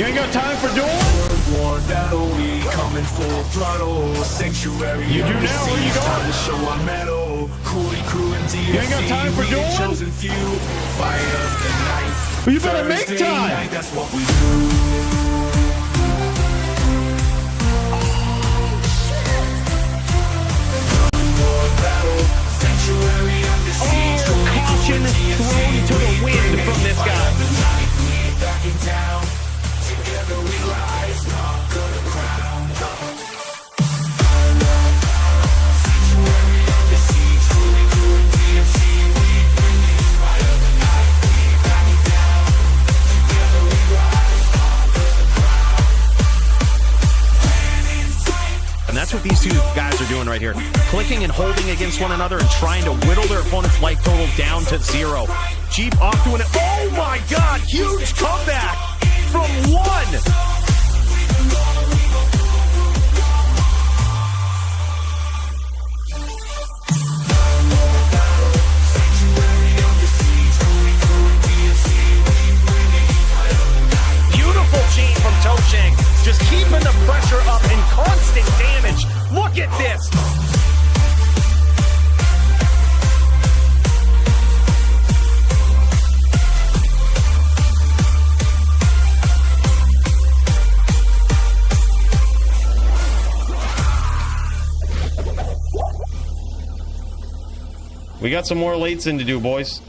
You ain't got time for dueling? War battle, we coming full throttle. Sanctuary. You do now, where you going? Time to show our metal. Coolie crew and DFC. You ain't got time for dueling? Chosen few. Fire of the night. Well, you better make Thursday time. Night, that's what we do. Caution thrown to the wind from this guy. Back in town, together we rise, not gonna crown. Sanctuary under siege, Coolie crew and DFC, we bring it. Fire of the night, we back it down. Together we rise, not gonna crown. Plan in sight. And that's what these two guys are doing right here. Clicking and holding against one another and trying to whittle their opponent's life total down to 0. Jeep off to an... Oh my God! Huge comeback from 1! From Toshang, just keeping the pressure up and constant damage. Look at this. We got some more lates in to do, boys.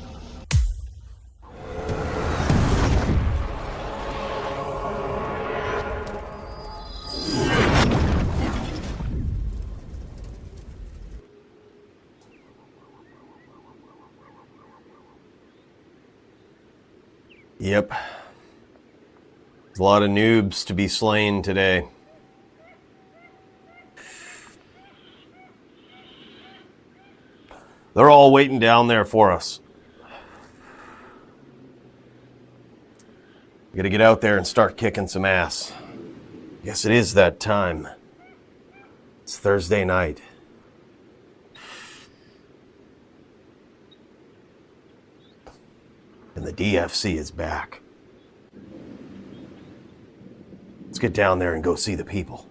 Yep. There's a lot of noobs to be slain today. They're all waiting down there for us. We gotta get out there and start kicking some ass. Guess it is that time. It's Thursday night. And the DFC is back. Let's get down there and go see the people.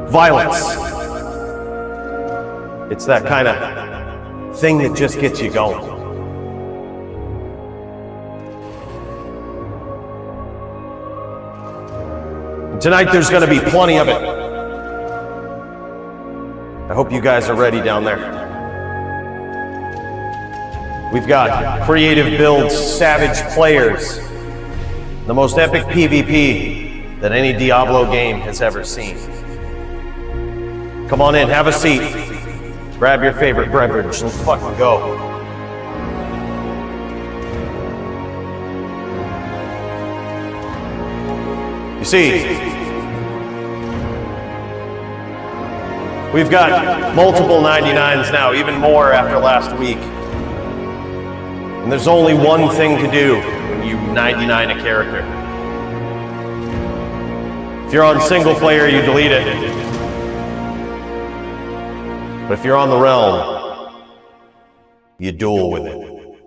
Violence. It's that kind of thing that just gets you going. And tonight there's going to be plenty of it. I hope you guys are ready down there. We've got creative builds, savage players, the most epic PvP that any Diablo game has ever seen. Come on in, have a seat. Grab your favorite beverage. Let's fucking go. You see, we've got multiple 99s now, even more after last week. And there's only one thing to do when you 99 a character. If you're on single player, you delete it. But if you're on the realm, you duel with it. And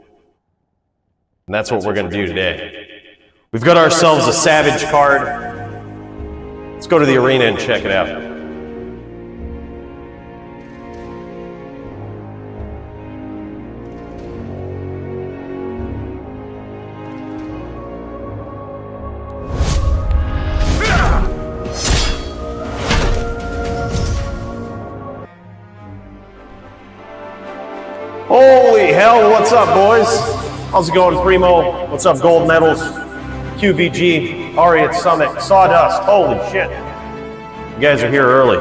that's what we're going to do today. We've got ourselves a savage card. Let's go to the arena and check it out. Holy hell, what's up, boys? How's it going, Primo? What's up, Gold Medals? QVG, Ariat Summit, Sawdust, holy shit. You guys are here early.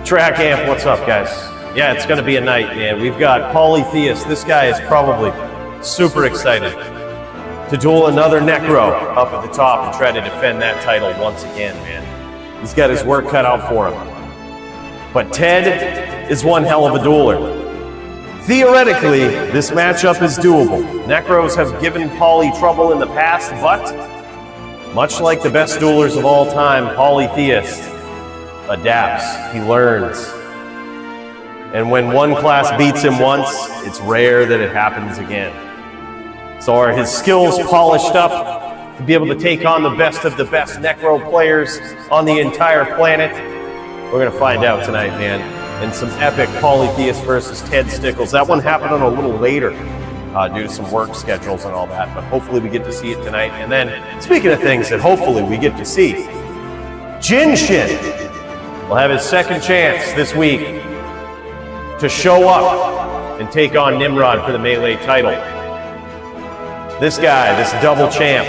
Track Amp, what's up, guys? Yeah, it's gonna be a night, man. We've got Polytheist. This guy is probably super excited to duel another Necro up at the top and try to defend that title once again, man. He's got his work cut out for him. But Ted is one hell of a dueler. Theoretically, this matchup is doable. Necros have given Poly trouble in the past, but much like the best duelers of all time, Polytheist adapts, he learns. And when one class beats him once, it's rare that it happens again. So are his skills polished up to be able to take on the best of the best Necro players on the entire planet? We're gonna find out tonight, man. And some epic Polytheist versus Ted Stickles. That one happened on a little later due to some work schedules and all that, but hopefully we get to see it tonight. And then, speaking of things that hopefully we get to see, Jinshin will have his second chance this week to show up and take on Nimrod for the Melee title. This guy, this double champ,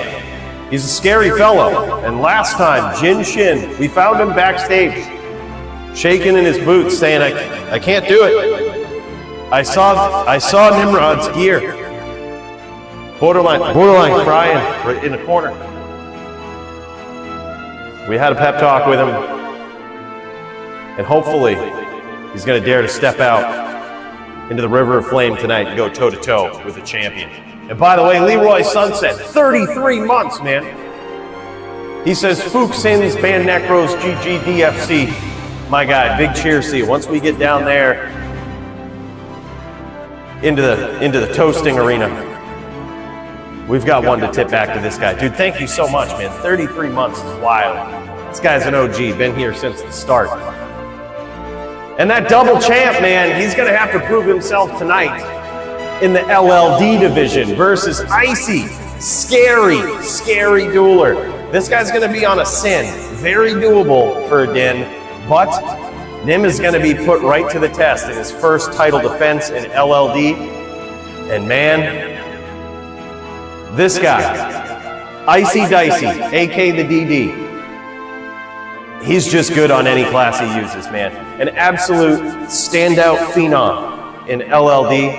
he's a scary fellow. And last time, Jinshin, we found him backstage, shaking in his boots, saying, I can't do it. I saw Nimrod's gear. Borderline crying right in the corner. We had a pep talk with him, and hopefully he's going to dare to step out into the River of Flame tonight and go toe-to-toe with the champion. And by the way, Leroy Sunset, 33 months, man. He says, Fook sends band Necros GGDFC. My guy, big cheers to you. Once we get down there into the toasting arena, we've got one to tip back to this guy. Dude, thank you so much, man. 33 months is wild. This guy's an OG, been here since the start. And that double champ, man, he's gonna have to prove himself tonight in the LLD division versus Icy. Scary dueler. This guy's gonna be on a sin. Very doable for a Din. But Nim is going to be put right to the test in his first title defense in LLD. And man, this guy, Icy Dicey, AK the DD, he's just good on any class he uses, man. An absolute standout phenom in LLD.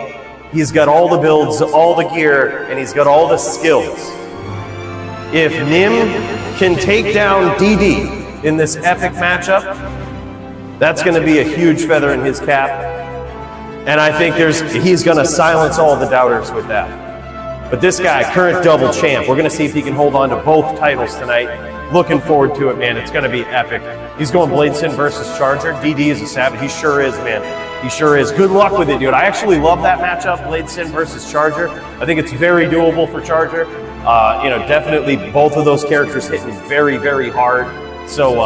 He's got all the builds, all the gear, and he's got all the skills. If Nim can take down DD in this epic matchup, that's going to be a huge feather in his cap. And I think he's going to silence all the doubters with that. But this guy, current double champ, we're going to see if he can hold on to both titles tonight. Looking forward to it, man. It's going to be epic. He's going Bladeson versus Charger. DD is a savage. He sure is, man. He sure is. Good luck with it, dude. I actually love that matchup, Bladeson versus Charger. I think it's very doable for Charger. Definitely both of those characters hitting very, very hard. So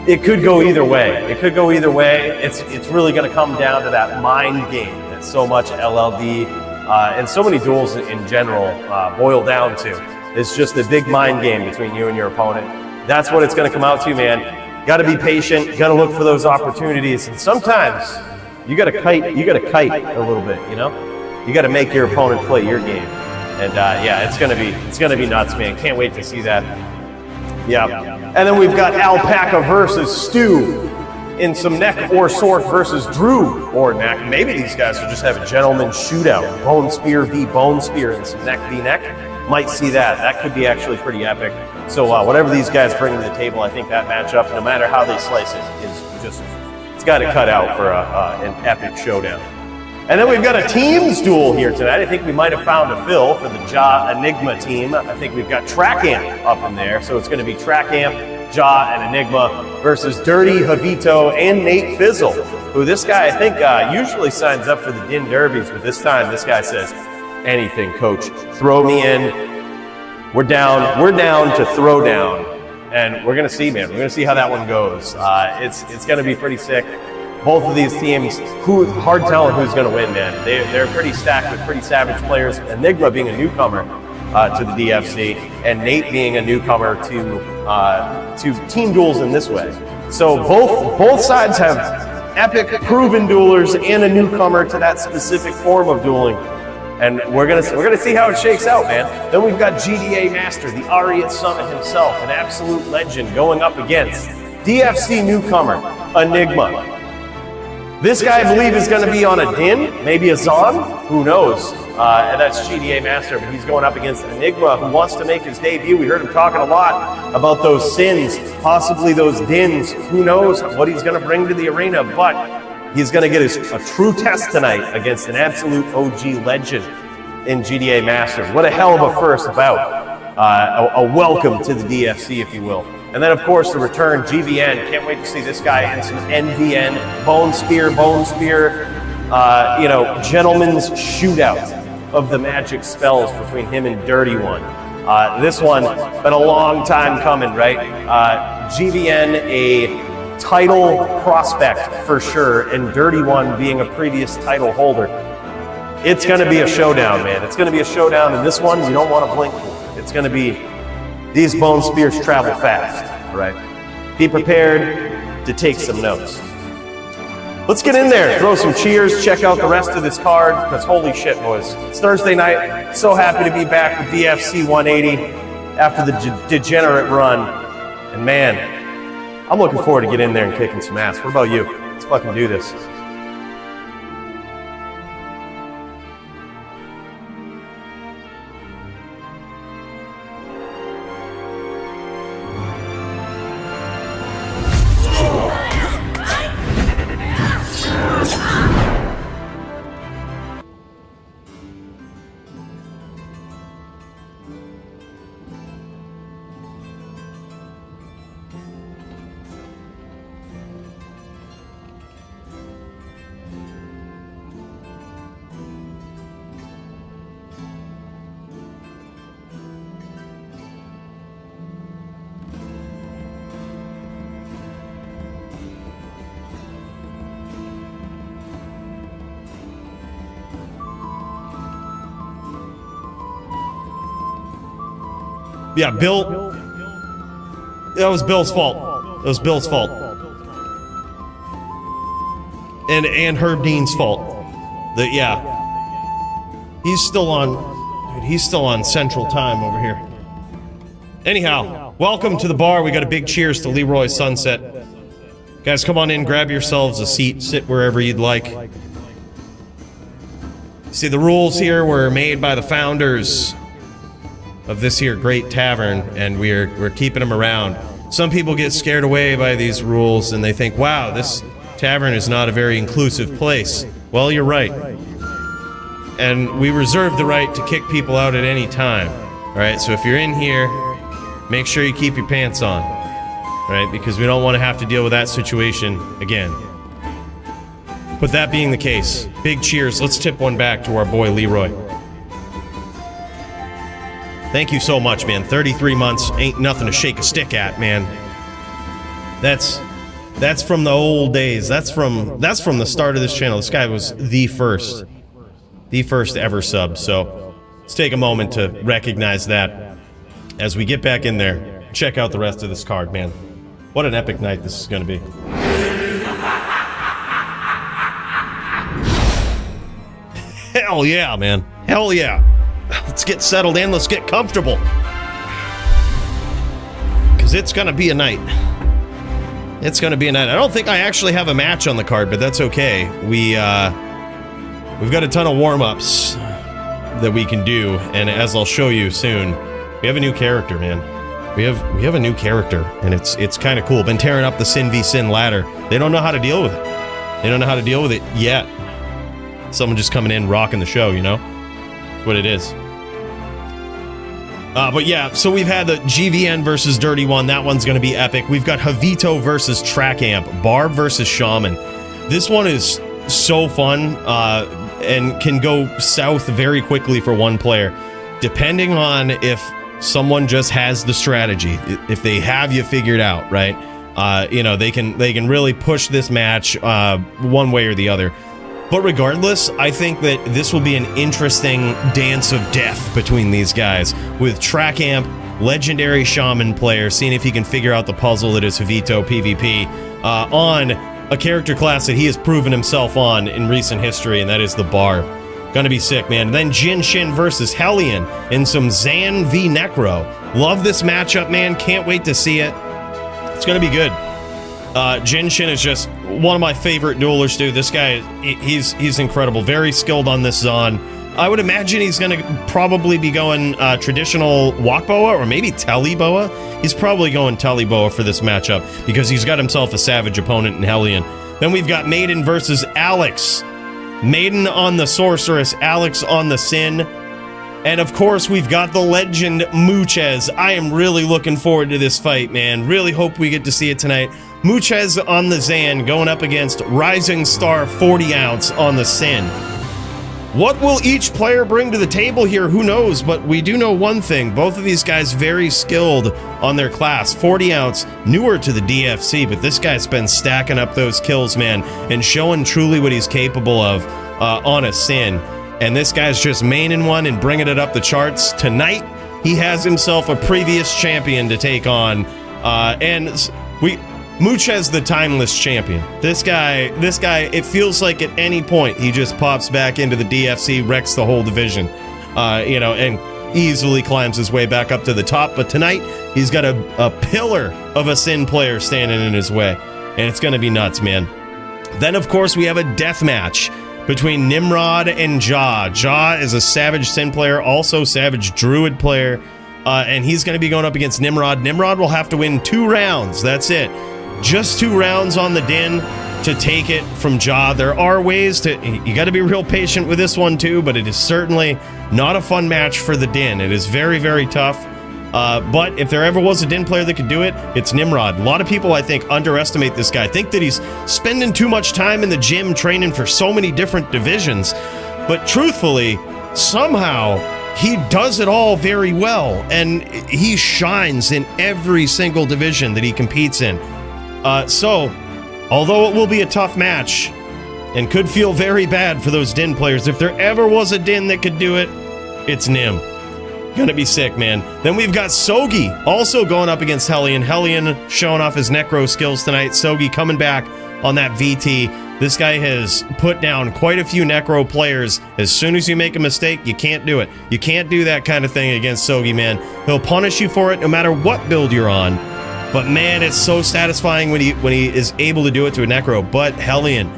it could go either way. It's really going to come down to that mind game that so much LLD and so many duels in general boil down to. It's just a big mind game between you and your opponent. That's what it's going to come out to, man. Got to be patient. Got to look for those opportunities. And sometimes you got to kite. You got to kite a little bit. You know, you got to make your opponent play your game. And it's gonna be nuts, man. Can't wait to see that. Yeah. And then we've got Alpaca versus Stu in some neck or sword versus Drew or neck. Maybe these guys will just have a gentleman shootout. Bone Spear v Bone Spear and some neck v neck. Might see that. That could be actually pretty epic. So whatever these guys bring to the table, I think that matchup, no matter how they slice it, is just, it's got to cut out for an epic showdown. And then we've got a teams duel here tonight. I think we might have found a fill for the Ja Enigma team. I think we've got Trackamp up in there. So it's going to be Trackamp, Ja, and Enigma versus Dirty, Javito, and Nate Fizzle, who this guy, I think, usually signs up for the Din Derbies, but this time this guy says, anything, coach. Throw me in. We're down to throw down. And we're going to see, man. We're going to see how that one goes. It's going to be pretty sick. Both of these teams, hard telling who's going to win, man. They're pretty stacked with pretty savage players. Enigma being a newcomer to the DFC, and Nate being a newcomer to team duels in this way. So both sides have epic, proven duelers and a newcomer to that specific form of dueling. And we're gonna see how it shakes out, man. Then we've got GDA Master, the Ariat Summit himself, an absolute legend, going up against DFC newcomer Enigma. This guy, I believe, is going to be on a Din, maybe a Zon, who knows? And that's GDA Master, but he's going up against Enigma, who wants to make his debut. We heard him talking a lot about those sins, possibly those Dins. Who knows what he's going to bring to the arena, but he's going to get a true test tonight against an absolute OG legend in GDA Master. What a hell of a first bout. A welcome to the DFC, if you will. And then, of course, the return, GVN. Can't wait to see this guy in some NVN, bone spear, gentleman's shootout of the magic spells between him and Dirty One. This one, been a long time coming, right? GVN, a title prospect for sure, and Dirty One being a previous title holder. It's going to be a showdown, man. It's going to be a showdown, and this one, you don't want to blink for. It's going to be, these bone spears travel fast, right? Be prepared to take some notes. Let's get in there, throw some cheers, check out the rest of this card, because holy shit, boys. It's Thursday night. So happy to be back with DFC 180 after the degenerate run. And man, I'm looking forward to getting in there and kicking some ass. What about you? Let's fucking do this. Yeah, Bill. That was Bill's fault. It was Bill's fault. And Herb Dean's fault. He's still on Central Time over here. Anyhow, welcome to the bar. We got a big cheers to Leroy Sunset. Guys, come on in, grab yourselves a seat, sit wherever you'd like. See, the rules here were made by the founders of this here great tavern, and we're keeping them around. Some people get scared away by these rules and they think, wow, this tavern is not a very inclusive place. Well, you're right. And we reserve the right to kick people out at any time. Alright, so if you're in here, make sure you keep your pants on. Alright, because we don't want to have to deal with that situation again. But that being the case, big cheers. Let's tip one back to our boy Leroy. Thank you so much, man. 33 months ain't nothing to shake a stick at, man. That's from the old days. That's from the start of this channel. This guy was the first ever sub. So let's take a moment to recognize that as we get back in there. Check out the rest of this card, man. What an epic night this is going to be. Hell yeah, man. Hell yeah. Let's get settled in. Let's get comfortable. Because it's going to be a night. It's going to be a night. I don't think I actually have a match on the card, but that's okay. We've got a ton of warm-ups that we can do, and as I'll show you soon, we have a new character, man. We have a new character, and it's kind of cool. Been tearing up the Sin v Sin ladder. They don't know how to deal with it. They don't know how to deal with it yet. Someone just coming in, rocking the show, you know? That's what it is. But yeah, so we've had the GVN versus Dirty One. That one's going to be epic. We've got Javito versus Track Amp. Barb versus Shaman. This one is so fun and can go south very quickly for one player, depending on if someone just has the strategy. If they have you figured out, right? You know, they can really push this match one way or the other. But regardless, I think that this will be an interesting dance of death between these guys, with Track Amp, legendary Shaman player, seeing if he can figure out the puzzle that is Javito PvP on a character class that he has proven himself on in recent history, and that is the Barb. Gonna be sick, man. Then Jin Shin versus Hellion in some Zan v Necro. Love this matchup, man. Can't wait to see it. It's gonna be good. Jinshin is just one of my favorite duelers, dude. This guy, he's incredible. Very skilled on this Zon. I would imagine he's going to probably be going traditional walk boa or maybe tele boa. He's probably going tele boa for this matchup because he's got himself a savage opponent in Hellion. Then we've got Maiden versus Alex. Maiden on the Sorceress, Alex on the Sin. And of course, we've got the legend Muchez. I am really looking forward to this fight, man. Really hope we get to see it tonight. Muchez on the Zan going up against Rising Star 40 ounce on the Sin. What will each player bring to the table here? Who knows? But we do know one thing. Both of these guys very skilled on their class. 40 ounce, newer to the DFC, but this guy's been stacking up those kills, man, and showing truly what he's capable of on a Sin. And this guy's just maining one and bringing it up the charts. Tonight, he has himself a previous champion to take on. Muchez, the timeless champion. This guy, it feels like at any point he just pops back into the DFC, wrecks the whole division, and easily climbs his way back up to the top. But tonight, he's got a pillar of a Sin player standing in his way, and it's going to be nuts, man. Then, of course, we have a death match between Nimrod and Jaw. Jaw is a Savage Sin player, also Savage Druid player, and he's going to be going up against Nimrod. Nimrod will have to win 2 rounds. That's it. Just 2 rounds on the Din to take it from Jaw. There are ways to... You got to be real patient with this one, too, but it is certainly not a fun match for the Din. It is very, very tough. But if there ever was a Din player that could do it, it's Nimrod. A lot of people, I think, underestimate this guy. Think that he's spending too much time in the gym training for so many different divisions. But truthfully, somehow, he does it all very well. And he shines in every single division that he competes in. So, although it will be a tough match and could feel very bad for those Din players, if there ever was a Din that could do it, it's Nim. Gonna be sick, man. Then we've got Sogi also going up against Hellion. Hellion showing off his Necro skills tonight. Sogi coming back on that VT. This guy has put down quite a few Necro players. As soon as you make a mistake, you can't do it. You can't do that kind of thing against Sogi, man. He'll punish you for it no matter what build you're on. But man, it's so satisfying when he is able to do it to a Necro. But Hellion,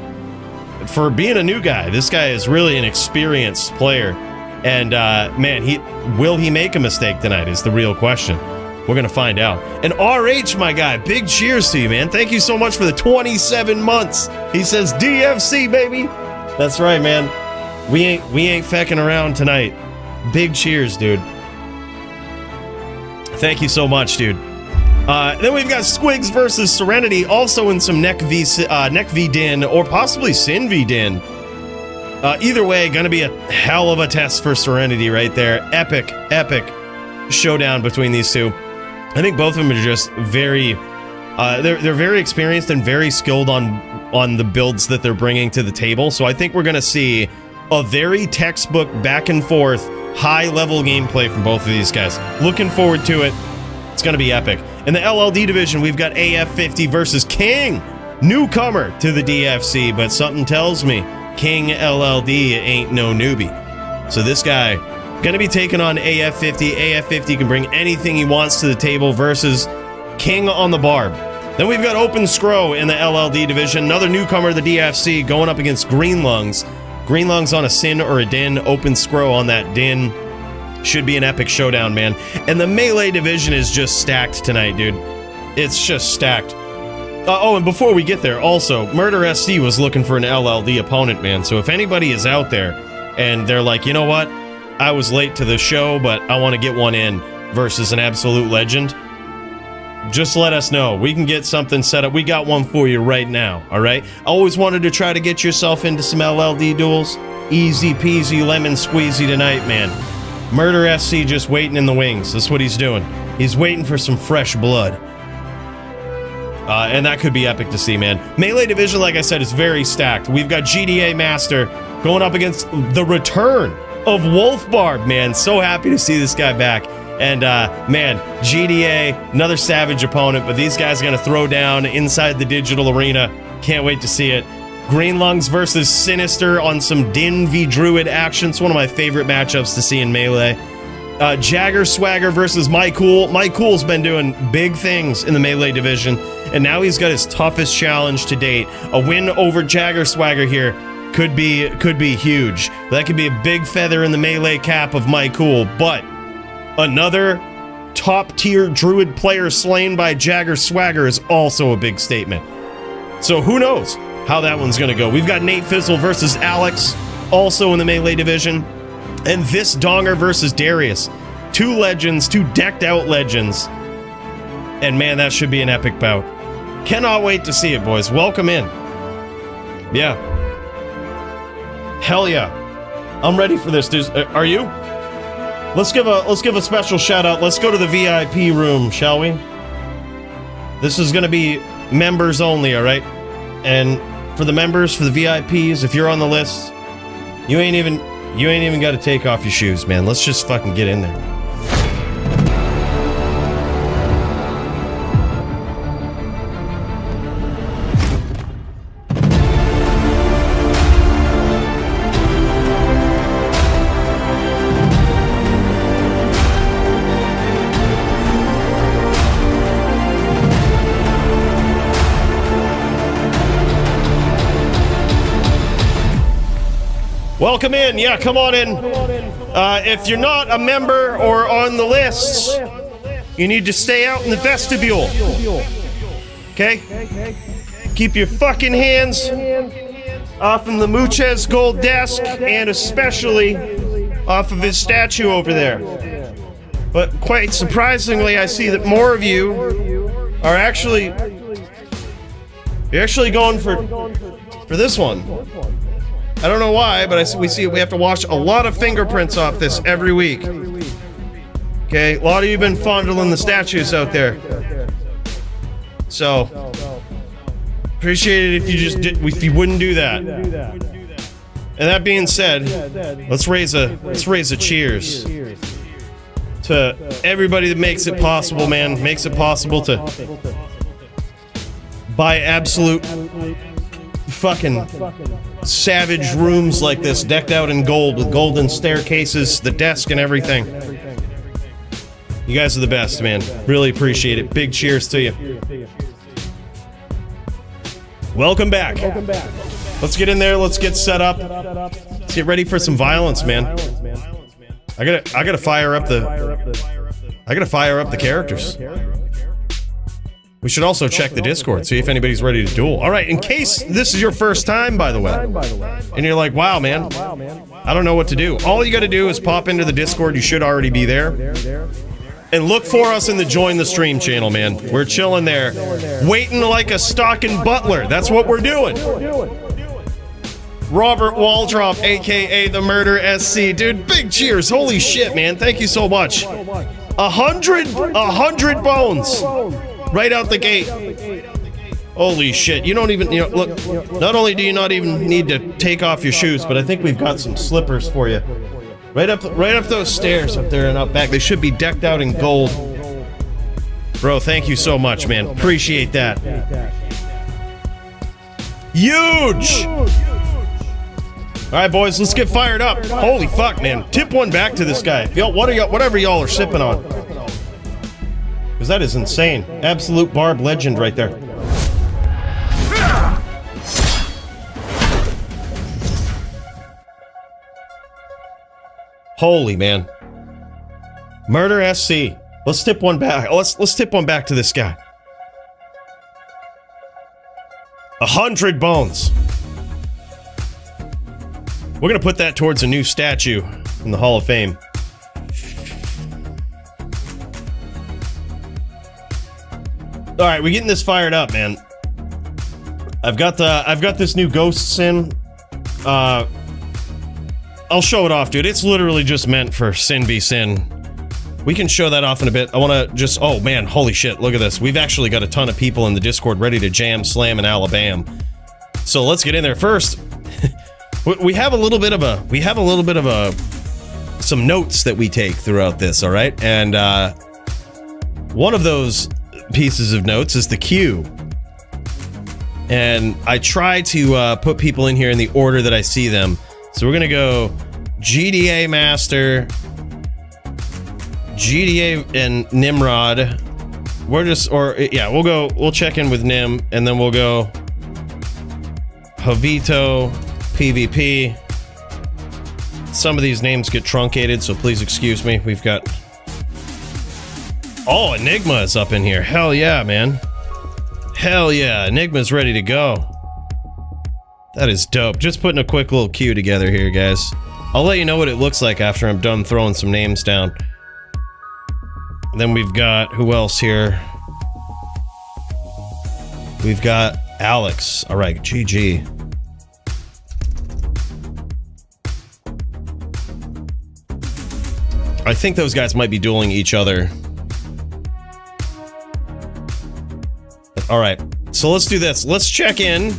for being a new guy, this guy is really an experienced player. And man, will he make a mistake tonight is the real question. We're gonna find out. And RH, my guy, big cheers to you, man. Thank you so much for the 27 months. He says DFC, baby. That's right, man. We ain't fecking around tonight. Big cheers, dude. Thank you so much, dude. Then we've got Squigs versus Serenity, also in some Neck v Din, or possibly Sin v Din. Either way, gonna be a hell of a test for Serenity right there. Epic showdown between these two. I think both of them are just very, they're very experienced and very skilled on the builds that they're bringing to the table. So I think we're gonna see a very textbook back and forth, high level gameplay from both of these guys. Looking forward to it. It's gonna be epic. In the LLD division, we've got AF50 versus King, newcomer to the DFC, but something tells me King LLD ain't no newbie. So this guy gonna be taking on AF50. AF50 can bring anything he wants to the table versus King on the Barb. Then we've got Open Scrow in the LLD division, another newcomer to the DFC going up against Green Lungs. Green Lungs on a Sin or a Din, Open Scrow on that Din. Should be an epic showdown, man. And the Melee division is just stacked tonight, dude. It's just stacked. Oh, and before we get there, also, Murder SC was looking for an LLD opponent, man. So if anybody is out there and they're like, you know what? I was late to the show, but I want to get one in versus an absolute legend, just let us know. We can get something set up. We got one for you right now, all right? Always wanted to try to get yourself into some LLD duels. Easy peasy lemon squeezy tonight, man. Murder SC just waiting in the wings. That's what he's doing. He's waiting for some fresh blood. And that could be epic to see, man. Melee division, like I said, is very stacked. We've got GDA Master going up against the return of Wolf Barb, man. So happy to see this guy back. And, man, GDA, another savage opponent, but these guys are going to throw down inside the digital arena. Can't wait to see it. Green Lungs versus Sinister on some Din v Druid action. It's one of my favorite matchups to see in Melee. Jagger Swagger versus My Cool. My Cool's been doing big things in the Melee division. and now he's got his toughest challenge to date. A win over Jagger Swagger here could be huge. That could be a big feather in the melee cap of my cool, but another top-tier druid player slain by Jagger Swagger is also a big statement. So who knows how that one's gonna go. We've got Nate Fizzle versus Alex, also in the melee division, and this Donger versus Darius. Two legends, two decked-out legends. And man, that should be an epic bout. Cannot wait to see it, boys. Welcome in. Yeah. Hell yeah. I'm ready for this, dude. Are you? Let's give a special shout out. Let's go to the VIP room, shall we? This is gonna be members only, all right? And for the members, for the VIPs, if you're on the list, you ain't even got to take off your shoes, man. Let's just fucking get in there. Welcome in. Yeah, come on in. If you're not a member or on the list, you need to stay out in the vestibule. Okay? Keep your fucking hands off of the Muchez gold desk, and especially off of his statue over there. But quite surprisingly, I see that more of you are actually going for this one. I don't know why, but we have to wash a lot of fingerprints off this every week. Okay, a lot of you have been fondling the statues out there. So, appreciate it if you wouldn't do that. And that being said, let's raise a cheers to everybody that makes it possible, man. Makes it possible to buy absolute fucking savage rooms like this, decked out in gold with golden staircases, the desk and everything. You guys are the best, man. Really appreciate it. Big cheers to you. Welcome back. Let's get in there. Let's get set up. Let's get ready for some violence, man. I gotta fire up the characters. We should also check the Discord, see if anybody's ready to duel. All right, in case this is your first time, by the way, and you're like, wow, man, I don't know what to do. All you got to do is pop into the Discord. You should already be there. And look for us in the Join the Stream channel, man. We're chilling there, waiting like a stocking butler. That's what we're doing. Robert Waldrop, a.k.a. the Murder SC. Dude, big cheers. Holy shit, man. Thank you so much. 100 bones. Right out the gate. Holy shit. You don't even, look, not only do you not even need to take off your shoes, but I think we've got some slippers for you. Right up those stairs up there and up back. They should be decked out in gold. Bro, thank you so much, man. Appreciate that. Huge! Alright, boys, let's get fired up. Holy fuck, man. Tip one back to this guy. Whatever y'all are sipping on. Because that is insane. Absolute Barb legend right there. Holy man. Murder SC. Let's tip one back. Let's tip one back to this guy. 100 bones. We're gonna put that towards a new statue in the Hall of Fame. All right, we're getting this fired up, man. I've got this new ghost sin. I'll show it off, dude. It's literally just meant for sin be sin. We can show that off in a bit. I want to just, oh man, holy shit, look at this. We've actually got a ton of people in the Discord ready to jam, slam, and Alabama. So let's get in there first. We have a little bit of some notes that we take throughout this, all right? And one of those pieces of notes is the queue. And I try to put people in here in the order that I see them. So we're gonna go GDA Master, GDA and Nimrod, we're just, or yeah, we'll check in with Nim, and then we'll go Javito, PvP. Some of these names get truncated, so please excuse me. We've got, oh, Enigma is up in here. Hell yeah, man. Hell yeah, Enigma's ready to go. That is dope. Just putting a quick little queue together here, guys. I'll let you know what it looks like after I'm done throwing some names down. Then we've got, who else here? We've got Alex. All right, GG. I think those guys might be dueling each other. All right, so let's do this. Let's check in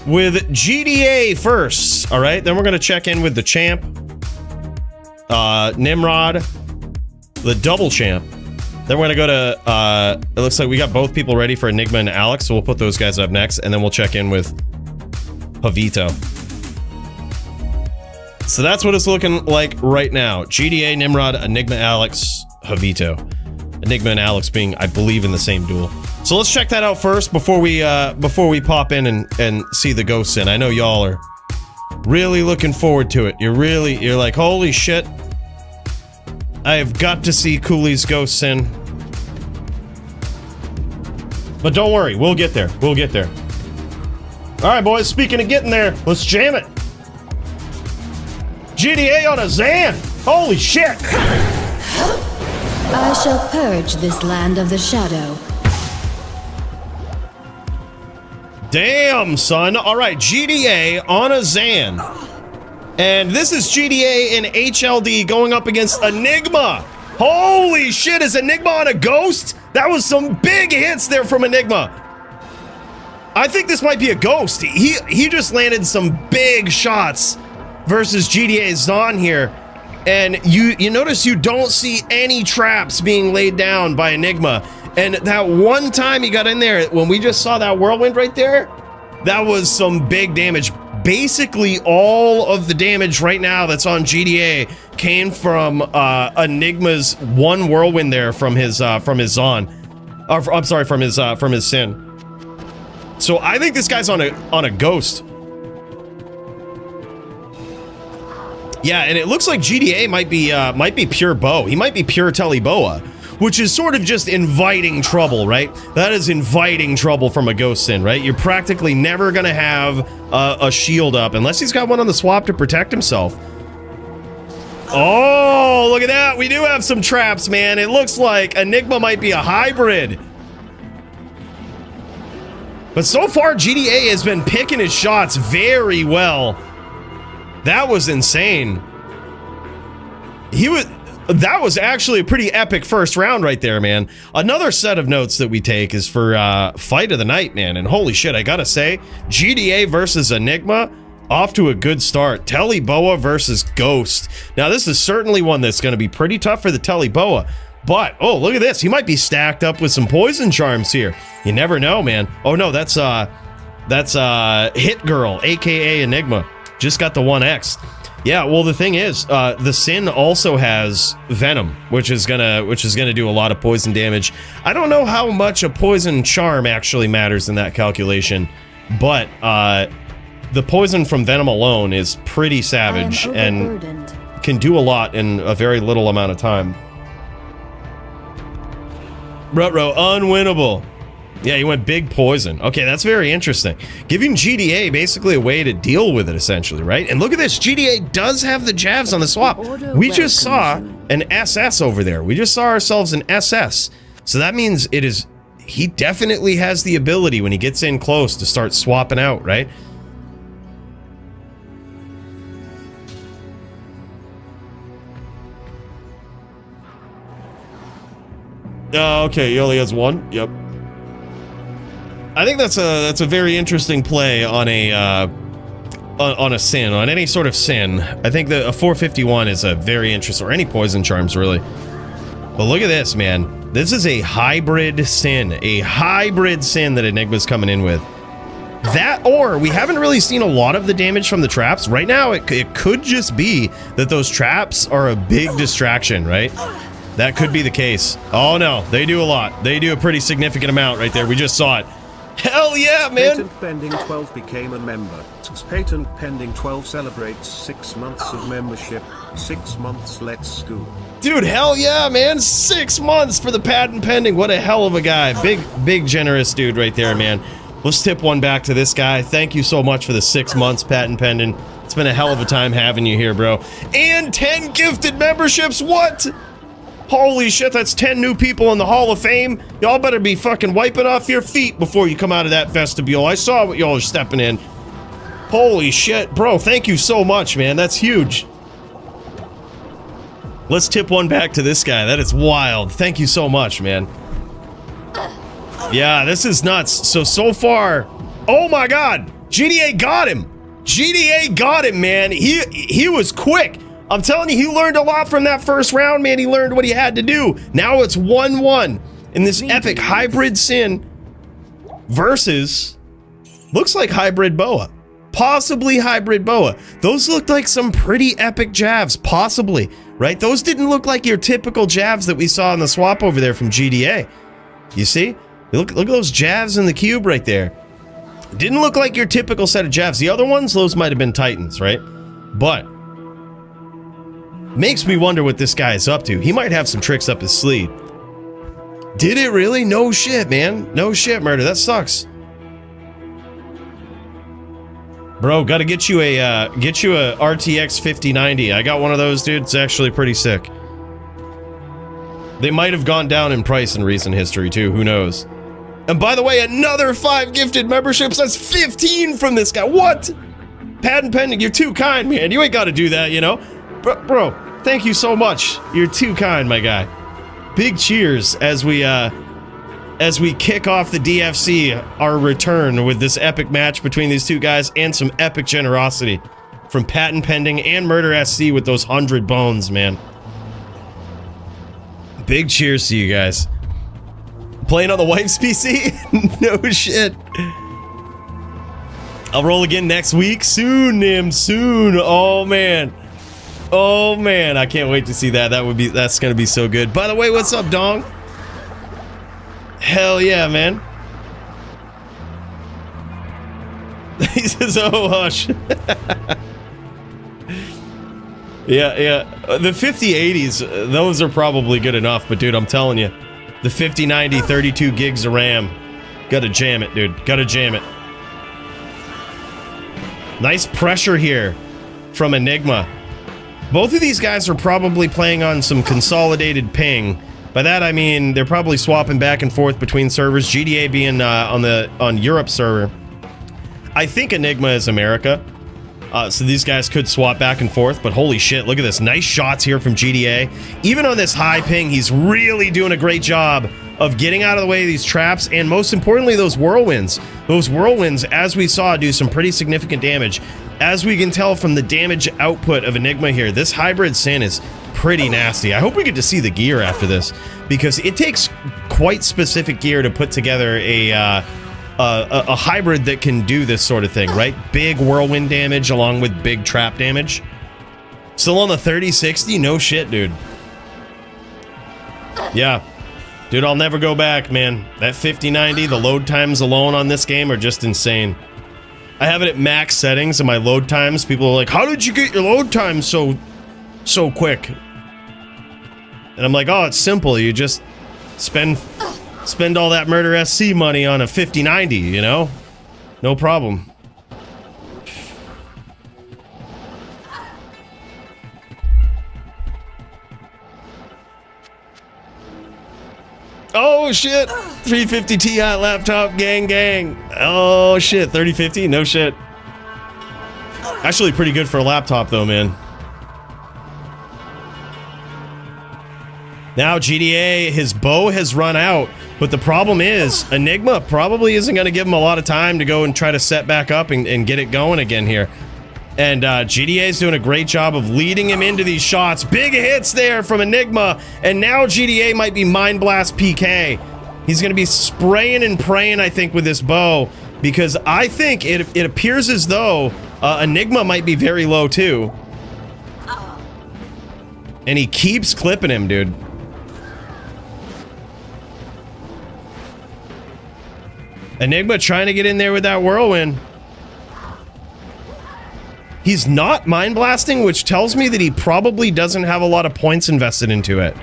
with GDA first. All right, then we're gonna check in with the champ, Nimrod, the double champ. Then we're gonna go to, it looks like we got both people ready for Enigma and Alex, so we'll put those guys up next, and then we'll check in with Javito. So that's what it's looking like right now. GDA, Nimrod, Enigma, Alex, Javito. Enigma and Alex being, I believe, in the same duel. So let's check that out first before we pop in and see the ghosts in. I know y'all are really looking forward to it. You're like, holy shit. I have got to see Cooley's ghosts in. But don't worry, we'll get there. We'll get there. All right, boys, speaking of getting there, let's jam it. GDA on a Zan! Holy shit! I shall purge this land of the shadow. Damn, son. All right, GDA on a Zan. And this is GDA in HLD going up against Enigma. Holy shit, is Enigma on a ghost? That was some big hits there from Enigma. I think this might be a ghost. He just landed some big shots versus GDA's Zon here. And you notice you don't see any traps being laid down by Enigma. And that one time he got in there, when we just saw that whirlwind right there, that was some big damage. Basically, all of the damage right now that's on GDA came from Enigma's one whirlwind there from his Zon. I'm sorry, from his Sin. So I think this guy's on a ghost. Yeah, and it looks like GDA might be pure bow. He might be pure teleboa, which is sort of just inviting trouble, right? That is inviting trouble from a ghost Sin, right? You're practically never gonna have a shield up unless he's got one on the swap to protect himself. Oh, look at that. We do have some traps, man. It looks like Enigma might be a hybrid. But so far, GDA has been picking his shots very well. That was insane. That was actually a pretty epic first round right there, man. Another set of notes that we take is for fight of the night, man. And holy shit, I gotta say, GDA versus Enigma, off to a good start. Teleboa versus Ghost. Now, this is certainly one that's gonna be pretty tough for the Teleboa. But, oh, look at this. He might be stacked up with some poison charms here. You never know, man. Oh no, that's Hit Girl, aka Enigma. Just got the 1x. Yeah, well, the thing is, the Sin also has Venom, which is gonna do a lot of poison damage. I don't know how much a poison charm actually matters in that calculation, but the poison from Venom alone is pretty savage and can do a lot in a very little amount of time. Rutro, unwinnable. Yeah, you went big poison. Okay, that's very interesting. Giving GDA basically a way to deal with it, essentially, right? And look at this. GDA does have the jabs on the swap. We just saw an SS over there. We just saw ourselves an SS. So that means he definitely has the ability when he gets in close to start swapping out, right? Okay, he only has one. Yep. I think that's a very interesting play on a Sin, on any sort of Sin. I think that a 451 is a very interesting, or any poison charms really. But look at this, man. This is a hybrid Sin that Enigma's coming in with. That, or we haven't really seen a lot of the damage from the traps. Right now, it could just be that those traps are a big distraction, right? That could be the case. Oh no, they do a lot. They do a pretty significant amount right there. We just saw it. Hell yeah, man! Patent Pending 12 became a member. Patent Pending 12 celebrates 6 months of membership. 6 months, let's go. Dude, hell yeah, man! 6 months for the patent pending. What a hell of a guy. Big generous dude right there, man. Let's tip one back to this guy. Thank you so much for the 6 months patent pending. It's been a hell of a time having you here, bro. And 10 gifted memberships. What? Holy shit, that's 10 new people in the Hall of Fame. Y'all better be fucking wiping off your feet before you come out of that vestibule. I saw what y'all are stepping in. Holy shit, bro, thank you so much, man. That's huge. Let's tip one back to this guy. That is wild. Thank you so much, man. Yeah, this is nuts. So far, oh my god, GDA got him. GDA got him, man. He was quick. I'm telling you, he learned a lot from that first round, man. He learned what he had to do. Now it's 1-1 in this epic hybrid sin versus, looks like hybrid boa. Possibly hybrid boa. Those looked like some pretty epic jabs, possibly, right? Those didn't look like your typical jabs that we saw in the swap over there from GDA. You see? Look at those jabs in the cube right there. Didn't look like your typical set of jabs. The other ones, those might have been Titans, right? But makes me wonder what this guy is up to. He might have some tricks up his sleeve. Did it really? No shit, man. No shit, Murder. That sucks. Bro, gotta get you a RTX 5090. I got one of those, dude. It's actually pretty sick. They might have gone down in price in recent history, too. Who knows? And by the way, another 5 gifted memberships. That's 15 from this guy. What? Patent pending. You're too kind, man. You ain't gotta do that, you know? Bro, thank you so much. You're too kind, my guy. Big cheers as we kick off the DFC, our return with this epic match between these two guys and some epic generosity from Patent Pending and Murder SC with those 100 bones, man. Big cheers to you guys. Playing on the wife's PC? No shit. I'll roll again next week. Soon, Nim, soon. Oh, man. Oh man, I can't wait to see that. That's gonna be so good. By the way, what's up, Dong? Hell yeah, man. He says, oh hush. Yeah. The 5080s, those are probably good enough, but dude, I'm telling you, the 5090, 32 gigs of RAM. Gotta jam it, dude. Gotta jam it. Nice pressure here from Enigma. Both of these guys are probably playing on some consolidated ping. By that I mean they're probably swapping back and forth between servers. GDA being on Europe server. I think Enigma is America, so these guys could swap back and forth. But holy shit, look at this! Nice shots here from GDA. Even on this high ping, he's really doing a great job of getting out of the way of these traps, and most importantly, those whirlwinds. Those whirlwinds, as we saw, do some pretty significant damage. As we can tell from the damage output of Enigma here, this hybrid sin is pretty nasty. I hope we get to see the gear after this, because it takes quite specific gear to put together a hybrid that can do this sort of thing, right? Big whirlwind damage along with big trap damage. Still on the 3060? No shit, dude. Yeah. Dude, I'll never go back, man. That 5090, the load times alone on this game are just insane. I have it at max settings, and my load times, people are like, how did you get your load times so quick? And I'm like, oh, it's simple. You just spend all that Murder SC money on a 5090, you know? No problem. Oh shit! 350 Ti laptop, gang. Oh shit, 3050? No shit. Actually pretty good for a laptop though, man. Now GDA, his bow has run out, but the problem is Enigma probably isn't going to give him a lot of time to go and try to set back up and get it going again here. And GDA is doing a great job of leading him into these shots. Big hits there from Enigma. And now GDA might be Mind Blast PK. He's going to be spraying and praying, I think, with this bow. Because I think it appears as though Enigma might be very low, too. And he keeps clipping him, dude. Enigma trying to get in there with that whirlwind. He's not mind blasting, which tells me that he probably doesn't have a lot of points invested into it.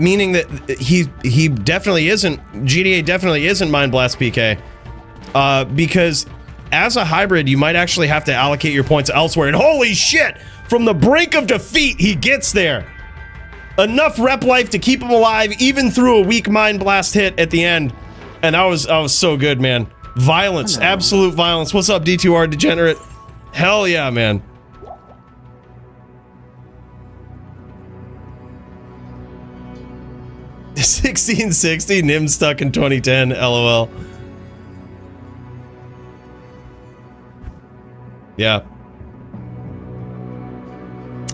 Meaning that he definitely isn't, GDA definitely isn't mind blast PK. Because as a hybrid, you might actually have to allocate your points elsewhere. And holy shit! From the brink of defeat, he gets there. Enough rep life to keep him alive, even through a weak mind blast hit at the end. And I was so good, man. Violence, absolute violence. What's up, D2R Degenerate? Hell yeah, man. $16.60, Nim stuck in 2010, LOL. Yeah.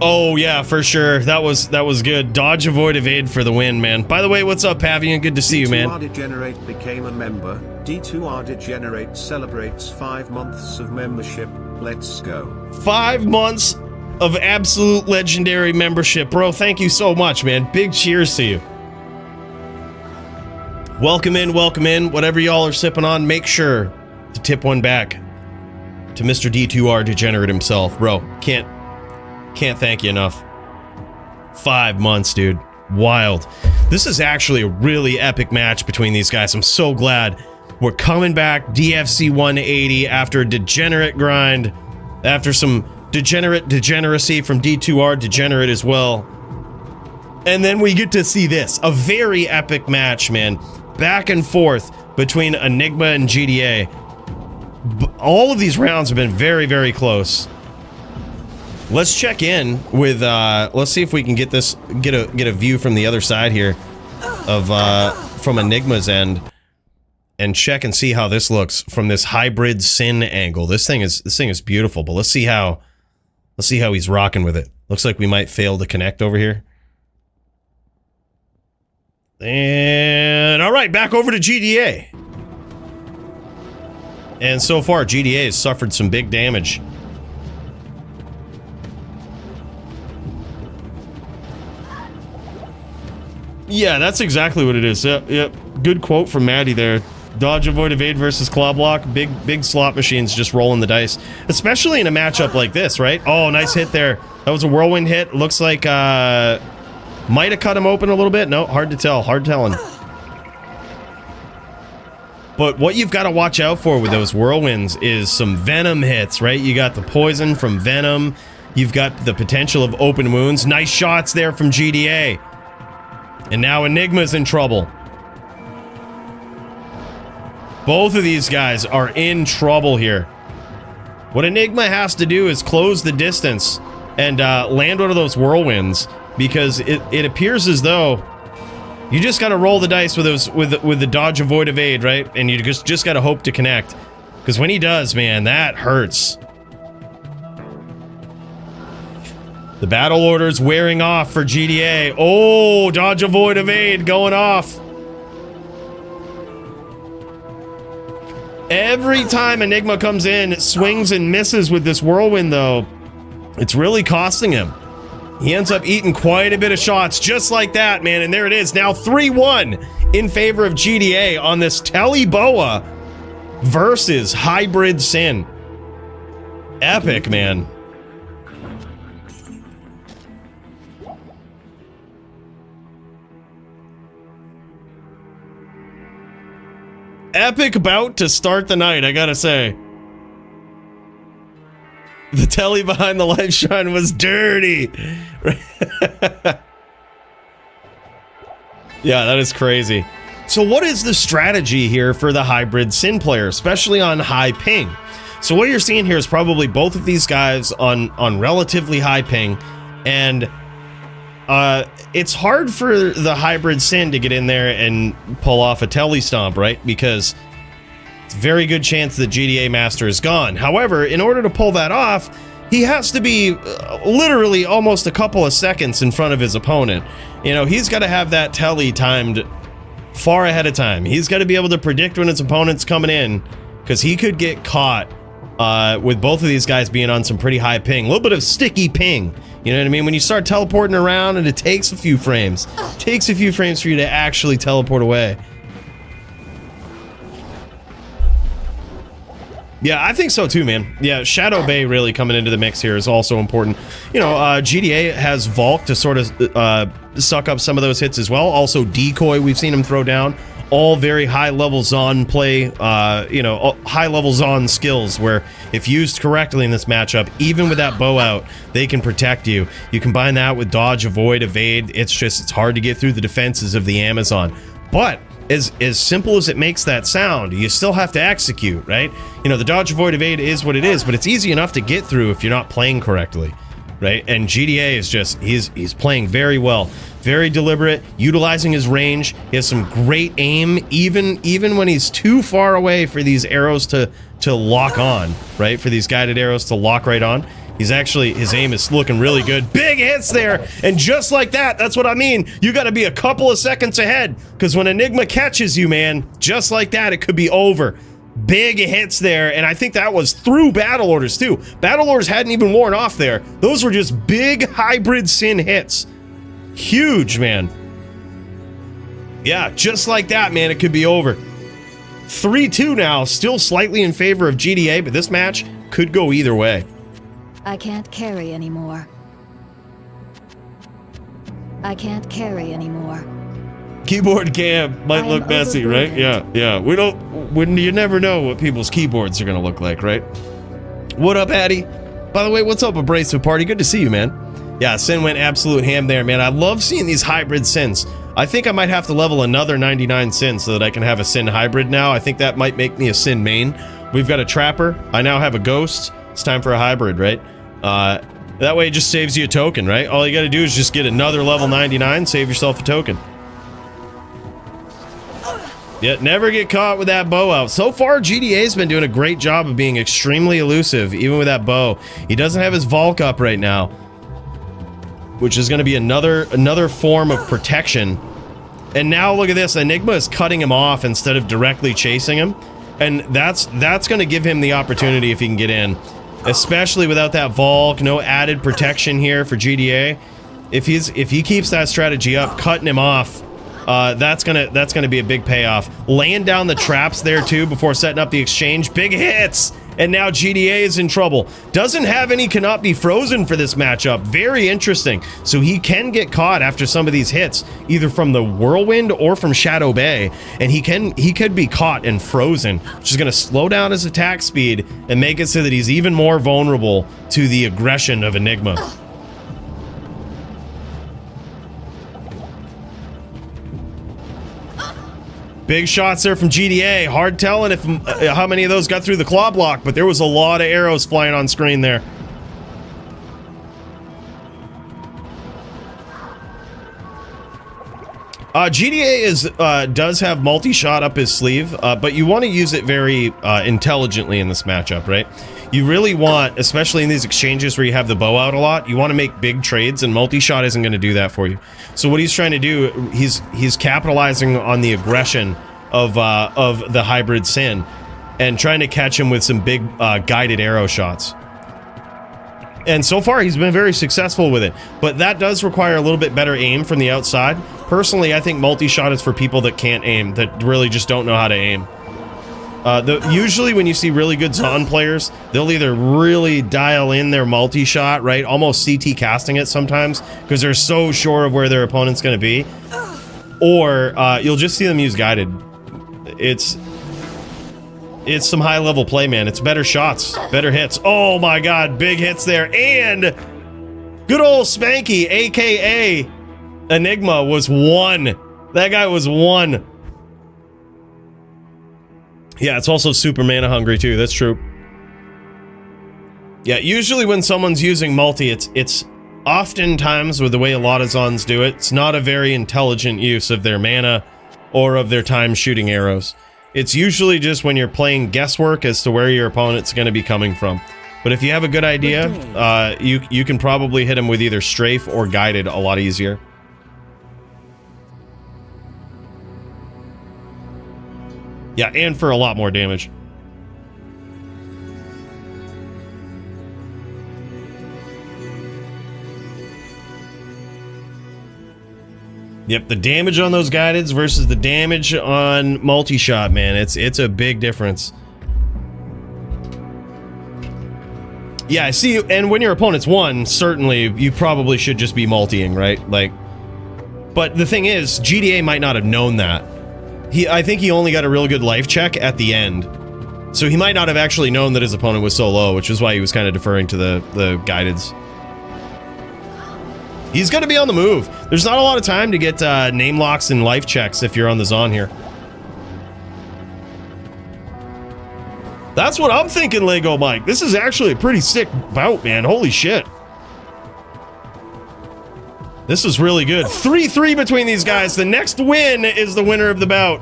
Oh yeah, for sure. That was good. Dodge, avoid, evade for the win, man. By the way, what's up, Pavian? Good to see you, man. D2R Degenerate became a member. D2R Degenerate celebrates 5 months of membership. Let's go. 5 months of absolute legendary membership, bro. Thank you so much, man. Big cheers to you. Welcome in, welcome in. Whatever y'all are sipping on, make sure to tip one back to Mr. D2R Degenerate himself, bro. Can't thank you enough. 5 months, dude. Wild. This is actually a really epic match between these guys. I'm so glad we're coming back DFC 180 after a degenerate grind, after some degeneracy from D2R Degenerate as well. And then we get to see this. A very epic match, man. Back and forth between Enigma and GDA. All of these rounds have been very, very close. Let's check in with let's see if we can get a view from the other side here of from Enigma's end and check and see how this looks from this hybrid sin angle. This thing is beautiful, but let's see how he's rocking with it. Looks like we might fail to connect over here. And all right, back over to GDA. And so far GDA has suffered some big damage. Yeah, that's exactly what it is. Yep. Good quote from Maddie there. Dodge, avoid, evade versus claw block. Big slot machines just rolling the dice. Especially in a matchup like this, right? Oh, nice hit there. That was a whirlwind hit. Looks like, might have cut him open a little bit. No, hard to tell. Hard telling. But what you've got to watch out for with those whirlwinds is some venom hits, right? You got the poison from venom. You've got the potential of open wounds. Nice shots there from GDA. And now Enigma's in trouble. Both of these guys are in trouble here. What Enigma has to do is close the distance and land one of those whirlwinds, because it appears as though you just got to roll the dice with those with the dodge, avoid, evade, right? And you just got to hope to connect, because when he does, man, that hurts. The battle order's wearing off for GDA. Oh, dodge, avoid, evade going off. Every time Enigma comes in, it swings and misses with this whirlwind, though. It's really costing him. He ends up eating quite a bit of shots, just like that, man. And there it is, now 3-1 in favor of GDA on this Teleboa versus Hybrid Sin. Epic, man. Epic bout to start the night, I gotta say. The telly behind the life shrine was dirty. Yeah, that is crazy. So what is the strategy here for the hybrid sin player, especially on high ping? So what you're seeing here is probably both of these guys on relatively high ping, and it's hard for the hybrid sin to get in there and pull off a telly stomp, right? Because it's a very good chance that GDA Master is gone. However, in order to pull that off, he has to be literally almost a couple of seconds in front of his opponent. You know, he's got to have that telly timed far ahead of time. He's got to be able to predict when his opponent's coming in, because he could get caught with both of these guys being on some pretty high ping. A little bit of sticky ping. You know what I mean? When you start teleporting around and it takes a few frames. It takes a few frames for you to actually teleport away. Yeah, I think so too, man. Yeah, Shadow Bay really coming into the mix here is also important. You know, GDA has Valk to sort of suck up some of those hits as well. Also Decoy, we've seen him throw down. All very high-level Zon play, you know, high-level Zon skills where if used correctly in this matchup, even with that bow out, they can protect you. You combine that with dodge, avoid, evade. It's hard to get through the defenses of the Amazon. But as simple as it makes that sound, you still have to execute, right? You know, the dodge, avoid, evade is what it is, but it's easy enough to get through if you're not playing correctly, right? And GDA is just, he's playing very well. Very deliberate, utilizing his range. He has some great aim, even when he's too far away for these arrows to lock on, right? For these guided arrows to lock right on. He's actually, his aim is looking really good. Big hits there, and just like that, that's what I mean. You gotta be a couple of seconds ahead, because when Enigma catches you, man, just like that, it could be over. Big hits there, and I think that was through battle orders too. Battle orders hadn't even worn off there. Those were just big hybrid sin hits. Huge, man. Yeah, just like that, man, it could be over. 3-2 now, still slightly in favor of GDA, but this match could go either way. I can't carry anymore. I can't carry anymore. Keyboard cam might look messy, right? Yeah. You never know what people's keyboards are gonna look like, right? What up, Addy? By the way, what's up, Abrasive Party? Good to see you, man. Yeah, Sin went absolute ham there, man. I love seeing these hybrid Sins. I think I might have to level another 99 Sin so that I can have a Sin hybrid now. I think that might make me a Sin main. We've got a Trapper. I now have a Ghost. It's time for a hybrid, right? That way it just saves you a token, right? All you gotta do is just get another level 99, save yourself a token. Yeah, never get caught with that bow out. So far, GDA's been doing a great job of being extremely elusive, even with that bow. He doesn't have his Valk up right now, which is going to be another form of protection. And now look at this, Enigma is cutting him off instead of directly chasing him, and that's going to give him the opportunity if he can get in, especially without that Valk. No added protection here for GDA. If he keeps that strategy up, cutting him off, that's gonna be a big payoff. Laying down the traps there too before setting up the exchange. Big hits. And now GDA is in trouble. Doesn't have any cannot be frozen for this matchup. Very interesting. So he can get caught after some of these hits, either from the Whirlwind or from Shadow Bay. And he could be caught and frozen, which is going to slow down his attack speed and make it so that he's even more vulnerable to the aggression of Enigma. Big shots there from GDA. Hard telling if how many of those got through the claw block, but there was a lot of arrows flying on screen there. GDA does have multi-shot up his sleeve, but you want to use it very intelligently in this matchup, right? You really want, especially in these exchanges where you have the bow out a lot, you want to make big trades, and multi-shot isn't going to do that for you. So what he's trying to do, he's capitalizing on the aggression of the hybrid Sin and trying to catch him with some big guided arrow shots. And so far, he's been very successful with it. But that does require a little bit better aim from the outside. Personally, I think multi-shot is for people that can't aim, that really just don't know how to aim. Usually when you see really good Zon players, they'll either really dial in their multi-shot, right? Almost CT casting it sometimes, because they're so sure of where their opponent's going to be. Or you'll just see them use guided. It's some high-level play, man. It's better shots, better hits. Oh my god, big hits there. And good old Spanky, a.k.a. Enigma, was one. That guy was one. Yeah, it's also super mana hungry too, that's true. Yeah, usually when someone's using multi, it's oftentimes, with the way a lot of Zons do it, it's not a very intelligent use of their mana or of their time shooting arrows. It's usually just when you're playing guesswork as to where your opponent's going to be coming from. But if you have a good idea, you can probably hit him with either strafe or guided a lot easier. Yeah, and for a lot more damage. Yep, the damage on those guideds versus the damage on multi-shot, man. It's a big difference. Yeah, see, and when your opponent's won, certainly you probably should just be multiing, right? Like, but the thing is, GDA might not have known that. I think he only got a real good life check at the end. So he might not have actually known that his opponent was so low, which is why he was kind of deferring to the guidance. He's going to be on the move. There's not a lot of time to get name locks and life checks if you're on the Zon here. That's what I'm thinking, Lego Mike. This is actually a pretty sick bout, man. Holy shit. This is really good. 3-3 between these guys. The next win is the winner of the bout.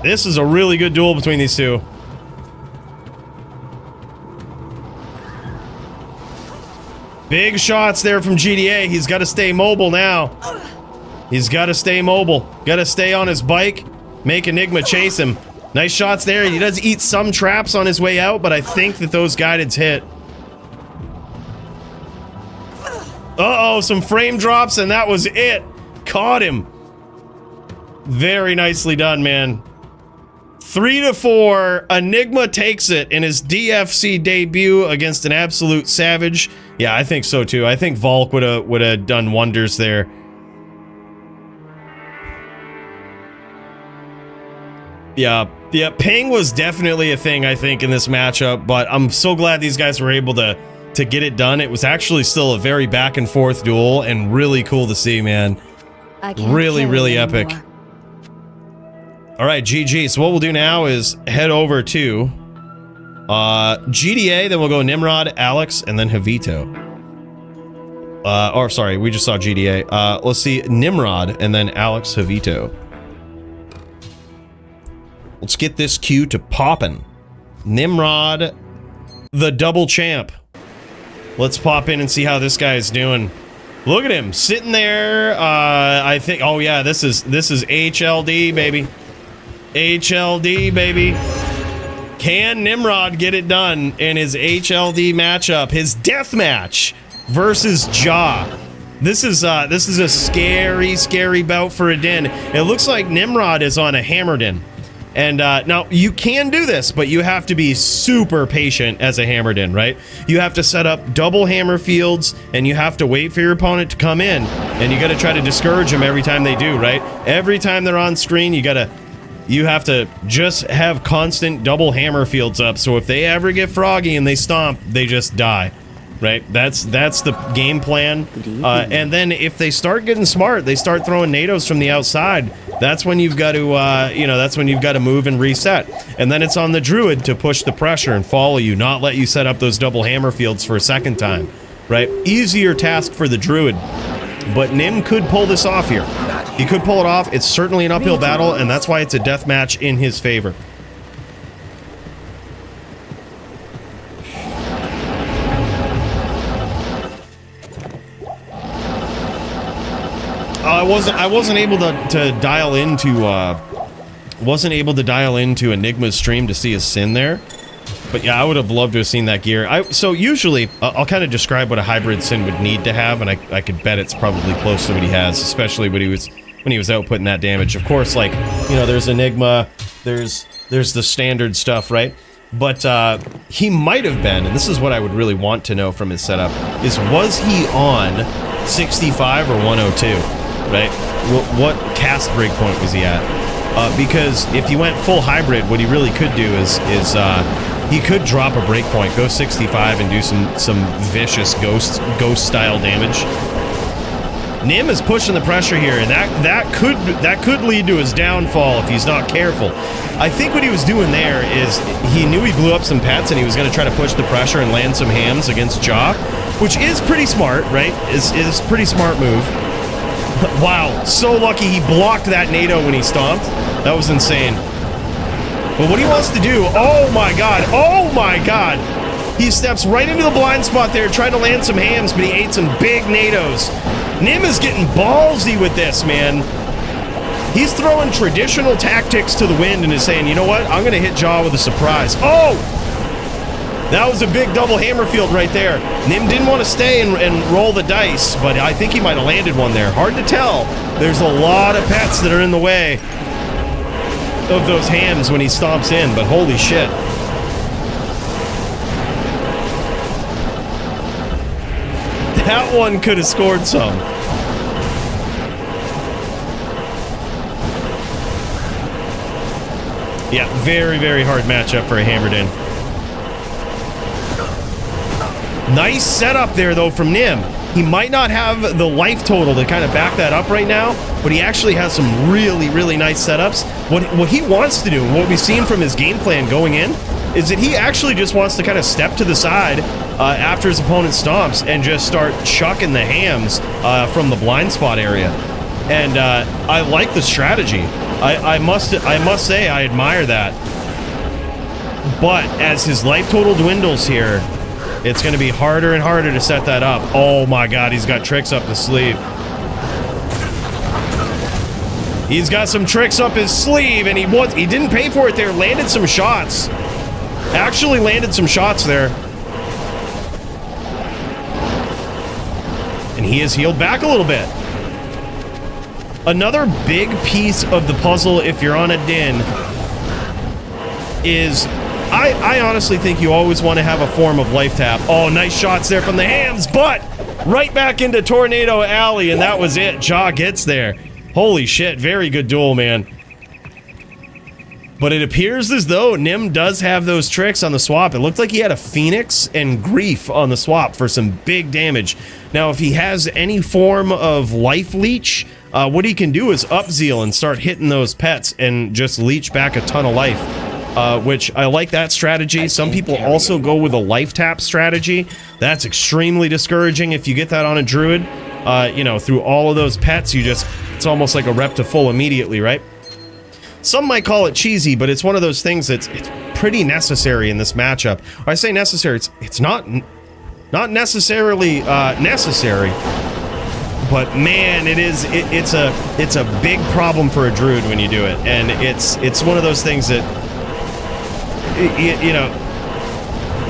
This is a really good duel between these two. Big shots there from GDA. He's got to stay mobile now. He's got to stay mobile. Got to stay on his bike. Make Enigma chase him. Nice shots there. He does eat some traps on his way out, but I think that those guideds hit. Uh-oh, some frame drops, and that was it. Caught him. Very nicely done, man. 3-4. Enigma takes it in his DFC debut against an absolute savage. Yeah, I think so too. I think Volk would have done wonders there. Yeah, ping was definitely a thing, I think, in this matchup, but I'm so glad these guys were able to get it done. It was actually still a very back and forth duel and really cool to see, man. Really epic. All right, GG. So what we'll do now is head over to GDA, then we'll go Nimrod, Alex, and then Javito. Or sorry, we just saw GDA. Let's see, Nimrod, and then Alex, Javito. Let's get this queue to poppin'. Nimrod, the double champ. Let's pop in and see how this guy is doing. Look at him sitting there. I think. Oh yeah, this is HLD, baby. HLD, baby. Can Nimrod get it done in his HLD matchup? His death match versus Jaw. This is a scary bout for a din. It looks like Nimrod is on a hammer din. And now you can do this, but you have to be super patient as a hammered in, right? You have to set up double hammer fields, and you have to wait for your opponent to come in, and you got to try to discourage them every time they do, right? Every time they're on screen, you have to just have constant double hammer fields up, so if they ever get froggy and they stomp, they just die, right? That's the game plan. And then if they start getting smart, they start throwing NATOs from the outside. That's when you've got to, that's when you've got to move and reset. And then it's on the Druid to push the pressure and follow you, not let you set up those double hammer fields for a second time, right? Easier task for the Druid. But Nim could pull this off here. He could pull it off. It's certainly an uphill battle, and that's why it's a death match in his favor. I wasn't able to dial into Enigma's stream to see his sin there, but yeah, I would have loved to have seen that gear. So usually I'll kind of describe what a hybrid sin would need to have, and I could bet it's probably close to what he has, especially when he was outputting that damage. Of course, like, you know, there's Enigma, there's the standard stuff, right? But he might have been, and this is what I would really want to know from his setup, is was he on 65 or 102? Right? What cast breakpoint was he at? Because if he went full hybrid, what he really could do is he could drop a breakpoint, go 65, and do some vicious ghost style damage. Nim is pushing the pressure here, and that could lead to his downfall if he's not careful. I think what he was doing there is he knew he blew up some pets, and he was going to try to push the pressure and land some hams against Jaw, which is pretty smart, right? Is a pretty smart move. Wow, so lucky he blocked that NATO when he stomped. That was insane. But what he wants to do, oh my god, he steps right into the blind spot there, trying to land some hams, but he ate some big NATOs. Nim is getting ballsy with this, man. He's throwing traditional tactics to the wind and is saying, you know what, I'm going to hit Jaw with a surprise. Oh! That was a big double hammer field right there. Nim didn't want to stay and roll the dice, but I think he might have landed one there. Hard to tell. There's a lot of pets that are in the way of those hams when he stomps in, but holy shit. That one could have scored some. Yeah, very, very hard matchup for a Hammered In. Nice setup there, though, from Nim. He might not have the life total to kind of back that up right now, but he actually has some really, really nice setups. What he wants to do, what we've seen from his game plan going in, is that he actually just wants to kind of step to the side after his opponent stomps and just start chucking the hams from the blind spot area. And I like the strategy. I must say I admire that. But as his life total dwindles here, it's going to be harder and harder to set that up. Oh my god, he's got tricks up his sleeve. He's got some tricks up his sleeve, and he didn't pay for it there. Landed some shots. Actually landed some shots there. And he has healed back a little bit. Another big piece of the puzzle, if you're on a din, is I honestly think you always want to have a form of life tap. Oh, nice shots there from the hams, but right back into Tornado Alley, and that was it. Jaw gets there. Holy shit, very good duel, man. But it appears as though Nim does have those tricks on the swap. It looked like he had a Phoenix and Grief on the swap for some big damage. Now, if he has any form of life leech, what he can do is up-zeal and start hitting those pets and just leech back a ton of life. Which I like that strategy. Some people also go with a life tap strategy. That's extremely discouraging if you get that on a druid. You know, through all of those pets, it's almost like a rep to full immediately, right? Some might call it cheesy, but it's one of those things that's pretty necessary in this matchup. When I say necessary, it's not necessarily necessary, but man, it's a big problem for a druid when you do it, and it's one of those things that you know,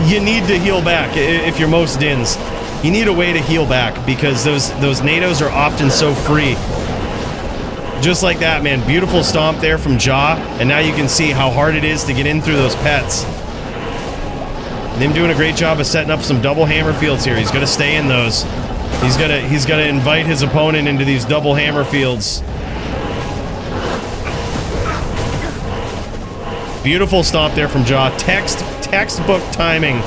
you need to heal back. If you're most dins, you need a way to heal back, because those nados are often so free. Just like that, man. Beautiful stomp there from Jaw, and now you can see how hard it is to get in through those pets. Nim doing a great job of setting up some double hammer fields here. He's gonna stay in those. He's gonna invite his opponent into these double hammer fields. Beautiful stomp there from Jaw. Textbook timing.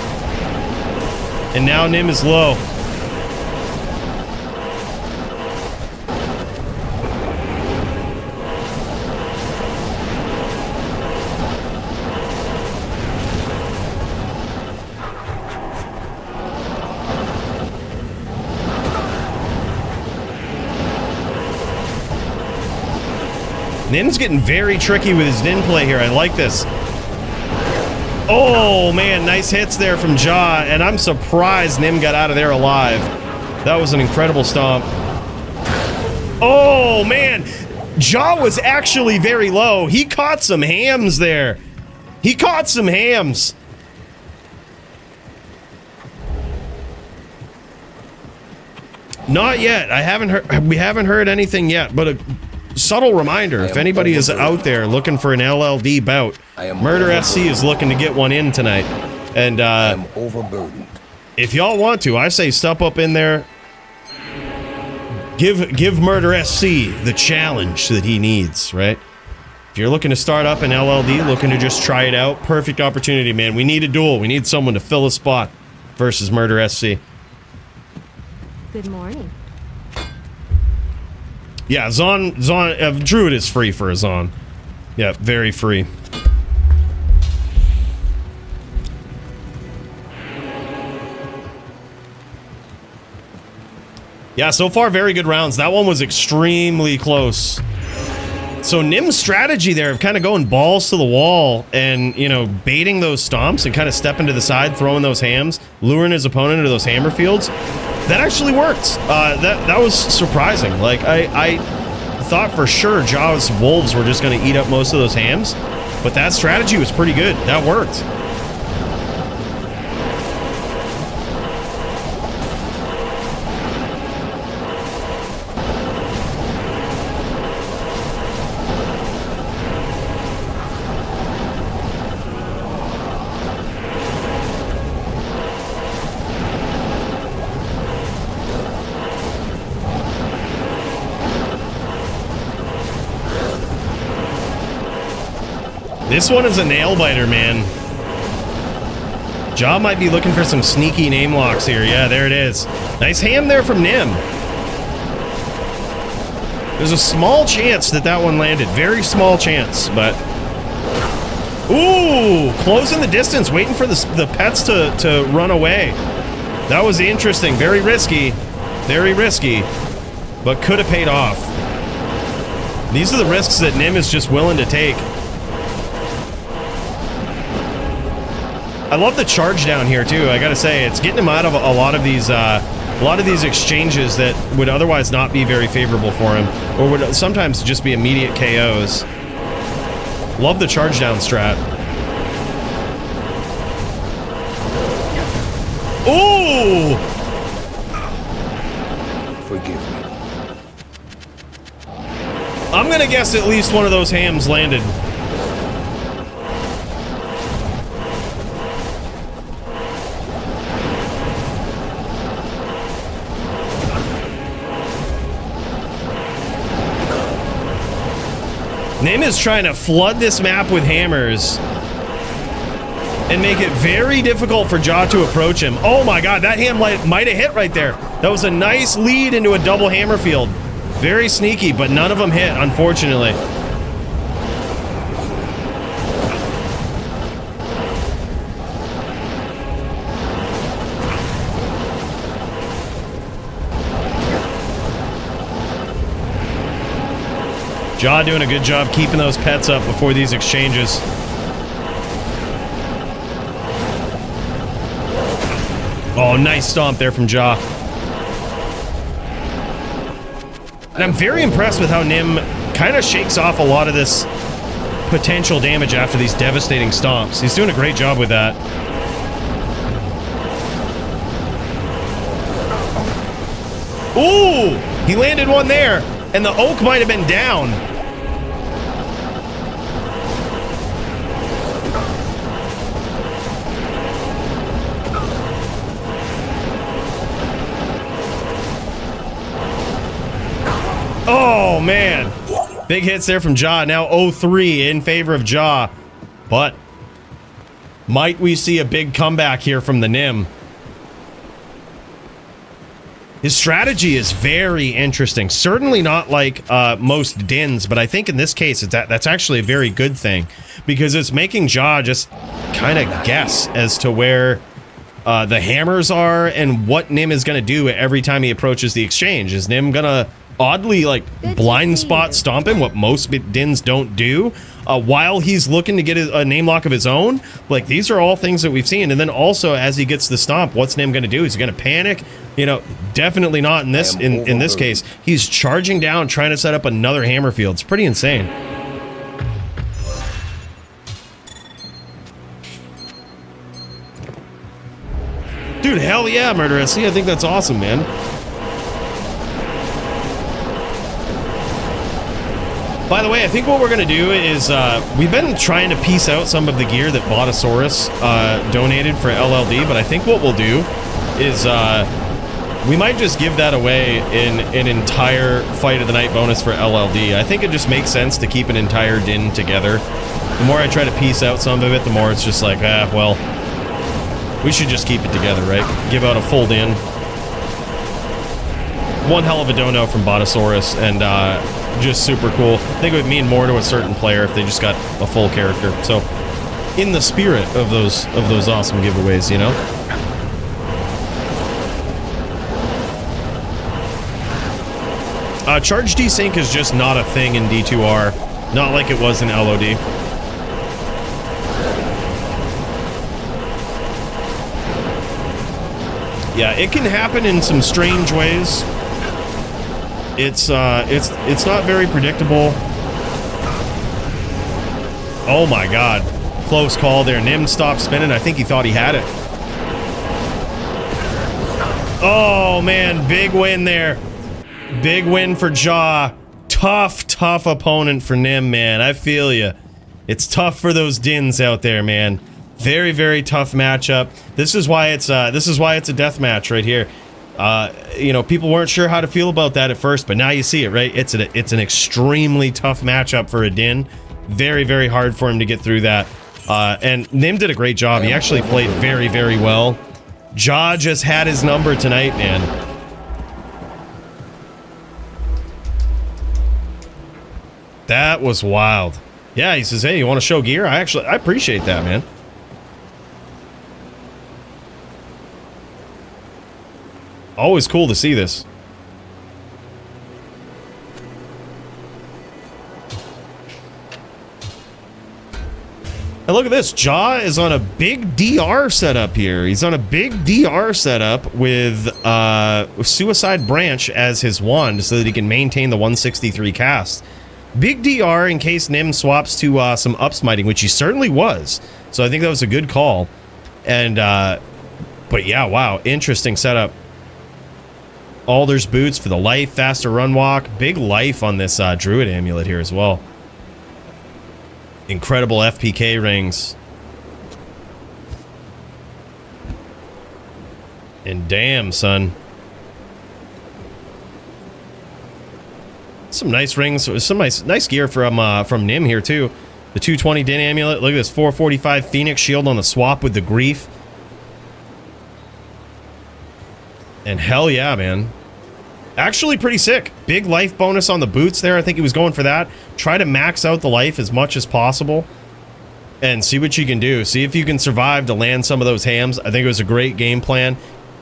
And now Nim is low. Nim's getting very tricky with his din play here. I like this. Oh, man, nice hits there from Jaw, and I'm surprised Nim got out of there alive. That was an incredible stomp. Oh, man. Jaw was actually very low. He caught some hams there. He caught some hams. Not yet. We haven't heard anything yet, but a subtle reminder, if anybody is out there looking for an LLD bout, Murder SC is looking to get one in tonight. And I'm overburdened. If y'all want to, I say step up in there. Give Murder SC the challenge that he needs, right? If you're looking to start up an LLD, looking to just try it out, perfect opportunity, man. We need a duel. We need someone to fill a spot versus Murder SC. Good morning. Yeah, Druid is free for a Zon. Yeah, very free. Yeah, so far, very good rounds. That one was extremely close. So Nim's strategy there of kind of going balls to the wall and, you know, baiting those stomps and kind of stepping to the side, throwing those hams, luring his opponent into those hammer fields, that actually worked. That was surprising. Like, I thought for sure Jaw's wolves were just going to eat up most of those hams, but that strategy was pretty good. That worked. This one is a nail biter, man. Jaw might be looking for some sneaky name locks here. Yeah, there it is. Nice ham there from Nim. There's a small chance that that one landed. Very small chance, but... Ooh! Closing the distance, waiting for the pets to run away. That was interesting. Very risky. Very risky. But could have paid off. These are the risks that Nim is just willing to take. I love the charge down here too. I gotta say, it's getting him out of a lot of these exchanges that would otherwise not be very favorable for him, or would sometimes just be immediate KOs. Love the charge down strat. Ooh! Forgive me. I'm gonna guess at least one of those hams landed. Nim is trying to flood this map with hammers and make it very difficult for Jaw to approach him. Oh my god, that ham might have hit right there. That was a nice lead into a double hammer field. Very sneaky, but none of them hit, unfortunately. Jaw doing a good job keeping those pets up before these exchanges. Oh, nice stomp there from Jaw. And I'm very impressed with how Nim kind of shakes off a lot of this potential damage after these devastating stomps. He's doing a great job with that. Ooh! He landed one there, and the oak might have been down. Oh, man. Big hits there from Jaw. Now 0-3 in favor of Jaw. But might we see a big comeback here from the Nim? His strategy is very interesting. Certainly not like most Dins, but I think in this case that's actually a very good thing, because it's making Jaw just kind of guess as to where the hammers are and what Nim is going to do every time he approaches the exchange. Is Nim going to oddly like blind spot stomp him, what most Dins don't do, while he's looking to get a name lock of his own? Like, these are all things that we've seen. And then also, as he gets the stomp, what's Nim going to do? Is he going to panic? You know, definitely not in this in this case. He's charging down, trying to set up another hammer field. It's pretty insane. Dude, hell yeah, Murderous. See, I think that's awesome, man. By the way, I think what we're going to do is, we've been trying to piece out some of the gear that Botosaurus donated for LLD, but I think what we'll do is, we might just give that away in an entire Fight of the Night bonus for LLD. I think it just makes sense to keep an entire din together. The more I try to piece out some of it, the more it's just like, well, we should just keep it together, right? Give out a full din. One hell of a dono from Botosaurus, and, just super cool. I think it would mean more to a certain player if they just got a full character. So, in the spirit of those awesome giveaways, you know? Charge desync is just not a thing in D2R. Not like it was in LOD. Yeah, it can happen in some strange ways. It's not very predictable. Oh my god. Close call there. Nim stopped spinning. I think he thought he had it. Oh man, big win there. Big win for Jaw. Tough opponent for Nim, man. I feel you. It's tough for those Dins out there, man. Very, very tough matchup. This is why it's a death match right here. You know, people weren't sure how to feel about that at first, but now you see it, right? It's an extremely tough matchup for a Din. Very, very hard for him to get through that. And Nim did a great job. He actually played very, very well. Ja just had his number tonight, man. That was wild. Yeah, he says, hey, you want to show gear? I appreciate that, man. Always cool to see this. And look at this. Ja is on a big DR setup here. He's on a big DR setup with Suicide Branch as his wand so that he can maintain the 163 cast. Big DR in case Nim swaps to some upsmiting, which he certainly was. So I think that was a good call. And, but yeah, wow. Interesting setup. Alder's boots for the life, faster run walk. Big life on this Druid amulet here as well. Incredible FPK rings. And damn, son. Some nice rings, some nice gear from Nim here too. The 220 Din amulet. Look at this 445 Phoenix shield on the swap with the grief. And hell yeah, man. Actually pretty sick. Big life bonus on the boots there. I think he was going for that. Try to max out the life as much as possible. And see what you can do. See if you can survive to land some of those hams. I think it was a great game plan.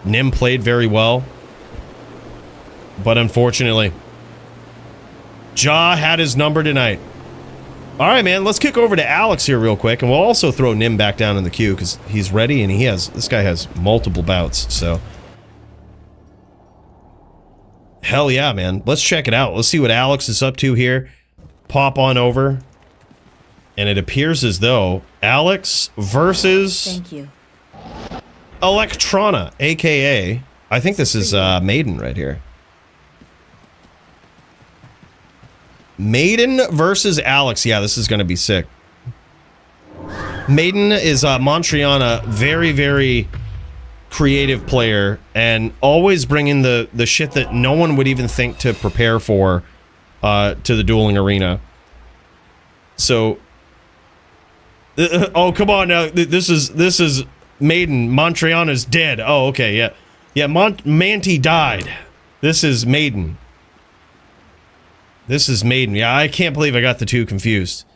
Nim played very well. But unfortunately, Ja had his number tonight. Alright, man. Let's kick over to Alex here real quick. And we'll also throw Nim back down in the queue because he's ready and this guy has multiple bouts. So hell yeah, man. Let's check it out. Let's see what Alex is up to here. Pop on over. And it appears as though Alex versus Thank you. Electrona, aka I think this is Maiden right here. Maiden versus Alex. Yeah, this is going to be sick. Maiden is Montreana, very, very creative player and always bringing the shit that no one would even think to prepare for to the dueling arena. So oh, come on now. This is Maiden. Montreana's dead. Oh, okay, yeah. Yeah, Manti died. This is Maiden. This is Maiden. Yeah, I can't believe I got the two confused.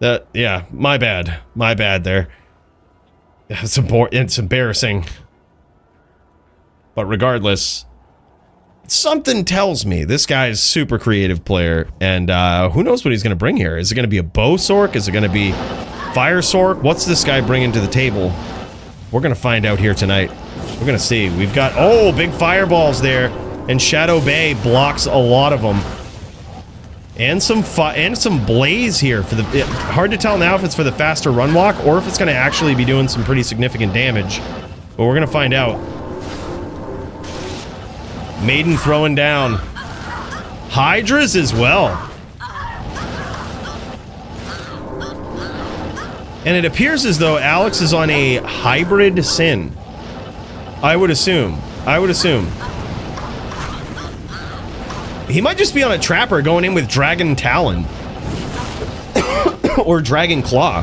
Yeah, my bad. My bad there. It's embarrassing. But regardless, something tells me this guy is a super creative player, and who knows what he's going to bring here. Is it going to be a bow sork? Is it going to be fire sork? What's this guy bringing to the table? We're going to find out here tonight. We're going to see. We've got, oh, big fireballs there, and Shadow Bay blocks a lot of them. And some blaze here for the. Hard to tell now if it's for the faster run walk or if it's going to actually be doing some pretty significant damage. But we're going to find out. Maiden throwing down. Hydras as well. And it appears as though Alex is on a hybrid sin. I would assume. He might just be on a trapper going in with Dragon Talon. Or Dragon Claw.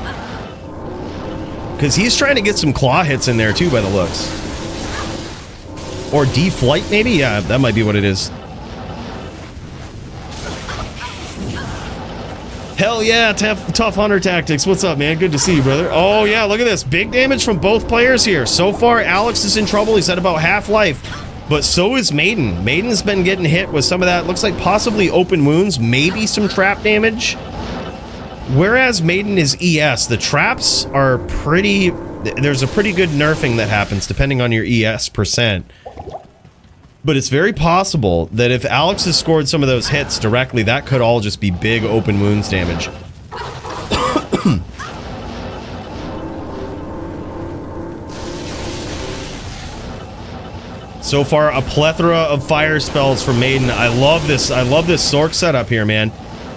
Because he's trying to get some claw hits in there too by the looks. Or D-Flight maybe? Yeah, that might be what it is. Hell yeah, tough hunter tactics. What's up, man? Good to see you, brother. Oh yeah, look at this. Big damage from both players here. So far, Alex is in trouble. He's at about half life. But so is Maiden. Maiden's been getting hit with some of that. Looks like possibly open wounds. Maybe some trap damage. Whereas Maiden is ES. The traps are pretty... There's a pretty good nerfing that happens depending on your ES percent. But it's very possible that if Alex has scored some of those hits directly, that could all just be big open wounds damage. So far, a plethora of fire spells from Maiden. I love this Sork setup here, man.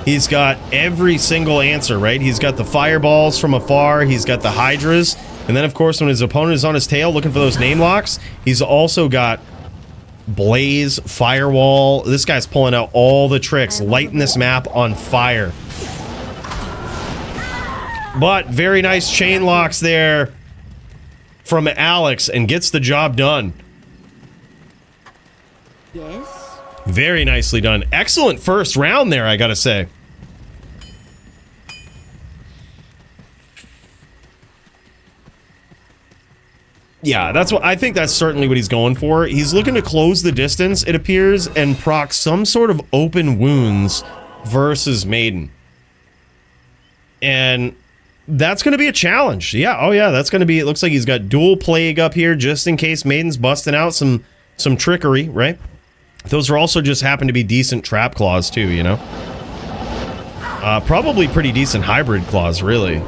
He's got every single answer, right? He's got the fireballs from afar. He's got the hydras. And then, of course, when his opponent is on his tail looking for those name locks, he's also got blaze, firewall. This guy's pulling out all the tricks, lighting this map on fire. But very nice chain locks there from Alex and gets the job done. Yes? Very nicely done. Excellent first round there, I gotta say. Yeah, that's what I think. That's certainly what he's going for. He's looking to close the distance, it appears, and proc some sort of open wounds versus Maiden. And that's going to be a challenge. Yeah, oh yeah, that's going to be, it looks like he's got dual plague up here just in case Maiden's busting out some trickery, right? Those are also just happen to be decent trap claws too, you know? Probably pretty decent hybrid claws, really.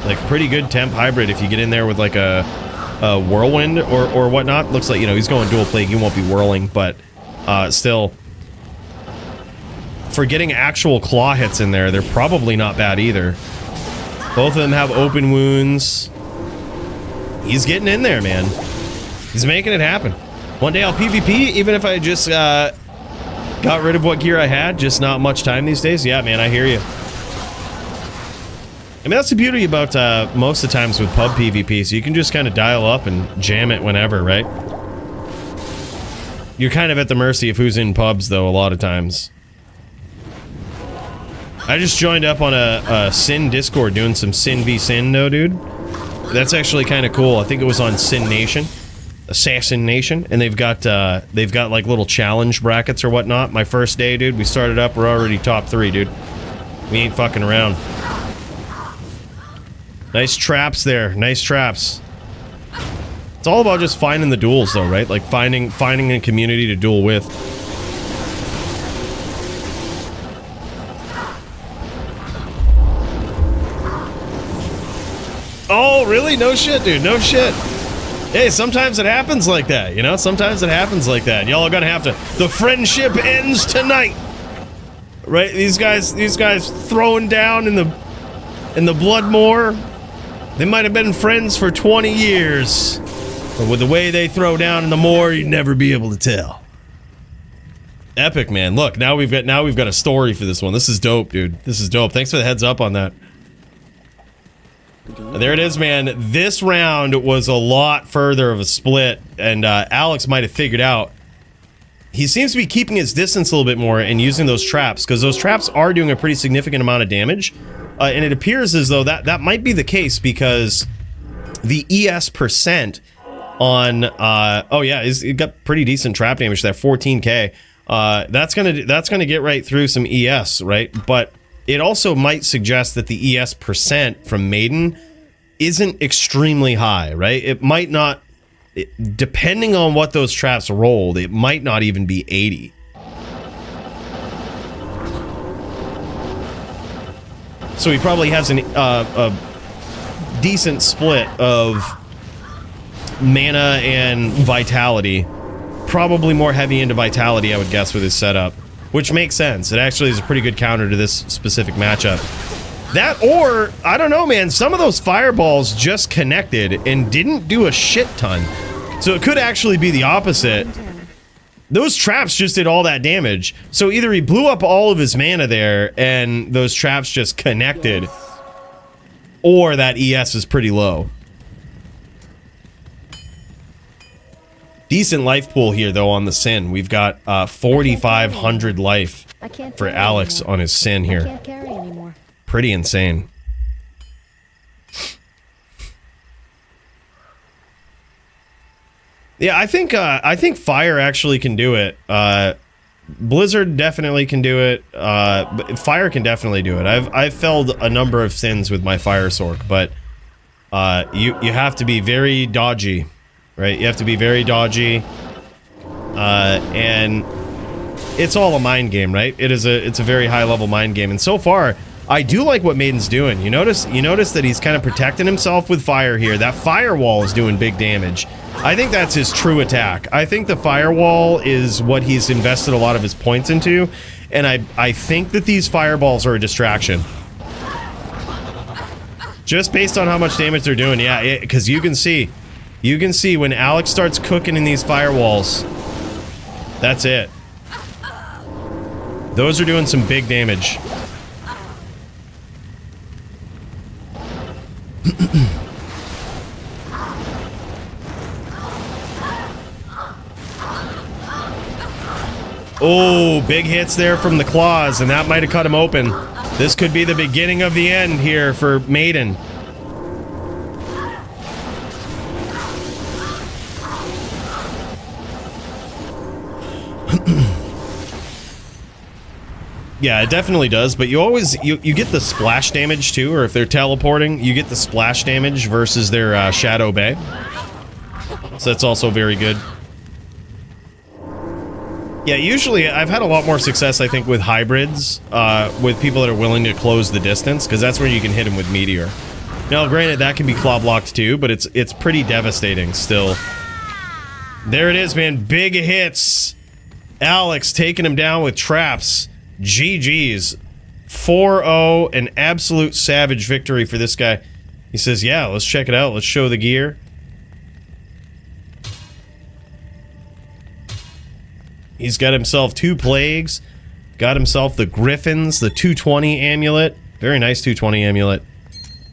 Like pretty good temp hybrid if you get in there with like a whirlwind or whatnot. Looks like, you know, he's going dual plague, he won't be whirling, but still, for getting actual claw hits in there, they're probably not bad either. Both of them have open wounds. He's getting in there, man. He's making it happen. One day I'll PvP, even if I just got rid of what gear I had. Just not much time these days. Yeah, man, I hear you. I mean, that's the beauty about most of the times with pub PvP, so you can just kind of dial up and jam it whenever, right? You're kind of at the mercy of who's in pubs, though, a lot of times. I just joined up on a Sin Discord doing some Sin v Sin, though, dude. That's actually kind of cool. I think it was on Sin Nation, Assassin Nation, and they've got like little challenge brackets or whatnot. My first day, dude, we started up, we're already top 3, dude. We ain't fucking around. Nice traps there. Nice traps. It's all about just finding the duels, though, right? Like finding a community to duel with. Oh, really? No shit, dude. No shit. Hey, sometimes it happens like that, you know? Sometimes it happens like that. Y'all are gonna have to... The friendship ends tonight! Right? These guys throwing down in the Bloodmoor. They might have been friends for 20 years, but with the way they throw down in the moor, you'd never be able to tell. Epic, man. Look, now we've got a story for this one. This is dope, dude. This is dope. Thanks for the heads up on that. There it is, man. This round was a lot further of a split, and Alex might have figured out. He seems to be keeping his distance a little bit more and using those traps, because those traps are doing a pretty significant amount of damage. And it appears as though that might be the case because the ES percent on oh yeah, it got pretty decent trap damage there, 14k. That's gonna get right through some ES, right? But it also might suggest that the ES percent from Maiden isn't extremely high, right? It might not, depending on what those traps rolled, it might not even be 80. So he probably has a decent split of mana and vitality. Probably more heavy into vitality, I would guess, with his setup. Which makes sense. It actually is a pretty good counter to this specific matchup. That, or, I don't know, man, some of those fireballs just connected and didn't do a shit ton. So it could actually be the opposite. Those traps just did all that damage. So either he blew up all of his mana there and those traps just connected, or that ES is pretty low. Decent life pool here, though, on the Sin. We've got 4,500 life for Alex on his Sin here. Can't carry anymore. Pretty insane. Yeah, I think Fire actually can do it. Blizzard definitely can do it. But Fire can definitely do it. I've felled a number of Sins with my Fire Sork, but you have to be very dodgy, right? You have to be very dodgy, and it's all a mind game, right? It's a very high level mind game, and so far I do like what Maiden's doing. You notice that he's kind of protecting himself with fire here. That firewall is doing big damage. I think that's his true attack. I think the firewall is what he's invested a lot of his points into, and I think that these fireballs are a distraction. Just based on how much damage they're doing, yeah, because you can see when Alex starts cooking in these firewalls, that's it. Those are doing some big damage. Oh, big hits there from the claws, and that might have cut him open. This could be the beginning of the end here for Maiden. Yeah, it definitely does, but you always, you get the splash damage too, or if they're teleporting, you get the splash damage versus their Shadow Bay. So that's also very good. Yeah, usually I've had a lot more success, I think, with hybrids, with people that are willing to close the distance, because that's where you can hit them with Meteor. Now, granted, that can be claw blocked too, but it's pretty devastating still. There it is, man. Big hits. Alex taking him down with traps. GG's. 4-0, an absolute savage victory for this guy. He says, yeah, let's check it out. Let's show the gear. He's got himself 2 plagues. Got himself the Griffins, the 220 amulet. Very nice 220 amulet.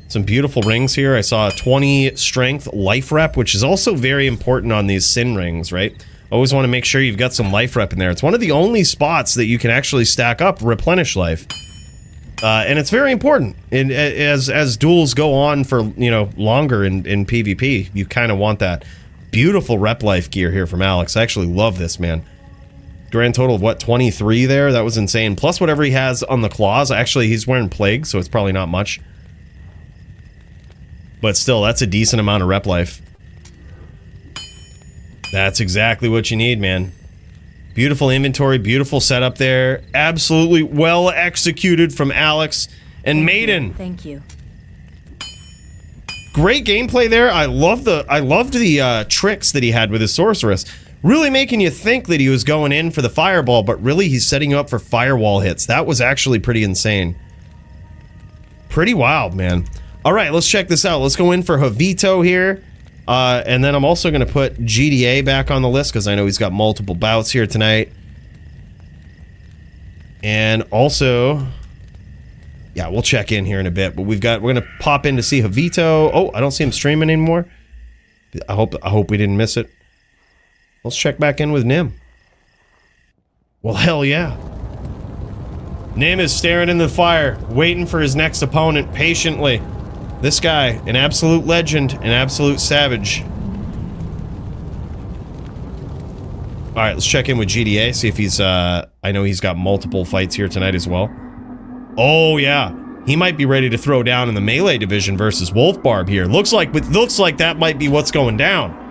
Some beautiful rings here. I saw a 20 strength life rep, which is also very important on these sin rings, right? Always want to make sure you've got some life rep in there. It's one of the only spots that you can actually stack up replenish life. And it's very important. And as duels go on for, you know, longer in PvP, you kind of want that. Beautiful rep life gear here from Alex. I actually love this, man. Grand total of what, 23 there? That was insane. Plus whatever he has on the claws. Actually, he's wearing plague, so it's probably not much. But still, that's a decent amount of rep life. That's exactly what you need, man. Beautiful inventory, beautiful setup there. Absolutely well executed from Alex and Maiden. Thank you. Great gameplay there. I loved the tricks that he had with his sorceress. Really making you think that he was going in for the fireball, but really he's setting you up for firewall hits. That was actually pretty insane. Pretty wild, man. All right, let's check this out. Let's go in for Javito here. And then I'm also going to put GDA back on the list because I know he's got multiple bouts here tonight. And also, yeah, we'll check in here in a bit, but we're going to pop in to see Javito. Oh, I don't see him streaming anymore. I hope we didn't miss it. Let's check back in with Nim. Well, hell yeah. Nim is staring in the fire, waiting for his next opponent patiently. This guy, an absolute legend, an absolute savage. Alright, let's check in with GDA, see if he's, I know he's got multiple fights here tonight as well. Oh, yeah. He might be ready to throw down in the melee division versus Wolf Barb here. Looks like that might be what's going down.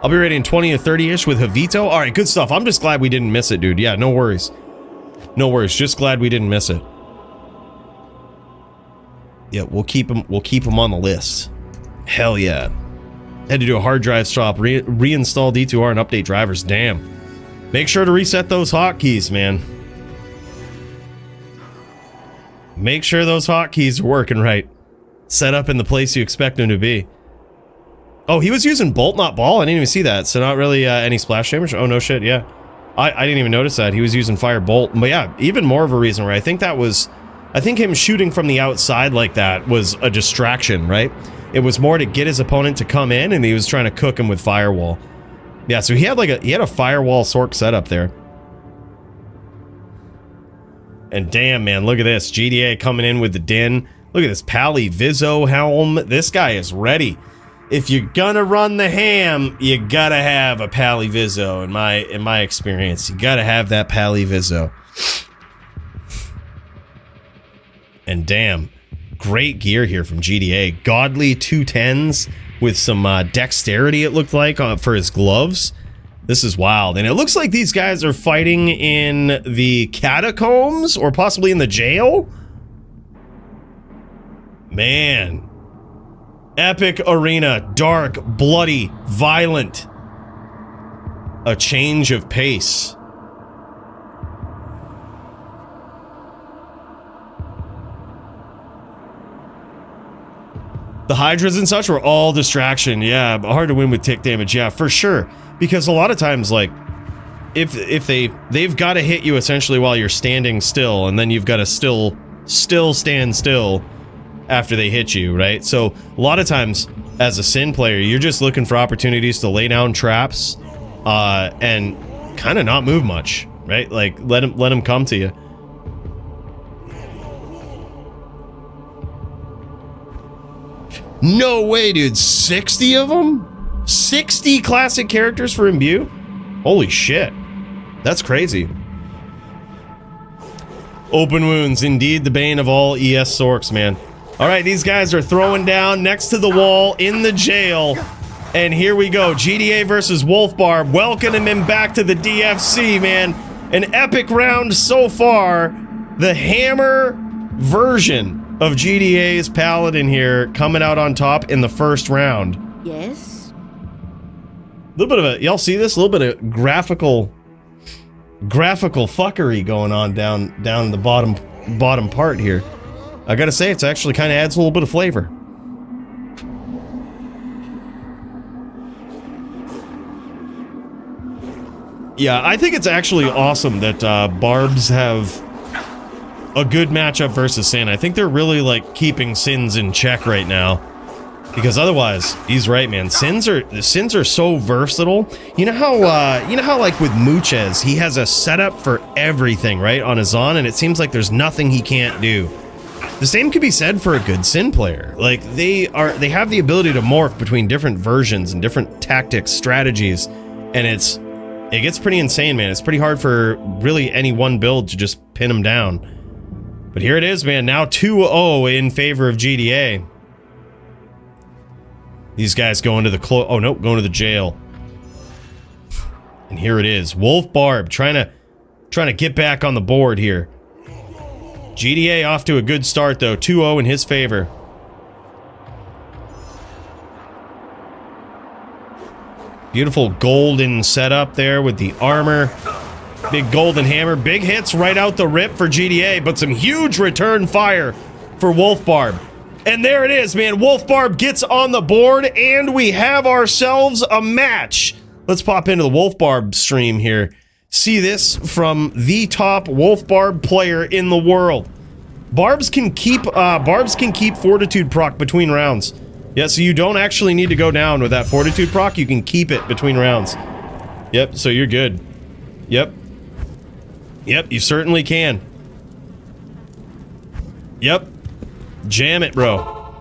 I'll be ready in 20 or 30-ish with Javito. Alright, good stuff. I'm just glad we didn't miss it, dude. Yeah, no worries. No worries, just glad we didn't miss it. Yeah, we'll keep him on the list. Hell yeah. Had to do a hard drive swap, reinstall D2R and update drivers. Damn. Make sure to reset those hotkeys, man. Make sure those hotkeys are working right. Set up in the place you expect them to be. Oh, he was using bolt, not ball? I didn't even see that. So not really any splash damage? Oh, no shit, yeah. I didn't even notice that. He was using fire bolt. But yeah, even more of a reason where I think him shooting from the outside like that was a distraction, right? It was more to get his opponent to come in, and he was trying to cook him with firewall. Yeah, so he had a firewall sork setup there. And damn, man, look at this. GDA coming in with the din. Look at this Pally Vizzo helm. This guy is ready. If you're gonna run the ham, you gotta have a Pally Vizzo. In my experience, you gotta have that Pally Vizzo. And damn, great gear here from GDA. Godly 210s with some dexterity. It looked like for his gloves. This is wild, and it looks like these guys are fighting in the catacombs or possibly in the jail. Man. Epic arena, dark, bloody, violent. A change of pace. The Hydras and such were all distraction. Yeah, hard to win with tick damage. Yeah, for sure. Because a lot of times, like, if they've got to hit you essentially while you're standing still, and then you've got to still stand still after they hit you, right? So a lot of times as a Sin player, you're just looking for opportunities to lay down traps and kind of not move much, right? Like let them come to you. No way, dude. 60 of them? 60 classic characters for Imbue? Holy shit. That's crazy. Open wounds, indeed the bane of all ES Sorks, man. Alright, these guys are throwing down next to the wall in the jail. And here we go. GDA versus Wolf Barb. Welcoming him back to the DFC, man. An epic round so far. The hammer version of GDA's Paladin here coming out on top in the first round. Yes? A little bit of a, y'all see this? A little bit of graphical fuckery going on down the bottom part here. I gotta say, it's actually kind of adds a little bit of flavor. Yeah, I think it's actually awesome that Barbs have a good matchup versus Sin. I think they're really like keeping Sins in check right now, because otherwise, he's right, man. The Sins are so versatile. You know how like with Muchez, he has a setup for everything, right, on his on, and it seems like there's nothing he can't do. The same could be said for a good Sin player. Like they have the ability to morph between different versions and different tactics, strategies, and it gets pretty insane, man. It's pretty hard for really any one build to just pin him down. But here it is, man. Now 2-0 in favor of GDA. These guys going to the going to the jail. And here it is. Wolf Barb trying to get back on the board here. GDA off to a good start though. 2-0 in his favor. Beautiful golden setup there with the armor. Big golden hammer. Big hits right out the rip for GDA, but some huge return fire for Wolf Barb. And there it is, man. Wolf Barb gets on the board, and we have ourselves a match. Let's pop into the Wolf Barb stream here. See this from the top Wolf Barb player in the world. Barbs can keep Fortitude proc between rounds. Yeah, so you don't actually need to go down with that Fortitude proc. You can keep it between rounds. Yep, so you're good. Yep. Yep, you certainly can. Yep. Jam it, bro.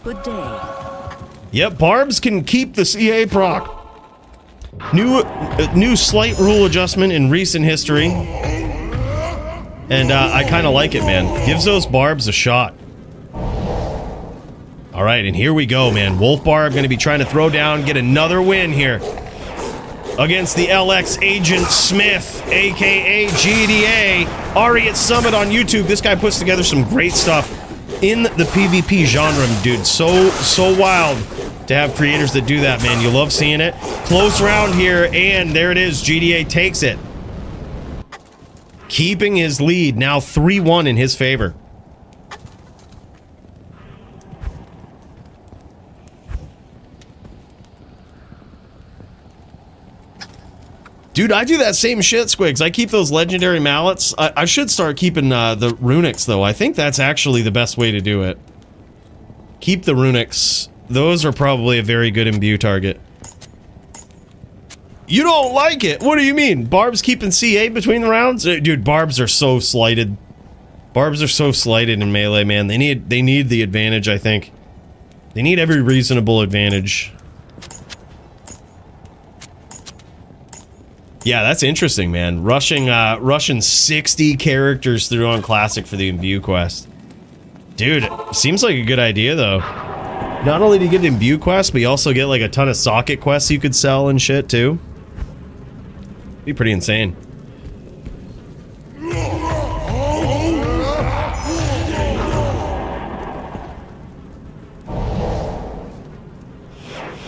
Good day. Yep, Barbs can keep the CA proc. New slight rule adjustment in recent history. And I kind of like it, man. Gives those Barbs a shot. All right, and here we go, man. Wolf Barb going to be trying to throw down, get another win here against the LX Agent Smith, a.k.a. GDA. Ari at Summit on YouTube. This guy puts together some great stuff in the PvP genre, dude. So wild to have creators that do that, man. You love seeing it. Close round here, and there it is. GDA takes it. Keeping his lead, now 3-1 in his favor. Dude, I do that same shit, Squigs. I keep those legendary mallets. I should start keeping the runics, though. I think that's actually the best way to do it. Keep the runics. Those are probably a very good imbue target. You don't like it? What do you mean? Barbs keeping CA between the rounds? Dude, Barbs are so slighted. Barbs are so slighted in melee, man. They need the advantage, I think. They need every reasonable advantage. Yeah, that's interesting, man. Rushing 60 characters through on Classic for the Imbue quest. Dude, seems like a good idea, though. Not only do you get an Imbue quest, but you also get, like, a ton of socket quests you could sell and shit, too. Be pretty insane.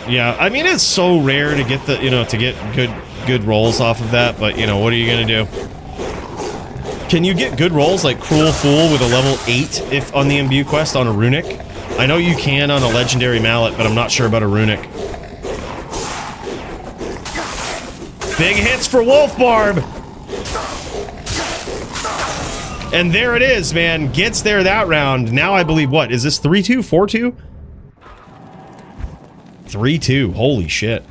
Yeah, I mean, it's so rare to get the, to get good rolls off of that, but, what are you gonna do? Can you get good rolls like Cruel Fool with a level 8 if on the Imbue quest on a runic? I know you can on a legendary mallet, but I'm not sure about a runic. Big hits for Wolf Barb. And there it is, man. Gets there that round. Now I believe, what? Is this 3-2? 4-2? 3-2. Holy shit.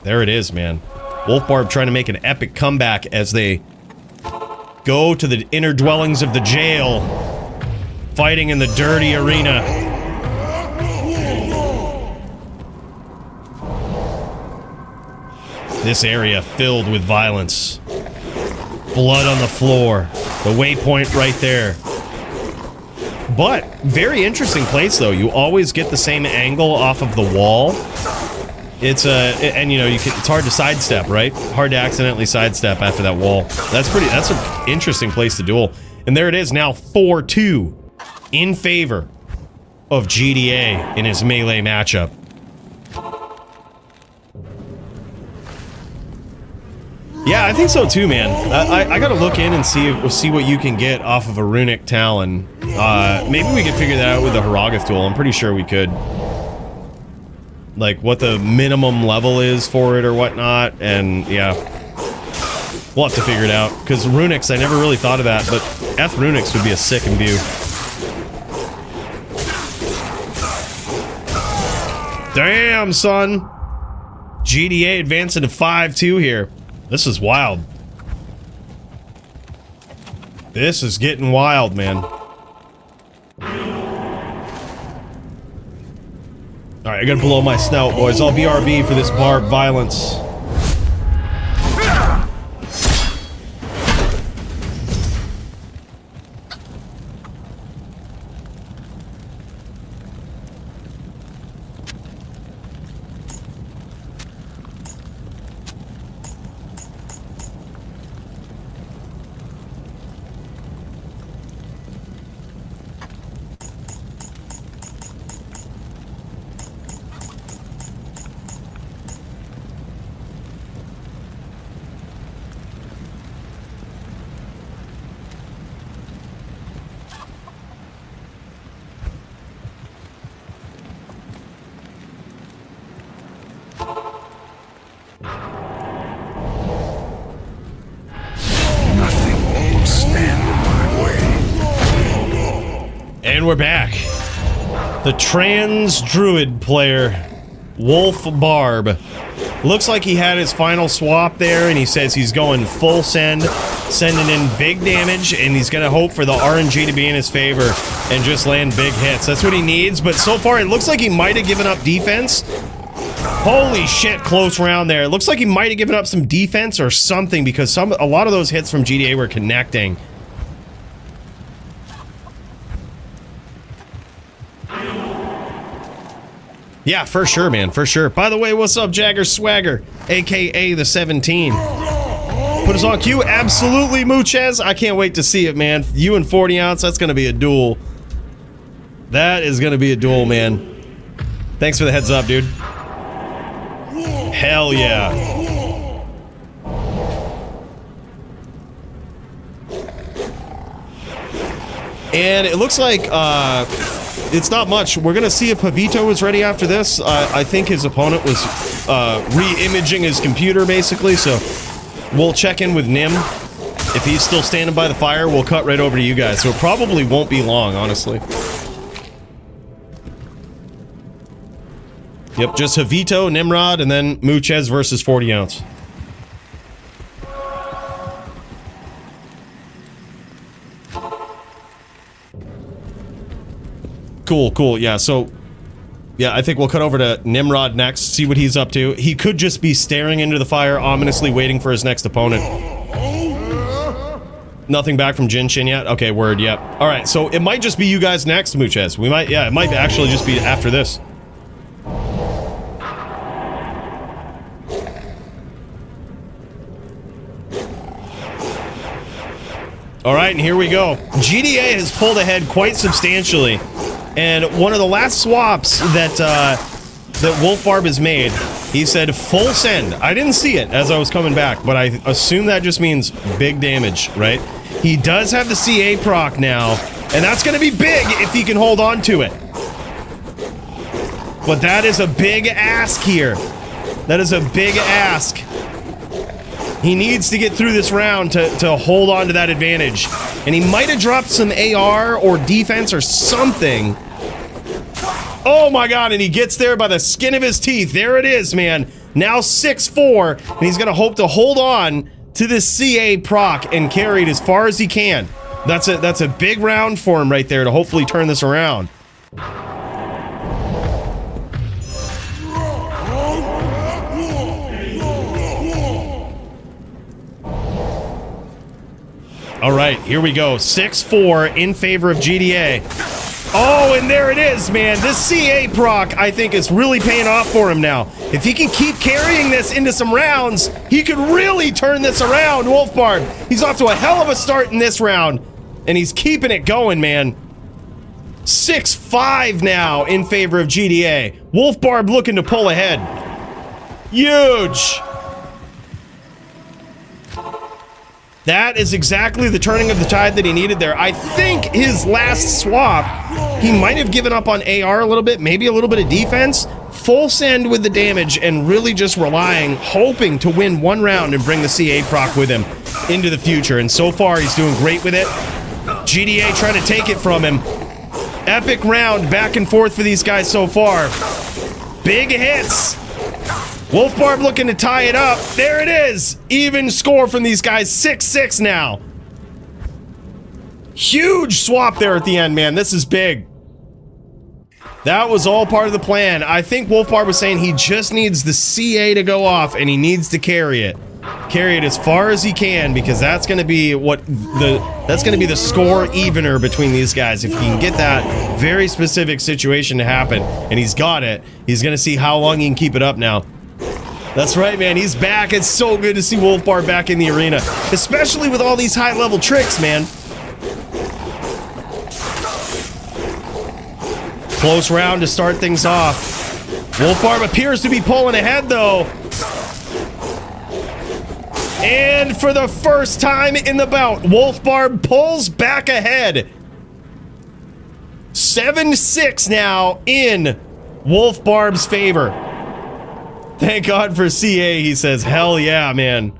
There it is, man. Wolf Barb trying to make an epic comeback as they go to the inner dwellings of the jail, fighting in the dirty arena. This area filled with violence. Blood on the floor. The waypoint right there. But, very interesting place though. You always get the same angle off of the wall. It's and you know, it's hard to sidestep, right? Hard to accidentally sidestep after that wall. That's an interesting place to duel. And there it is now, 4-2 in favor of GDA in his melee matchup. Yeah, I think so too, man. I gotta look in and see what you can get off of a runic talon. Maybe we could figure that out with the Hrogoth duel. I'm pretty sure we could. Like, what the minimum level is for it or whatnot, and yeah. We'll have to figure it out. Because runics, I never really thought of that, but F runics would be a sick imbue. Damn, son! GDA advancing to 5-2 here. This is wild. This is getting wild, man. Alright, I gotta blow my snout, boys. I'll BRB for this Barb violence. And we're back. The trans druid player, Wolf Barb. Looks like he had his final swap there, and he says he's going full send, sending in big damage, and he's gonna hope for the RNG to be in his favor and just land big hits. That's what he needs, but so far it looks like he might have given up defense. Holy shit, close round there. It looks like he might have given up some defense or something, because a lot of those hits from GDA were connecting. Yeah, for sure, man, for sure. By the way, what's up, Jagger Swagger, aka the 17? Put us on cue. Absolutely, Muchez. I can't wait to see it, man. You and 40 ounce, that's gonna be a duel. That is gonna be a duel, man. Thanks for the heads up, dude. Hell yeah. And it looks like, it's not much. We're gonna see if Javito is ready after this. I think his opponent was re-imaging his computer, basically, so we'll check in with Nim. If he's still standing by the fire, we'll cut right over to you guys, so it probably won't be long, honestly. Yep, just Javito, Nimrod, and then Muchez versus 40 ounce. Cool, cool. Yeah, so yeah, I think we'll cut over to Nimrod next, see what he's up to. He could just be staring into the fire, ominously waiting for his next opponent. Nothing back from Jin Shin yet? Okay, word, yep. Alright, so it might just be you guys next, Muchez. We might, yeah, it might actually just be after this. Alright, and here we go. GDA has pulled ahead quite substantially. And one of the last swaps that that Wolf Barb has made, he said full send. I didn't see it as I was coming back, but I assume that just means big damage, right? He does have the CA proc now, and that's going to be big if he can hold on to it. But that is a big ask here. That is a big ask. He needs to get through this round to hold on to that advantage. And he might have dropped some AR or defense or something. Oh my god, and he gets there by the skin of his teeth. There it is, man. Now 6-4, and he's going to hope to hold on to this CA proc and carry it as far as he can. That's a big round for him right there to hopefully turn this around. All right, here we go. 6-4 in favor of GDA. Oh, and there it is, man. This CA proc, I think, is really paying off for him now. If he can keep carrying this into some rounds, he could really turn this around, Wolf Barb. He's off to a hell of a start in this round, and he's keeping it going, man. 6-5 now in favor of GDA. Wolf Barb looking to pull ahead. Huge. That is exactly the turning of the tide that he needed there. I think his last swap, he might have given up on AR a little bit, maybe a little bit of defense, full send with the damage, and really just relying, hoping to win one round and bring the CA proc with him into the future. And so far, he's doing great with it. GDA trying to take it from him. Epic round back and forth for these guys so far. Big hits. Wolf Barb looking to tie it up. There it is. Even score from these guys. 6-6 now. Huge swap there at the end, man. This is big. That was all part of the plan. I think Wolf Barb was saying he just needs the CA to go off and he needs to carry it. Carry it as far as he can, because that's going to be the score evener between these guys. If he can get that very specific situation to happen, and he's got it, he's going to see how long he can keep it up now. That's right, man. He's back. It's so good to see Wolf Barb back in the arena, especially with all these high-level tricks, man. Close round to start things off. Wolf Barb appears to be pulling ahead, though. And for the first time in the bout, Wolf Barb pulls back ahead. 7-6 now in Wolf Barb's favor. Thank God for CA, he says. Hell yeah, man.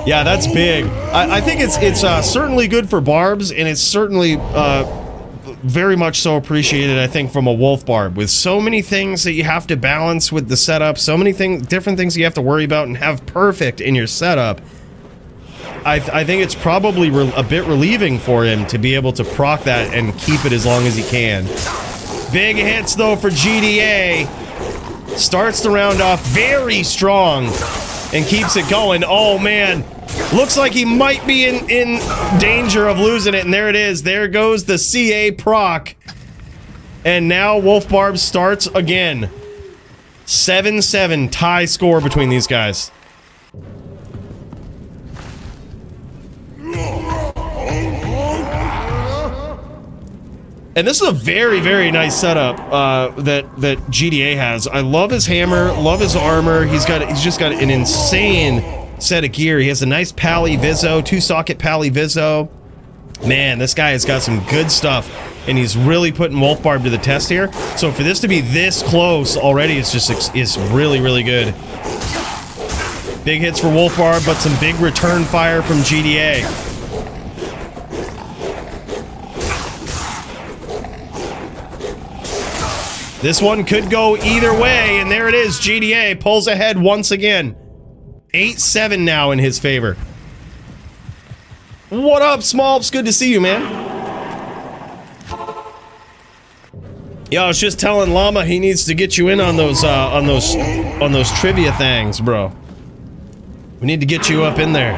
Yeah, that's big. I think it's certainly good for Barbs, and it's certainly very much so appreciated, I think, from a Wolf Barb. With so many things that you have to balance with the setup, so many different things you have to worry about and have perfect in your setup, I think it's probably a bit relieving for him to be able to proc that and keep it as long as he can. Big hits, though, for GDA. Starts the round off very strong and keeps it going. Oh, man. Looks like he might be in danger of losing it, and there it is. There goes the CA proc. And now Wolf Barb starts again. 7-7 tie score between these guys. And this is a very, very nice setup that GDA has. I love his hammer, love his armor. He's just got an insane set of gear. He has a nice Pally Vizzo, 2-socket Pally Vizzo. Man, this guy has got some good stuff, and he's really putting Wolf Barb to the test here. So for this to be this close already, it's really, really good. Big hits for Wolf Barb, but some big return fire from GDA. This one could go either way, and there it is. GDA pulls ahead once again. 8-7 now in his favor. What up, Smallps? Good to see you, man. Yeah, I was just telling Llama he needs to get you in on those trivia things, bro. We need to get you up in there.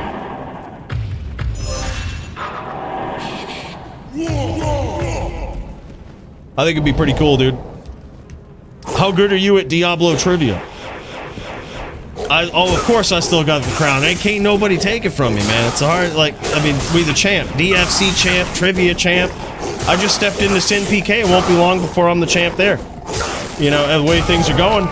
I think it'd be pretty cool, dude. How good are you at Diablo trivia? Oh, of course I still got the crown. Can't nobody take it from me, man. It's hard, like, I mean, we the champ. DFC champ, trivia champ. I just stepped into Sin PK. It won't be long before I'm the champ there. You know, the way things are going.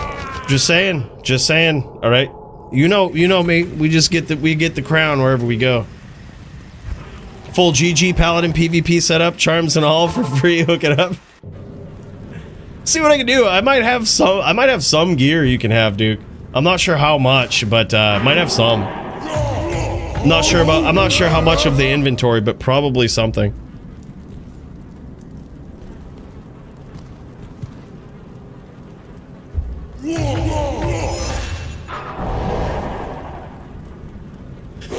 Just saying. Just saying. All right. You know me. We get the crown wherever we go. Full GG Paladin PvP setup, charms and all for free. Hook it up. See what I can do. I might have some gear you can have, Duke. I'm not sure how much, but might have some. I'm not sure how much of the inventory, but probably something.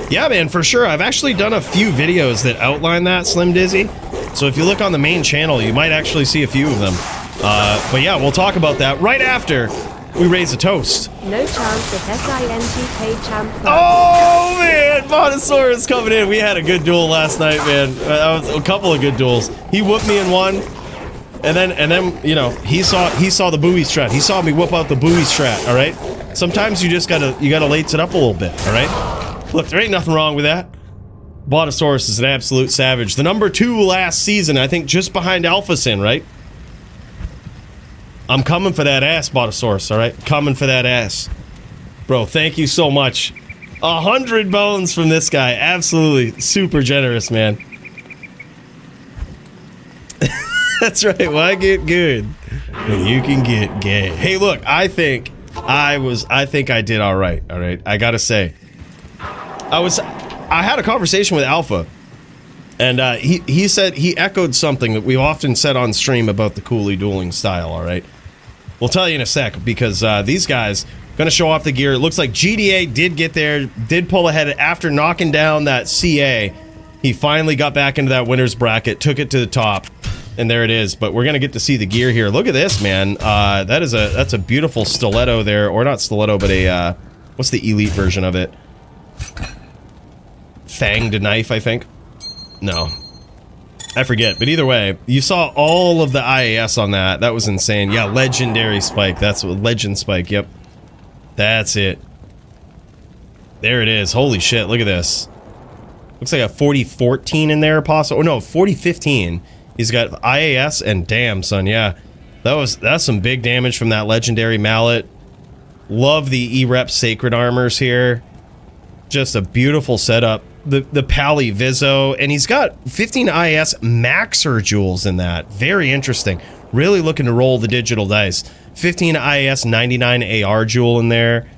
Yeah, man, for sure. I've actually done a few videos that outline that, Slim Dizzy. So if you look on the main channel, you might actually see a few of them. But yeah, we'll talk about that right after we raise a toast. No chance of SINGK champ. Oh, man! Monosaurus coming in. We had a good duel last night, man. That was a couple of good duels. He whooped me in one. And then, you know, he saw the buoy strat. He saw me whip out the buoy strat, all right? Sometimes you just gotta lace it up a little bit, all right? Look, there ain't nothing wrong with that. Botosaurus is an absolute savage. The number 2 last season, I think just behind Alphasin, right? I'm coming for that ass, Botosaurus, alright? Coming for that ass. Bro, thank you so much. 100 bones from this guy. Absolutely super generous, man. That's right, why get good when you can get gay? Hey, look, I think I did alright, alright? I gotta say. I had a conversation with Alpha, and he said, he echoed something that we've often said on stream about the Coolie dueling style, alright? We'll tell you in a sec, because these guys gonna show off the gear. It looks like GDA did get there, did pull ahead after knocking down that CA. He finally got back into that winner's bracket, took it to the top, and there it is. But we're gonna get to see the gear here. Look at this, man. That's a beautiful stiletto there, or not stiletto, but a what's the elite version of it? Fanged knife, I think. No, I forget. But either way, you saw all of the IAS on that. That was insane. Yeah, legendary spike. That's what legend spike. Yep, that's it. There it is. Holy shit! Look at this. Looks like a 4014 in there, possible. Oh no, 4015. He's got IAS and damn, son. Yeah, that's some big damage from that legendary mallet. Love the E-Rep Sacred Armors here. Just a beautiful setup. The Pally Vizzo, and he's got 15 IS Maxer jewels in that. Very interesting. Really looking to roll the digital dice. 15 IS 99 AR jewel in there.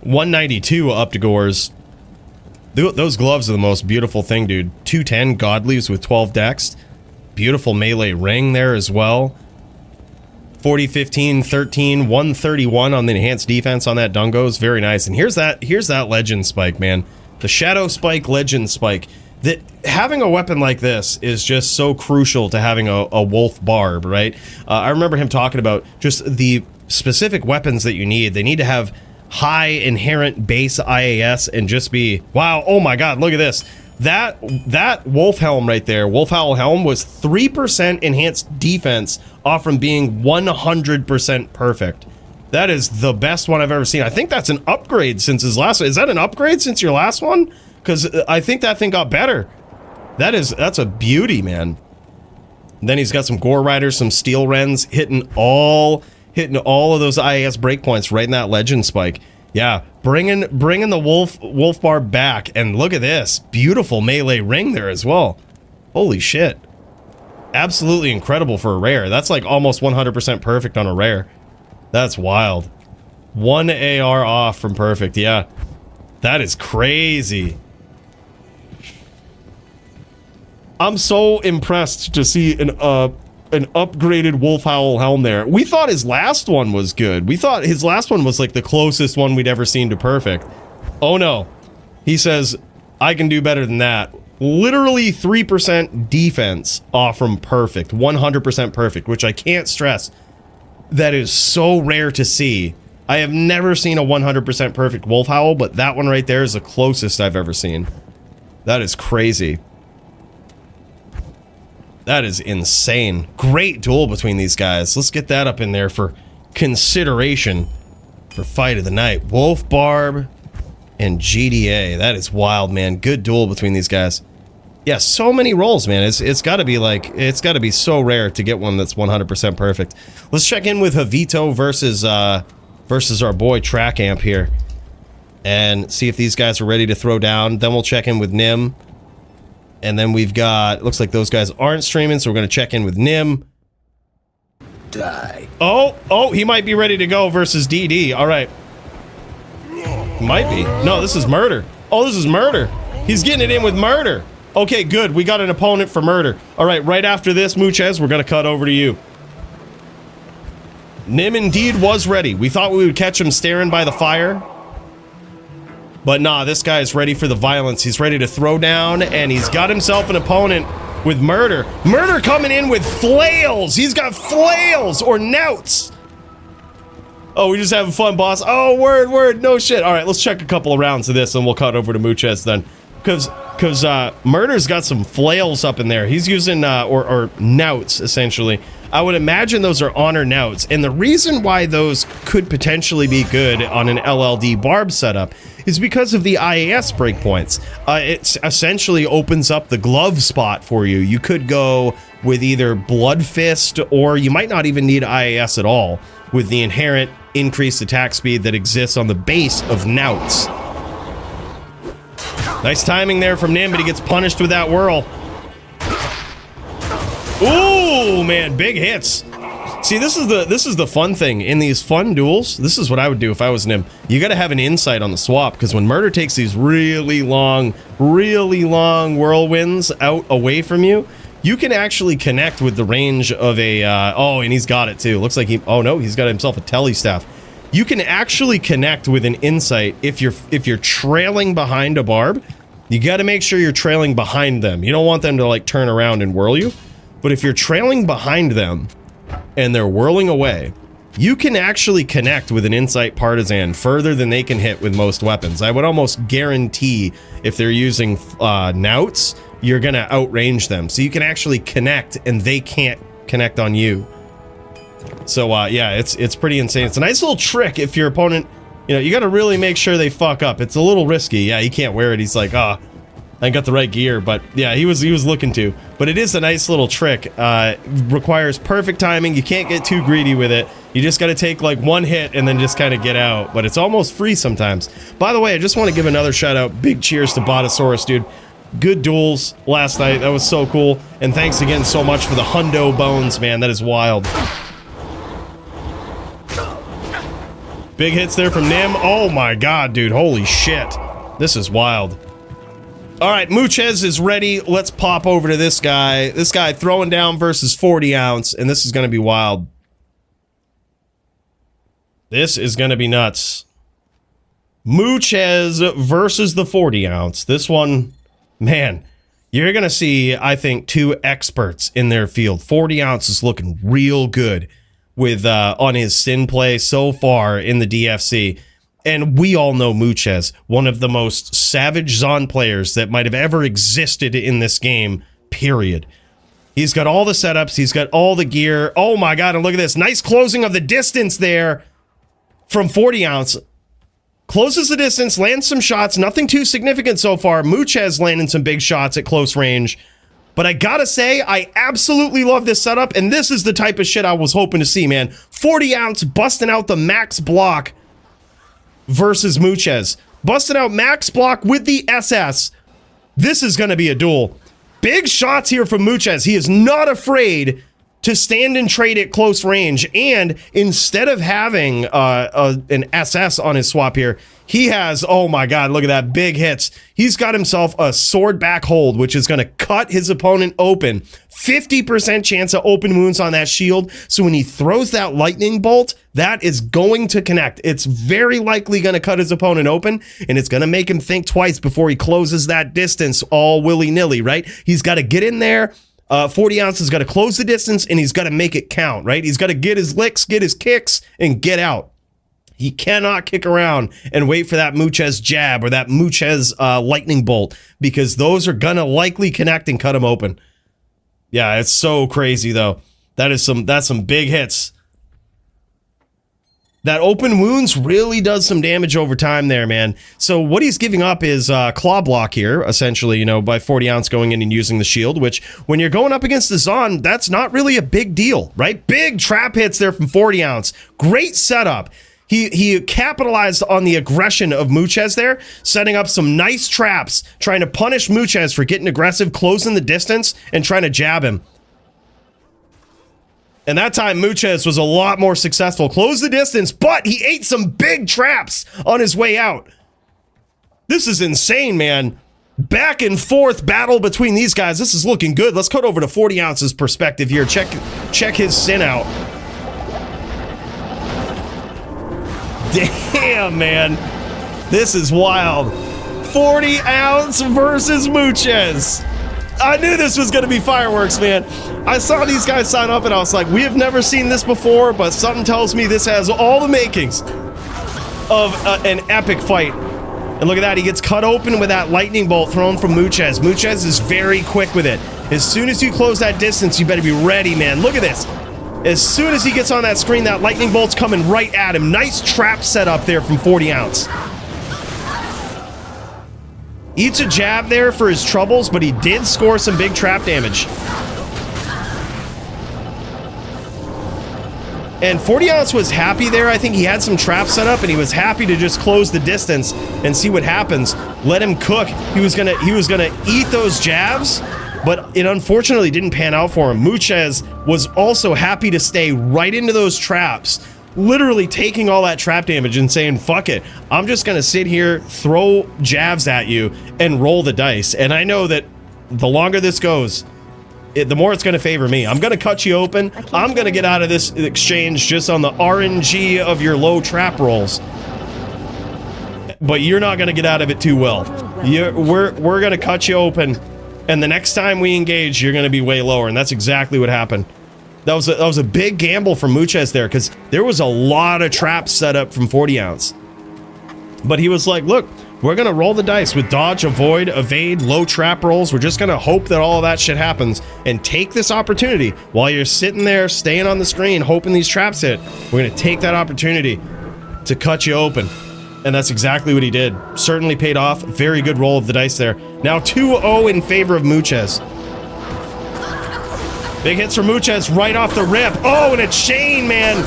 192 up to Gores. Those gloves are the most beautiful thing, dude. 210 Godleaves with 12 dex. Beautiful melee ring there as well. 40, 15, 13, 131 on the enhanced defense on that Dungos. Very nice. And here's that legend spike, man. The Shadow Spike, Legend Spike. That having a weapon like this is just so crucial to having a Wolf Barb, right? I remember him talking about just the specific weapons that you need. They need to have high inherent base IAS and just be, wow, oh my god, look at this. That Wolf Helm right there, Wolf Howl Helm, was 3% enhanced defense off from being 100% perfect. That is the best one I've ever seen. I think that's an upgrade since his last one. Is that an upgrade since your last one? Because I think that thing got better. That's a beauty, man. And then he's got some Gore Riders, some Steel Wrens, hitting all of those IAS breakpoints right in that Legend Spike. Yeah, bringing the Wolf Barb back, and look at this beautiful melee ring there as well. Holy shit! Absolutely incredible for a rare. That's like almost 100% perfect on a rare. That's wild. 1 AR off from perfect. Yeah, that is crazy. I'm so impressed to see an upgraded Wolf Howl Helm there. We thought his last one was good. We thought his last one was like the closest one we'd ever seen to perfect. Oh no. He says, I can do better than that. Literally 3% defense off from perfect. 100% perfect, which I can't stress. That is so rare to see. I have never seen a 100% perfect Wolf Howl, but that one right there is the closest I've ever seen. That is crazy. That is insane. Great duel between these guys. Let's get that up in there for consideration for fight of the night. Wolf Barb and GDA. That is wild, man. Good duel between these guys. Yeah, so many rolls, man. It's got to be like, it's got to be so rare to get one that's 100% perfect. Let's check in with Javito versus versus our boy Track Amp here. And see if these guys are ready to throw down. Then we'll check in with Nim. And then we've got... looks like those guys aren't streaming, so we're going to check in with Nim. Die. Oh, he might be ready to go versus DD. All right. Might be. No, this is murder. Oh, this is murder. He's getting it in with murder. Okay, good. We got an opponent for murder. All right, right after this, Muchez, we're going to cut over to you. Nim indeed was ready. We thought we would catch him staring by the fire. But nah, this guy is ready for the violence. He's ready to throw down, and he's got himself an opponent with murder. Murder coming in with flails. He's got flails or knouts. Oh, we just having fun, boss. Oh, word. No shit. All right, let's check a couple of rounds of this, and we'll cut over to Muchez then. Because Murder's got some flails up in there. He's using, or knouts, essentially. I would imagine those are honor knouts. And the reason why those could potentially be good on an LLD Barb setup is because of the IAS breakpoints. It essentially opens up the glove spot for you. You could go with either Blood Fist, or you might not even need IAS at all, with the inherent increased attack speed that exists on the base of knouts. Nice timing there from Nim, but he gets punished with that whirl. Ooh, man, big hits. See, this is the fun thing in these fun duels. This is what I would do if I was Nim. You got to have an insight on the swap, because when Murder takes these really long whirlwinds out away from you, you can actually connect with the range of a. Oh, and he's got it too. Looks like he. Oh no, he's got himself a telly staff. You can actually connect with an insight if you're trailing behind a Barb. You got to make sure you're trailing behind them. You don't want them to like turn around and whirl you. But if you're trailing behind them and they're whirling away, you can actually connect with an Insight Partisan further than they can hit with most weapons. I would almost guarantee if they're using knouts, you're going to outrange them. So you can actually connect and they can't connect on you. So yeah, it's pretty insane. It's a nice little trick if your opponent, you know, you got to really make sure they fuck up. It's a little risky. Yeah, he can't wear it. He's like, I ain't got the right gear, but yeah, he was looking to. But it is a nice little trick. Requires perfect timing. You can't get too greedy with it. You just got to take like one hit and then just kind of get out. But it's almost free sometimes. By the way, I just want to give another shout out. Big cheers to Botosaurus, dude. Good duels last night. That was so cool. And thanks again so much for the hundo bones, man. That is wild. Big hits there from Nim. Oh my god, dude. Holy shit. This is wild. Alright, Muchez is ready. Let's pop over to this guy. This guy throwing down versus 40 ounce, and this is going to be wild. This is going to be nuts. Muchez versus the 40 ounce. This one, man, you're going to see, I think, two experts in their field. 40 ounce is looking real good with on his Sin play so far in the DFC. And we all know Muchez, one of the most savage Zon players that might have ever existed in this game, period. He's got all the setups, he's got all the gear. Oh my god, and look at this. Nice closing of the distance there from 40 ounce. Closes the distance, lands some shots, nothing too significant so far. Muchez landing some big shots at close range. But I gotta say, I absolutely love this setup, and this is the type of shit I was hoping to see, man. 40 ounce busting out the max block versus Muchez. Busting out max block with the SS. This is going to be a duel. Big shots here from Muchez. He is not afraid to stand and trade at close range. And instead of having an SS on his swap here, he has, oh my god, look at that, big hits. He's got himself a sword back hold, which is going to cut his opponent open. 50% chance of open wounds on that shield. So when he throws that lightning bolt, that is going to connect. It's very likely going to cut his opponent open, and it's going to make him think twice before he closes that distance all willy-nilly, right? He's got to get in there. 40 ounce has got to close the distance, and he's got to make it count, right? He's got to get his licks, get his kicks, and get out. He cannot kick around and wait for that Muchez jab or that Muchez lightning bolt, because those are going to likely connect and cut him open. Yeah, it's so crazy, though. That's some big hits. That open wounds really does some damage over time there, man. So what he's giving up is claw block here, essentially, you know, by 40 ounce going in and using the shield, which when you're going up against the Zon, that's not really a big deal, right? Big trap hits there from 40 ounce. Great setup. He capitalized on the aggression of Muchez there, setting up some nice traps, trying to punish Muchez for getting aggressive, closing the distance, and trying to jab him. And that time, Muchez was a lot more successful. Closed the distance, but he ate some big traps on his way out. This is insane, man. Back and forth battle between these guys. This is looking good. Let's cut over to 40 ounces perspective here. Check his sin out. Damn, man. This is wild. 40 ounce versus Muchez. I knew this was going to be fireworks, man. I saw these guys sign up and I was like, we have never seen this before, but something tells me this has all the makings of an epic fight. And look at that. He gets cut open with that lightning bolt thrown from Muchez. Muchez is very quick with it. As soon as you close that distance, you better be ready, man. Look at this. As soon as he gets on that screen, that lightning bolt's coming right at him. Nice trap set up there from 40 ounce. Eats a jab there for his troubles, but he did score some big trap damage. And 40 ounce was happy there. I think he had some traps set up and he was happy to just close the distance and see what happens. Let him cook. He was gonna eat those jabs, but it unfortunately didn't pan out for him. Muchez was also happy to stay right into those traps, literally taking all that trap damage and saying, fuck it, I'm just gonna sit here, throw jabs at you, and roll the dice. And I know that the longer this goes, the more it's gonna favor me. I'm gonna cut you open. I'm gonna get out of this exchange just on the RNG of your low trap rolls. But you're not gonna get out of it too well. We're gonna cut you open, and the next time we engage, you're gonna be way lower, and that's exactly what happened. That was a big gamble from Muchez there, because there was a lot of traps set up from 40 ounce. But he was like, look, we're going to roll the dice with dodge, avoid, evade, low trap rolls. We're just going to hope that all of that shit happens and take this opportunity while you're sitting there, staying on the screen, hoping these traps hit. We're going to take that opportunity to cut you open. And that's exactly what he did. Certainly paid off. Very good roll of the dice there. Now 2-0 in favor of Muchez. Big hits from Muchez right off the rip. Oh, and a chain, man.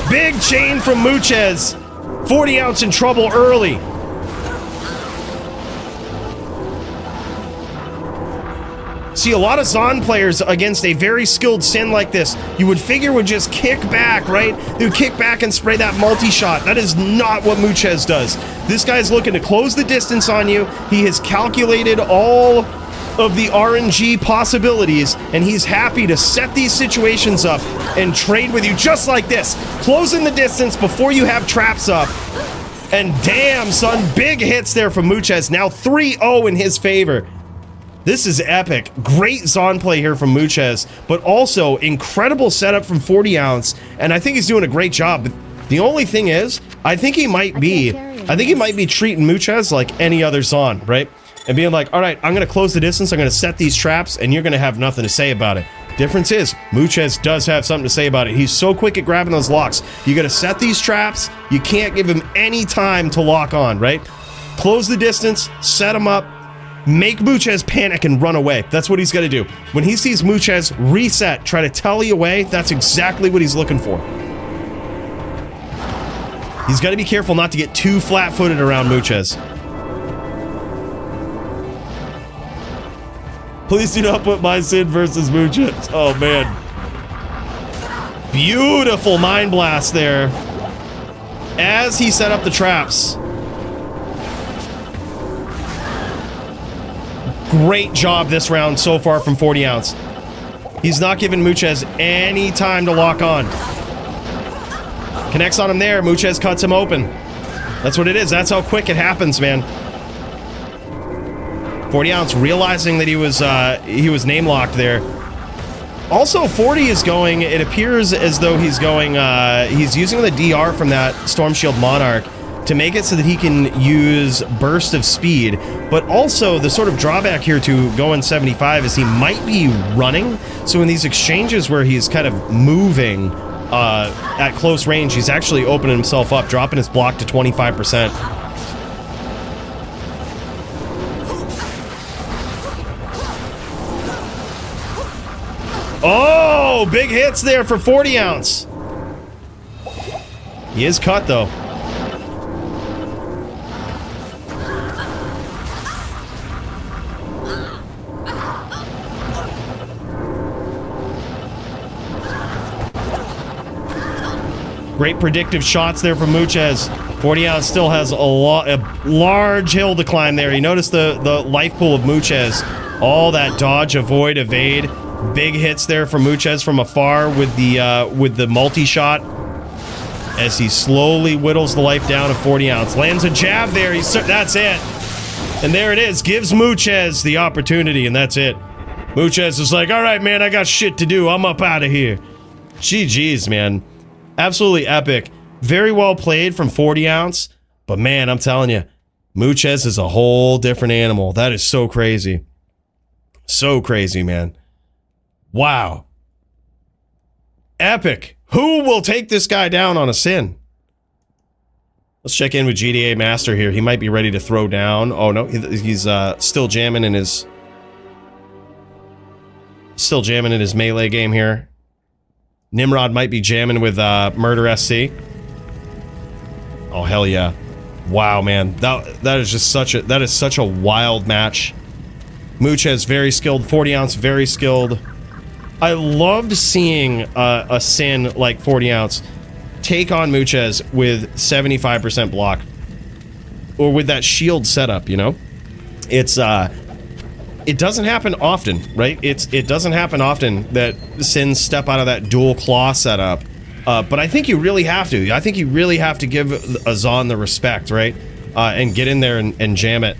Big chain from Muchez. 40 ounce in trouble early. See, a lot of Zon players against a very skilled Sin like this, you would figure would just kick back, right? They would kick back and spray that multi-shot. That is not what Muchez does. This guy's looking to close the distance on you. He has calculated all of the RNG possibilities, and he's happy to set these situations up and trade with you just like this. Closing the distance before you have traps up. And damn, son, big hits there from Muchez. Now 3-0 in his favor. This is epic. Great Zon play here from Muchez, but also incredible setup from 40 ounce, and I think he's doing a great job. The only thing is, I think he might be treating Muchez like any other Zon, right? And being like, all right, I'm going to close the distance, I'm going to set these traps, and you're going to have nothing to say about it. Difference is, Muchez does have something to say about it. He's so quick at grabbing those locks. You got to set these traps, you can't give him any time to lock on, right? Close the distance, set him up, make Muchez panic and run away. That's what he's going to do. When he sees Muchez reset, try to tally away, that's exactly what he's looking for. He's got to be careful not to get too flat-footed around Muchez. Please do not put my Sin versus Muchez. Oh, man. Beautiful Mind Blast there. As he set up the traps. Great job this round so far from 40 ounce. He's not giving Muchez any time to lock on. Connects on him there. Muchez cuts him open. That's what it is. That's how quick it happens, man. 40 ounce realizing that he was name locked there. Also, 40 is going, it appears as though he's going, he's using the DR from that Storm Shield Monarch to make it so that he can use burst of speed. But also, the sort of drawback here to going 75 is he might be running. So in these exchanges where he's kind of moving at close range, he's actually opening himself up, dropping his block to 25%. Oh, big hits there for 40 ounce. He is cut though. Great predictive shots there from Muchez. 40 ounce still has a large hill to climb there. You notice the life pool of Muchez. All that dodge, avoid, evade. Big hits there from Muchez from afar with the multi-shot. As he slowly whittles the life down to 40 ounce. Lands a jab there. That's it. And there it is. Gives Muchez the opportunity, and that's it. Muchez is like, all right, man, I got shit to do. I'm up out of here. GG's, man. Absolutely epic. Very well played from 40 ounce. But, man, I'm telling you, Muchez is a whole different animal. That is so crazy. So crazy, man. Wow. Epic. Who will take this guy down on a sin? Let's check in with GDA Master here. He might be ready to throw down. Oh, no. He's still jamming in his... Still jamming in his melee game here. Nimrod might be jamming with Murder SC. Oh, hell yeah. Wow, man. That is just such a wild match. Muchez, very skilled. 40 ounce, very skilled. I loved seeing a sin like 40 ounce take on Muchez with 75% block. Or with that shield setup, you know? It's, it doesn't happen often, right? It doesn't happen often that sins step out of that dual claw setup. But I think you really have to. I think you really have to give Azan the respect, right? And get in there and jam it.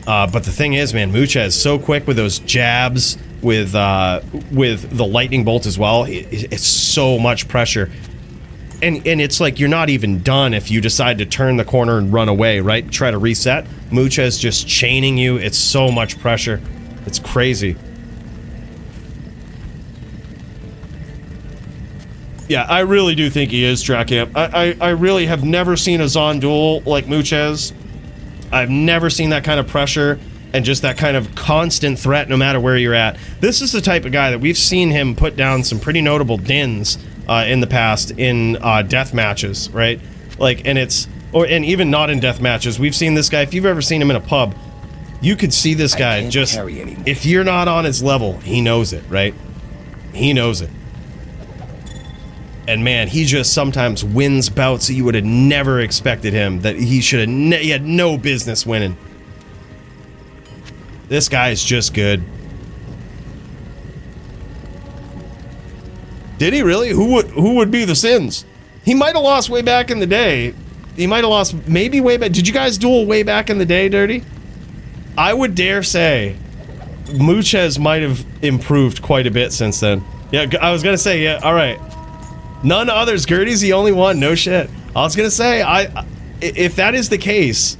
But the thing is, man, Muchez so quick with those jabs, with the lightning bolt as well. It's so much pressure. And it's like you're not even done if you decide to turn the corner and run away, right? Try to reset. Muchez just chaining you. It's so much pressure. It's crazy. Yeah, I really do think he is Dracamp. I really have never seen a Zon duel like Muchez. I've never seen that kind of pressure and just that kind of constant threat no matter where you're at. This is the type of guy that we've seen him put down some pretty notable dins in the past in death matches, right? Like, and even not in death matches. We've seen this guy, if you've ever seen him in a pub, you could see this guy just, if you're not on his level, he knows it, right? He knows it. And man, he just sometimes wins bouts that you would have never expected him, that he should have, he had no business winning. This guy is just good. Did he really? Who would be the sins? He might have lost way back in the day. He might have lost maybe way back. Did you guys duel way back in the day, Dirty? I would dare say Muchez might have improved quite a bit since then. Yeah, I was gonna say, yeah, all right. None others. Gertie's the only one. No shit. I was gonna say, if that is the case,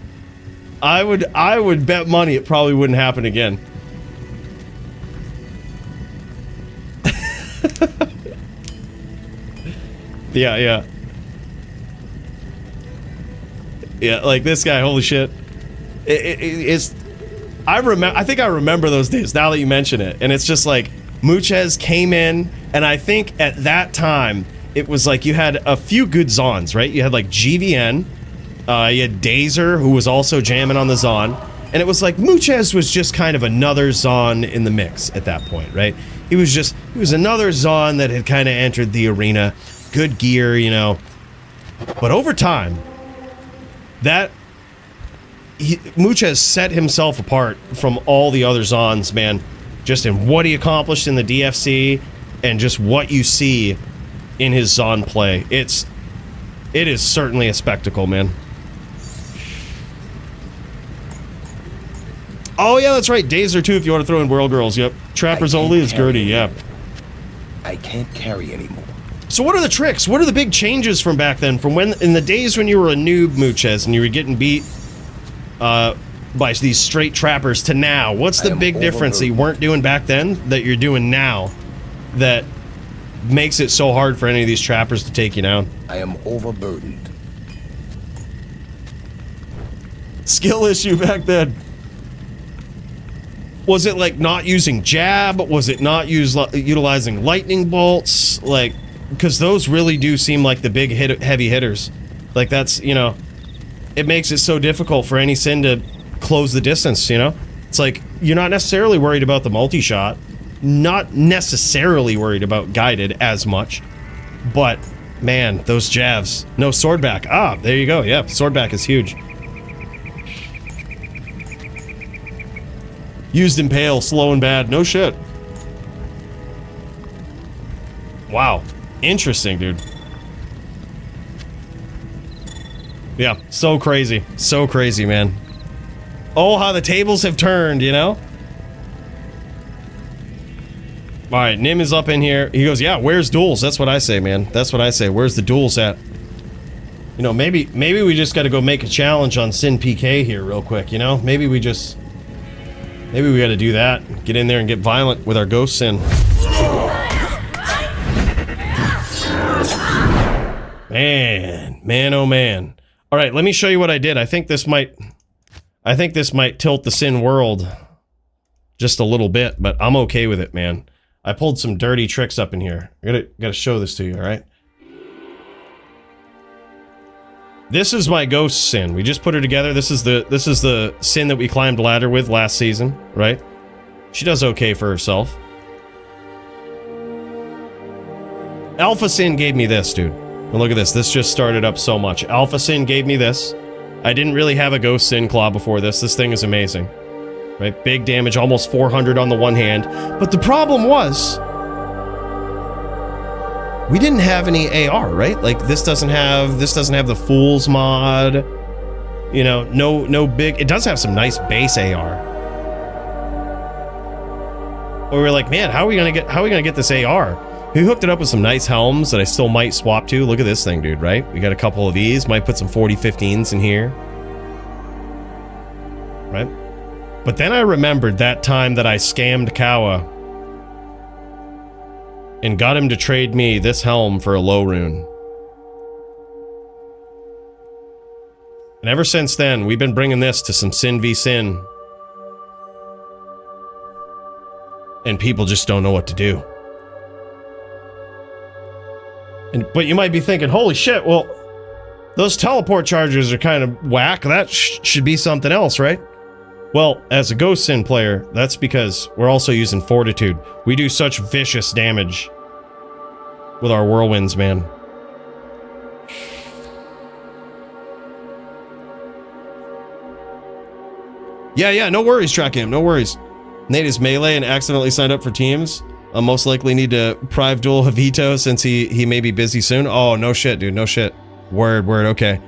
I would bet money it probably wouldn't happen again. Yeah. Yeah, like this guy, holy shit. It's... I think I remember those days now that you mention it. And it's just like, Muchez came in, and I think at that time, it was like you had a few good Zons, right? You had like GVN, you had Dazer, who was also jamming on the Zon, and it was like Muchez was just kind of another Zon in the mix at that point, right? He was another Zon that had kind of entered the arena. Good gear, you know. But over time, Muchez set himself apart from all the other Zons, man. Just in what he accomplished in the DFC, and just what you see in his Zon play. It is certainly a spectacle, man. Oh yeah, that's right. Dazer too, if you want to throw in World Girls. Yep. Trappers only is Gertie. Yeah. I can't carry anymore. So what are the tricks? What are the big changes from back then? From when, in the days when you were a noob, Muchez, and you were getting beat by these straight trappers, to now? What's the big difference that you weren't doing back then that you're doing now that makes it so hard for any of these trappers to take you down? I am overburdened. Skill issue back then. Was it like not using jab? Was it not utilizing lightning bolts? Like, because those really do seem like the big heavy hitters. Like that's, you know, it makes it so difficult for any sin to close the distance, you know? It's like, you're not necessarily worried about the multi-shot. Not necessarily worried about guided as much. But Man, those jabs. No, swordback. Ah, there you go. Yep, swordback is huge. Used impale, slow and bad. No shit. Wow. Interesting, dude. Yeah, so crazy. So crazy, man. Oh, how the tables have turned, you know? Alright, Nim is up in here. He goes, yeah, where's duels? That's what I say, man. That's what I say. Where's the duels at? You know, maybe we just gotta go make a challenge on Sin PK here real quick, you know? Maybe we gotta do that. Get in there and get violent with our ghost Sin. Man, oh man. Alright, let me show you what I did. I think this might tilt the Sin world just a little bit, but I'm okay with it, man. I pulled some dirty tricks up in here. I gotta show this to you, alright? This is my ghost Sin. We just put her together. This is the Sin that we climbed ladder with last season, right? She does okay for herself. Alpha Sin gave me this, dude. And look at this. This just started up so much. Alpha Sin gave me this. I didn't really have a ghost Sin claw before this. This thing is amazing. Right? Big damage, almost 400 on the one hand. But the problem was, we didn't have any AR, right? Like this doesn't have the Fool's mod. You know, no big. It does have some nice base AR. But we were like, man, how are we gonna get this AR? We hooked it up with some nice helms that I still might swap to. Look at this thing, dude, right? We got a couple of these. Might put some 4015s in here. Right? But then I remembered that time that I scammed Kawa and got him to trade me this helm for a low rune. And ever since then, we've been bringing this to some Sin v Sin. And people just don't know what to do. But you might be thinking, holy shit, well, those teleport charges are kind of whack. That should be something else, right? Well, as a Ghost Sin player, that's because we're also using Fortitude. We do such vicious damage with our whirlwinds, man. Yeah, no worries, Trackham, no worries. Nate is melee and accidentally signed up for teams. I'll most likely need to prive duel Havito since he may be busy soon. Oh, no shit, dude, no shit. Word, okay.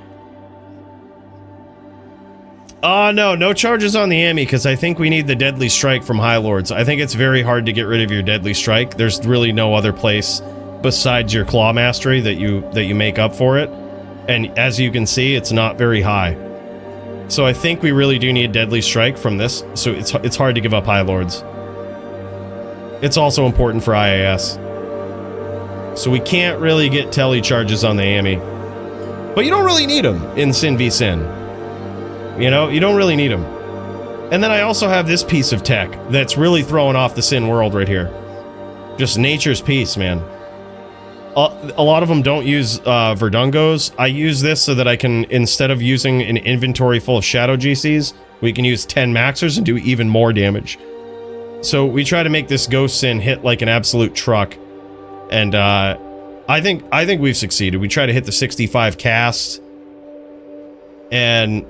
No charges on the Ami because I think we need the Deadly Strike from High Lords. I think it's very hard to get rid of your Deadly Strike. There's really no other place besides your Claw Mastery that you make up for it. And as you can see, it's not very high. So I think we really do need Deadly Strike from this, so it's hard to give up High Lords. It's also important for IAS. So we can't really get tele charges on the Ami. But you don't really need them in Sin v Sin. You know, you don't really need them. And then I also have this piece of tech that's really throwing off the Sin world right here. Just nature's piece, man. A lot of them don't use Verdungos. I use this so that I can, instead of using an inventory full of Shadow GCs, we can use 10 Maxers and do even more damage. So we try to make this Ghost Sin hit like an absolute truck. And I think we've succeeded. We try to hit the 65 cast. And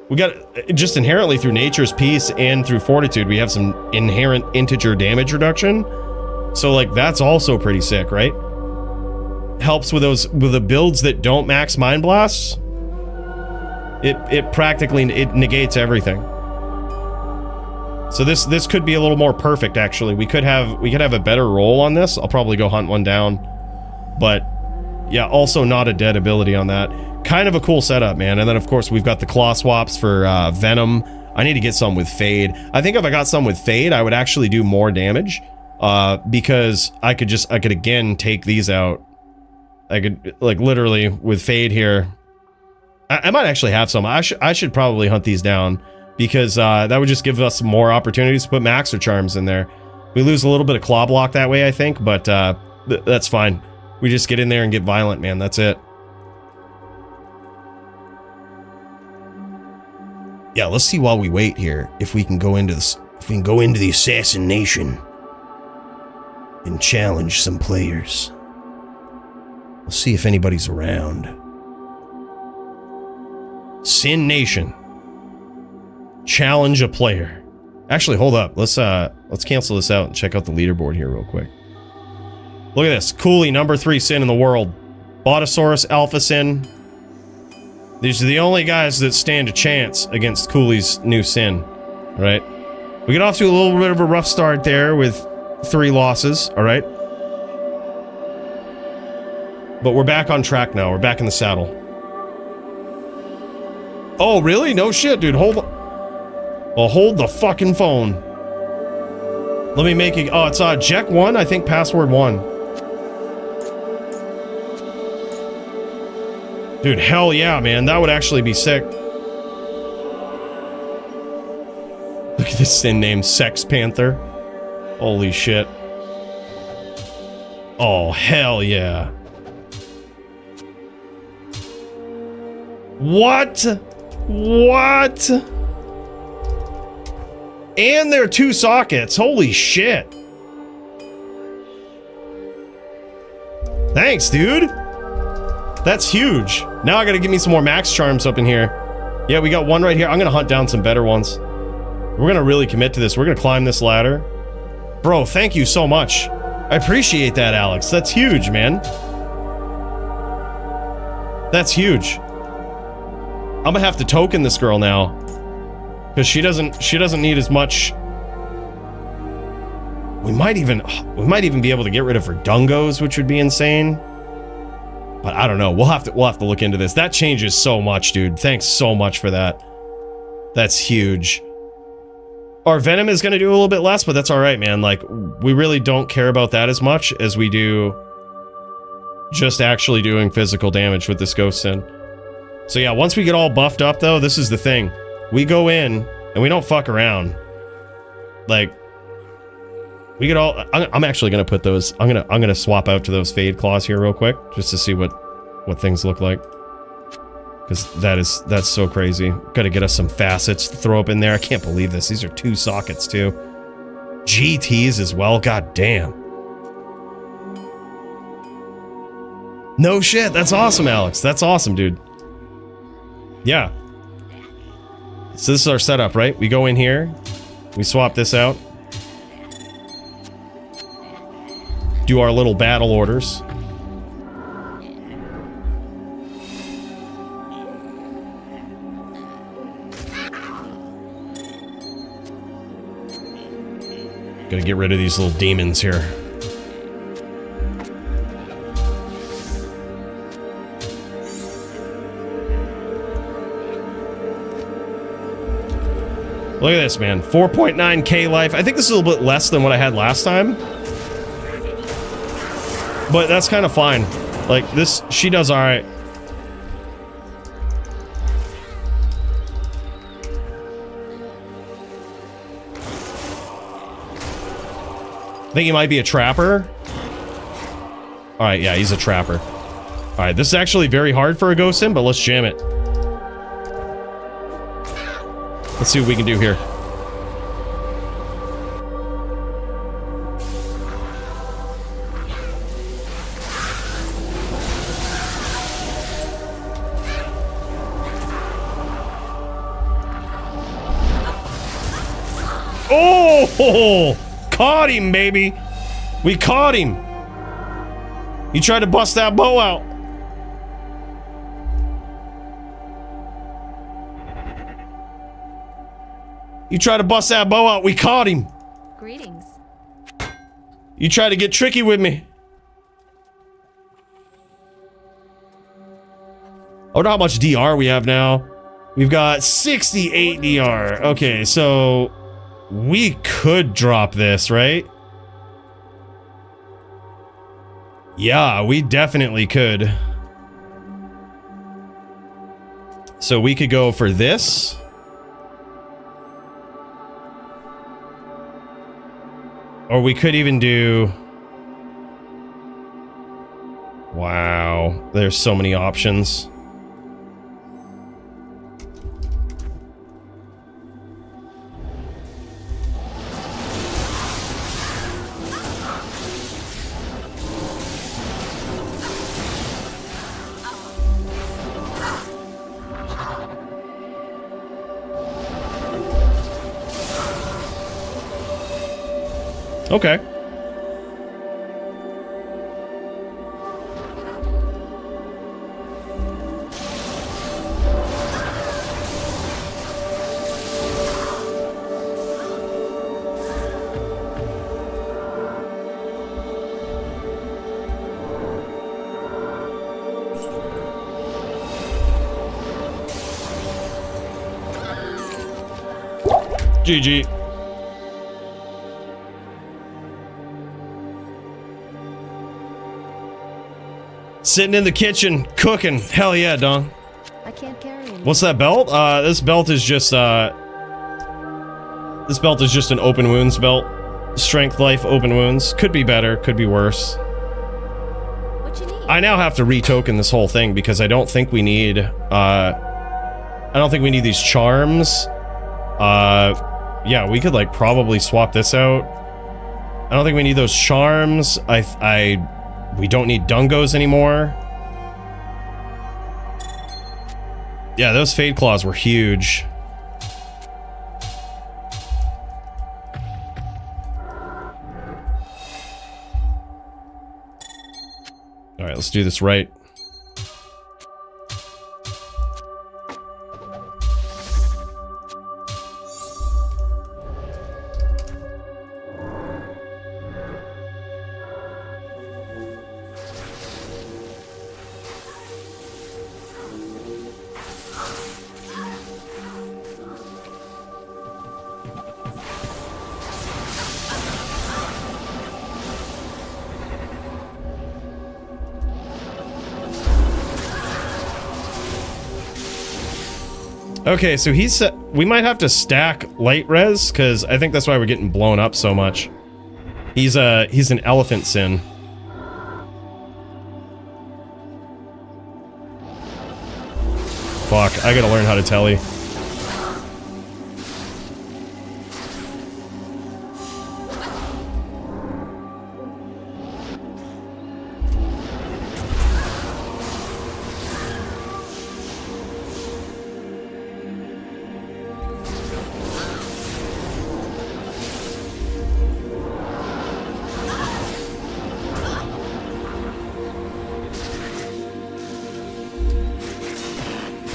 we got, just inherently through Nature's Peace and through Fortitude, we have some inherent integer damage reduction. So like that's also pretty sick, right? Helps with the builds that don't max Mind Blasts. It practically negates everything. So this could be a little more perfect actually. We could have a better roll on this. I'll probably go hunt one down. But yeah, also not a dead ability on that. Kind of a cool setup, man. And then of course we've got the claw swaps for Venom. I need to get some with Fade. I think if I got some with Fade, I would actually do more damage. Because I could again take these out. I could, like, literally with Fade here. I might actually have some. I should probably hunt these down because that would just give us more opportunities to put Maxer Charms in there. We lose a little bit of claw block that way, I think, but that's fine. We just get in there and get violent, man. That's it. Yeah, let's see while we wait here if we can go into this. If we can go into the Assassination and challenge some players. Let's see if anybody's around. Sin Nation. Challenge a player. Actually, hold up. Let's cancel this out and check out the leaderboard here real quick. Look at this. Coolie, number 3 sin in the world. Botosaurus, alpha sin. These are the only guys that stand a chance against Cooley's new sin. Right? We get off to a little bit of a rough start there with 3 losses. Alright? But we're back on track now. We're back in the saddle. Oh, really? No shit, dude. Hold on. Well, hold the fucking phone. Let me make it. Oh, it's Jack 1, I think password 1. Dude, hell yeah, man. That would actually be sick. Look at this sin name, Sex Panther. Holy shit. Oh, hell yeah. What? What? And they're 2 sockets. Holy shit. Thanks, dude. That's huge. Now I gotta give me some more max charms up in here. Yeah, we got 1 right here. I'm gonna hunt down some better ones. We're gonna really commit to this. We're gonna climb this ladder. Bro, thank you so much. I appreciate that, Alex. That's huge, man. That's huge. I'm gonna have to token this girl now. Because she doesn't need as much. We might even be able to get rid of her dungos, which would be insane. But I don't know. We'll have to look into this. That changes so much, dude. Thanks so much for that. That's huge. Our venom is gonna do a little bit less, but that's alright, man. Like, we really don't care about that as much as we do just actually doing physical damage with this ghost sin. So yeah, once we get all buffed up though, this is the thing. We go in and we don't fuck around. Like, we get all. I'm actually gonna put those. I'm gonna swap out to those fade claws here real quick just to see what things look like. Because that's so crazy. Gotta get us some facets to throw up in there. I can't believe this. These are 2 sockets too. GTs as well. God damn. No shit. That's awesome, Alex. That's awesome, dude. Yeah. So this is our setup, right? We go in here, we swap this out, do our little battle orders. Gotta get rid of these little demons here. Look at this, man. 4.9k life. I think this is a little bit less than what I had last time. But that's kind of fine. Like, this, she does alright. I think he might be a trapper. Alright, yeah, he's a trapper. Alright, this is actually very hard for a ghost sim, but let's jam it. Let's see what we can do here. Oh! Caught him, baby! We caught him! He tried to bust that bow out. You tried to bust that bow out, we caught him. Greetings. You tried to get tricky with me. I wonder how much DR we have now. We've got 68 DR. Okay, so we could drop this, right? Yeah, we definitely could. So we could go for this. Or we could even do... Wow, there's so many options. Okay. GG. Sitting in the kitchen, cooking. Hell yeah, Don. I can't carry anymore. What's that belt? This belt is just, an open wounds belt. Strength, life, open wounds. Could be better, could be worse. What you need? I now have to retoken this whole thing because I don't think we need, these charms. Yeah, we could, like, probably swap this out. I don't think we need those charms. We don't need dungos anymore. Yeah, those Fade Claws were huge. Alright, let's do this right. Okay, so we might have to stack light res, because I think that's why we're getting blown up so much. He's an elephant sin. Fuck, I gotta learn how to telly.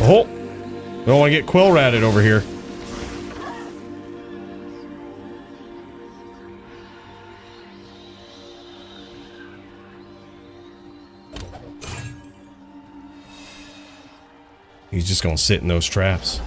Oh, don't want to get quill ratted over here. He's just gonna sit in those traps.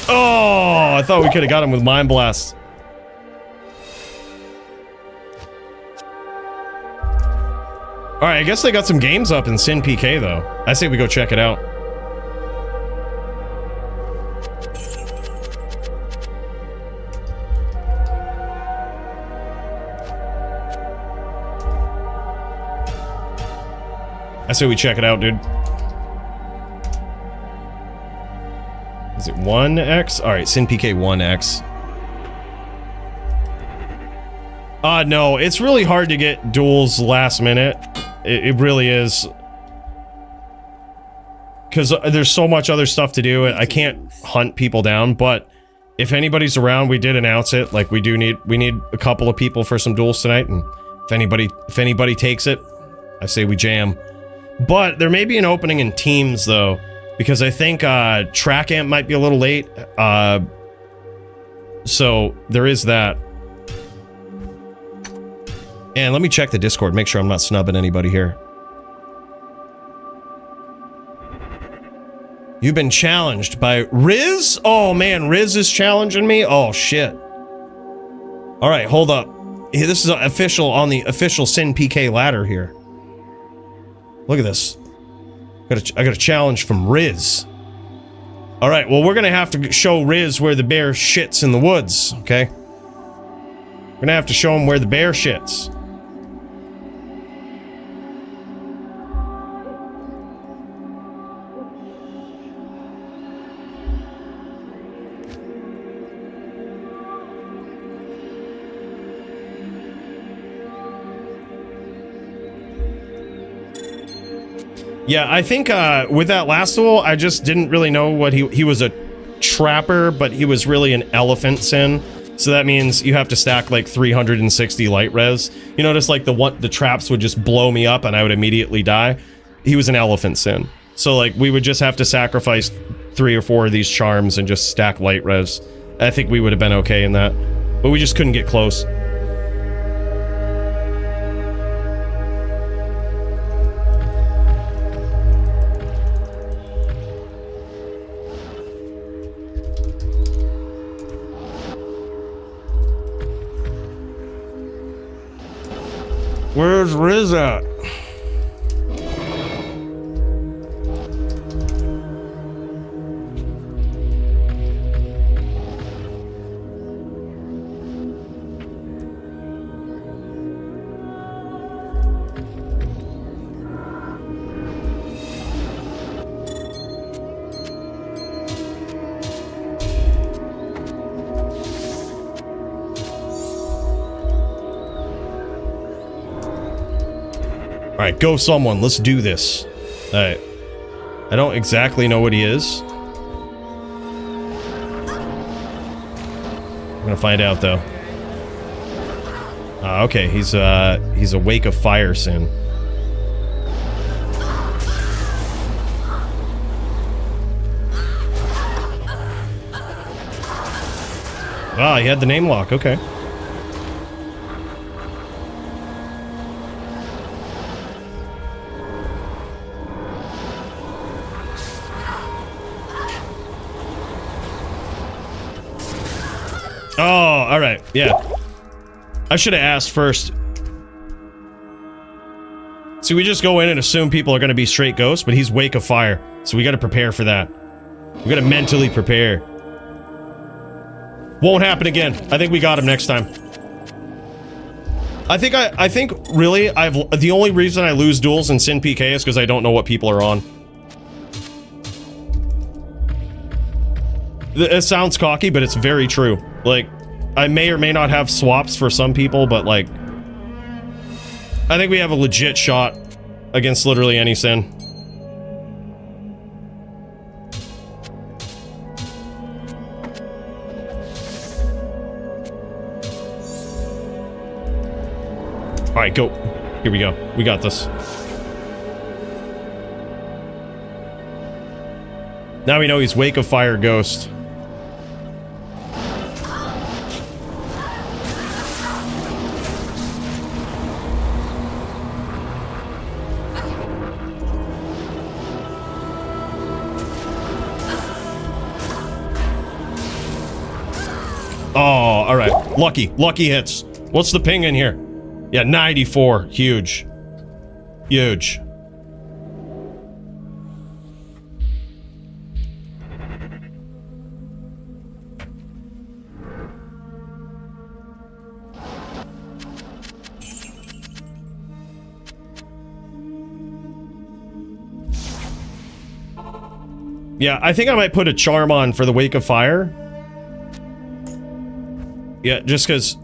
Oh, I thought we could have got him with Mind Blast. Alright, I guess they got some games up in Sin PK, though. I say we go check it out. I say we check it out, dude. Is it 1x? Alright, Sin PK 1x. No, it's really hard to get duels last minute. It really is. Because there's so much other stuff to do. I can't hunt people down, but if anybody's around, we did announce it. Like, we need a couple of people for some duels tonight, and if anybody takes it, I say we jam. But there may be an opening in teams, though. Because I think Track Amp might be a little late. So there is that. And let me check the Discord, make sure I'm not snubbing anybody here. You've been challenged by Riz? Oh man, Riz is challenging me? Oh shit. Alright, hold up. This is official on the official Sin PK ladder here. Look at this. I got a challenge from Riz. Alright, well, we're gonna have to show Riz where the bear shits in the woods, okay? We're gonna have to show him where the bear shits. Yeah, I think with that last duel, I just didn't really know what he was a trapper, but he was really an elephant sin. So that means you have to stack like 360 light res. You notice like the traps would just blow me up and I would immediately die. He was an elephant sin. So like we would just have to sacrifice 3 or 4 of these charms and just stack light res. I think we would have been okay in that. But we just couldn't get close. Where's Riz at? Alright, go someone. Let's do this. Alright. I don't exactly know what he is. I'm gonna find out, though. Okay, he's a Wake of Fire sin. Ah, he had the name lock. Okay. Oh, all right. Yeah. I should have asked first. See, we just go in and assume people are going to be straight ghosts, but he's Wake of Fire. So we got to prepare for that. We got to mentally prepare. Won't happen again. I think we got him next time. I think really the only reason I lose duels in Sin PK is because I don't know what people are on. It sounds cocky, but it's very true. Like, I may or may not have swaps for some people, but like, I think we have a legit shot against literally any sin. All right, go. Here we go. We got this. Now we know he's Wake of Fire Ghost. Oh, all right. Lucky hits. What's the ping in here? Yeah, 94. Huge. Huge. Yeah, I think I might put a charm on for the Wake of Fire. Yeah, just because,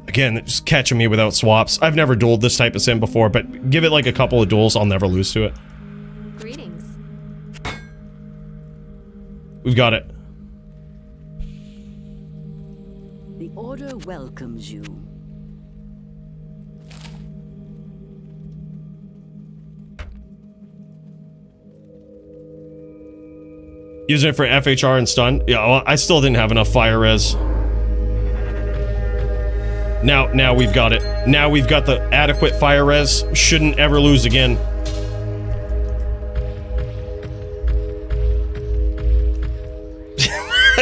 again, just catching me without swaps. I've never dueled this type of sim before, but give it like a couple of duels, I'll never lose to it. Greetings. We've got it. The Order welcomes you. Using it for FHR and stun. Yeah, well, I still didn't have enough fire res. Now we've got it. Now we've got the adequate fire res. Shouldn't ever lose again.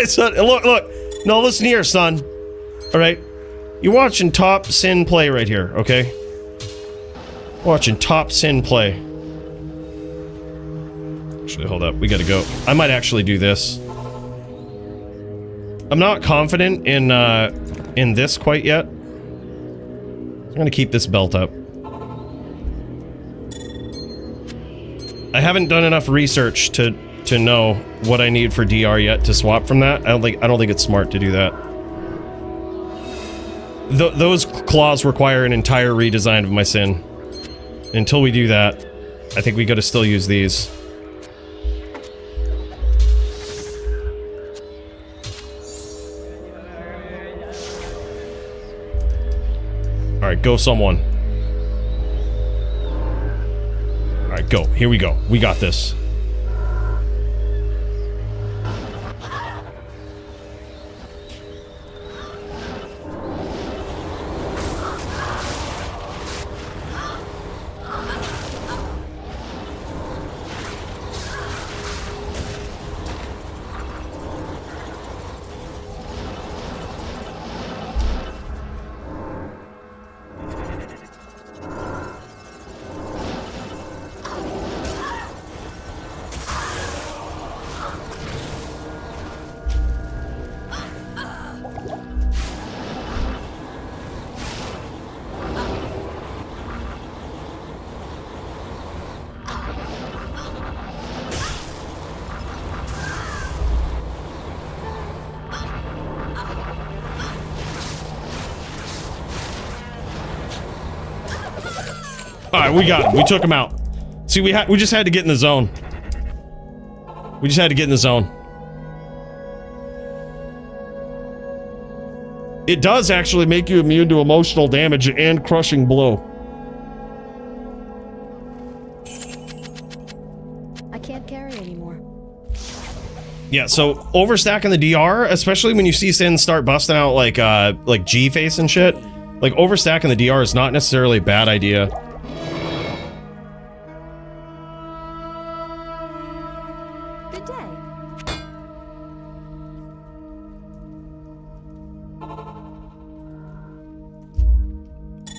Son, look. No, listen here, son. All right, you're watching top sin play right here, okay? Watching top sin play. Actually, hold up. We gotta go. I might actually do this. I'm not confident in this quite yet. I'm gonna keep this belt up. I haven't done enough research to know what I need for DR yet to swap from that. I don't think it's smart to do that. Those claws require an entire redesign of my sin. Until we do that, I think we gotta still use these. Alright, go someone. Alright, go. Here we go. We got this. Alright, we got him. We took him out. See, we just had to get in the zone. We just had to get in the zone. It does actually make you immune to emotional damage and crushing blow. I can't carry anymore. Yeah, so overstacking the DR, especially when you see Sin start busting out like G-face and shit, like overstacking the DR is not necessarily a bad idea. Good day.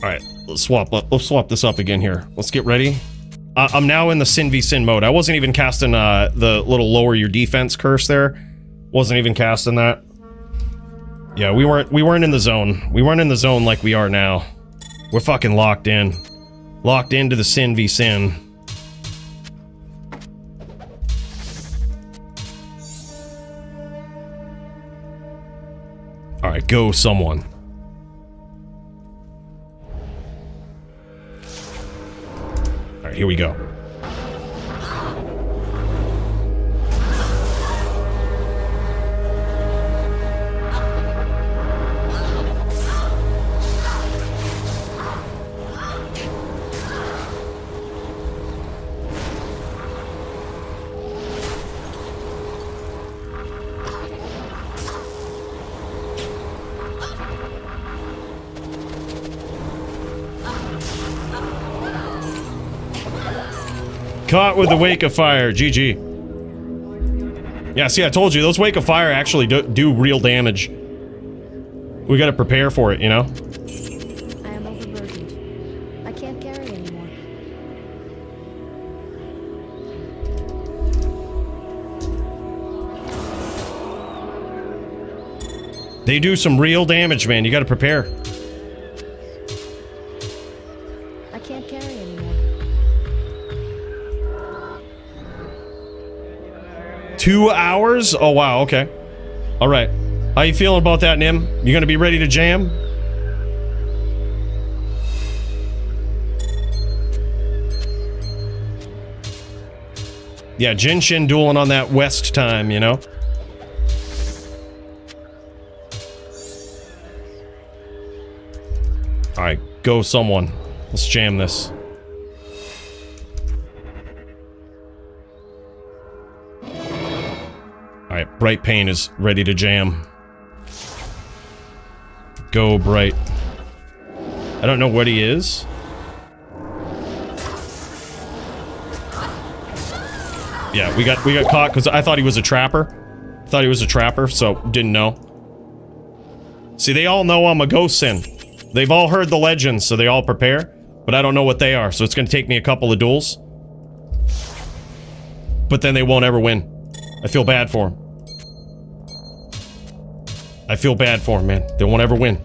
Alright, let's swap this up again here. Let's get ready. I'm now in the Sin v Sin mode. I wasn't even casting the little lower your defense curse there. Wasn't even casting that. Yeah, we weren't in the zone. We weren't in the zone like we are now. We're fucking locked in. Locked into the Sin v Sin. Alright, go someone. Alright, here we go. Caught with the Wake of Fire. GG. Yeah, see, I told you, those Wake of Fire actually do real damage. We gotta prepare for it, you know? I am overburdened. I can't carry anymore. They do some real damage, man. You gotta prepare. I can't carry anymore. 2 hours? Oh, wow, okay. Alright. How you feeling about that, Nim? You gonna be ready to jam? Yeah, Jin Shin dueling on that west time, you know? Alright, go someone. Let's jam this. Alright, Bright Pain is ready to jam. Go, Bright. I don't know what he is. Yeah, we got caught because I thought he was a trapper. Thought he was a trapper, so didn't know. See, they all know I'm a Ghost Sin. They've all heard the legends, so they all prepare. But I don't know what they are, so it's gonna take me a couple of duels. But then they won't ever win. I feel bad for him. I feel bad for him, man. They won't ever win.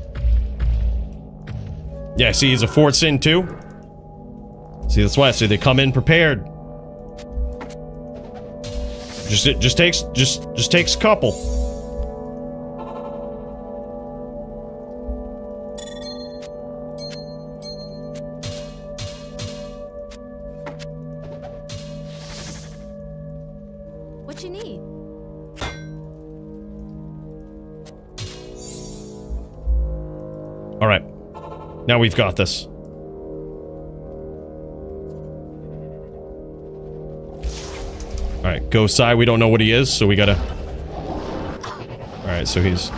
Yeah, see, he's a 4th Sin too. See, that's why I say they come in prepared. Just takes a couple. All right. Now we've got this. All right, go Sai. We don't know what he is, so we gotta... All right, so he's...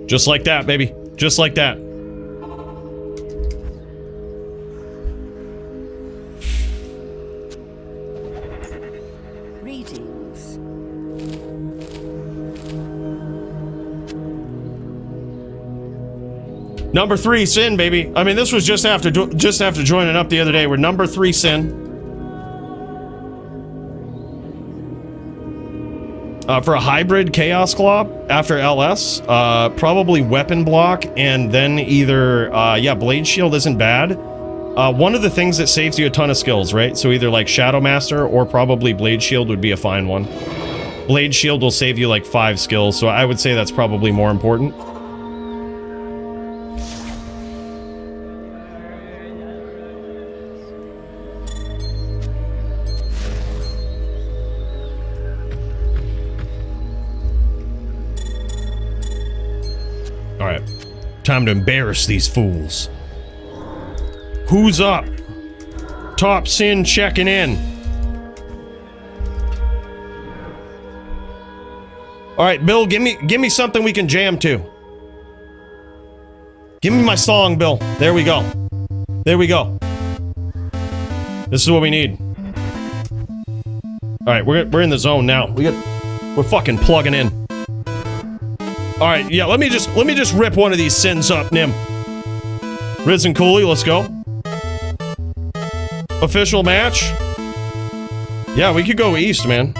Just like that, baby. Just like that. Greetings. Number 3 sin, baby. I mean, this was just after joining up the other day. We're number 3 sin. For a hybrid Chaos Claw after LS, probably Weapon Block, and then either, yeah, Blade Shield isn't bad. One of the things that saves you a ton of skills, right? So either like Shadow Master or probably Blade Shield would be a fine one. Blade Shield will save you like 5 skills, so I would say that's probably more important. Alright. Time to embarrass these fools. Who's up? Top Sin checking in. Alright, Bill, give me something we can jam to. Give me my song, Bill. There we go. There we go. This is what we need. Alright, we're in the zone now. We're fucking plugging in. Alright, yeah, let me just rip one of these sins up, Nim. Riz and Coolie, let's go. Official match? Yeah, we could go east, man.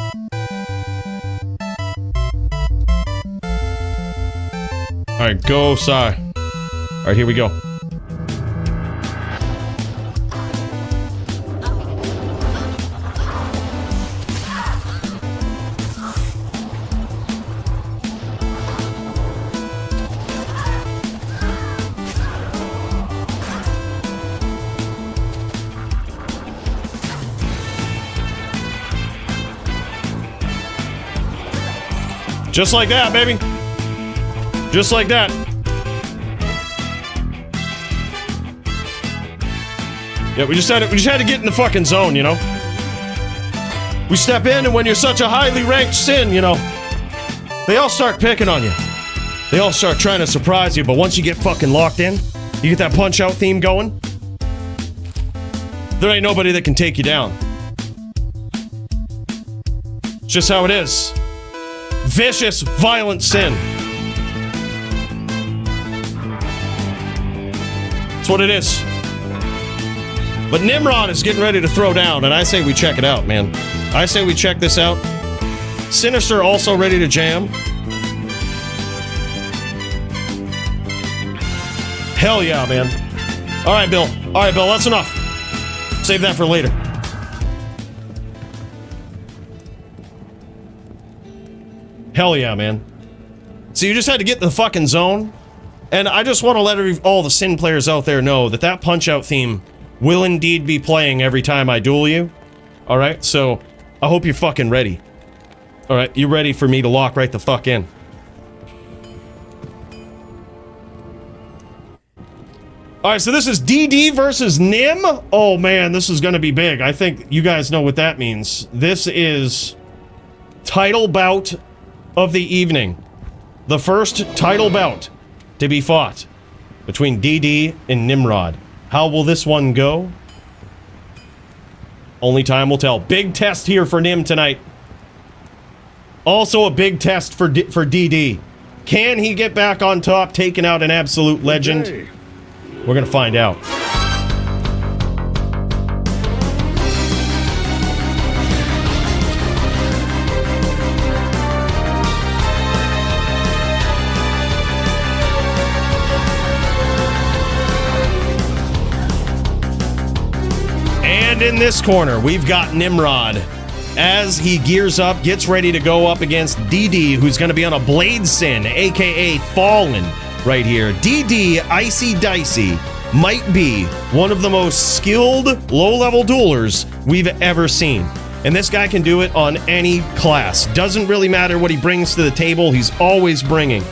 Alright, go Sai. Alright, here we go. Just like that, baby. Just like that. Yeah, we just had to get in the fucking zone, you know? We step in, and when you're such a highly ranked sin, you know, they all start picking on you. They all start trying to surprise you, but once you get fucking locked in, you get that punch-out theme going, there ain't nobody that can take you down. It's just how it is. Vicious, violent sin. That's what it is. But Nimrod is getting ready to throw down, and I say we check it out, man. I say we check this out. Sinister also ready to jam. Hell yeah, man. All right, Bill. All right, Bill, that's enough. Save that for later. Hell yeah, man. So you just had to get in the fucking zone. And I just want to let all the Sin players out there know that that Punch-Out theme will indeed be playing every time I duel you. Alright, so I hope you're fucking ready. Alright, you ready for me to lock right the fuck in. Alright, so this is DD versus Nim. Oh man, this is gonna be big. I think you guys know what that means. This is title bout of the evening. The first title bout to be fought between DD and Nimrod. How will this one go? Only time will tell. Big test here for Nim tonight. Also a big test for DD. Can he get back on top, taking out an absolute legend? Hey. We're gonna find out. And in this corner, we've got Nimrod. as he gears up, gets ready to go up against DD, who's going to be on a Blade Sin, aka Fallen, right here. DD Icy Dicey might be one of the most skilled low-level duelers we've ever seen. And this guy can do it on any class. Doesn't really matter what he brings to the table, he's always bringing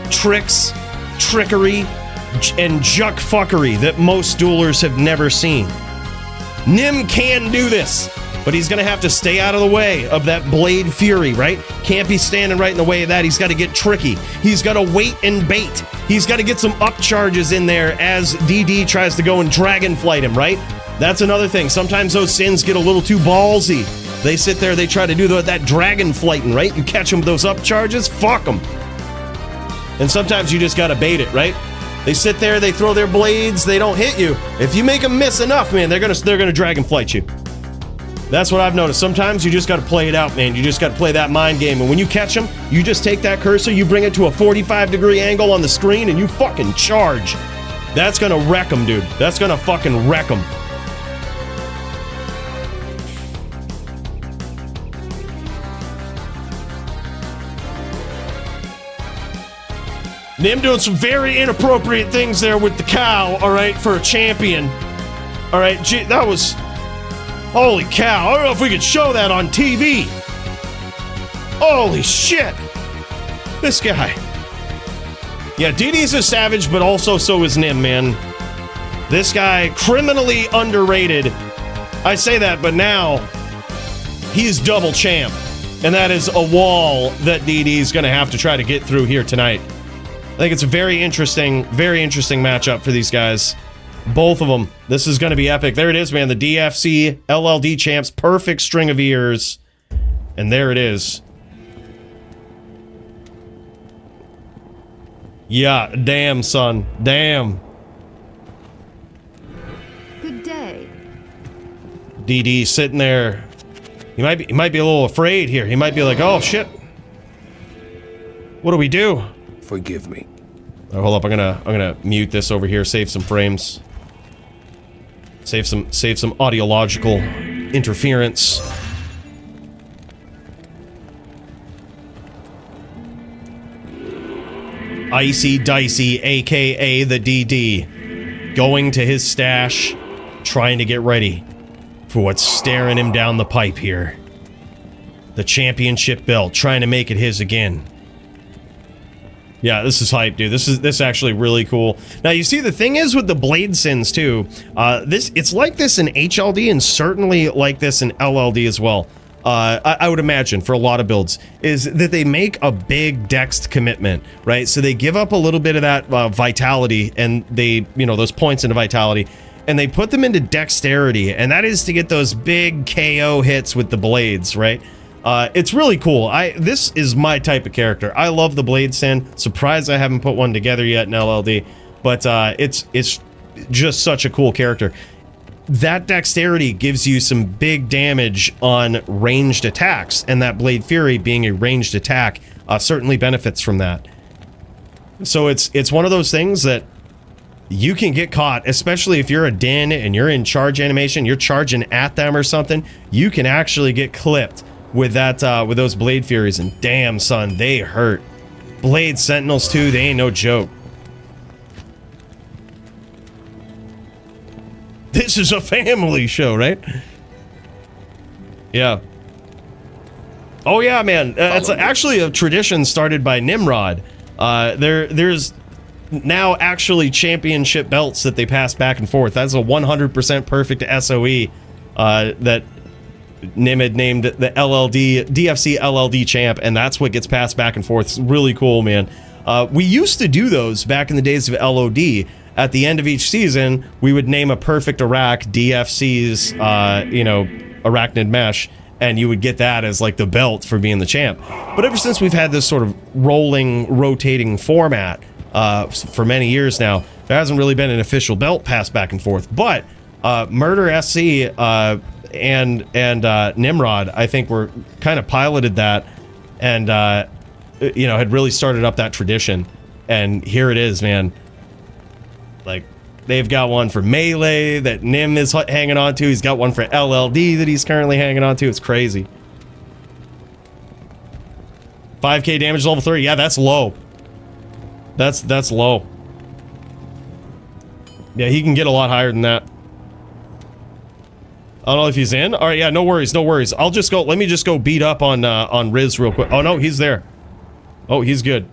tricks, trickery, and juck fuckery that most duelers have never seen. Nim can do this, but he's gonna have to stay out of the way of that Blade Fury, right? Can't be standing right in the way of that. He's got to get tricky. He's got to wait and bait. He's got to get some up charges in there as DD tries to go and dragonflight him, right? That's another thing. Sometimes those sins get a little too ballsy. They sit there, they try to do that dragon flighting, right? You catch them with those up charges, fuck them. And sometimes you just gotta bait it, right? They sit there, they throw their blades, they don't hit you. If you make them miss enough, man, they're gonna dragon flight you. That's what I've noticed. Sometimes you just gotta play it out, man. You just gotta play that mind game. And when you catch them, you just take that cursor, you bring it to a 45-degree angle on the screen, and you fucking charge. That's gonna wreck them, dude. That's gonna fucking wreck them. Nim doing some very inappropriate things there with the cow, all right, for a champion. All right, gee, that was... Holy cow, I don't know if we could show that on TV. Holy shit. This guy. Yeah, DD's a savage, but also so is Nim, man. This guy, criminally underrated. I say that, but now he's double champ. And that is a wall that DD's going to have to try to get through here tonight. I think it's a very interesting matchup for these guys. Both of them. This is going to be epic. There it is, man. The DFC LLD champs. Perfect string of ears. And there it is. Yeah, damn, son. Damn. Good day. DD sitting there. He might be a little afraid here. He might be like, oh, shit. What do we do? Forgive me. Oh, hold up, I'm gonna mute this over here, save some frames. Save some audiological interference. Icy Dicey, aka the DD, going to his stash, trying to get ready for what's staring him down the pipe here. The championship belt, trying to make it his again. Yeah, this is hype, dude. This is actually really cool. Now, you see, the thing is with the Blade Sins, too, it's like this in HLD and certainly like this in LLD as well. I would imagine, for a lot of builds, is that they make a big dex commitment, right? So they give up a little bit of that vitality and they, those points into vitality, and they put them into dexterity, and that is to get those big KO hits with the blades, right? It's really cool. This is my type of character. I love the Blade Sin. Surprised I haven't put one together yet in LLD, but it's just such a cool character. That dexterity gives you some big damage on ranged attacks, and that Blade Fury being a ranged attack certainly benefits from that. So it's one of those things that you can get caught, especially if you're a Din and you're in charge animation, you're charging at them or something, you can actually get clipped with that with those Blade Furies, and damn, son, they hurt. Blade Sentinels too, they ain't no joke. This is a family show, right? Yeah. Oh yeah, man. It's actually a tradition started by Nimrod. There's now actually championship belts that they pass back and forth. That's a 100% perfect SOE that Nim had named the DFC LLD champ, and that's what gets passed back and forth. It's really cool, man. We used to do those back in the days of LOD. At the end of each season, we would name a perfect Iraq DFC's, Arachnid Mesh, and you would get that as like the belt for being the champ. But ever since we've had this sort of rolling, rotating format for many years now, there hasn't really been an official belt passed back and forth. But Murder SC and Nimrod, I think, were kind of piloted that, and had really started up that tradition. And here it is, man. Like, they've got one for Melee that Nim is hanging on to. He's got one for LLD that he's currently hanging on to. It's crazy. 5k damage level 3. Yeah, that's low. That's low. Yeah, he can get a lot higher than that. I don't know if he's in. All right, yeah, no worries, no worries. I'll just go. Let me just go beat up on Riz real quick. Oh no, he's there. Oh, he's good.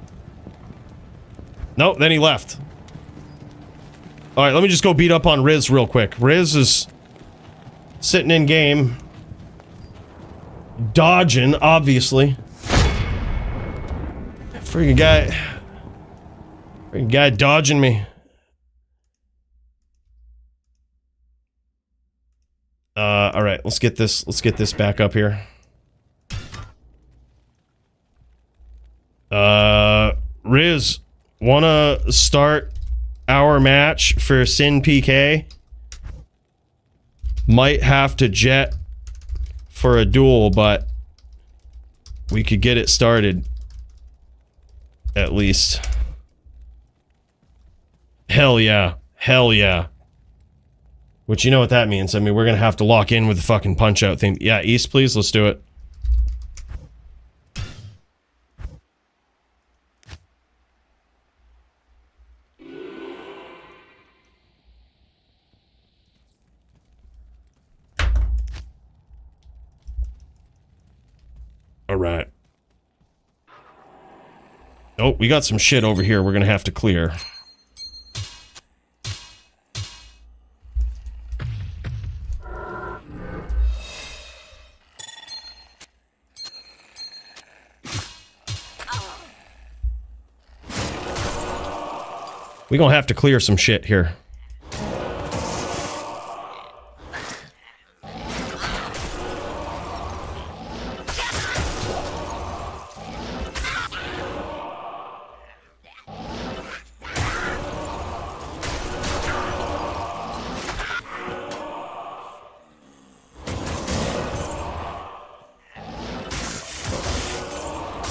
No, then he left. All right, let me just go beat up on Riz real quick. Riz is sitting in game, dodging, obviously. Freaking guy dodging me. All right, let's get this back up here. Riz, wanna start our match for Sin PK? Might have to jet for a duel, but we could get it started. At least. Hell yeah. Hell yeah. Which, you know what that means. I mean, we're gonna have to lock in with the fucking punch-out thing. Yeah, East, please, let's do it. Alright. Oh, we got some shit over here we're gonna have to clear. We're gonna have to clear some shit here.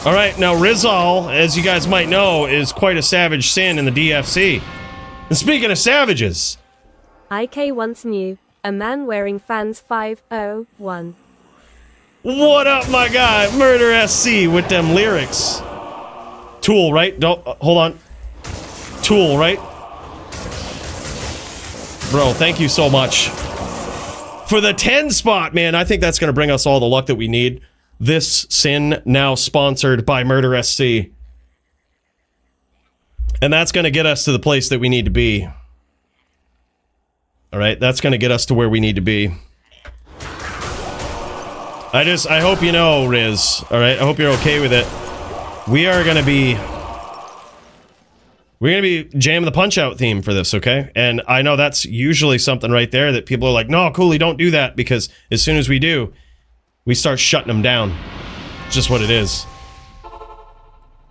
Alright, now Rizal, as you guys might know, is quite a savage sin in the DFC. And speaking of savages... IK once knew a man wearing fans 501. What up, my guy? Murder SC with them lyrics. Tool, right? Don't... hold on. Tool, right? Bro, thank you so much. For the 10 spot, man, I think that's gonna bring us all the luck that we need. This sin now sponsored by Murder SC. And that's gonna get us to the place that we need to be. Alright, that's gonna get us to where we need to be. I hope you know, Riz. Alright, I hope you're okay with it. We're gonna be jamming the Punch-Out theme for this, okay? And I know that's usually something right there that people are like, no, Coolie, don't do that, because as soon as we do, we start shutting them down. It's just what it is.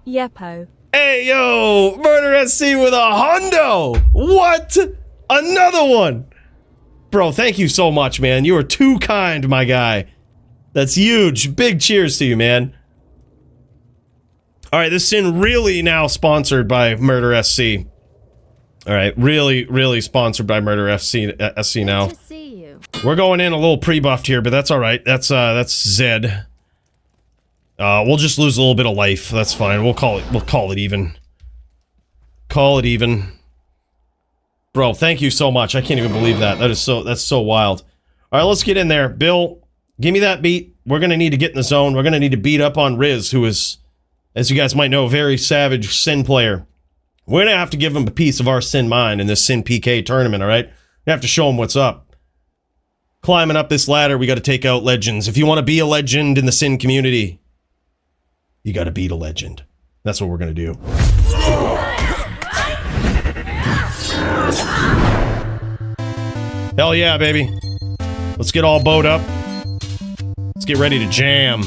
Yepo. Hey, yo! Murder SC with a hundo! What? Another one! Bro, thank you so much, man. You are too kind, my guy. That's huge. Big cheers to you, man. Alright, this sin really now sponsored by Murder SC. Alright, really sponsored by Murder SC now. Good to see you. We're going in a little pre-buffed here, but that's alright. That's Zed. We'll just lose a little bit of life. That's fine. We'll call it even. Call it even. Bro, thank you so much. I can't even believe that. That's so wild. Alright, let's get in there. Bill, give me that beat. We're gonna need to get in the zone. We're gonna need to beat up on Riz, who is, as you guys might know, a very savage Sin player. We're gonna have to give him a piece of our Sin mind in this Sin PK tournament, alright? We have to show him what's up. Climbing up this ladder, we gotta take out legends. If you want to be a legend in the Sin community, you gotta beat a legend. That's what we're gonna do. Hell yeah, baby. Let's get all bowed up. Let's get ready to jam.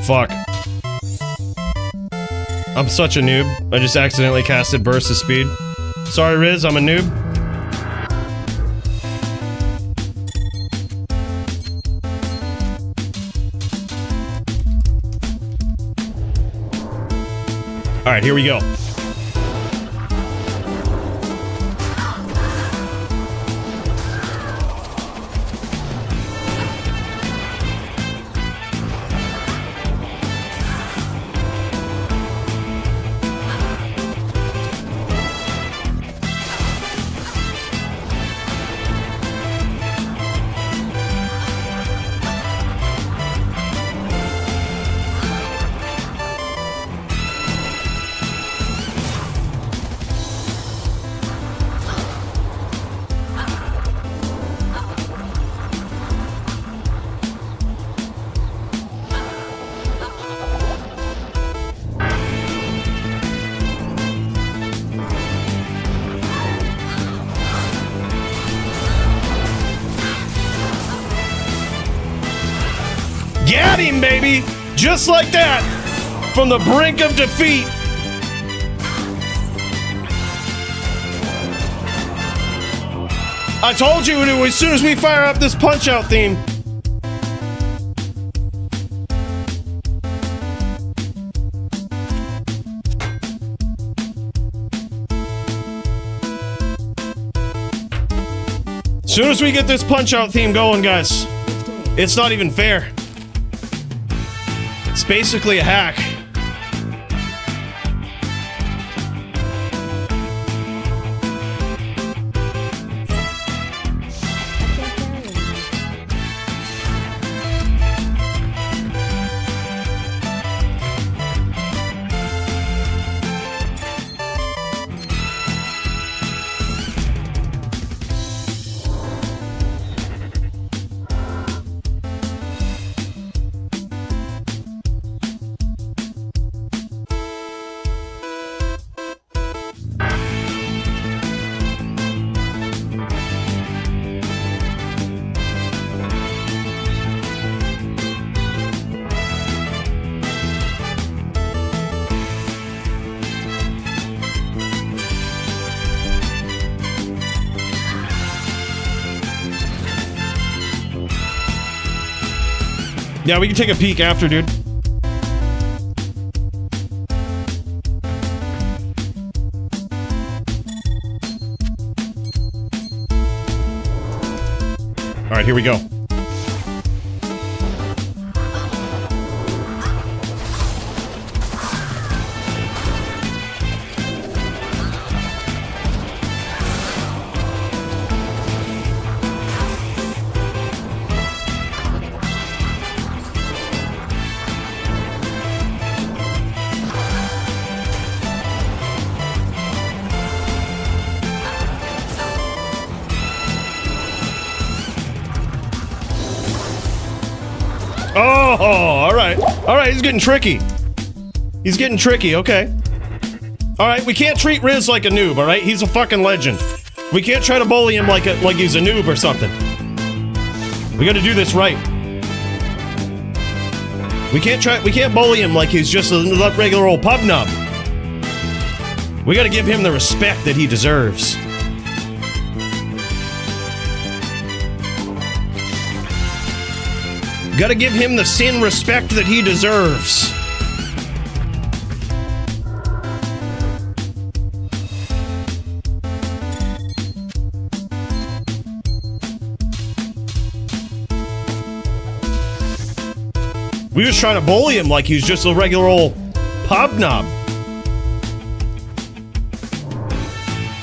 Fuck. I'm such a noob. I just accidentally casted Burst of Speed. Sorry, Riz, I'm a noob. All right, here we go. Got him, baby! Just like that! From the brink of defeat! I told you as soon as we fire up this Punch-Out theme. As soon as we get this Punch-Out theme going, guys, it's not even fair. It's basically a hack. Yeah, we can take a peek after, dude. All right, here we go. Oh, all right. All right, he's getting tricky. He's getting tricky, okay. All right, we can't treat Riz like a noob, all right? He's a fucking legend. We can't try to bully him like he's a noob or something. We gotta do this right. We can't bully him like he's just a regular old pub nub. We gotta give him the respect that he deserves. Gotta give him the sin respect that he deserves. We was trying to bully him like he's just a regular old pub knob.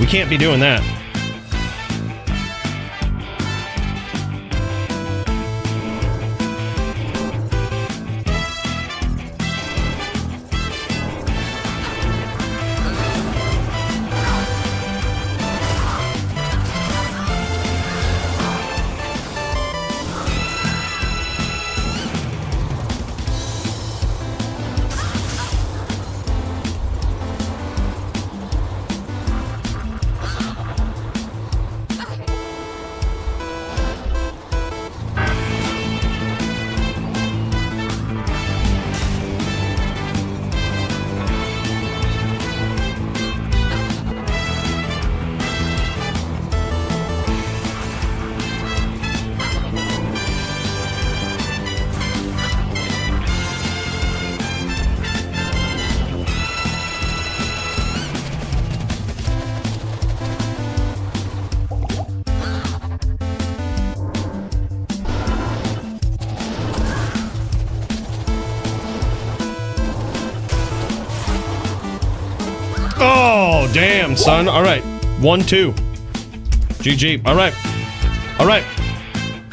We can't be doing that. Oh, damn, son. All right. 1-2. GG. All right. All right.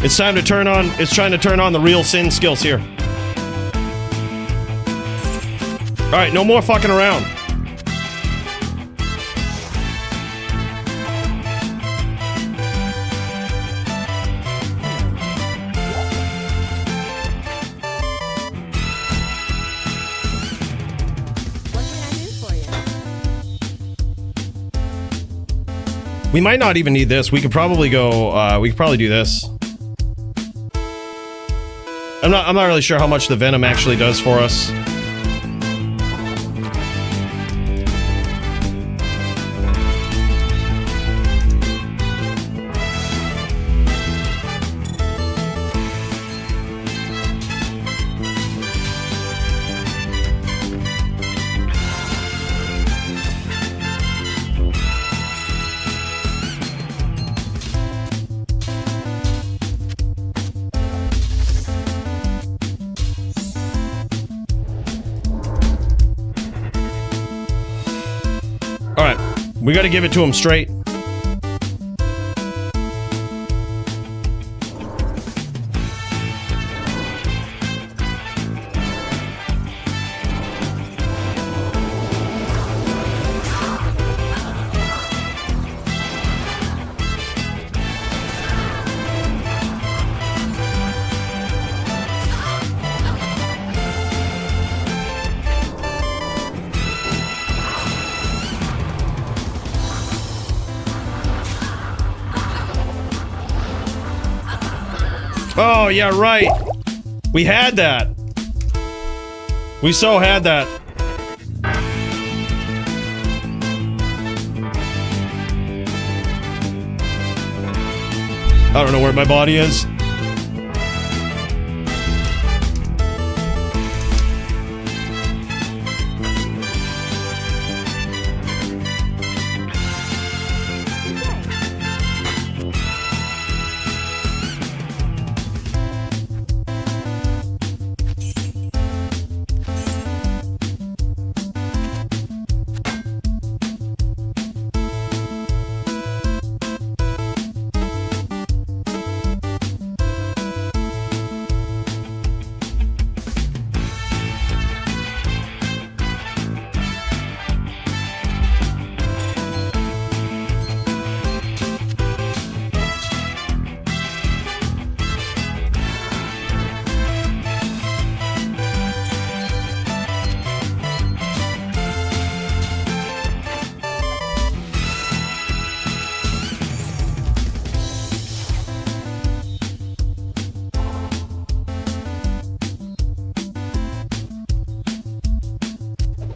It's time to turn on... It's trying to turn on the real sin skills here. All right, no more fucking around. What can I do for you? We might not even need this. We could probably go, we could probably do this. I'm not really sure how much the venom actually does for us. We gotta give it to him straight. Oh, yeah, right. We had that. We so had that. I don't know where my body is.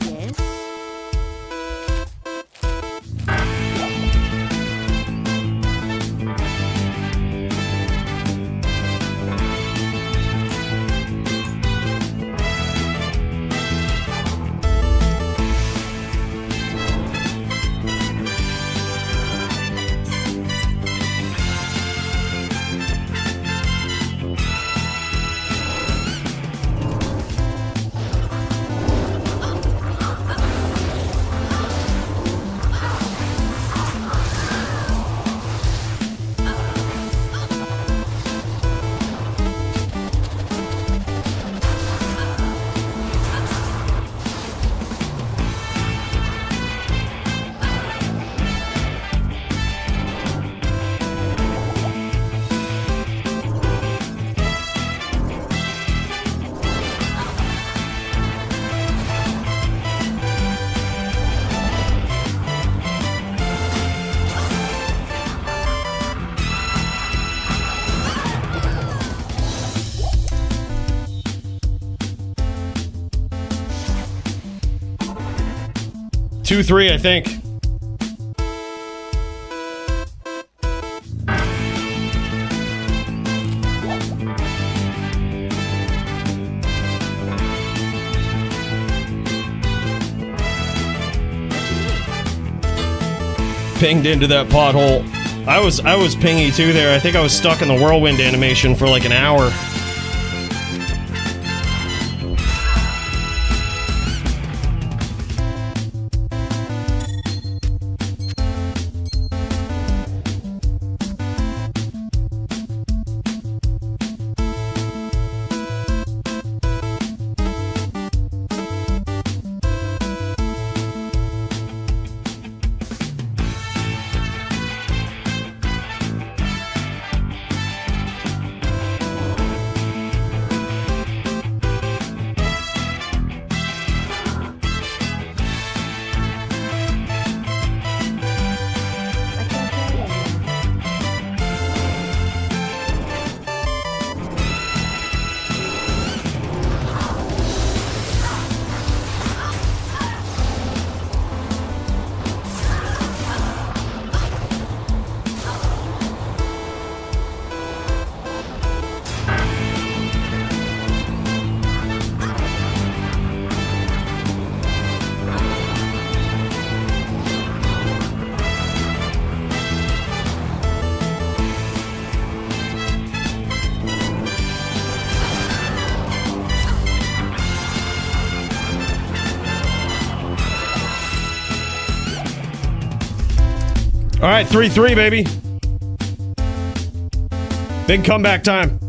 Yes. Two, three, I think. Pinged into that pothole. I was pingy too there. I think I was stuck in the whirlwind animation for like an hour. All right, 3-3, baby. Big comeback time.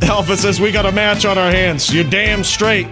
Alpha says we got a match on our hands. You're damn straight.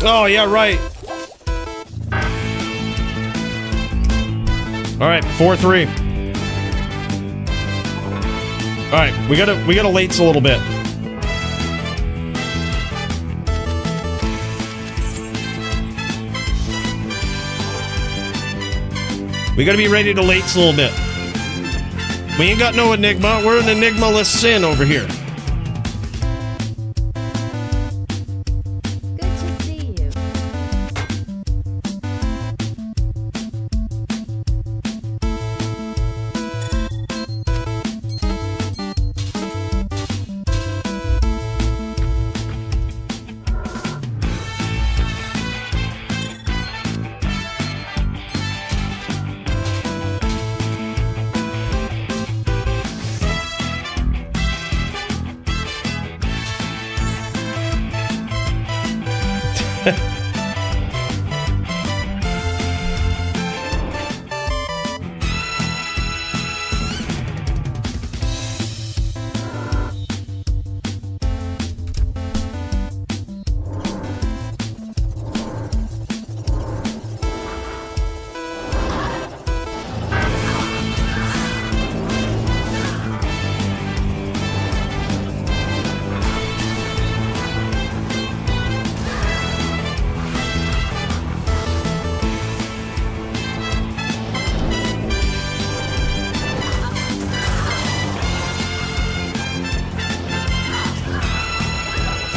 Oh, yeah, right. All right, 4-3. All right, we gotta lates a little bit. We gotta be ready to lates a little bit. We ain't got no Enigma. We're an Enigma-less sin over here. Good to see you.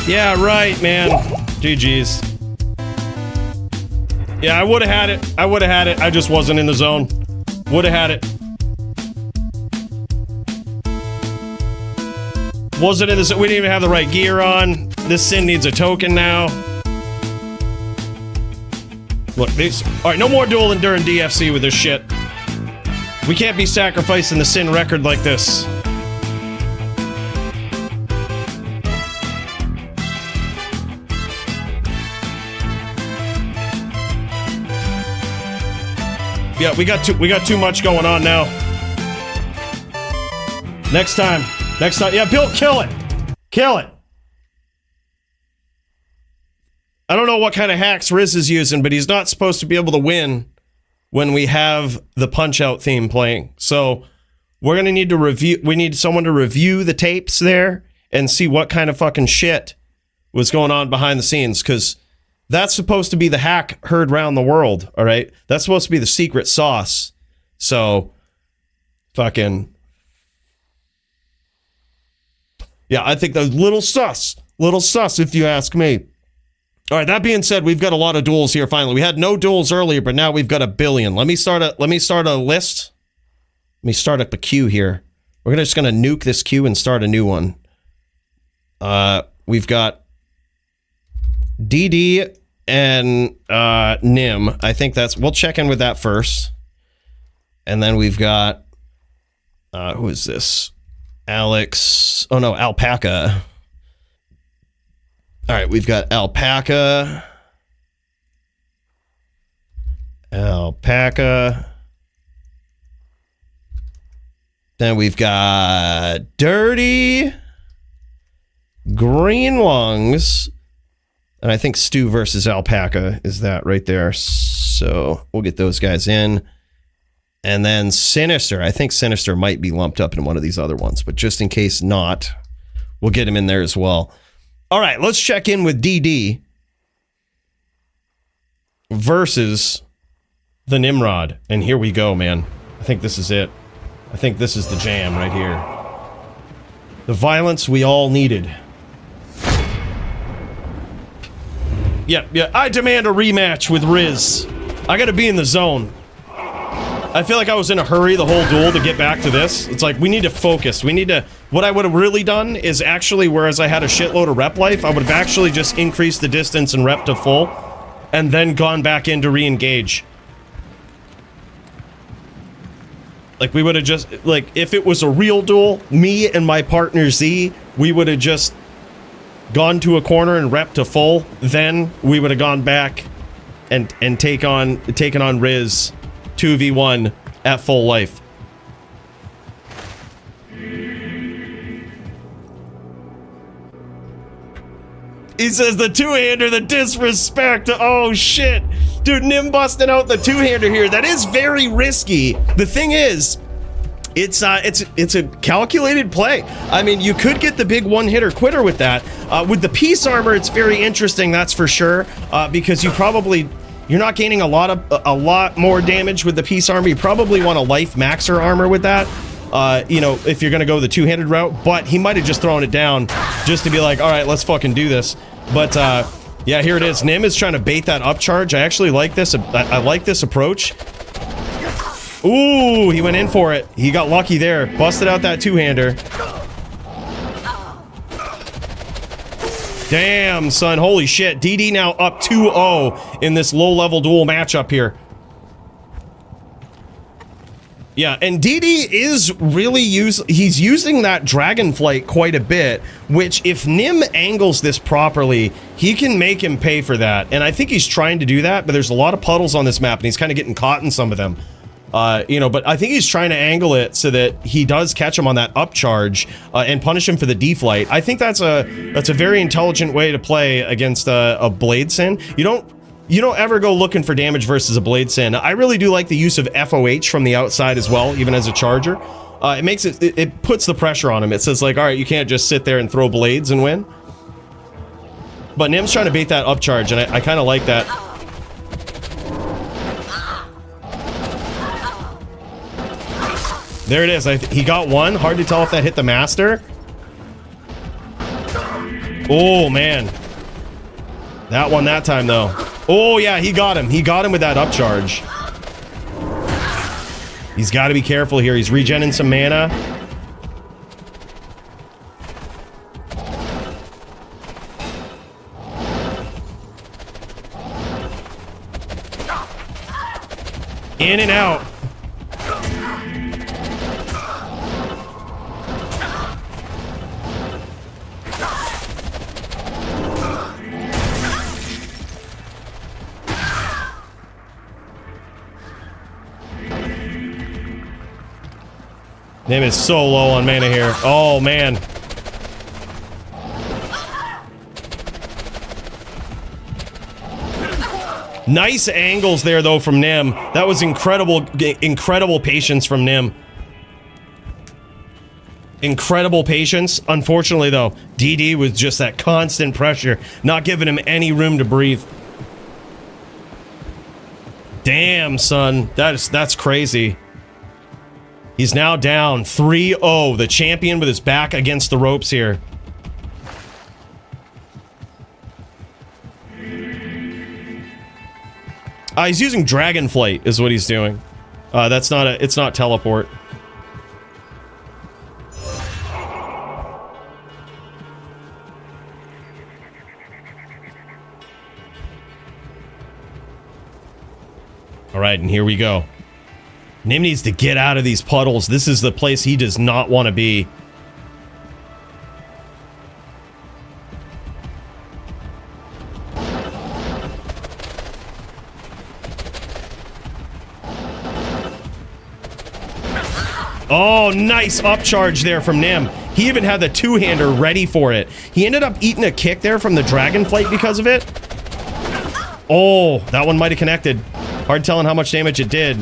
Yeah, right, man. GG's. Yeah, I would have had it. I would have had it. I just wasn't in the zone. Would have had it. Wasn't in the zone. We didn't even have the right gear on. This sin needs a token now. Look, these. Alright, no more dueling during DFC with this shit. We can't be sacrificing the sin record like this. Yeah, we got too much going on now. Next time. Yeah, Bill, kill it. Kill it. I don't know what kind of hacks Riz is using, but he's not supposed to be able to win when we have the Punch-Out theme playing. So we're gonna need to review. We need someone to review the tapes there and see what kind of fucking shit was going on behind the scenes, because that's supposed to be the hack heard around the world, all right? That's supposed to be the secret sauce. So fucking... Yeah, I think that's little sus if you ask me. All right, that being said, we've got a lot of duels here finally. We had no duels earlier, but now we've got a billion. Let me start a list. Let me start up a queue here. We're just gonna nuke this queue and start a new one. We've got DD and Nim. I think we'll check in with that first. And then we've got who is this? Alex. Oh no, Alpaca. All right, we've got Alpaca. Then we've got Dirty, Green Lungs, and I think Stu versus Alpaca is that right there. So we'll get those guys in. And then Sinister. I think Sinister might be lumped up in one of these other ones, but just in case not, we'll get him in there as well. All right, let's check in with DD versus the Nimrod. And here we go, man. I think this is it. I think this is the jam right here. The violence we all needed. Yeah, I demand a rematch with Riz. I gotta be in the zone. I feel like I was in a hurry the whole duel to get back to this. It's like, we need to focus. We need to... What I would have really done is actually, whereas I had a shitload of rep life, I would have actually just increased the distance and rep to full, and then gone back in to re-engage. Like, we would have just... Like, if it was a real duel, me and my partner Z, we would have just gone to a corner and rep to full. Then we would have gone back and taken on Riz 2v1 at full life. He says the two-hander, the disrespect. Oh shit. Dude, Nim busting out the two-hander here. That is very risky. The thing is, it's a calculated play. I mean, you could get the big one-hitter quitter with that. With the piece armor, it's very interesting, that's for sure. Because you're not gaining a lot more damage with the piece armor. You probably want a life maxer armor with that. You know, if you're gonna go the two-handed route, but he might have just thrown it down just to be like, all right, let's fucking do this. But yeah, here it is. Nim is trying to bait that upcharge. I actually like this. I like this approach. Ooh, he went in for it. He got lucky there. Busted out that two-hander. Damn, son. Holy shit. DD now up 2-0 in this low-level duel matchup here. Yeah, and DD is really he's using that Dragonflight quite a bit, which if Nim angles this properly, he can make him pay for that. And I think he's trying to do that, but there's a lot of puddles on this map, and he's kind of getting caught in some of them. You know, but I think he's trying to angle it so that he does catch him on that upcharge and punish him for the deflight. I think that's a very intelligent way to play against a Blade Sin. You don't ever go looking for damage versus a Blade Sin. I really do like the use of FOH from the outside as well, even as a charger. It makes it puts the pressure on him. It says like, all right, you can't just sit there and throw blades and win. But Nim's trying to bait that upcharge, and I kind of like that. There it is. He got one. Hard to tell if that hit the master. Oh, man. That one that time, though. Oh, yeah, he got him. He got him with that upcharge. He's got to be careful here. He's regenerating some mana. In and out. Nim is so low on mana here. Oh, man. Nice angles there, though, from Nim. That was incredible patience from Nim. Incredible patience. Unfortunately, though, DD was just that constant pressure, not giving him any room to breathe. Damn, son. That's crazy. He's now down 3-0. The champion with his back against the ropes here. He's using Dragon Flight is what he's doing. It's not teleport. All right, and here we go. Nim needs to get out of these puddles. This is the place he does not want to be. Oh, nice upcharge there from Nim. He even had the two-hander ready for it. He ended up eating a kick there from the Dragon Flight because of it. Oh, that one might have connected. Hard telling how much damage it did.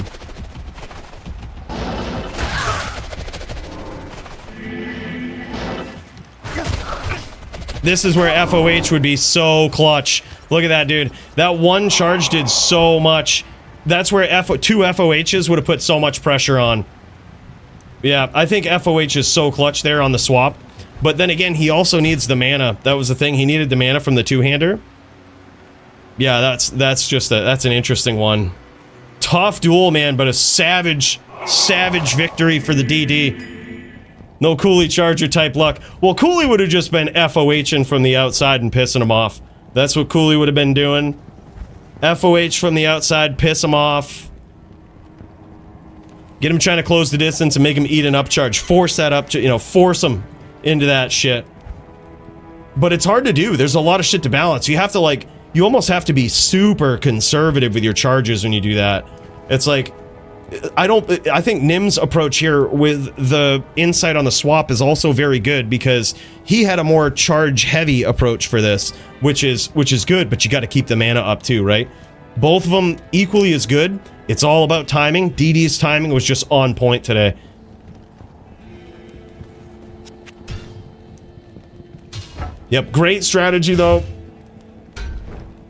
This is where FOH would be so clutch. Look at that, dude. That one charge did so much. That's where two FOHs would have put so much pressure on. Yeah, I think FOH is so clutch there on the swap. But then again, he also needs the mana. That was the thing. He needed the mana from the two-hander. Yeah, that's an interesting one. Tough duel, man, but a savage victory for the DD. No Coolie Charger type luck. Well, Coolie would have just been FOHing from the outside and pissing him off. That's what Coolie would have been doing. FOH from the outside, piss him off. Get him trying to close the distance and make him eat an upcharge. Force that up to, you know, force him into that shit. But it's hard to do. There's a lot of shit to balance. You have to, like, you almost have to be super conservative with your charges when you do that. It's like, I think Nim's approach here with the insight on the swap is also very good because he had a more charge-heavy approach for this, which is good, but you got to keep the mana up too, right? Both of them equally as good. It's all about timing. DD's timing was just on point today. Yep, great strategy though.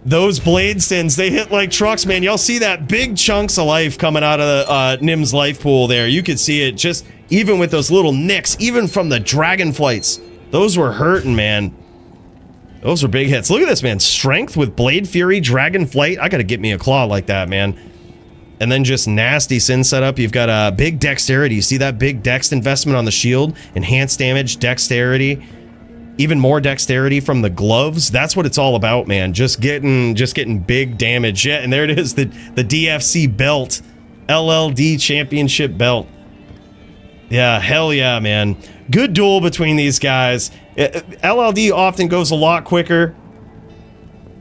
Those blade sins, they hit like trucks, man. Y'all see that big chunks of life coming out of Nim's life pool there. You could see it just, even with those little nicks, even from the dragon flights. Those were hurting, man. Those were big hits. Look at this, man. Strength with Blade Fury, Dragon Flight. I gotta get me a claw like that, man. And then just nasty sin setup. You've got a big dexterity. You see that big dex investment on the shield? Enhanced damage, dexterity. Even more dexterity from the gloves. That's what it's all about, man. Just getting big damage. Yeah, and there it is, the DFC belt. LLD championship belt. Yeah, hell yeah, man. Good duel between these guys. LLD often goes a lot quicker.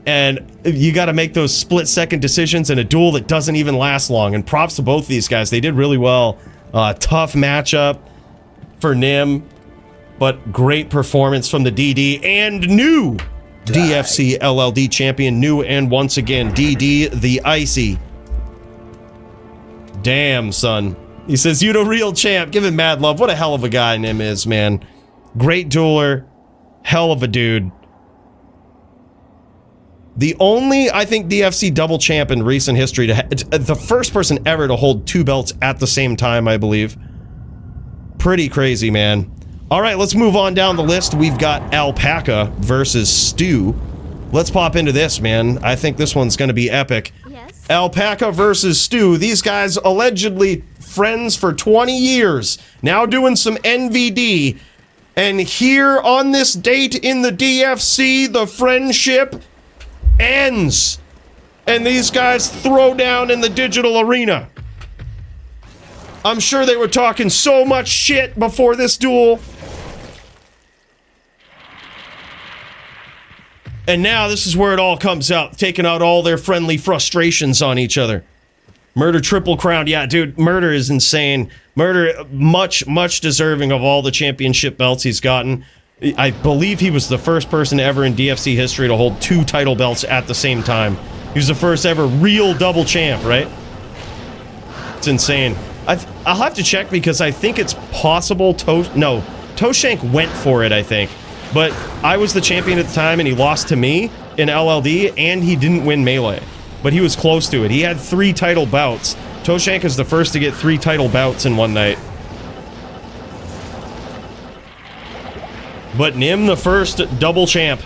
And you got to make those split-second decisions in a duel that doesn't even last long. And props to both these guys. They did really well. Tough matchup for Nim. But great performance from the DD and new DFC LLD champion. New and once again, DD the Icy. Damn, son. He says, you the real champ. Give him mad love. What a hell of a guy Nim is, man. Great dueler. Hell of a dude. The only, I think, DFC double champ in recent history the first person ever to hold two belts at the same time, I believe. Pretty crazy, man. All right, let's move on down the list. We've got Alpaca versus Stu. Let's pop into this, man. I think this one's going to be epic. Yes. Alpaca versus Stu. These guys allegedly friends for 20 years. Now doing some NVD. And here on this date in the DFC, the friendship ends. And these guys throw down in the digital arena. I'm sure they were talking so much shit before this duel. And now this is where it all comes out, taking out all their friendly frustrations on each other. Murder triple crown. Yeah, dude, Murder is insane. Murder, much deserving of all the championship belts he's gotten. I believe he was the first person ever in DFC history to hold two title belts at the same time. He was the first ever real double champ, right? It's insane. I'll have to check because I think it's possible Toshank went for it, I think. But I was the champion at the time and he lost to me in LLD and he didn't win Melee. But he was close to it. He had 3 title bouts. Toshank is the first to get 3 title bouts in one night. But Nim, the first double champ.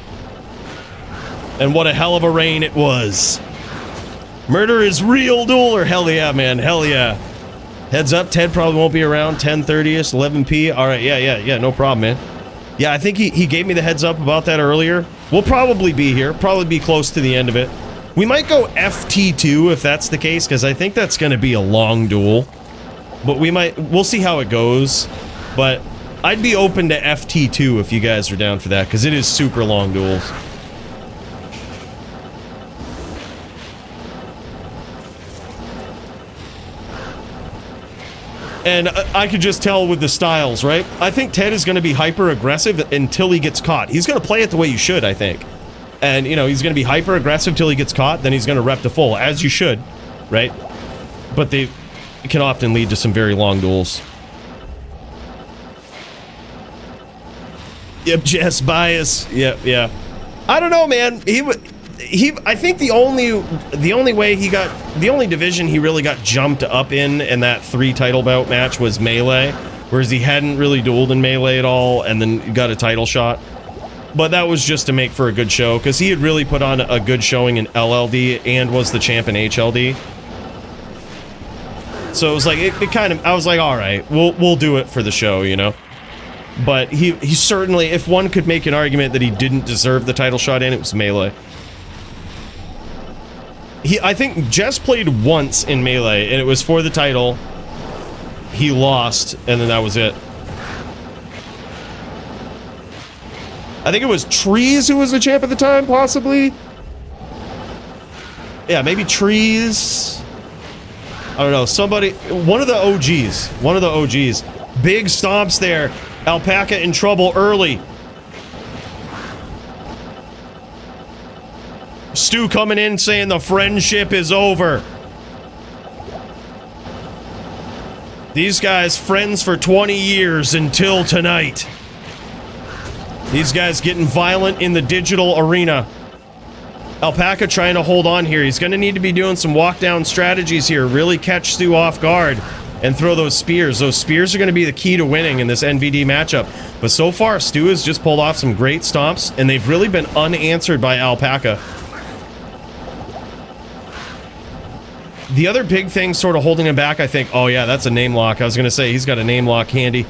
And what a hell of a reign it was. Murder is real, Dueler. Hell yeah, man. Hell yeah. Heads up, Ted probably won't be around 10:30ish, 11p. All right, yeah, no problem, man. Yeah, I think he gave me the heads up about that earlier. We'll probably be here, probably be close to the end of it. We might go FT2 if that's the case, because I think that's going to be a long duel. But we'll see how it goes. But I'd be open to FT2 if you guys are down for that, because it is super long duels. And I could just tell with the styles, right? I think Ted is going to be hyper-aggressive until he gets caught. He's going to play it the way you should, I think. And, you know, he's going to be hyper-aggressive till he gets caught, then he's going to rep to full, as you should, right? But they can often lead to some very long duels. Yep, Jess bias. Yep, yeah. I don't know, man. I think the only way he got, the only division he really got jumped up in that 3 title bout match was Melee, whereas he hadn't really dueled in Melee at all, and then got a title shot. But that was just to make for a good show, because he had really put on a good showing in LLD and was the champ in HLD. So it was like, it kind of, I was like, all right, we'll do it for the show, you know? But he certainly, if one could make an argument that he didn't deserve the title shot in, it was Melee. I think Jess played once in Melee, and it was for the title. He lost, and then that was it. I think it was Trees who was the champ at the time, possibly? Yeah, maybe Trees. I don't know, somebody, one of the OGs. Big stomps there. Alpaca in trouble early. Stu coming in saying the friendship is over. These guys friends for 20 years until tonight. These guys getting violent in the digital arena. Alpaca trying to hold on here. He's going to need to be doing some walk down strategies here. Really catch Stu off guard and throw those spears. Those spears are going to be the key to winning in this NVD matchup. But so far, Stu has just pulled off some great stomps, and they've really been unanswered by Alpaca. The other big thing sort of holding him back, I think, oh yeah, that's a name lock. I was going to say he's got a name lock handy.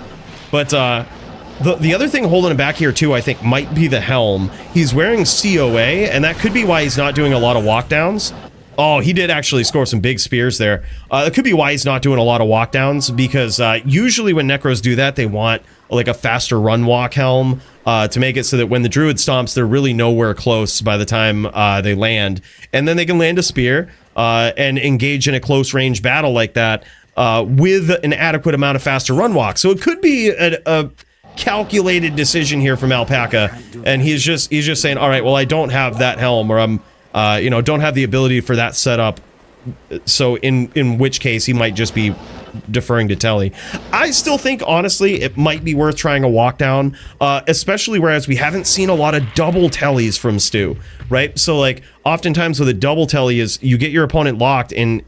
But the other thing holding him back here too, I think, might be the helm. He's wearing COA, and that could be why he's not doing a lot of walkdowns. Oh, he did actually score some big spears there. It could be why he's not doing a lot of walkdowns, because usually when Necros do that, they want like a faster run walk helm to make it so that when the Druid stomps, they're really nowhere close by the time they land. And then they can land a spear and engage in a close range battle like that with an adequate amount of faster run walk. So it could be a calculated decision here from Alpaca, and he's just saying, all right, well, I don't have that helm, or I'm don't have the ability for that setup, so in which case he might just be deferring to Telly. I still think, honestly, it might be worth trying a walk down, especially whereas we haven't seen a lot of double Tellys from Stu, right? So like oftentimes with a double Telly is you get your opponent locked and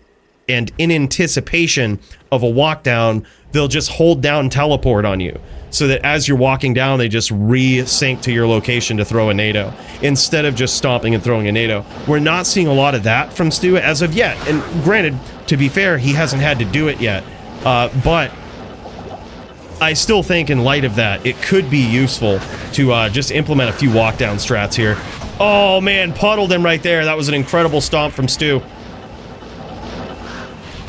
in anticipation of a walk down, they'll just hold down teleport on you, so that as you're walking down, they just re-sync to your location to throw a NATO, instead of just stomping and throwing a NATO. We're not seeing a lot of that from Stu as of yet, and granted, to be fair, he hasn't had to do it yet, but I still think in light of that, it could be useful to just implement a few walk-down strats here. Oh man, puddled him right there. That was an incredible stomp from Stu.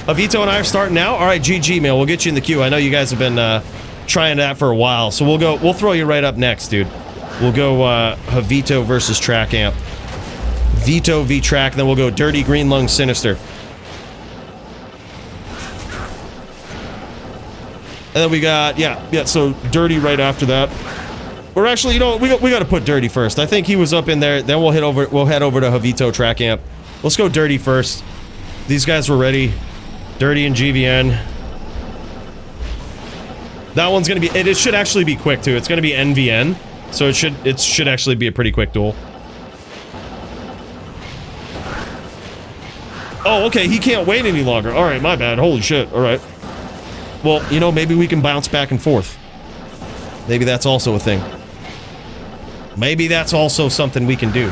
Avito and I are starting now. All right, GG, man. We'll get you in the queue. I know you guys have been trying that for a while, so we'll throw you right up next, dude. We'll go Javito versus Track Amp. Vito v Track, then we'll go Dirty Green Lung Sinister. And then we got, yeah, so Dirty right after that. Or actually, you know, we got to put Dirty first. I think he was up in there. Then we'll head over to Javito Track Amp. Let's go Dirty first. These guys were ready. Dirty and GVN. That one's gonna be, it should actually be quick too. It's gonna be NVN, so it should actually be a pretty quick duel. Oh, okay, he can't wait any longer. All right, my bad. Holy shit. All right. Well, you know, maybe we can bounce back and forth. Maybe that's also a thing. Maybe that's also something we can do.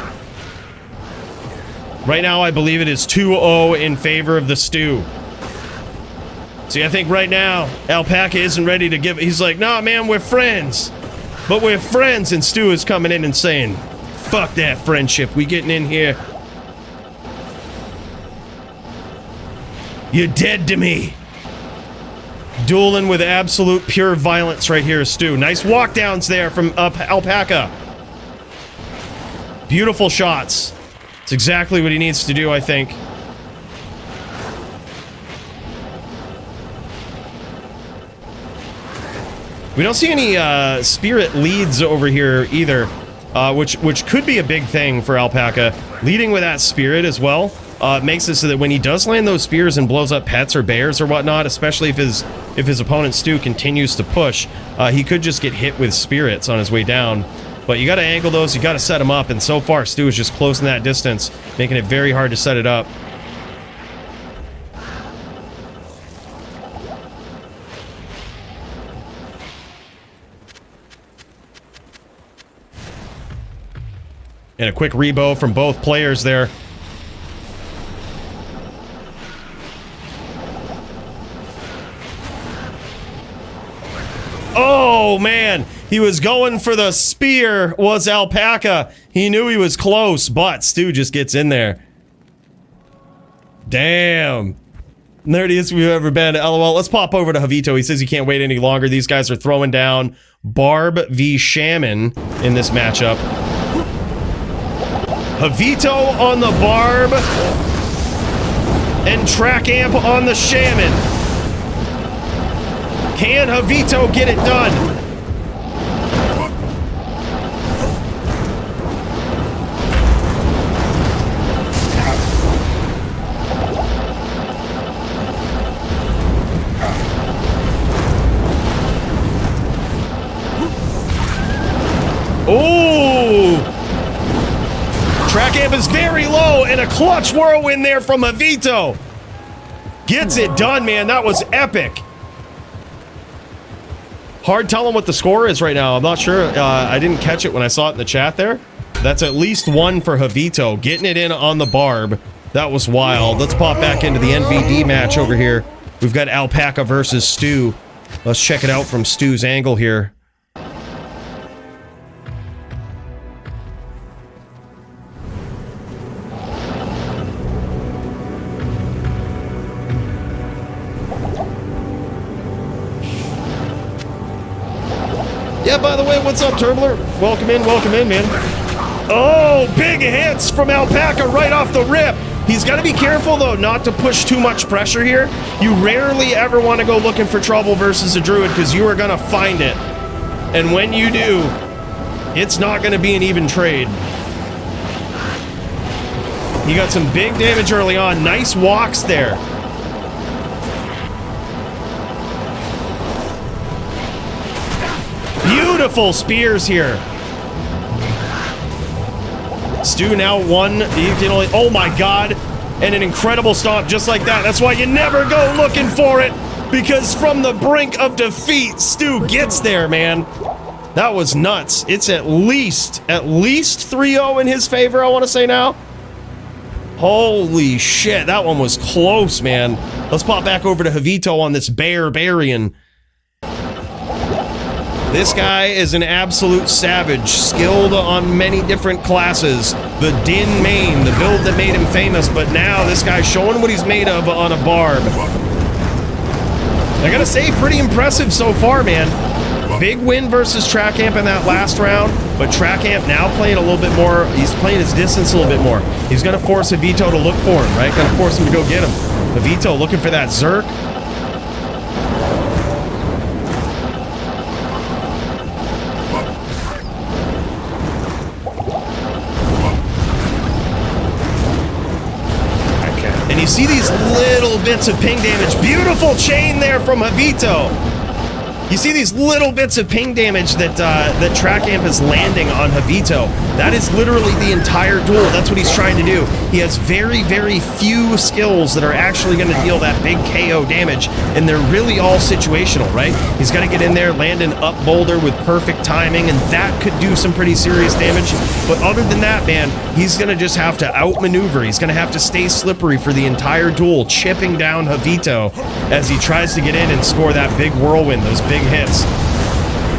Right now, I believe it is 2-0 in favor of the Stew. See, I think right now, Alpaca isn't ready to give... He's like, nah, man, we're friends. But we're friends, and Stu is coming in and saying, fuck that friendship. We getting in here. You're dead to me. Dueling with absolute pure violence right here, Stu. Nice walk downs there from Alpaca. Beautiful shots. It's exactly what he needs to do, I think. We don't see any spirit leads over here either, which could be a big thing for Alpaca. Leading with that spirit as well makes it so that when he does land those spears and blows up pets or bears or whatnot, especially if his opponent Stu continues to push, he could just get hit with spirits on his way down. But you got to angle those, you got to set them up, and so far Stu is just closing that distance, making it very hard to set it up. And a quick rebo from both players there. Oh, man. He was going for the spear, was Alpaca. He knew he was close, but Stu just gets in there. Damn. Nerdiest we've ever been. LOL. Let's pop over to Javito. He says he can't wait any longer. These guys are throwing down Barb v. Shaman in this matchup. Javito on the Barb and Track Amp on the Shaman. Can Javito get it done? Oh! Track Amp is very low, and a clutch whirlwind there from Javito. Gets it done, man. That was epic. Hard telling what the score is right now. I'm not sure. I didn't catch it when I saw it in the chat there. That's at least one for Javito. Getting it in on the Barb. That was wild. Let's pop back into the NVD match over here. We've got Alpaca versus Stu. Let's check it out from Stu's angle here. Yeah, by the way, what's up, Turbler? Welcome in, man. Oh, big hits from Alpaca right off the rip. He's got to be careful, though, not to push too much pressure here. You rarely ever want to go looking for trouble versus a druid because you are going to find it. And when you do, it's not going to be an even trade. He got some big damage early on. Nice walks there. Beautiful spears here. Stu now one. He can only, oh my god. And an incredible stomp just like that. That's why you never go looking for it. Because from the brink of defeat, Stu gets there, man. That was nuts. It's at least 3-0 in his favor, I want to say now. Holy shit, that one was close, man. Let's pop back over to Javito on this Barbarian. This guy is an absolute savage, skilled on many different classes. The Din main, the build that made him famous, but now this guy's showing what he's made of on a Barb. I gotta say, pretty impressive so far, man. Big win versus Track Amp in that last round, but Track Amp now playing a little bit more, he's playing his distance a little bit more. He's gonna force Javito to look for him, right? Gonna force him to go get him. Javito looking for that Zerk. And you see these little bits of ping damage. Beautiful chain there from Javito. You see these little bits of ping damage that that Track Amp is landing on Javito. That is literally the entire duel. That's what he's trying to do. He has very, very few skills that are actually going to deal that big KO damage, and they're really all situational, right? He's got to get in there, land an up boulder with perfect timing, and that could do some pretty serious damage. But other than that, man, he's going to just have to outmaneuver. He's going to have to stay slippery for the entire duel, chipping down Javito as he tries to get in and score that big whirlwind, those big hits.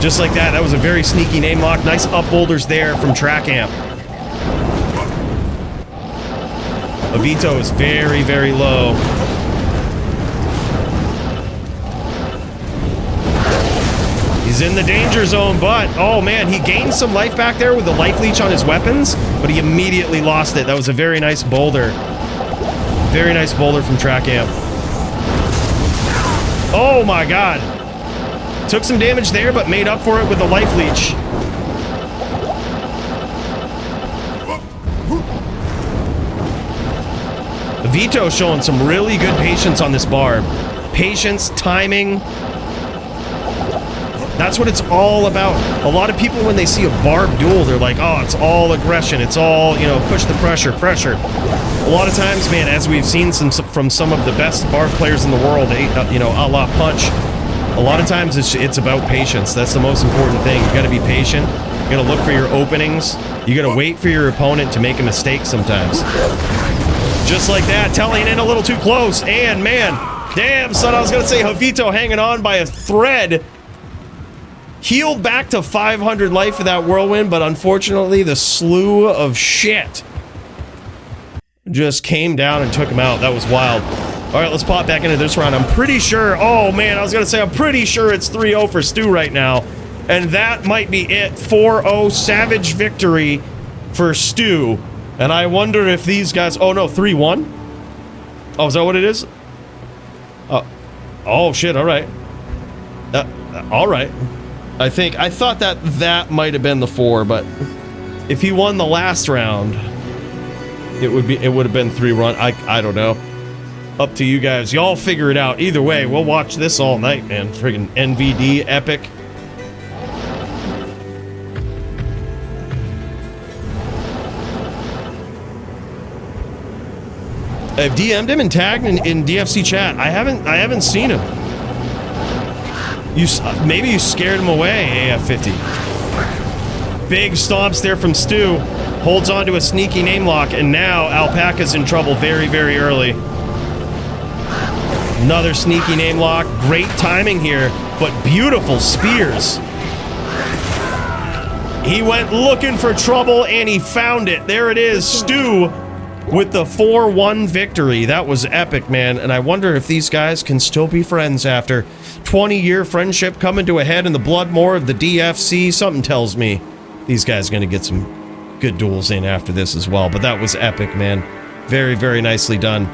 Just like that. That was a very sneaky name lock. Nice up boulders there from Track Amp. Javito is very, very low. He's in the danger zone, but, oh man, he gained some life back there with the life leech on his weapons, but he immediately lost it. That was a very nice boulder. Very nice boulder from Track Amp. Oh my god. Took some damage there, but made up for it with the life leech. Vito showing some really good patience on this Barb. Patience, timing. That's what it's all about. A lot of people, when they see a Barb duel, they're like, oh, it's all aggression. It's all, you know, push the pressure. A lot of times, man, as we've seen from some of the best Barb players in the world, you know, a la Punch, a lot of times it's about patience. That's the most important thing. You gotta be patient. You gotta look for your openings. You gotta wait for your opponent to make a mistake sometimes. Just like that, telling in a little too close, and man, damn son, I was gonna say Javito hanging on by a thread. Healed back to 500 life for that whirlwind, but unfortunately the slew of shit just came down and took him out. That was wild. All right, let's pop back into this round. I'm pretty sure, oh man, I was gonna say I'm pretty sure it's 3-0 for Stu right now, and that might be it. 4-0 savage victory for Stu. And I wonder if these guys, oh no, 3-1? Oh, is that what it is? Oh shit, all right. All right. I thought that might have been the 4, but if he won the last round, it would have been 3-1. I don't know. Up to you guys. Y'all figure it out. Either way, we'll watch this all night, man. Friggin' NVD epic. I've DM'd him and tagged in DFC chat. I haven't seen him. Maybe you scared him away, AF50. Big stomps there from Stu. Holds on to a sneaky name lock, and now Alpaca's in trouble very, very early. Another sneaky name lock. Great timing here, but beautiful spears. He went looking for trouble, and he found it. There it is, Stu with the 4-1 victory. That was epic, man, and I wonder if these guys can still be friends after 20-year friendship coming to a head in the Bloodmore of the DFC. Something tells me these guys are going to get some good duels in after this as well, but that was epic, man. Very, very nicely done.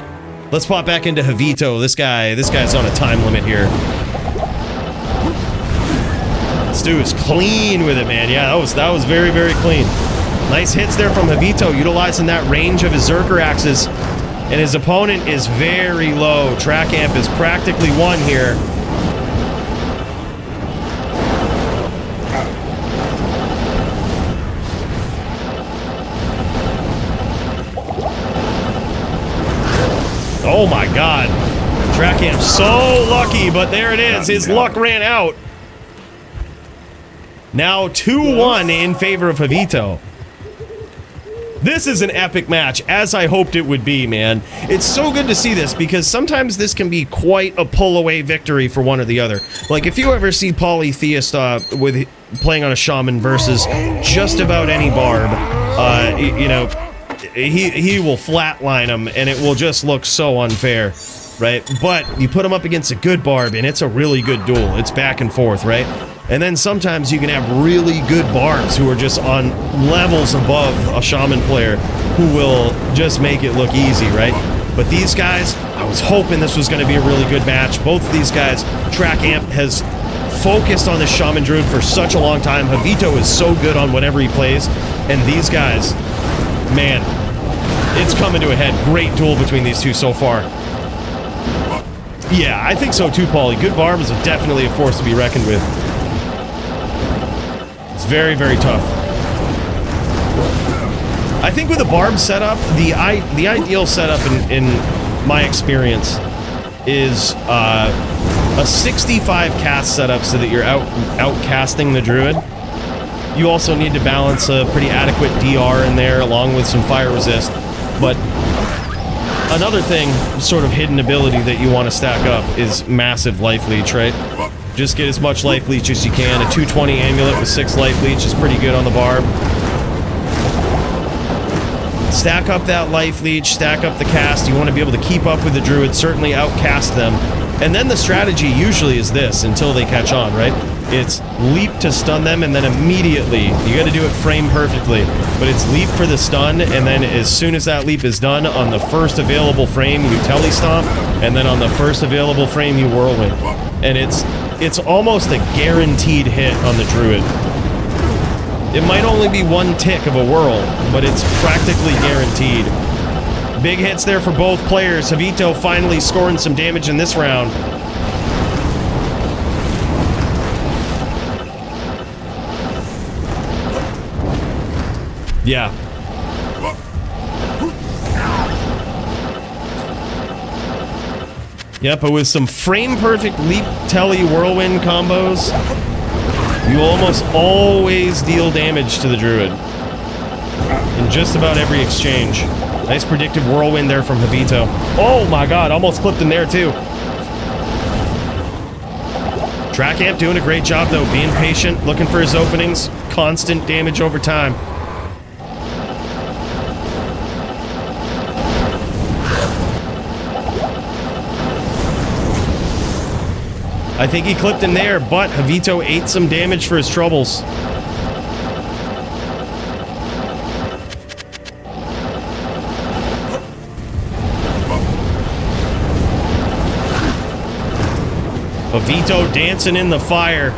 Let's pop back into Javito. This guy's on a time limit here. Stu is clean with it, man. Yeah, that was very, very clean. Nice hits there from Javito, utilizing that range of his Zerker axes. And his opponent is very low. Track Amp is practically won here. Oh my god. Track Amp so lucky, but there it is. His luck ran out. Now 2-1 in favor of Javito. This is an epic match, as I hoped it would be, man. It's so good to see this, because sometimes this can be quite a pull-away victory for one or the other. Like, if you ever see Polytheist with playing on a Shaman versus just about any Barb, you know, he will flatline him, and it will just look so unfair, right? But you put him up against a good Barb, and it's a really good duel. It's back and forth, right? And then sometimes you can have really good Barbs who are just on levels above a Shaman player who will just make it look easy, right? But these guys, I was hoping this was going to be a really good match. Both of these guys, Track Amp has focused on the Shaman Druid for such a long time. Javito is so good on whatever he plays. And these guys, man, it's coming to a head. Great duel between these two so far. Yeah, I think so too, Paulie. Good Barb is definitely a force to be reckoned with. It's very, very tough. I think with a Barb setup, the ideal setup in my experience is a 65 cast setup so that you're outcasting the Druid. You also need to balance a pretty adequate DR in there along with some fire resist. But another thing, sort of hidden ability that you want to stack up is massive life leech, right? Just get as much life leech as you can. A 220 amulet with 6 life leech is pretty good on the Barb. Stack up that life leech, stack up the cast. You want to be able to keep up with the Druid, certainly outcast them. And then the strategy usually is this until they catch on, right? It's leap to stun them, and then immediately, you got to do it frame perfectly, but it's leap for the stun, and then as soon as that leap is done, on the first available frame, you telestomp, and then on the first available frame, you whirlwind. And it's almost a guaranteed hit on the Druid. It might only be one tick of a whirl, but it's practically guaranteed. Big hits there for both players. Javito finally scoring some damage in this round. Yeah. Yeah, but with some frame-perfect leap, telly, whirlwind combos, you almost always deal damage to the Druid. In just about every exchange. Nice predictive whirlwind there from Javito. Oh my god, almost clipped him there too. Track Amp doing a great job though, being patient, looking for his openings, constant damage over time. I think he clipped him there, but Javito ate some damage for his troubles. Javito dancing in the fire.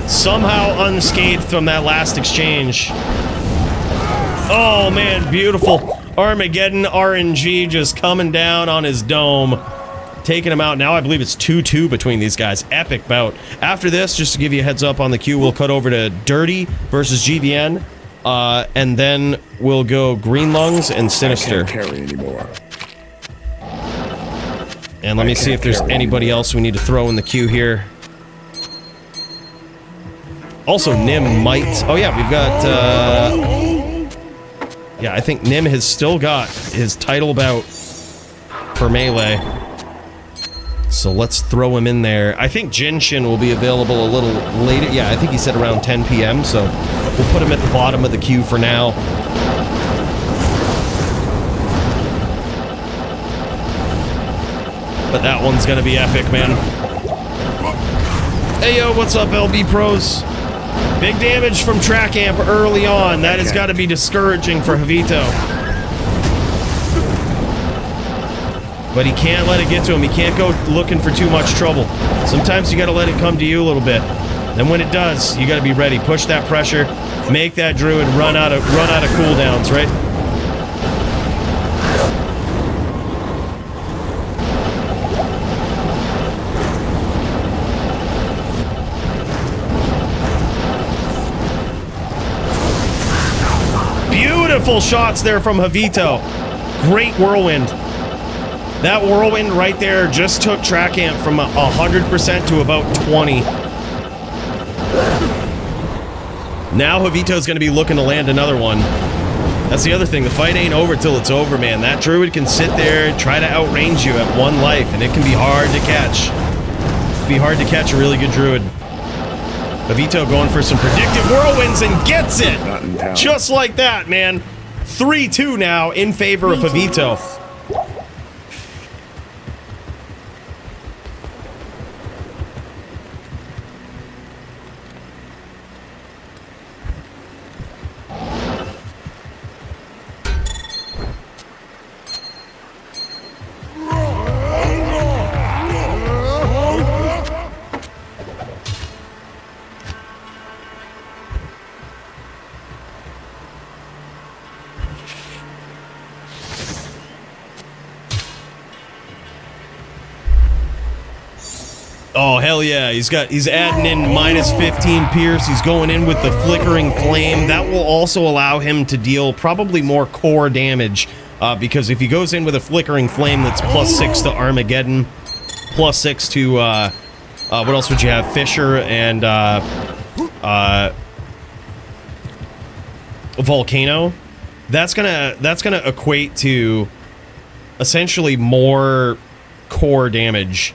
Somehow unscathed from that last exchange. Oh man, beautiful. Armageddon RNG just coming down on his dome. Taking him out. Now I believe it's 2-2 between these guys. Epic bout. After this, just to give you a heads up on the queue, we'll cut over to Dirty versus GBN. And then we'll go Green Lungs and Sinister. I can't carry anymore. And let me see if there's anybody else we need to throw in the queue here. Also, Nim might... Oh yeah, we've got... Yeah, I think Nim has still got his title bout for Melee. So let's throw him in there. I think Jinshin will be available a little later. Yeah, I think he said around 10 p.m. So we'll put him at the bottom of the queue for now. But that one's gonna be epic, man. Hey yo, what's up, LB Pros? Big damage from Track Amp early on. That has got to be discouraging for Javito. But he can't let it get to him. He can't go looking for too much trouble. Sometimes you got to let it come to you a little bit. And when it does, you got to be ready. Push that pressure. Make that Druid run out of cooldowns, right? Beautiful shots there from Javito. Great whirlwind. That whirlwind right there just took Track Amp from 100% to about 20. Now Javito's going to be looking to land another one. That's the other thing. The fight ain't over till it's over, man. That Druid can sit there and try to outrange you at one life, and it can be hard to catch. It'd be hard to catch a really good Druid. Javito going for some predictive whirlwinds and gets it! Just like that, man. 3-2 now in favor of Javito. Oh, hell yeah. He's adding in minus 15 pierce. He's going in with the flickering flame. That will also allow him to deal probably more core damage. Because if he goes in with a flickering flame that's plus 6 to Armageddon, plus 6 to, what else would you have? Fisher and, Volcano. That's gonna equate to essentially more core damage.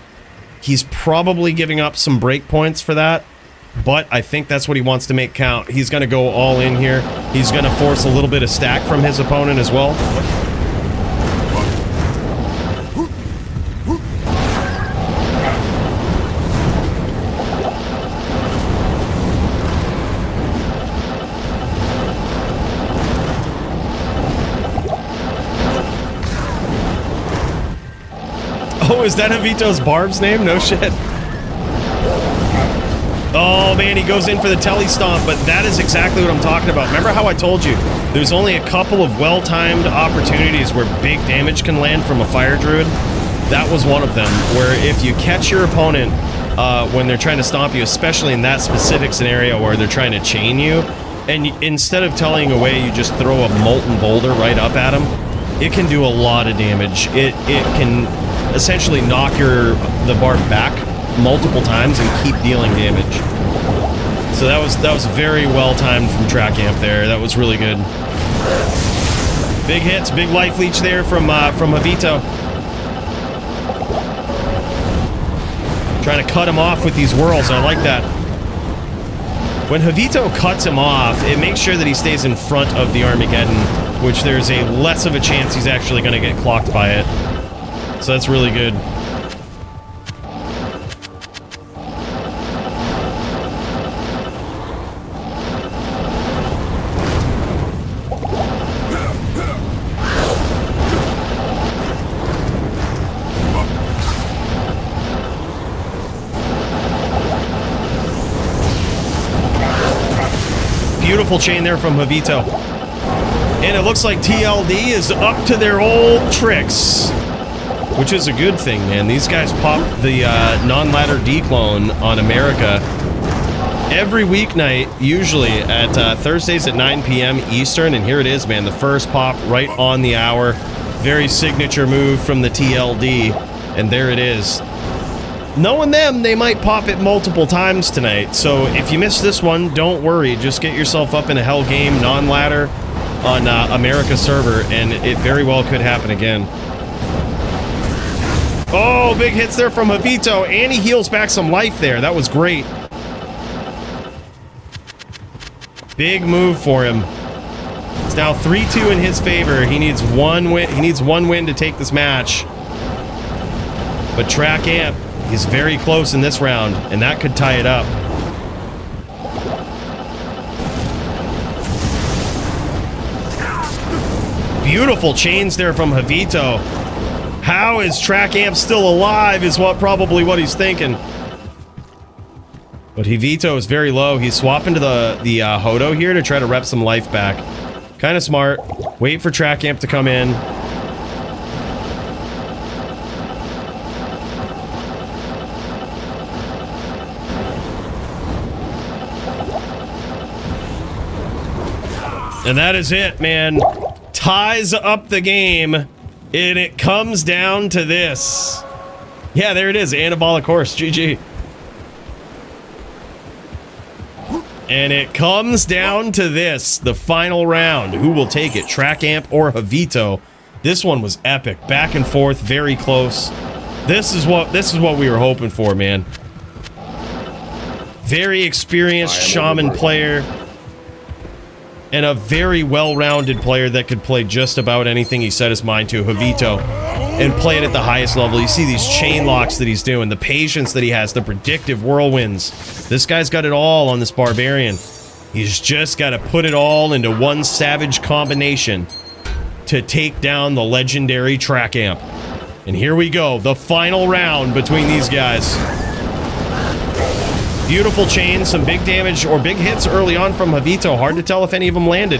He's probably giving up some breakpoints for that, but I think that's what he wants to make count. He's gonna go all in here. He's gonna force a little bit of stack from his opponent as well. Oh, is that Javito's Barb's name? No shit. Oh man, he goes in for the telly stomp, but that is exactly what I'm talking about. Remember how I told you there's only a couple of well-timed opportunities where big damage can land from a fire druid? That was one of them, where if you catch your opponent when they're trying to stomp you, especially in that specific scenario where they're trying to chain you, and instead of telling away, you just throw a molten boulder right up at them, it can do a lot of damage. It can essentially knock the Barb back multiple times and keep dealing damage. So that was very well timed from Track Amp there. That was really good. Big hits, big life leech there from Javito. Trying to cut him off with these whirls. I like that. When Javito cuts him off, it makes sure that he stays in front of the Armageddon, which there's a less of a chance he's actually going to get clocked by it. So that's really good. Beautiful chain there from Javito. And it looks like TLD is up to their old tricks, which is a good thing, man. These guys pop the non-ladder declone on America every weeknight, usually at Thursdays at 9 p.m. Eastern, and here it is, man. The first pop right on the hour. Very signature move from the TLD, and there it is. Knowing them, they might pop it multiple times tonight, so if you missed this one, don't worry. Just get yourself up in a hell game, non-ladder, on America server, and it very well could happen again. Oh, big hits there from Javito, and he heals back some life there. That was great. Big move for him. It's now 3-2 in his favor. He needs one win. He needs one win to take this match. But Track Amp, he's very close in this round, and that could tie it up. Beautiful chains there from Javito. How is Track Amp still alive is probably what he's thinking. But Javito is very low. He's swapping to the Hodo here to try to rep some life back. Kind of smart. Wait for Track Amp to come in. And that is it, man. Ties up the game, and it comes down to this. Yeah, there it is. Anabolic Horse. GG. And it comes down to this, the final round. Who will take it, Track Amp or Javito? This one was epic. Back and forth, very close. This is what we were hoping for, man. Very experienced shaman player. And a very well-rounded player that could play just about anything he set his mind to, Javito, and play it at the highest level. You see these chain locks that he's doing, the patience that he has, the predictive whirlwinds. This guy's got it all on this Barbarian. He's just got to put it all into one savage combination to take down the legendary Track Amp. And here we go, the final round between these guys. Beautiful chain, some big damage or big hits early on from Javito. Hard to tell if any of them landed.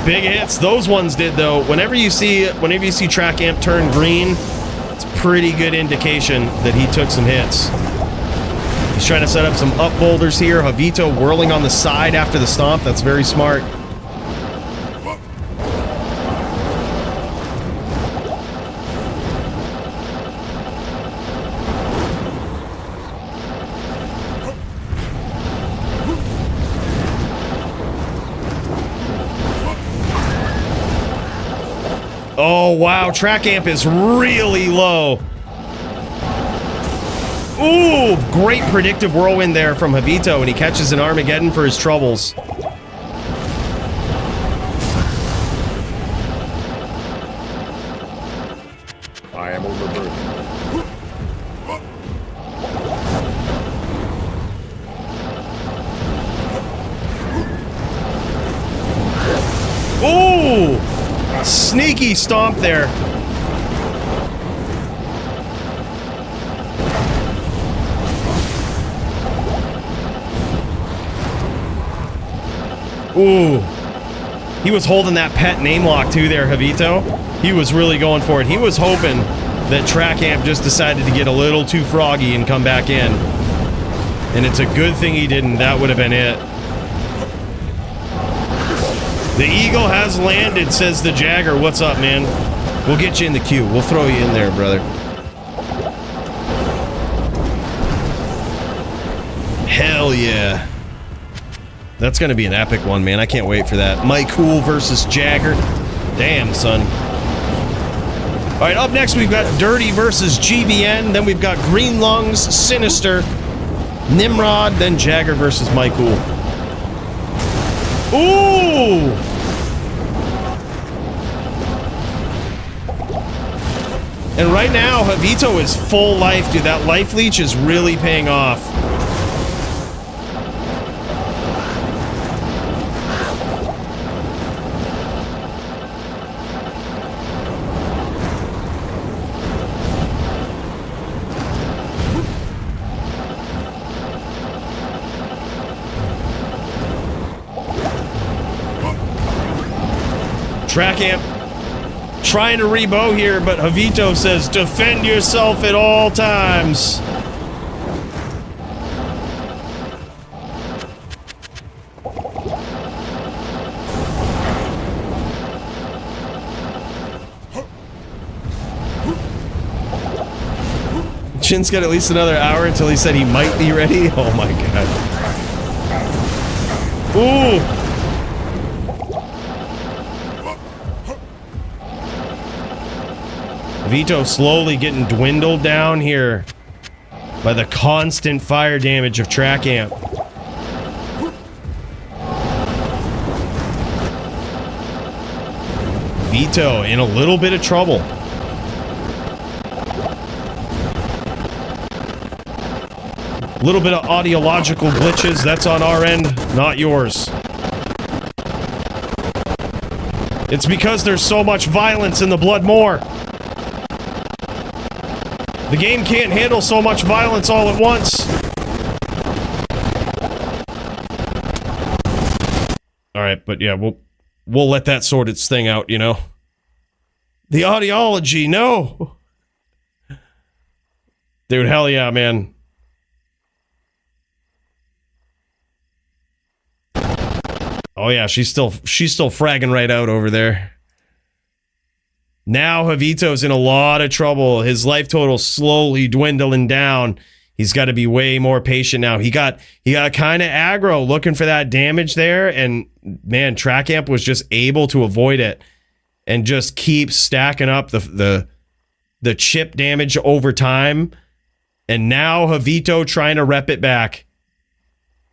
Big hits. Those ones did though. Whenever you see track amp turn green, it's a pretty good indication that he took some hits. He's trying to set up some up boulders here. Javito whirling on the side after the stomp. That's very smart. Oh, wow. Track amp is really low. Ooh, great predictive whirlwind there from Javito, and he catches an Armageddon for his troubles. I am overburdened. Ooh! Sneaky stomp there. Ooh. He was holding that pet name lock too there, Javito. He was really going for it. He was hoping that track amp just decided to get a little too froggy and come back in. And it's a good thing he didn't. That would have been it. The eagle has landed, says the Jagger. What's up, man? We'll get you in the queue. We'll throw you in there, brother. Hell yeah. That's going to be an epic one, man. I can't wait for that. Mike Cool versus Jagger. Damn, son. All right, up next, we've got Dirty versus GVN. Then we've got Green Lungs, Sinister, Nimrod, then Jagger versus Mike Cool. Ooh! And right now, Javito is full life, dude. That life leech is really paying off. Track amp trying to rebow here, but Javito says defend yourself at all times. Chin's got at least another hour until he said he might be ready. Oh my god. Ooh. Vito slowly getting dwindled down here by the constant fire damage of track amp. Vito in a little bit of trouble. A little bit of audiological glitches. That's on our end, not yours. It's because there's so much violence in the Blood Moor. The game can't handle so much violence all at once. Alright, but yeah, we'll let that sort its thing out, you know. The audiology, no! Dude, hell yeah, man. Oh yeah, she's still fragging right out over there. Now Javito's in a lot of trouble. His life total slowly dwindling down. He's got to be way more patient now. He got kind of aggro looking for that damage there, and man, track amp was just able to avoid it and just keep stacking up the chip damage over time. And now Javito trying to rep it back.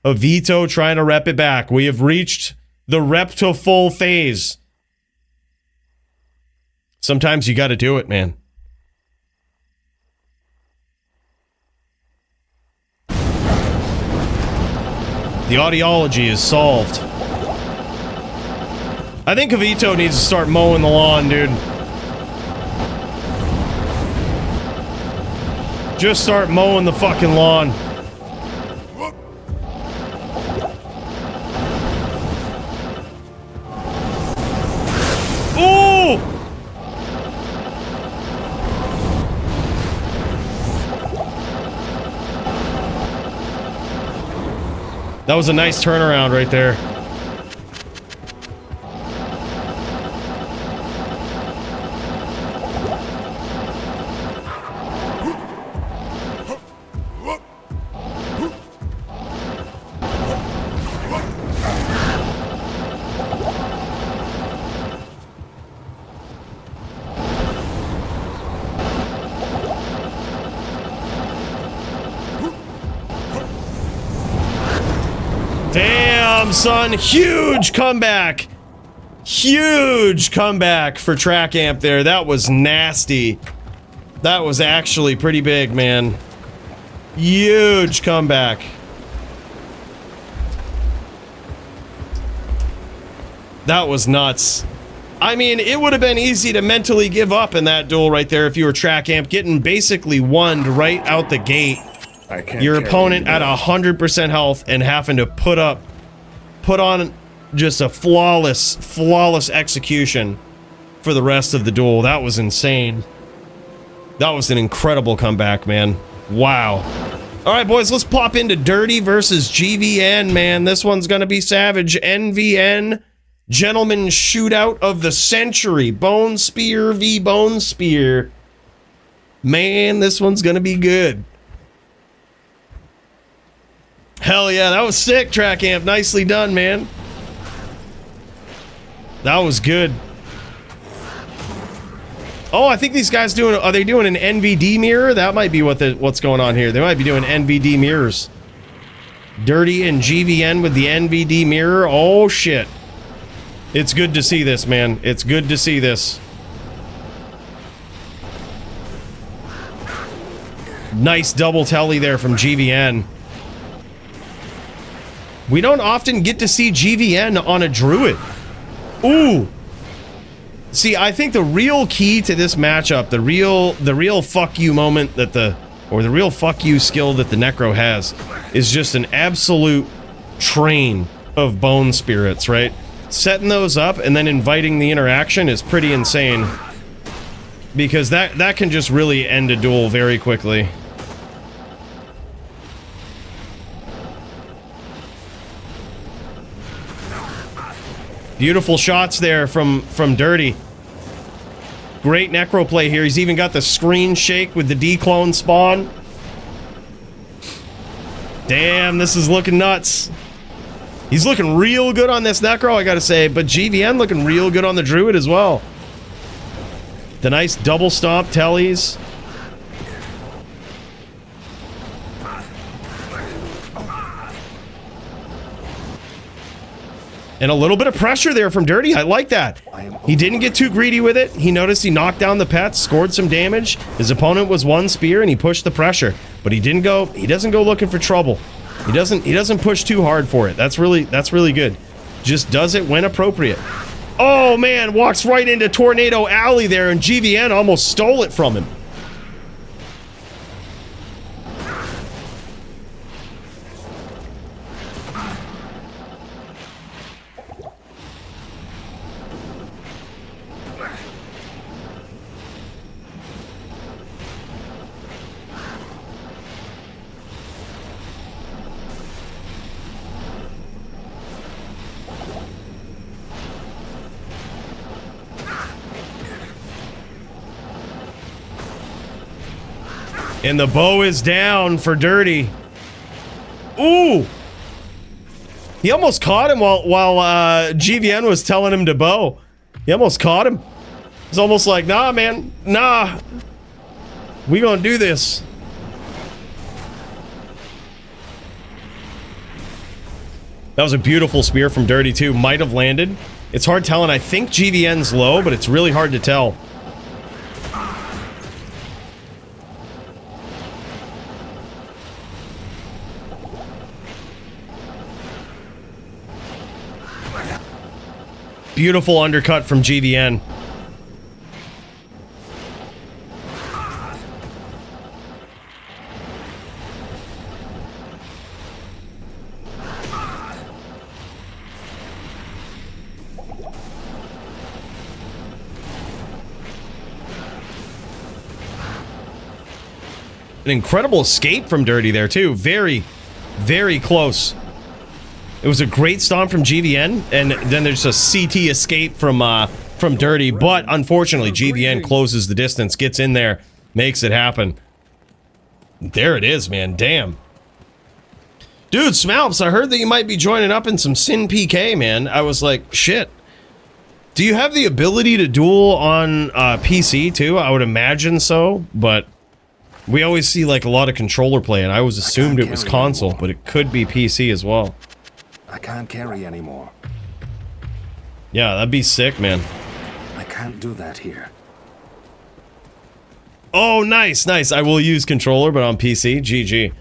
Javito trying to rep it back. We have reached the rep to full phase. Sometimes you got to do it, man. The audiology is solved. I think Javito needs to start mowing the lawn, dude. Just start mowing the fucking lawn. That was a nice turnaround right there. Damn, son. Huge comeback. Huge comeback for Track Amp there. That was nasty. That was actually pretty big, man. Huge comeback. That was nuts. I mean, it would have been easy to mentally give up in that duel right there if you were Track Amp, getting basically one right out the gate. Your opponent at 100% health and having to put on just a flawless execution for the rest of the duel. That was insane. That was an incredible comeback, man. Wow. All right, boys, let's pop into Dirty versus GVN, man. This one's gonna be savage. NVN, gentleman shootout of the century. Bone Spear v Bone Spear. Man, this one's gonna be good. Hell yeah, that was sick, Track Amp. Nicely done, man. That was good. Oh, I think these guys are they doing an NVD mirror? That might be what's going on here. They might be doing NVD mirrors. Dirty and GVN with the NVD mirror. Oh shit. It's good to see this, man. It's good to see this. Nice double telly there from GVN. We don't often get to see GVN on a druid. Ooh. See, I think the real key to this matchup, the real fuck you moment that the real fuck you skill that the Necro has is just an absolute train of bone spirits, right? Setting those up and then inviting the interaction is pretty insane. Because that can just really end a duel very quickly. Beautiful shots there from Dirty. Great necro play here. He's even got the screen shake with the declone spawn. Damn, this is looking nuts. He's looking real good on this necro, I gotta say, but GVN looking real good on the druid as well. The nice double stomp tellies. And a little bit of pressure there from Dirty. I like that. He didn't get too greedy with it. He noticed he knocked down the pets, scored some damage. His opponent was one spear and he pushed the pressure. But he doesn't go looking for trouble. He doesn't push too hard for it. That's really good. Just does it when appropriate. Oh man, walks right into Tornado Alley there and GVN almost stole it from him. And the bow is down for Dirty. Ooh! He almost caught him while GVN was telling him to bow. He almost caught him. It's almost like, nah, man, nah. We gonna do this. That was a beautiful spear from Dirty too. Might have landed. It's hard telling. I think GVN's low, but it's really hard to tell. Beautiful undercut from GVN. An incredible escape from Dirty there too. Very, very close. It was a great stomp from GVN, and then there's a CT escape from Dirty, but unfortunately GVN closes the distance, gets in there, makes it happen. There it is, man. Damn. Dude, Smalps, I heard that you might be joining up in some Sin PK, man. I was like, shit. Do you have the ability to duel on PC too? I would imagine so, but we always see like a lot of controller play, and I always assumed it was console, but it could be PC as well. I can't carry anymore. Yeah, that'd be sick, man. I can't do that here. Oh, nice, nice. I will use controller, but on PC. GG.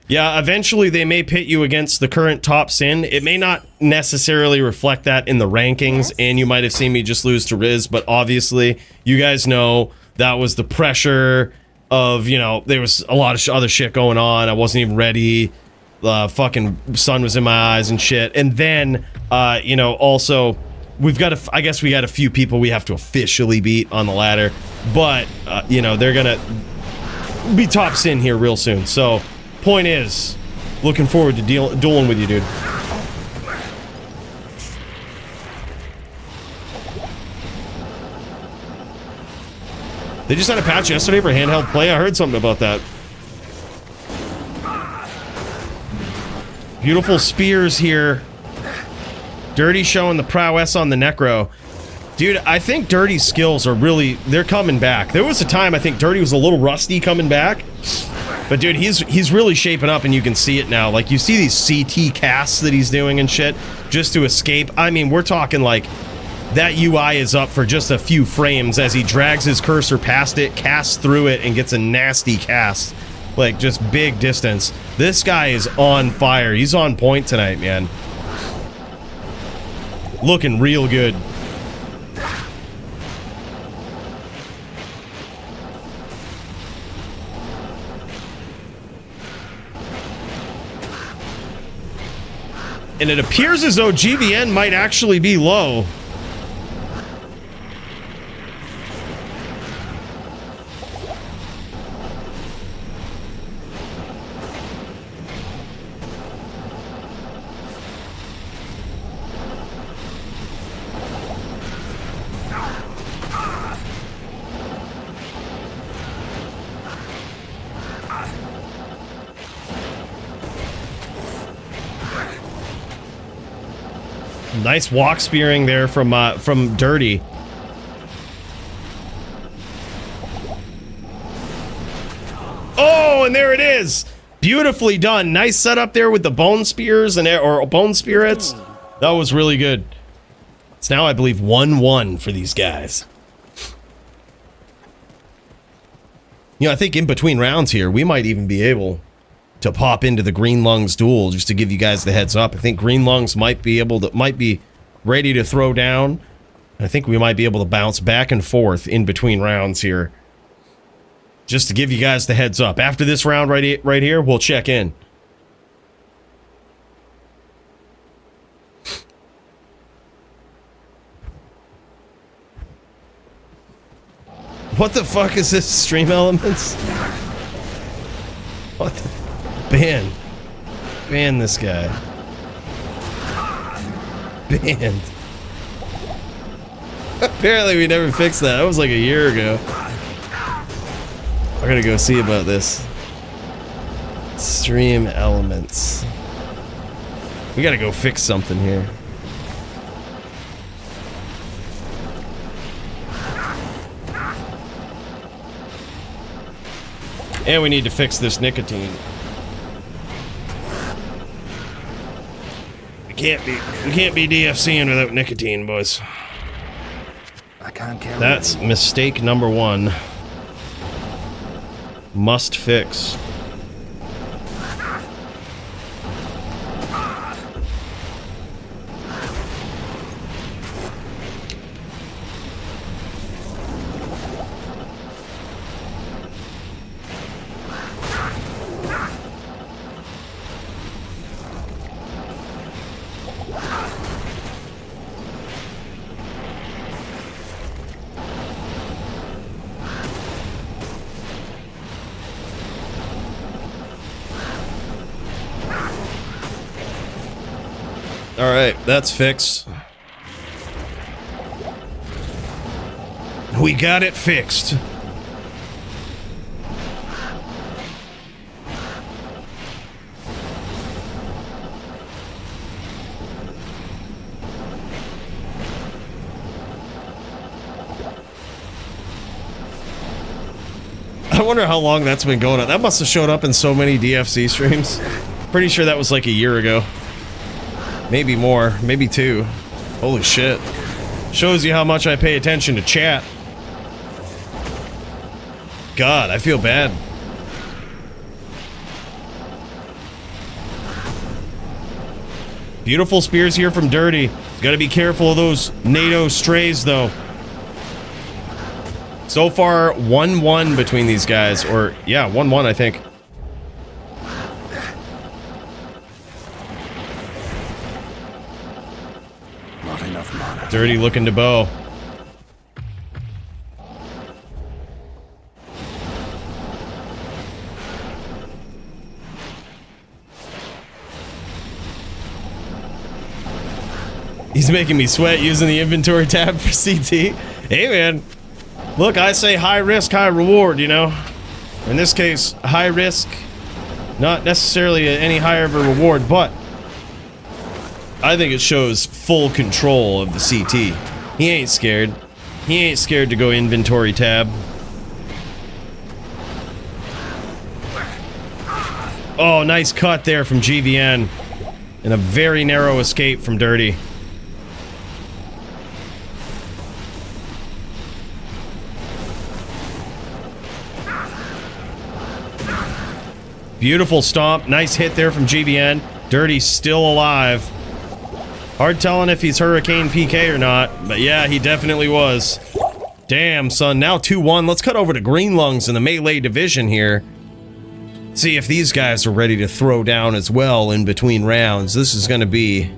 Yeah, eventually they may pit you against the current top Sin. It may not necessarily reflect that in the rankings, and you might have seen me just lose to Riz, but obviously, you guys know that was the pressure of, you know, there was a lot of other shit going on. I wasn't even ready. The fucking sun was in my eyes and shit. And then, you know, also, we've got I guess we got a few people we have to officially beat on the ladder. But, you know, they're gonna be top Sin here real soon. So, point is, looking forward to dueling with you, dude. They just had a patch yesterday for handheld play. I heard something about that. Beautiful spears here. Dirty showing the prowess on the Necro. Dude, I think Dirty's skills are really, they're coming back. There was a time I think Dirty was a little rusty coming back. But dude, he's really shaping up, and you can see it now. Like, you see these CT casts that he's doing and shit just to escape. I mean, we're talking like that UI is up for just a few frames as he drags his cursor past it, casts through it, and gets a nasty cast. Like, just big distance. This guy is on fire. He's on point tonight, man. Looking real good. And it appears as though GVN might actually be low. Nice walk spearing there from Dirty. Oh, and there it is. Beautifully done. Nice setup there with the bone spears or bone spirits. That was really good. It's now, I believe, 1-1 for these guys. You know, I think in between rounds here, we might even be able to pop into the Green Lungs duel just to give you guys the heads up. I think Green Lungs might be ready to throw down. I think we might be able to bounce back and forth in between rounds here. Just to give you guys the heads up. After this round right here, we'll check in. What the fuck is this? Stream Elements? What the... Ban this guy. Banned. Apparently we never fixed that. That was like a year ago. I gotta go see about this. Stream Elements. We gotta go fix something here. And we need to fix this nicotine. We can't be DFCing without nicotine, boys. I can't carry That's mistake number 1. Must fix. Alright, that's fixed. We got it fixed. I wonder how long that's been going on. That must have showed up in so many DFC streams. Pretty sure that was like a year ago. Maybe more, maybe 2. Holy shit. Shows you how much I pay attention to chat. God, I feel bad. Beautiful spears here from Dirty. Gotta be careful of those NATO strays, though. So far, 1-1 between these guys. Or, yeah, 1-1, I think. Not enough mana. Dirty looking to bow. He's making me sweat using the inventory tab for CT. Hey, man. Look, I say high risk, high reward, you know? In this case, high risk, not necessarily any higher of a reward, but I think it shows full control of the CT. He ain't scared. He ain't scared to go inventory tab. Oh, nice cut there from GVN. And a very narrow escape from Dirty. Beautiful stomp. Nice hit there from GVN. Dirty's still alive. Hard telling if he's Hurricane PK or not, but yeah, he definitely was. Damn, son. Now 2-1. Let's cut over to Green Lungs in the melee division here. See if these guys are ready to throw down as well in between rounds. This is going to be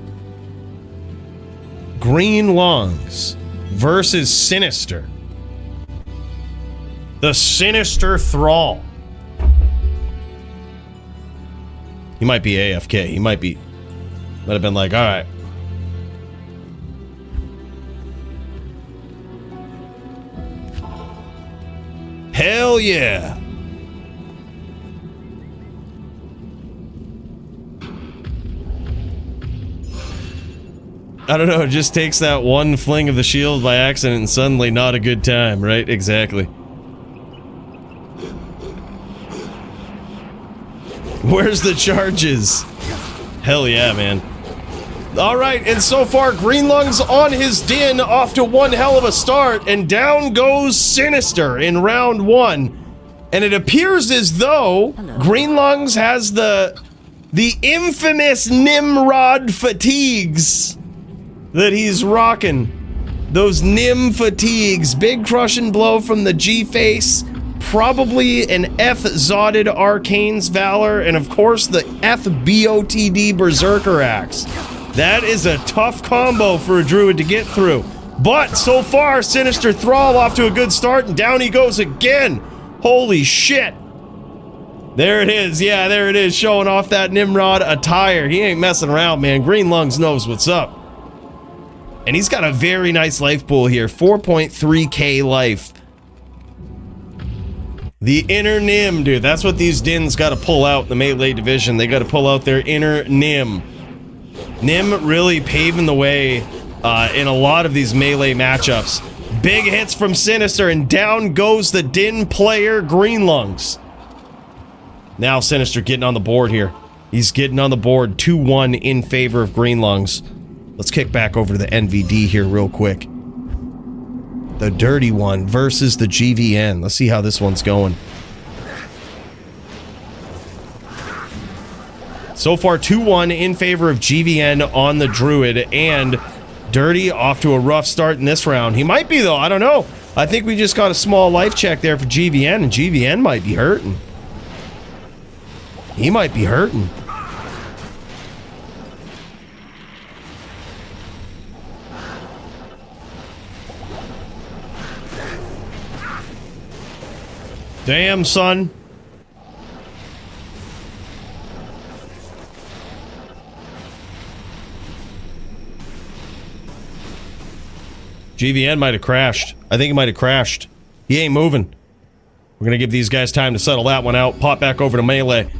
Green Lungs versus Sinister. The Sinister Thrall. He might be AFK. He might have been like, alright. Hell yeah! I don't know, it just takes that one fling of the shield by accident and suddenly not a good time, right? Exactly. Where's the charges? Hell yeah, man. Alright, and so far, Green Lungs on his din, off to one hell of a start, and down goes Sinister in round 1. And it appears as though Green Lungs has the infamous Nimrod fatigues that he's rocking. Those Nim fatigues. Big crushing blow from the G-Face. Probably an F-Zodded Arcane's Valor, and of course the F-BOTD Berserker Axe. That is a tough combo for a Druid to get through. But so far, Sinister Thrall off to a good start, and down he goes again. Holy shit. There it is, yeah, there it is, showing off that Nimrod attire. He ain't messing around, man. Green Lungs knows what's up. And he's got a very nice life pool here, 4.3k life. The inner Nim, dude. That's what these Dins got to pull out in the melee division. They got to pull out their inner Nim. Nim really paving the way in a lot of these melee matchups. Big hits from Sinister, and down goes the Din player, Green Lungs. Now Sinister getting on the board here. He's getting on the board, 2-1 in favor of Green Lungs. Let's kick back over to the NVD here real quick. The dirty one versus the GVN. Let's see how this one's going. So far, 2-1 in favor of GVN on the Druid, and Dirty off to a rough start in this round. He might be, though. I don't know. I think we just got a small life check there for GVN, and GVN might be hurting. He might be hurting. Damn, son. GVN might have crashed. I think he might have crashed. He ain't moving. We're gonna give these guys time to settle that one out. Pop back over to melee.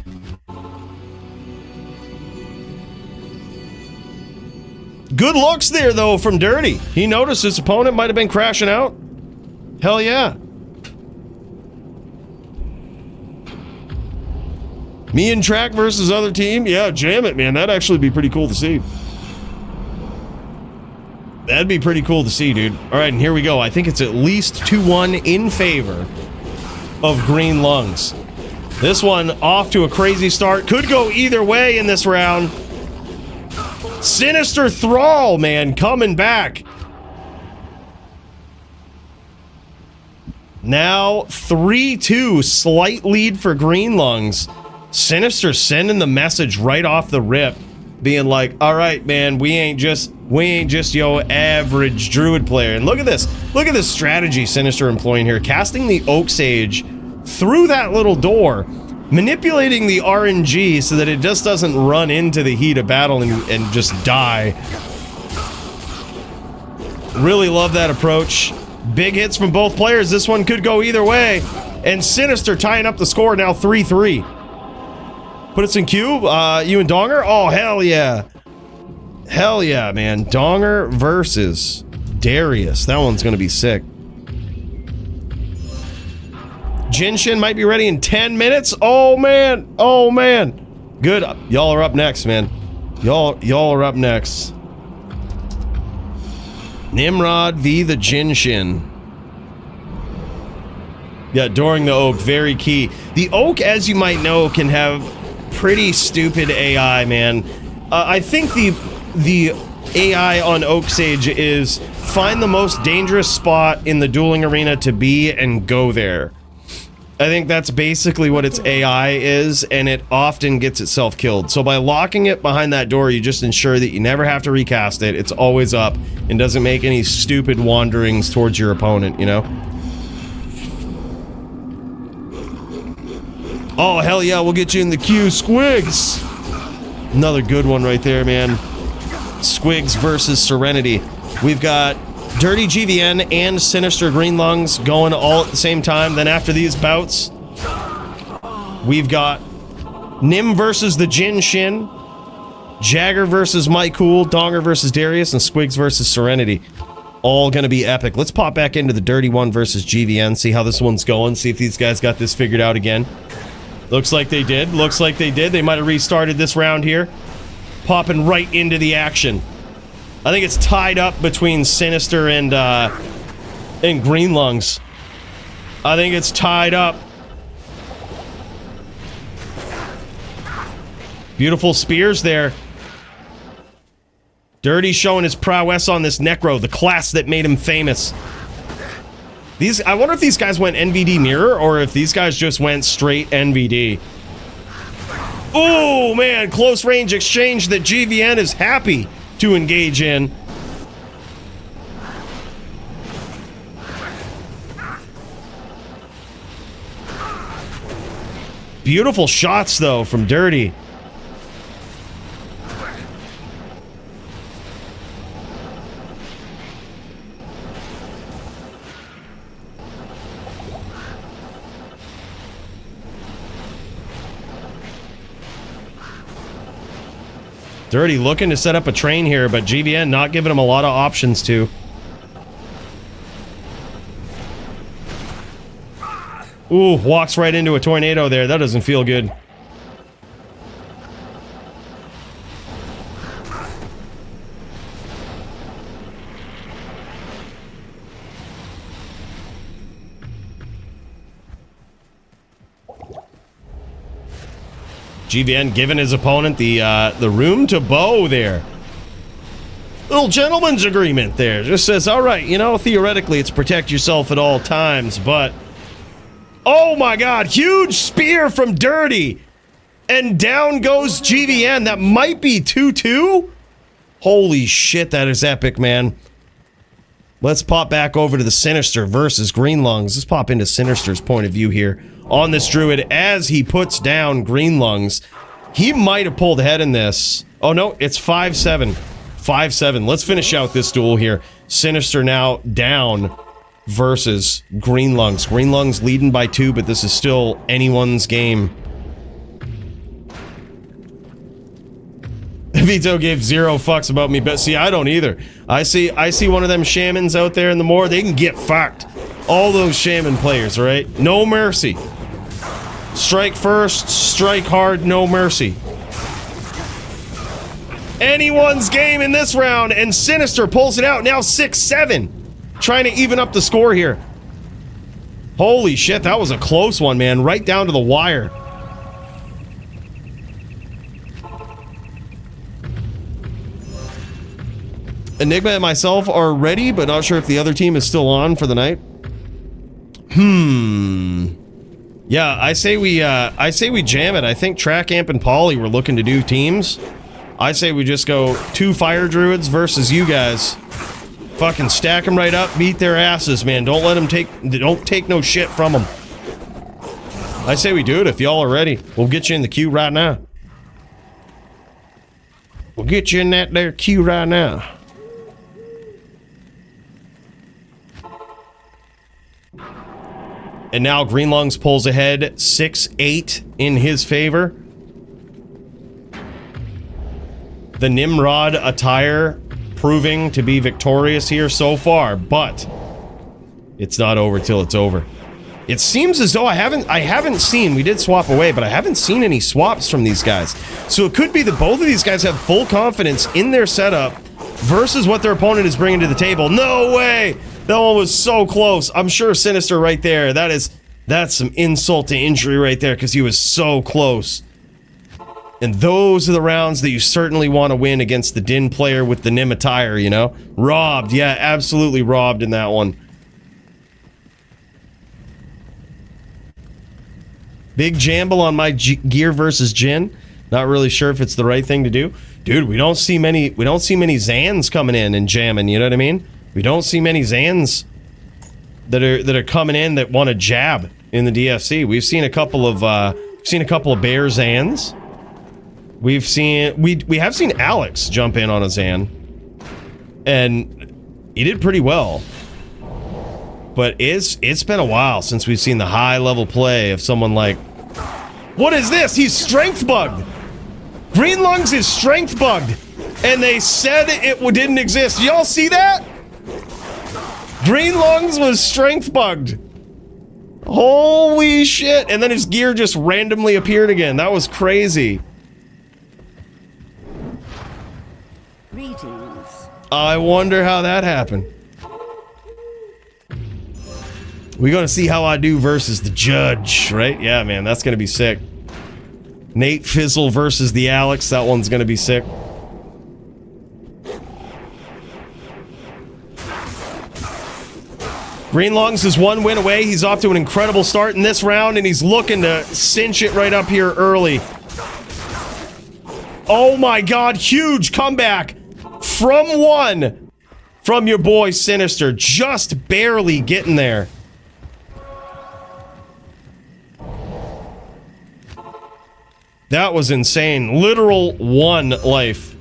Good looks there, though, from Dirty. He noticed his opponent might have been crashing out. Hell yeah. Me and Track versus other team? Yeah, jam it, man. That'd actually be pretty cool to see. That'd be pretty cool to see, dude. All right, and here we go. I think it's at least 2-1 in favor of Green Lungs. This one off to a crazy start. Could go either way in this round. Sinister Thrall, man, coming back. Now 3-2, slight lead for Green Lungs. Sinister sending the message right off the rip, being like, all right, man, we ain't just your average druid player. And look at this strategy Sinister employing here, casting the Oak Sage through that little door, manipulating the RNG so that it just doesn't run into the heat of battle and just die. Really love that approach. Big hits from both players. This one could go either way. And Sinister tying up the score now 3-3. Put us in queue. You and Donger? Oh, hell yeah. Hell yeah, man. Donger versus Darius. That one's going to be sick. Jinshin might be ready in 10 minutes. Oh, man. Oh, man. Good. Y'all are up next, man. Y'all are up next. Nimrod v. the Jinshin. Yeah, during the Oak, very key. The Oak, as you might know, can have pretty stupid AI, man. I think the AI on Oak Sage is find the most dangerous spot in the dueling arena to be and go there. I think that's basically what its AI is, and it often gets itself killed. So by locking it behind that door, you just ensure that you never have to recast it. It's always up and doesn't make any stupid wanderings towards your opponent, you know? Oh, hell yeah, we'll get you in the queue. Squigs! Another good one right there, man. Squigs versus Serenity. We've got Dirty GVN and Sinister Green Lungs going all at the same time. Then after these bouts, we've got Nim versus the Jinshin, Jagger versus Mike Cool, Donger versus Darius, and Squigs versus Serenity. All gonna be epic. Let's pop back into the Dirty one versus GVN, see how this one's going, see if these guys got this figured out again. Looks like they did. Looks like they did. They might have restarted this round here. Popping right into the action. I think it's tied up between Sinister and Green Lungs. I think it's tied up. Beautiful spears there. Dirty showing his prowess on this Necro, the class that made him famous. I wonder if these guys went NVD mirror or if these guys just went straight NVD. Oh man, close range exchange that GVN is happy to engage in. Beautiful shots though from Dirty. Dirty looking to set up a train here, but GVN not giving him a lot of options to. Ooh, walks right into a tornado there. That doesn't feel good. GVN giving his opponent the room to bow there. Little gentleman's agreement there. Just says, all right, you know, theoretically it's protect yourself at all times, but... Oh my god, huge spear from Dirty! And down goes GVN. That might be 2-2? Holy shit, that is epic, man. Let's pop back over to the Sinister versus Green Lungs. Let's pop into Sinister's point of view here on this Druid as he puts down Green Lungs. He might have pulled ahead in this. Oh no, it's 5-7. 5-7. Let's finish out this duel here. Sinister now down versus Green Lungs. Green Lungs leading by 2, but this is still anyone's game. Vito gave 0 fucks about me, but see, I don't either. I see one of them shamans out there in the moor, they can get fucked. All those shaman players, right? No mercy. Strike first, strike hard, no mercy. Anyone's game in this round, and Sinister pulls it out, now 6-7. Trying to even up the score here. Holy shit, that was a close one, man. Right down to the wire. Enigma and myself are ready, but not sure if the other team is still on for the night. Yeah, I say we jam it. I think Track Amp and Poly were looking to do teams. I say we just go 2 fire druids versus you guys. Fucking stack them right up, beat their asses, man. Don't let them don't take no shit from them. I say we do it if y'all are ready. We'll get you in the queue right now. We'll get you in that there queue right now. And now Green Lungs pulls ahead 6-8 in his favor. The Nimrod attire proving to be victorious here so far, but it's not over till it's over. It seems as though I haven't seen, we did swap away, but I haven't seen any swaps from these guys. So it could be that both of these guys have full confidence in their setup versus what their opponent is bringing to the table. No way! That one was so close. I'm sure Sinister right there. That's some insult to injury right there because he was so close. And those are the rounds that you certainly want to win against the Din player with the Nim attire, you know? Robbed. Yeah, absolutely robbed in that one. Big jamble on my gear versus Jin. Not really sure if it's the right thing to do. Dude, we don't see many Zans coming in and jamming, you know what I mean? We don't see many Zans that are coming in that want to jab in the DFC. We've seen a couple of Bear Zans. We have seen Alex jump in on a Zan, and he did pretty well. But it's been a while since we've seen the high level play of someone like, what is this? He's strength bugged. Green Lungs is strength bugged, and they said it didn't exist. Y'all see that? Green Lungs was strength bugged. Holy shit! And then his gear just randomly appeared again. That was crazy. Greetings. I wonder how that happened. We're gonna see how I do versus the judge, right? Yeah, man, that's gonna be sick. Nate Fizzle versus the Alex. That one's gonna be sick. Green Lungs is 1 win away. He's off to an incredible start in this round, and he's looking to cinch it right up here early. Oh my god, huge comeback from 1 from your boy Sinister. Just barely getting there. That was insane. Literal 1 life.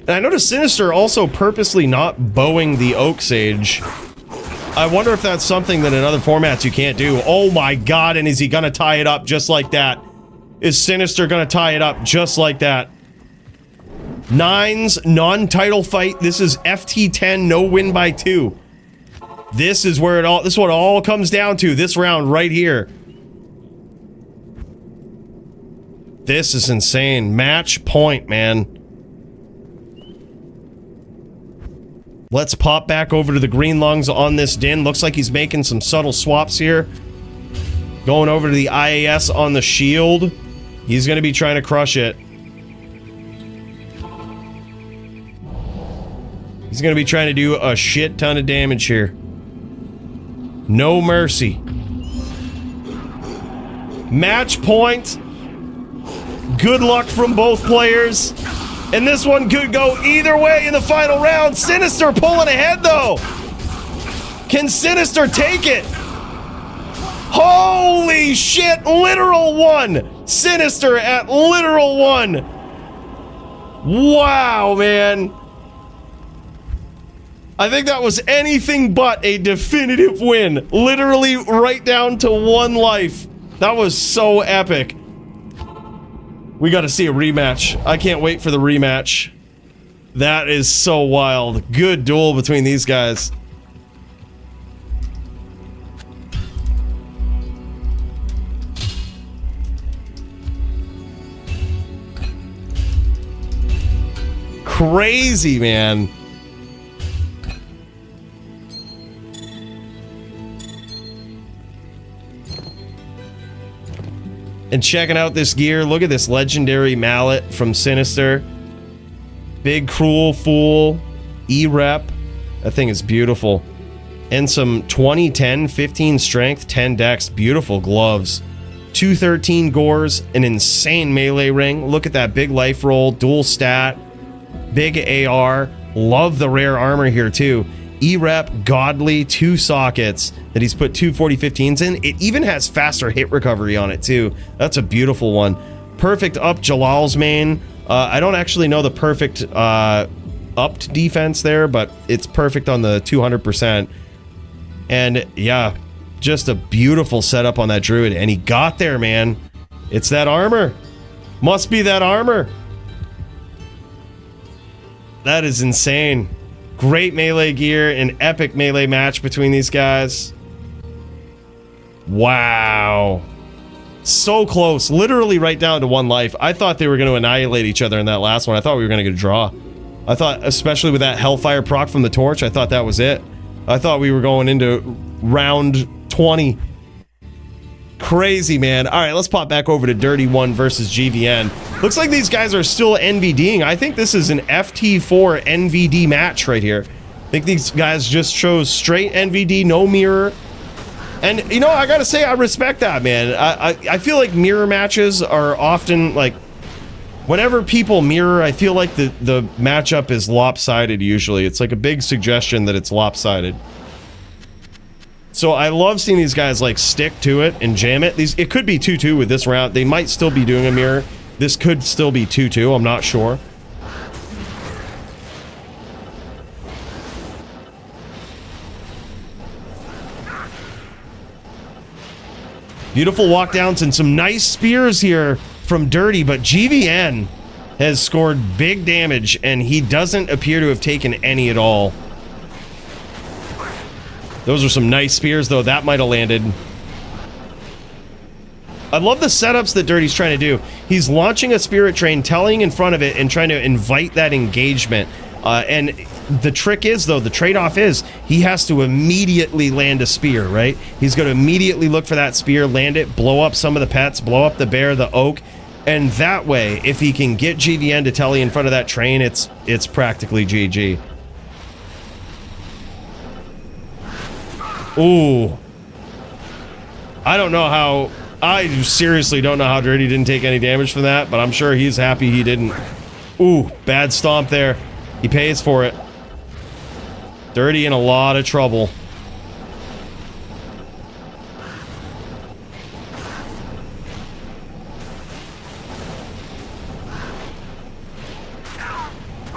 And I noticed Sinister also purposely not bowing the Oak Sage. I wonder if that's something that in other formats you can't do. Oh my god, and is he gonna tie it up just like that? Is Sinister gonna tie it up just like that? 9s, non-title fight. This is FT10, no win by 2. This is where this is what it all comes down to, this round right here. This is insane. Match point, man. Let's pop back over to the Green Lungs on this Din. Looks like he's making some subtle swaps here. Going over to the IAS on the shield. He's going to be trying to crush it. He's going to be trying to do a shit ton of damage here. No mercy. Match point. Good luck from both players. And this one could go either way in the final round. Sinister pulling ahead, though. Can Sinister take it? Holy shit, literal 1. Sinister at literal 1. Wow, man. I think that was anything but a definitive win. Literally right down to 1 life. That was so epic. We got to see a rematch. I can't wait for the rematch. That is so wild. Good duel between these guys. Crazy, man. And checking out this gear, look at this legendary mallet from Sinister. Big Cruel Fool, E-Rep. That thing is beautiful. And some 20, 10, 15 strength, 10 dex. Beautiful gloves. 213 gores, an insane melee ring. Look at that big life roll, dual stat, big AR. Love the rare armor here too. E-Rep, Godly, 2 sockets that he's put 2 40-15s in. It even has faster hit recovery on it too. That's a beautiful one. Perfect up Jalal's main. I don't actually know the perfect upped defense there, but it's perfect on the 200%. And yeah, just a beautiful setup on that druid. And he got there, man. It's that armor. Must be that armor. That is insane. Great melee gear, an epic melee match between these guys. Wow. So close, literally right down to 1 life. I thought they were going to annihilate each other in that last one. I thought we were going to get a draw. I thought, especially with that Hellfire proc from the torch, I thought that was it. I thought we were going into round 20. Crazy, man. All right, let's pop back over to Dirty 1 versus GVN. Looks like these guys are still NVDing. I think this is an FT4 NVD match right here. I think these guys just chose straight NVD, no mirror. And, you know, I gotta say, I respect that, man. I feel like mirror matches are often, like, whenever people mirror, I feel like the matchup is lopsided usually. It's like a big suggestion that it's lopsided. So I love seeing these guys, like, stick to it and jam it. It could be 2-2 with this round. They might still be doing a mirror. This could still be 2-2, I'm not sure. Beautiful walkdowns and some nice spears here from Dirty, but GVN has scored big damage, and he doesn't appear to have taken any at all. Those are some nice spears, though. That might have landed. I love the setups that Dirty's trying to do. He's launching a spirit train, telling in front of it, and trying to invite that engagement. And the trick is, though, the trade-off is he has to immediately land a spear, right? He's going to immediately look for that spear, land it, blow up some of the pets, blow up the bear, the oak, and that way, if he can get GVN to telly in front of that train, it's practically GG. Ooh. I don't know how... I seriously don't know how Dirty didn't take any damage from that, but I'm sure he's happy he didn't. Ooh, bad stomp there. He pays for it. Dirty in a lot of trouble.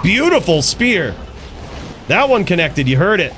Beautiful spear. That one connected, you heard it.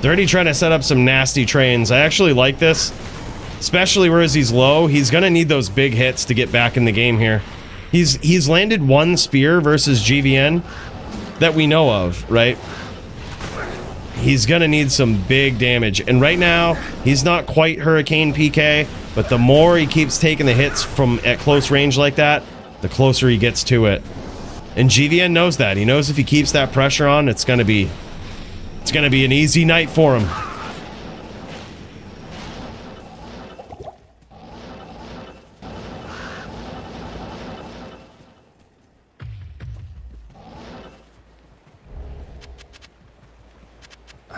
Dirty trying to set up some nasty trains. I actually like this, especially whereas he's low. He's gonna need those big hits to get back in the game here. He's landed 1 spear versus GVN that we know of, right? He's gonna need some big damage, and right now he's not quite Hurricane PK, but the more he keeps taking the hits from at close range like that, the closer he gets to it. And GVN knows that. He knows if he keeps that pressure on, it's gonna be an easy night for him.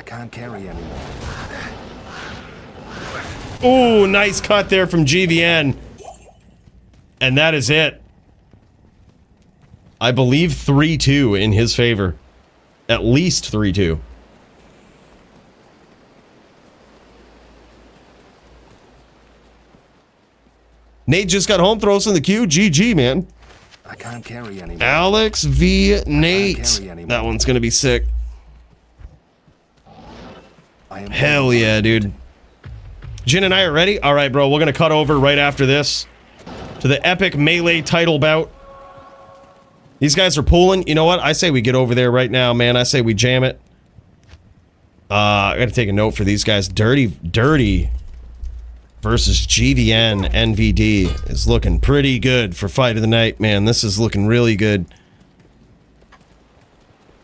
can't carry anymore. Ooh, nice cut there from GVN. And that is it. I believe 3-2 in his favor. At least 3-2. Nate just got home, throws in the queue. GG, man. I can't carry anymore. Alex v. Nate. carry anymore. That one's gonna be sick. I am Hell yeah, dude. Jin and I are ready? Alright, bro. We're gonna cut over right after this to the epic melee title bout. These guys are pulling. You know what? I say we get over there right now, man. I say we jam it. I gotta take a note for these guys. Dirty versus GVN NVD is looking pretty good for fight of the night, man. This is looking really good.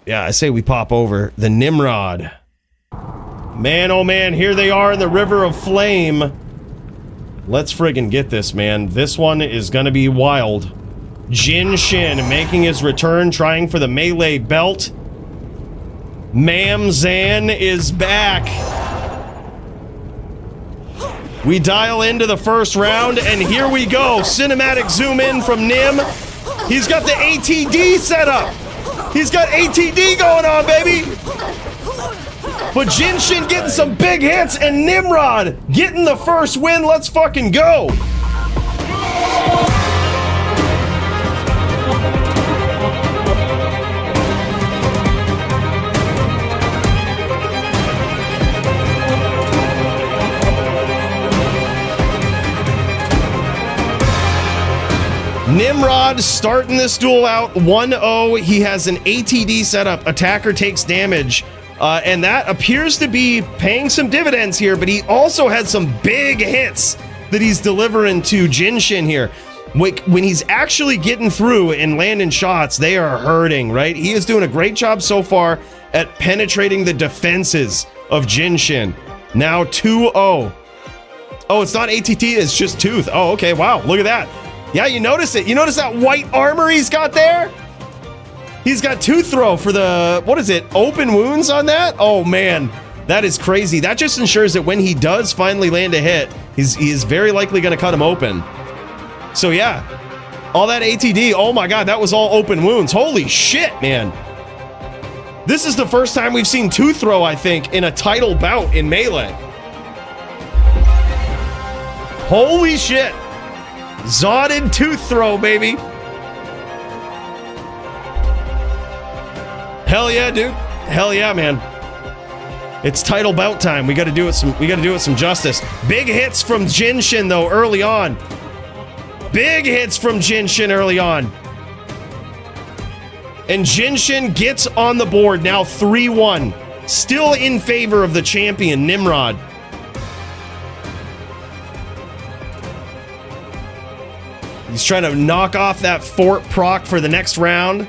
Yeah, I say we pop over. The Nimrod. Man, oh man, here they are in the River of Flame. Let's friggin' get this, man. This one is gonna be wild. Jin Shin making his return, trying for the melee belt. Mam Zan is back. We dial into the first round, and here we go. Cinematic zoom in from Nim. He's got the ATD set up. He's got ATD going on, baby. But Jin Shin getting some big hits, and Nimrod getting the first win. Let's fucking go. Nimrod starting this duel out 1-0. He has an ATD setup. Attacker takes damage. And that appears to be paying some dividends here, but he also had some big hits that he's delivering to Jin Shin here. When he's actually getting through and landing shots, they are hurting, right? He is doing a great job so far at penetrating the defenses of Jin Shin. Now 2-0. Oh, it's not ATT, it's just Tooth. Oh, okay, wow, look at that. Yeah, you notice it. You notice that white armor he's got there? He's got Tooth Throw for the, what is it, open wounds on that? Oh man, that is crazy. That just ensures that when he does finally land a hit, he is very likely going to cut him open. So yeah, all that ATD, oh my god, that was all open wounds. Holy shit, man. This is the first time we've seen Tooth Throw, I think, in a title bout in Melee. Holy shit. Zodded Tooth Throw, baby. Hell yeah, dude. Hell yeah, man. It's title bout time. We gotta do it some justice. Big hits from Jin Shin though early on. Big hits from Jin Shin early on. And Jin Shin gets on the board now 3-1. Still in favor of the champion, Nimrod. He's trying to knock off that fort proc for the next round.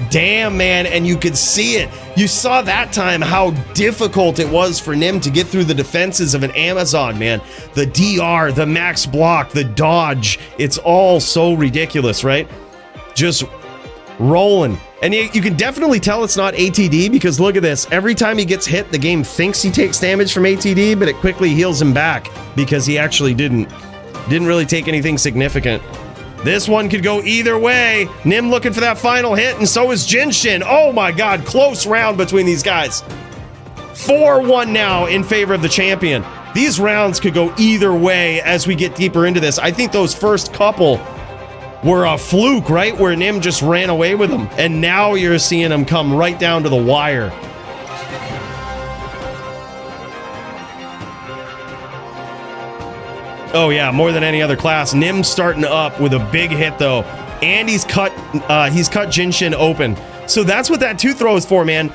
Damn, man, and you could see it. You saw that time how difficult it was for Nim to get through the defenses of an Amazon, man. The DR, the max block, the dodge, it's all so ridiculous, right? Just rolling. And you can definitely tell it's not ATD because look at this. Every time he gets hit, the game thinks he takes damage from ATD, but it quickly heals him back because he actually didn't really take anything significant. This one could go either way. Nim looking for that final hit, and so is Jin Shin. Oh my god, close round between these guys. 4-1 now in favor of the champion. These rounds could go either way as we get deeper into this. I think those first couple were a fluke, right? Where Nim just ran away with them. And now you're seeing him come right down to the wire. Oh yeah, more than any other class. Nim's starting up with a big hit though. And he's cut Jin Shin open. So that's what that Tooth Throw is for, man.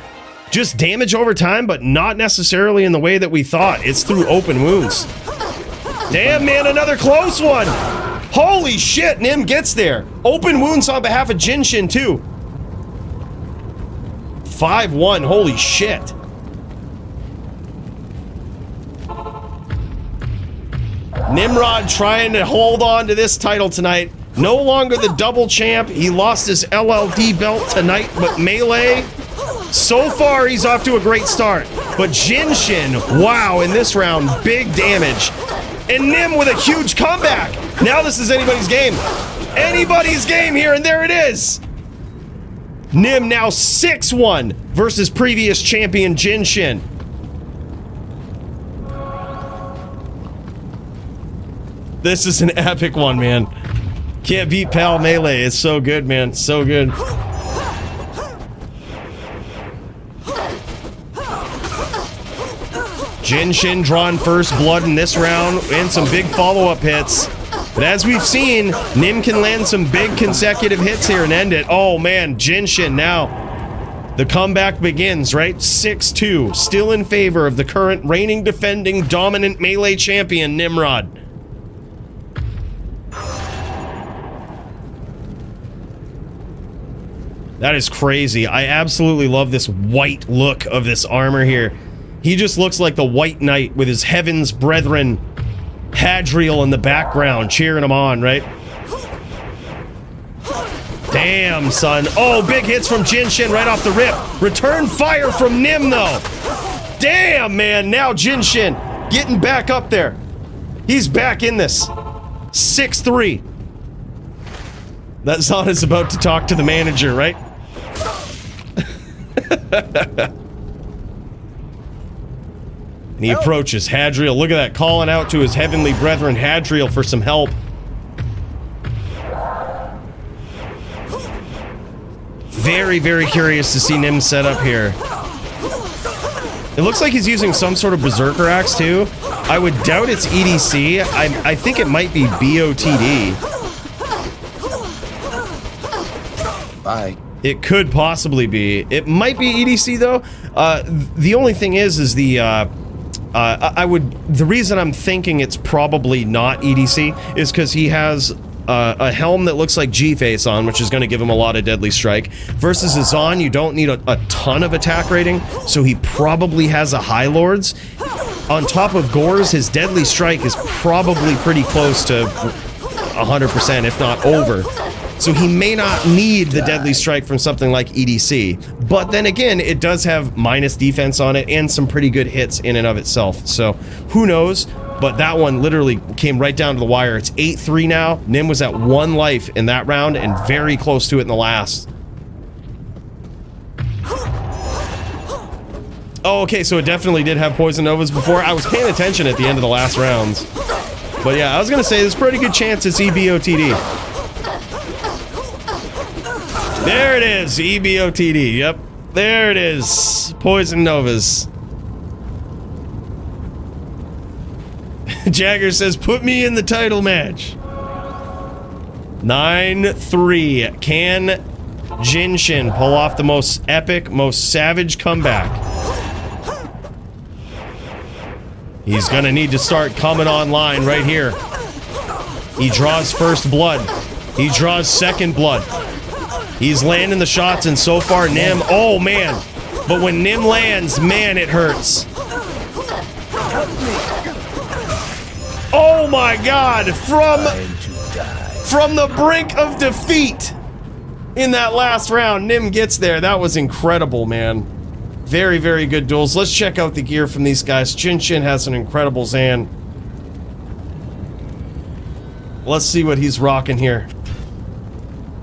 Just damage over time, but not necessarily in the way that we thought. It's through open wounds. Damn, man, another close one. Holy shit, Nim gets there. Open wounds on behalf of Jin Shin too. 5-1, holy shit. Nimrod trying to hold on to this title tonight. No longer the double champ. He lost his LLD belt tonight, but Melee So far, he's off to a great start. But Jinshin, wow, in this round, big damage. And Nim with a huge comeback. Now this is anybody's game. Anybody's game here, and there it is. Nim now 6-1 versus previous champion Jinshin. This is an epic one, man. Can't beat Pal Melee. It's so good, man. So good. Jinshin drawing first blood in this round and some big follow-up hits. But as we've seen, Nim can land some big consecutive hits here and end it. Oh man, Jinshin now. The comeback begins, right? 6-2, still in favor of the current reigning, defending, dominant Melee champion, Nimrod. That is crazy. I absolutely love this white look of this armor here. He just looks like the White Knight with his Heaven's Brethren Hadriel in the background cheering him on, right? Damn, son. Oh, big hits from Jinshin right off the rip. Return fire from Nim, though. Damn, man. Now Jinshin getting back up there. He's back in this. 6-3. That Zon is about to talk to the manager, right? And he approaches Hadriel. Look at that, calling out to his heavenly brethren Hadriel for some help. Very, very curious to see Nim set up here. It looks like he's using some sort of berserker axe too. I would doubt it's EDC. I think it might be BOTD. Bye. It could possibly be. It might be EDC though. The only thing is the the reason I'm thinking it's probably not EDC is because he has a helm that looks like G-Face on, which is going to give him a lot of deadly strike. Versus a Zon, you don't need a ton of attack rating, so he probably has a High Lords. On top of Gore's, his deadly strike is probably pretty close to 100%, if not over. So he may not need the deadly strike from something like EDC. But then again, it does have minus defense on it and some pretty good hits in and of itself. So who knows? But that one literally came right down to the wire. It's 8-3 now. Nim was at 1 life in that round and very close to it in the last. Oh, okay, so it definitely did have Poison Novas before. I was paying attention at the end of the last rounds. But yeah, I was gonna say there's a pretty good chance it's EBOTD. There it is, EBOTD, yep. There it is, Poison Novas. Jagger says, put me in the title match. 9-3. Can Jinshin pull off the most epic, most savage comeback? He's gonna need to start coming online right here. He draws first blood. He draws second blood. He's landing the shots, and so far Nim, oh man. But when Nim lands, man, it hurts. Oh my god, from the brink of defeat in that last round, Nim gets there. That was incredible, man. Very, very good duels. Let's check out the gear from these guys. Jinshin has an incredible Zan. Let's see what he's rocking here.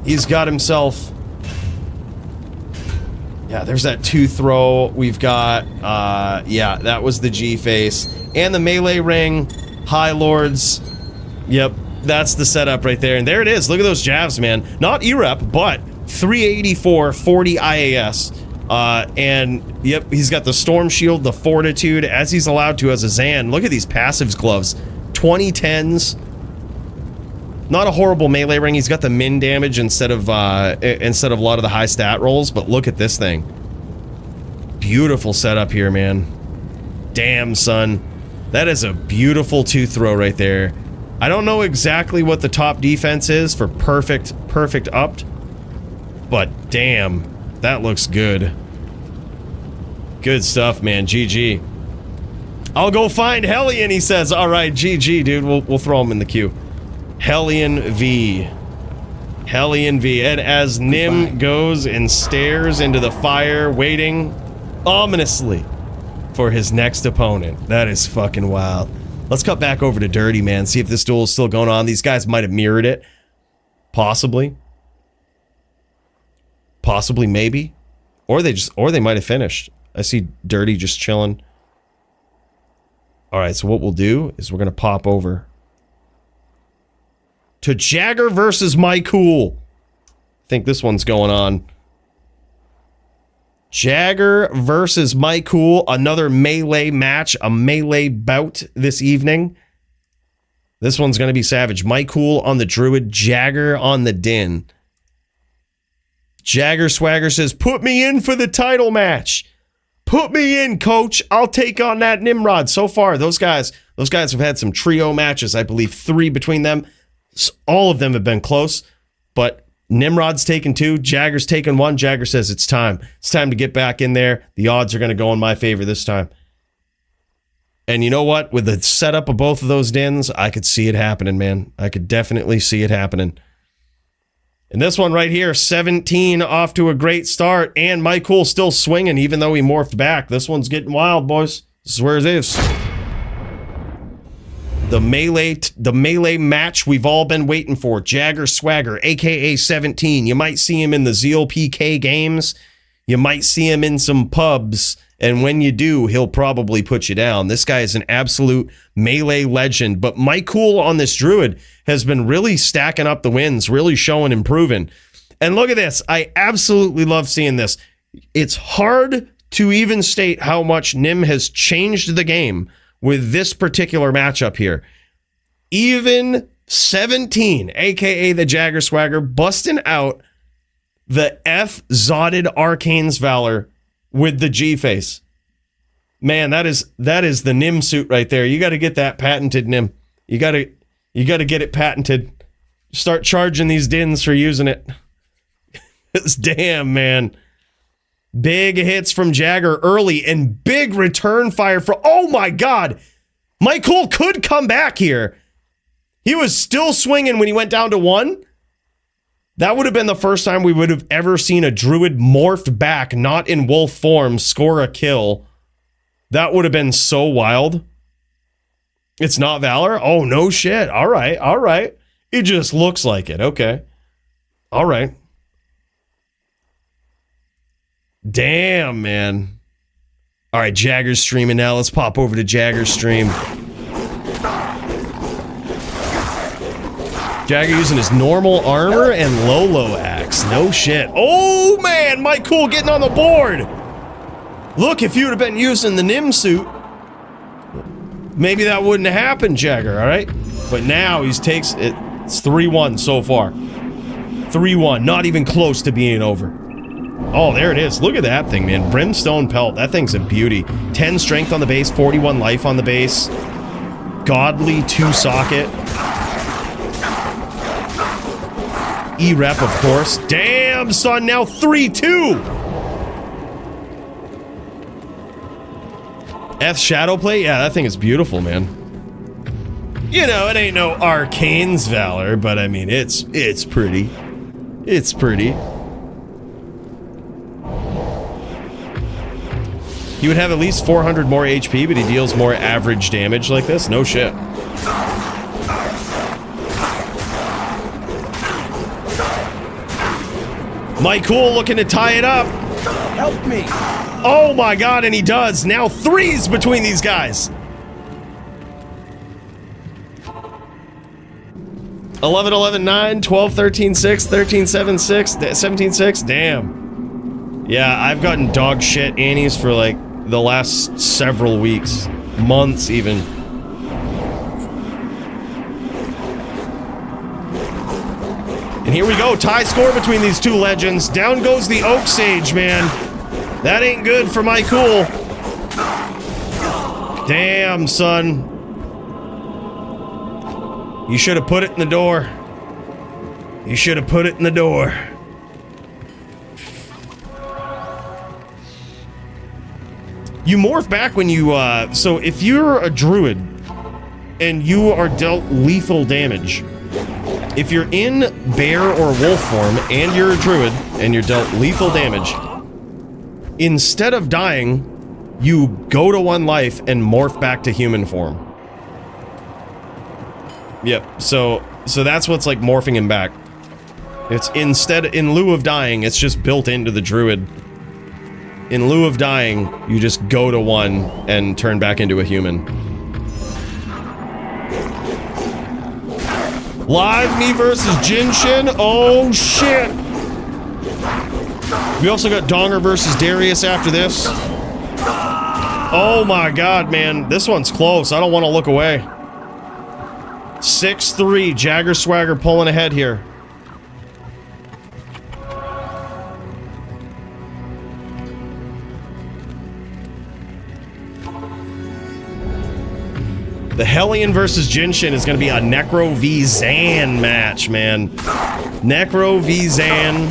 He's got himself... Yeah, there's that 2-throw. We've got, yeah, that was the G-face. And the melee ring, High Lords. Yep, that's the setup right there. And there it is. Look at those jabs, man. Not E-Rep, but 384, 40 IAS. And, yep, he's got the Storm Shield, the Fortitude, as he's allowed to as a Zan. Look at these passives gloves. 2010s. Not a horrible melee ring. He's got the min damage instead of a lot of the high stat rolls, but look at this thing. Beautiful setup here, man. Damn, son. That is a beautiful 2-throw right there. I don't know exactly what the top defense is for perfect upped, but damn, that looks good. Good stuff, man. GG. I'll go find Hellion, he says. All right, GG, dude. We'll throw him in the queue. Hellion V. Hellion V. And as Nim goes and stares into the fire, waiting ominously for his next opponent. That is fucking wild. Let's cut back over to Dirty, man. See if this duel is still going on. These guys might have mirrored it. Possibly. Possibly, maybe. Or they might have finished. I see Dirty just chilling. Alright, so what we'll do is we're gonna pop over to Jagger versus Cool. I think this one's going on. Jagger versus Cool. Another melee match, a melee bout this evening. This one's going to be savage. Cool on the Druid, Jagger on the Din. Jagger Swagger says, put me in for the title match. Put me in, coach. I'll take on that Nimrod. So far, those guys have had some trio matches. I believe 3 between them. All of them have been close, but Nimrod's taken 2, Jagger's taken 1. Jagger says it's time. It's time to get back in there. The odds are going to go in my favor this time. And you know what? With the setup of both of those Dins, I could see it happening, man. I could definitely see it happening. And this one right here, 17 off to a great start, and Cool still swinging even though he morphed back. This one's getting wild, boys. This is where it is. The melee match we've all been waiting for. Jagger Swagger, aka 17. You might see him in the Zeal PK games. You might see him in some pubs. And when you do, he'll probably put you down. This guy is an absolute melee legend. But Cool on this Druid has been really stacking up the wins, really showing and proving. And look at this. I absolutely love seeing this. It's hard to even state how much Nim has changed the game with this particular matchup here. Even 17, aka the Jagger Swagger, busting out the F-Zotted Arcane's Valor with the G-Face. Man, that is the Nim suit right there. You got to get that patented, Nim. You got to get it patented. Start charging these Dins for using it. It's damn, man. Big hits from Jagger early and big return fire for... Oh my god! Cool could come back here. He was still swinging when he went down to 1. That would have been the first time we would have ever seen a Druid morphed back, not in wolf form, score a kill. That would have been so wild. It's not Valor? Oh, no shit. All right. It just looks like it. Okay. All right. Damn, man. All right, Jagger's streaming now. Let's pop over to Jagger's stream. Jagger using his normal armor and Lolo axe. No shit. Oh, man. Cool getting on the board. Look, if you would have been using the Nim suit, maybe that wouldn't have happened, Jagger, all right? But now he takes it. It's 3-1 so far. 3-1. Not even close to being over. Oh, there it is. Look at that thing, man. Brimstone Pelt. That thing's a beauty. 10 strength on the base, 41 life on the base. Godly 2 socket. E-rep, of course. Damn, son. Now 3-2. F Shadowplay? Yeah, that thing is beautiful, man. You know, it ain't no Arcane's Valor, but I mean, it's pretty. It's pretty. He would have at least 400 more HP, but he deals more average damage like this? No shit. Cool looking to tie it up. Help me. Oh my god, and he does. Now 3s between these guys. 11, 11, 9, 12, 13, 6, 13, 7, 6, 17, 6. Damn. Yeah, I've gotten dog shit annies for like the last several weeks. Months even. And here we go. Tie score between these two legends. Down goes the Oak Sage, man. That ain't good for Cool. Damn, son. You should have put it in the door. You should have put it in the door. You morph back when you, so if you're a druid and you are dealt lethal damage, if you're in bear or wolf form and you're a druid and you're dealt lethal damage, instead of dying, you go to 1 life and morph back to human form. Yep, so that's what's like morphing him back. It's instead, in lieu of dying, it's just built into the druid. In lieu of dying, you just go to 1 and turn back into a human. Live me versus Jinshin? Oh shit! We also got Donger versus Darius after this. Oh my god, man. This one's close. I don't want to look away. 6-3, Jagger Swagger pulling ahead here. The Hellion versus Jinshin is going to be a Necro v Zan match, man. Necro v Zan.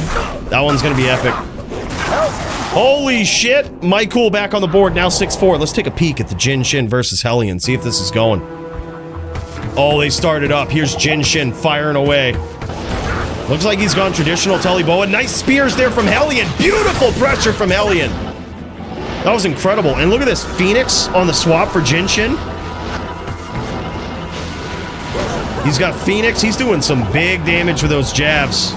That one's going to be epic. Holy shit! Mike Cool back on the board, now 6-4. Let's take a peek at the Jinshin versus Hellion, see if this is going. Oh, they started up. Here's Jinshin firing away. Looks like he's gone traditional Teleboa. Nice spears there from Hellion. Beautiful pressure from Hellion. That was incredible. And look at this. Phoenix on the swap for Jinshin. He's got Phoenix. He's doing some big damage with those jabs.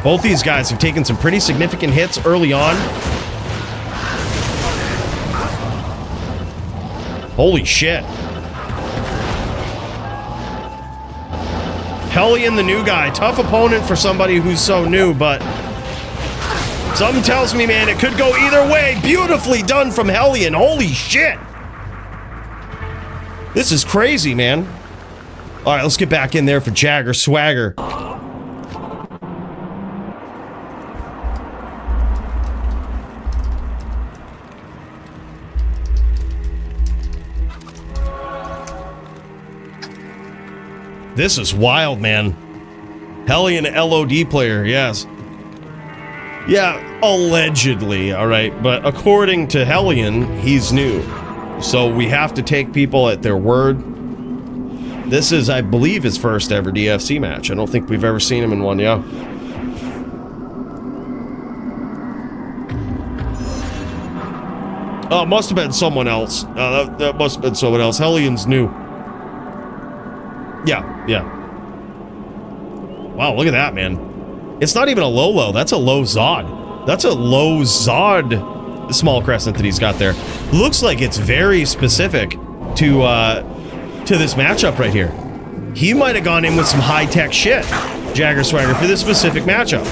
Both these guys have taken some pretty significant hits early on. Holy shit. Hellion, the new guy. Tough opponent for somebody who's so new, but something tells me, man, it could go either way. Beautifully done from Hellion. Holy shit. This is crazy, man. All right, let's get back in there for Jagger Swagger. This is wild, man. Hellion LOD player, yes. Yeah, allegedly, alright, but according to Hellion, he's new. So we have to take people at their word. This is, I believe, his first ever DFC match. I don't think we've ever seen him in one, yeah. Oh, it must have been someone else. That must have been someone else. Hellion's new. Yeah, yeah. Wow, look at that, man. It's not even a low, that's a low Zod. That's a low Zod small crescent that he's got there. Looks like it's very specific to this matchup right here. He might have gone in with some high-tech shit, Jagger Swagger, for this specific matchup.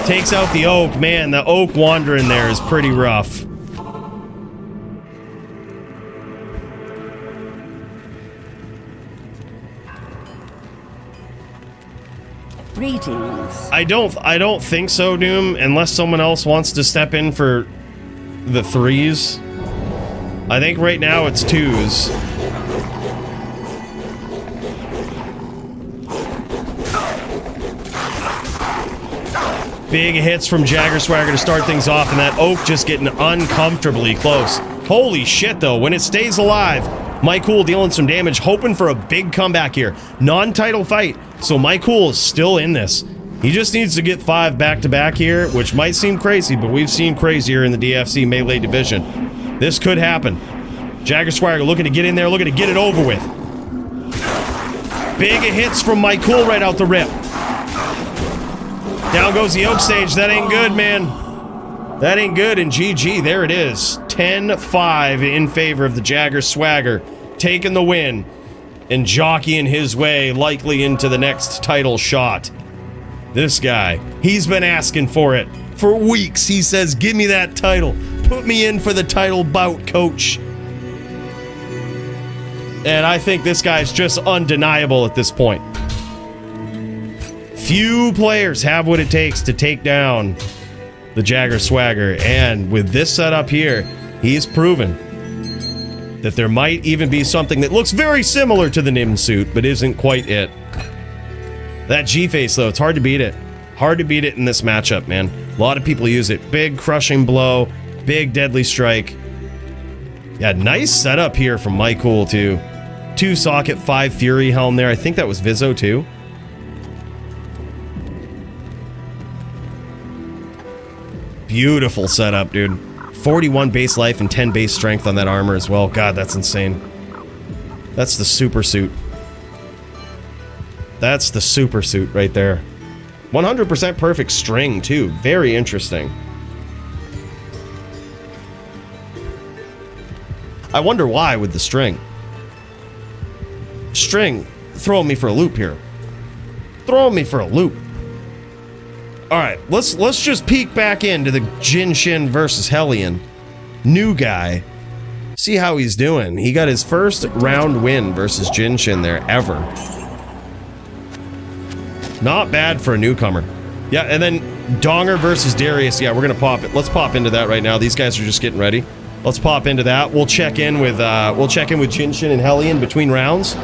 Takes out the Oak. Man, the Oak wandering there is pretty rough. Greetings. I don't think so, Doom, unless someone else wants to step in for the 3s. I think right now it's 2s. Big hits from Jagger Swagger to start things off, and that Oak just getting uncomfortably close. Holy shit, though, when it stays alive, Mike Cool dealing some damage, hoping for a big comeback here. Non-title fight, so Mike Cool is still in this. He just needs to get 5 back-to-back here, which might seem crazy, but we've seen crazier in the DFC Melee division. This could happen. Jagger Swagger looking to get in there, looking to get it over with. Big hits from Mike Cool right out the rip. Down goes the Oak stage. That ain't good, man. That ain't good, and GG, there it is. 10-5 in favor of the Jagger Swagger, taking the win and jockeying his way likely into the next title shot. This guy, he's been asking for it for weeks. He says, give me that title. Put me in for the title bout, coach. And I think this guy's just undeniable at this point. Few players have what it takes to take down the Jagger Swagger, and with this setup here, he's proven that there might even be something that looks very similar to the Nim suit, but isn't quite it. That G-face, though, it's hard to beat it. Hard to beat it in this matchup, man. A lot of people use it. Big crushing blow, big deadly strike. Yeah, nice setup here from Mike Cool, too. 2 socket, 5 Fury Helm there. I think that was Vizzo too. Beautiful setup, dude. 41 base life and 10 base strength on that armor as well. God, that's insane. That's the super suit. That's the super suit right there. 100% perfect string, too. Very interesting. I wonder why with the string. String throwing me for a loop here. Throwing me for a loop. Alright, let's just peek back into the Jin Shin versus Hellion. New guy. See how he's doing. He got his first round win versus Jin Shin there ever. Not bad for a newcomer. Yeah, and then Donger versus Darius. Yeah, we're gonna pop it. Let's pop into that right now. These guys are just getting ready. Let's pop into that. We'll check in with Jin Shin and Hellion between rounds.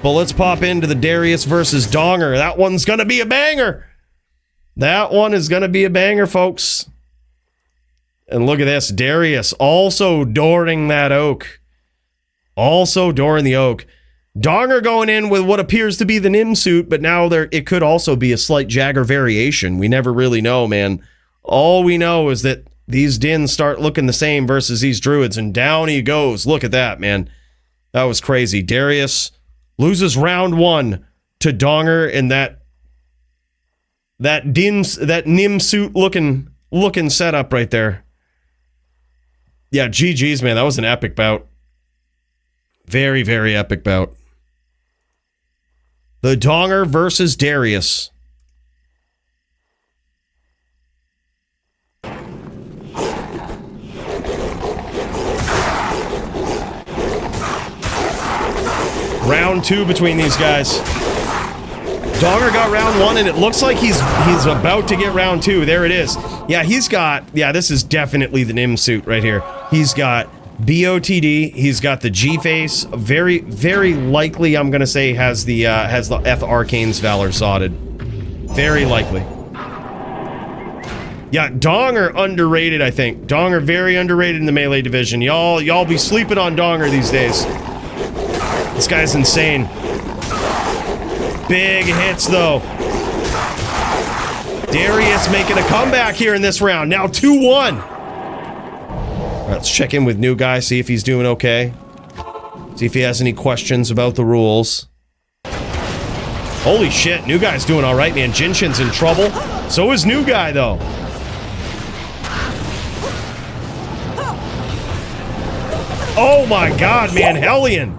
But let's pop into the Darius versus Donger. That one's gonna be a banger. That one is gonna be a banger, folks. And look at this, Darius also dooring that oak. Also dooring the oak. Donger going in with what appears to be the Nim suit, but now it could also be a slight Jagger variation. We never really know, man. All we know is that these Dins start looking the same versus these Druids, and down he goes. Look at that, man. That was crazy. Darius loses round 1 to Donger in that Nim suit looking setup right there. Yeah, GG's, man. That was an epic bout. Very, very epic bout. The Donger versus Darius. Round 2 between these guys. Donger got round 1, and it looks like he's about to get round 2. There it is. Yeah, this is definitely the Nim suit right here. He's got BOTD, he's got the G-face, very, very likely, I'm gonna say, has the F Arcane's Valor sodded. Very likely. Yeah, Donger underrated, I think. Donger very underrated in the melee division. Y'all be sleeping on Donger these days. This guy's insane. Big hits, though. Darius making a comeback here in this round. Now 2-1. All right, let's check in with new guy, see if he's doing okay. See if he has any questions about the rules. Holy shit, new guy's doing all right, man. Jin Shin's in trouble. So is new guy, though. Oh my god, man. Hellion.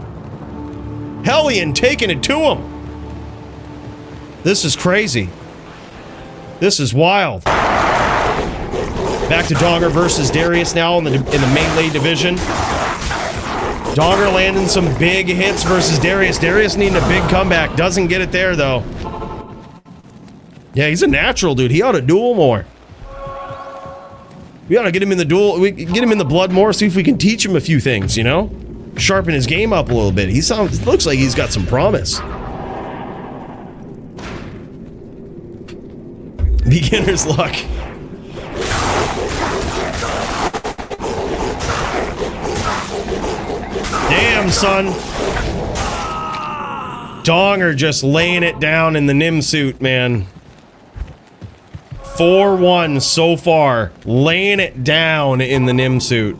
Hellion taking it to him. This is crazy. This is wild. Back to Donger versus Darius now in the melee division. Donger landing some big hits versus Darius. Darius needing a big comeback. Doesn't get it there, though. Yeah, he's a natural, dude. He ought to duel more. We ought to get him in the duel. We get him in the blood more, see if we can teach him a few things, you know? Sharpen his game up a little bit. Looks like he's got some promise. Beginner's luck. Damn, son. Donger just laying it down in the Nim suit, man. 4-1 so far. Laying it down in the Nim suit.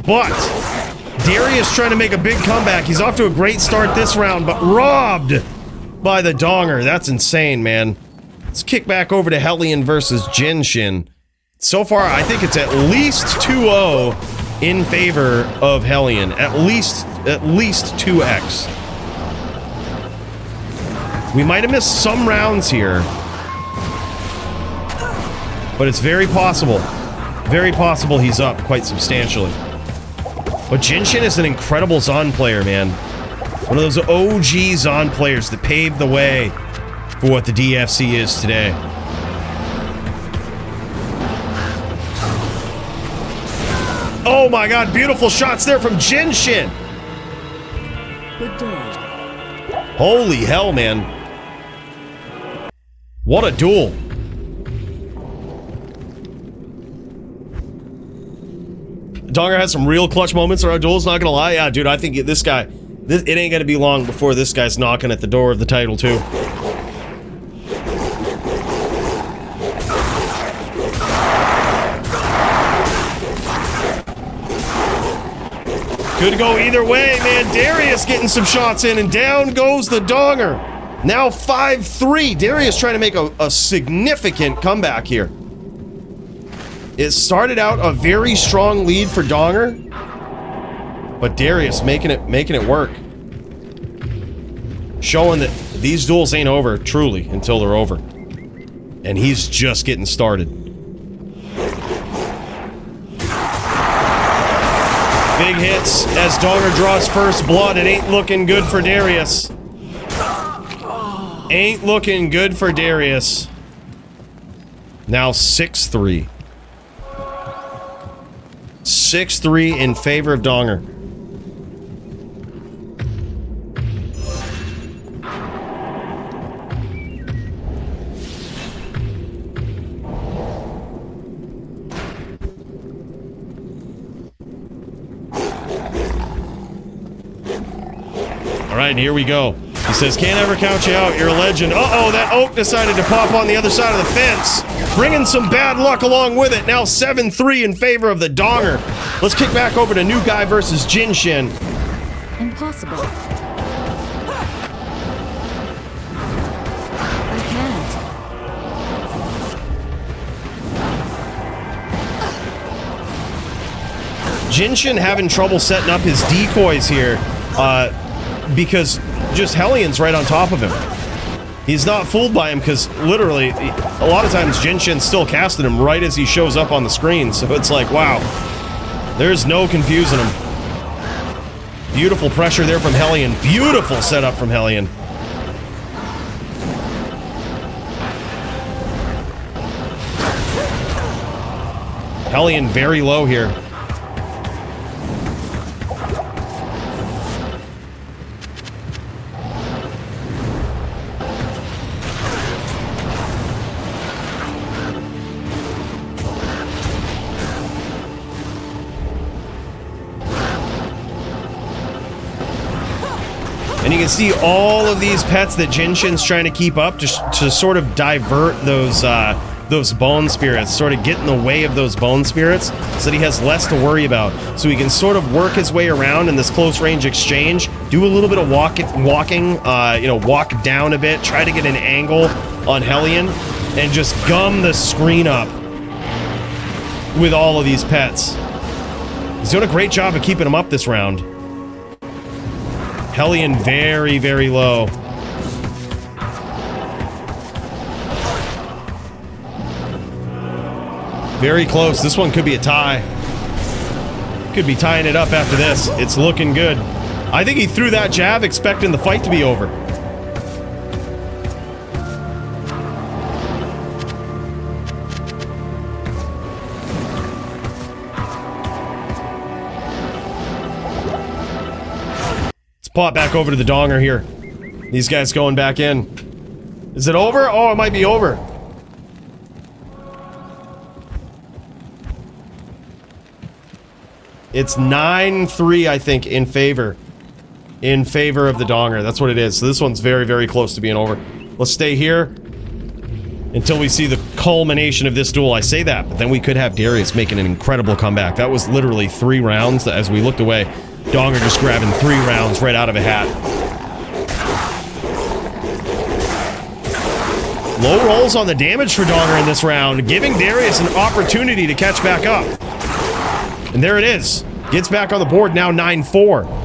But Darius trying to make a big comeback. He's off to a great start this round, but robbed by the Donger. That's insane, man. Let's kick back over to Hellion versus Jin Shin. So far, I think it's at least 2-0 in favor of Hellion. At least 2x. We might have missed some rounds here, but it's very possible. Very possible he's up quite substantially. But Jin Shin is an incredible Zon player, man. One of those OG Zon players that paved the way for what the DFC is today. Oh my god, beautiful shots there from Jinshin. Good day. Holy hell, man. What a duel. Donger has some real clutch moments around duels, not gonna lie. Yeah, dude, I think this guy, it ain't gonna be long before this guy's knocking at the door of the title, too. Could go either way, man. Darius getting some shots in, and down goes the Donger. Now 5-3. Darius trying to make a significant comeback here. It started out a very strong lead for Donger, but Darius making it work. Showing that these duels ain't over, truly, until they're over. And he's just getting started. Big hits as Donger draws first blood. It ain't looking good for Darius. Ain't looking good for Darius. Now 6-3. 6-3 in favor of Donger. All right, here we go. He says, can't ever count you out. You're a legend. Uh-oh, that oak decided to pop on the other side of the fence. Bringing some bad luck along with it. Now 7-3 in favor of the Donger. Let's kick back over to New Guy versus Jinshin. Impossible. I can't. Jinshin having trouble setting up his decoys here, because just Hellions right on top of him. He's not fooled by him because literally, a lot of times Jinshin's still casting him right as he shows up on the screen. So it's like, wow, there's no confusing him. Beautiful pressure there from Hellion. Beautiful setup from Hellion. Hellion very low here. And you can see all of these pets that Jinshin's trying to keep up to sort of divert those bone spirits, sort of get in the way of those bone spirits so that he has less to worry about. So he can sort of work his way around in this close range exchange, do a little bit of walking, walk down a bit, try to get an angle on Hellion, and just gum the screen up with all of these pets. He's doing a great job of keeping him up this round. Hellion very, very low. Very close. This one could be a tie. Could be tying it up after this. It's looking good. I think he threw that jab expecting the fight to be over. Pop back over to the Donger here. These guys going back in. Is it over? Oh, it might be over. It's 9-3, I think, in favor of the Donger. That's what it is. So this one's very, very close to being over. Let's stay here until we see the culmination of this duel. I say that, but then we could have Darius making an incredible comeback. That was literally 3 rounds as we looked away. Donger just grabbing 3 rounds right out of a hat. Low rolls on the damage for Donger in this round, giving Darius an opportunity to catch back up. And there it is. Gets back on the board, now 9-4.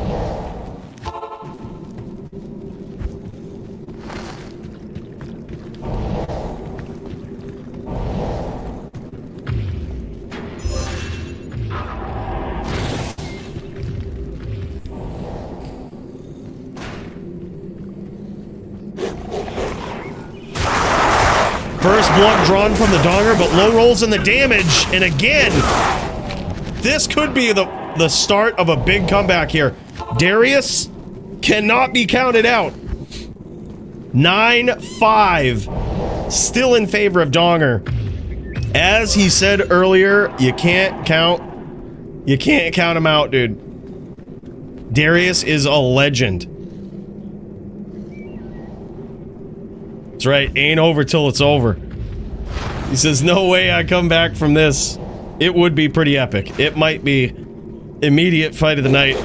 First blood drawn from the Donger, but low rolls in the damage, and again, This could be the start of a big comeback here. Darius cannot be counted out. 9-5. Still in favor of Donger. As he said earlier, you can't count him out, dude. Darius is a legend. That's right, ain't over till it's over. He says, no way I come back from this. It would be pretty epic. It might be immediate fight of the night.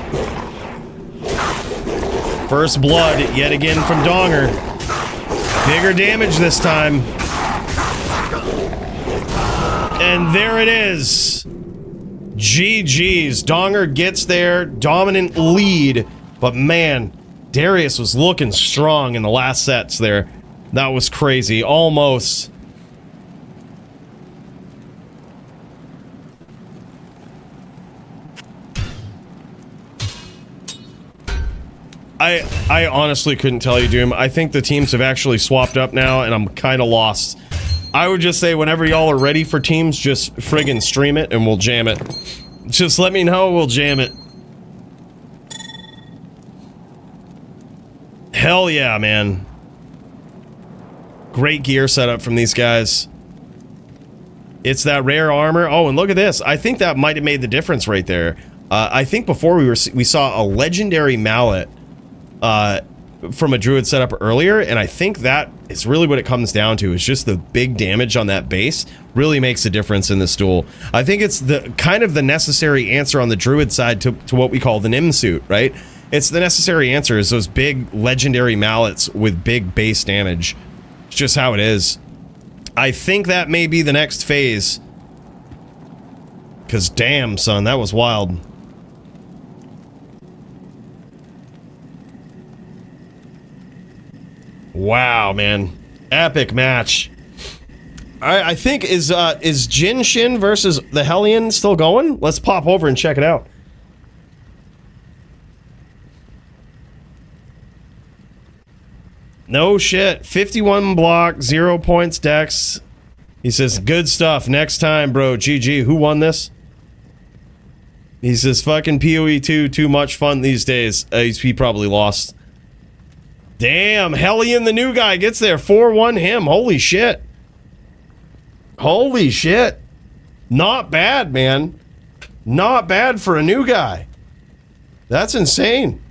First blood, yet again from Donger. Bigger damage this time. And there it is. GG's. Donger gets their dominant lead. But man, Darius was looking strong in the last sets there. That was crazy. Almost. I honestly couldn't tell you, Doom. I think the teams have actually swapped up now, and I'm kind of lost. I would just say whenever y'all are ready for teams, just friggin' stream it, and we'll jam it. Just let me know, we'll jam it. Hell yeah, man. Great gear setup from these guys. It's that rare armor. Oh, and look at this. I think that might have made the difference right there. I think before we saw a legendary mallet from a druid setup earlier, and I think that is really what it comes down to, is just the big damage on that base really makes a difference in this duel. I think it's the kind of the necessary answer on the druid side to what we call the Nim suit, right? It's the necessary answer is those big legendary mallets with big base damage. It's just how it is. I think that may be the next phase. Cause damn, son, that was wild. Wow, man. Epic match. I think is Jin Shin versus the Hellion still going? Let's pop over and check it out. No shit. 51 block, 0 points dex. He says, good stuff. Next time, bro. GG. Who won this? He says, fucking PoE 2, too much fun these days. He probably lost. Damn, Hellion, the new guy, gets there. 4-1 him. Holy shit. Holy shit. Not bad, man. Not bad for a new guy. That's insane.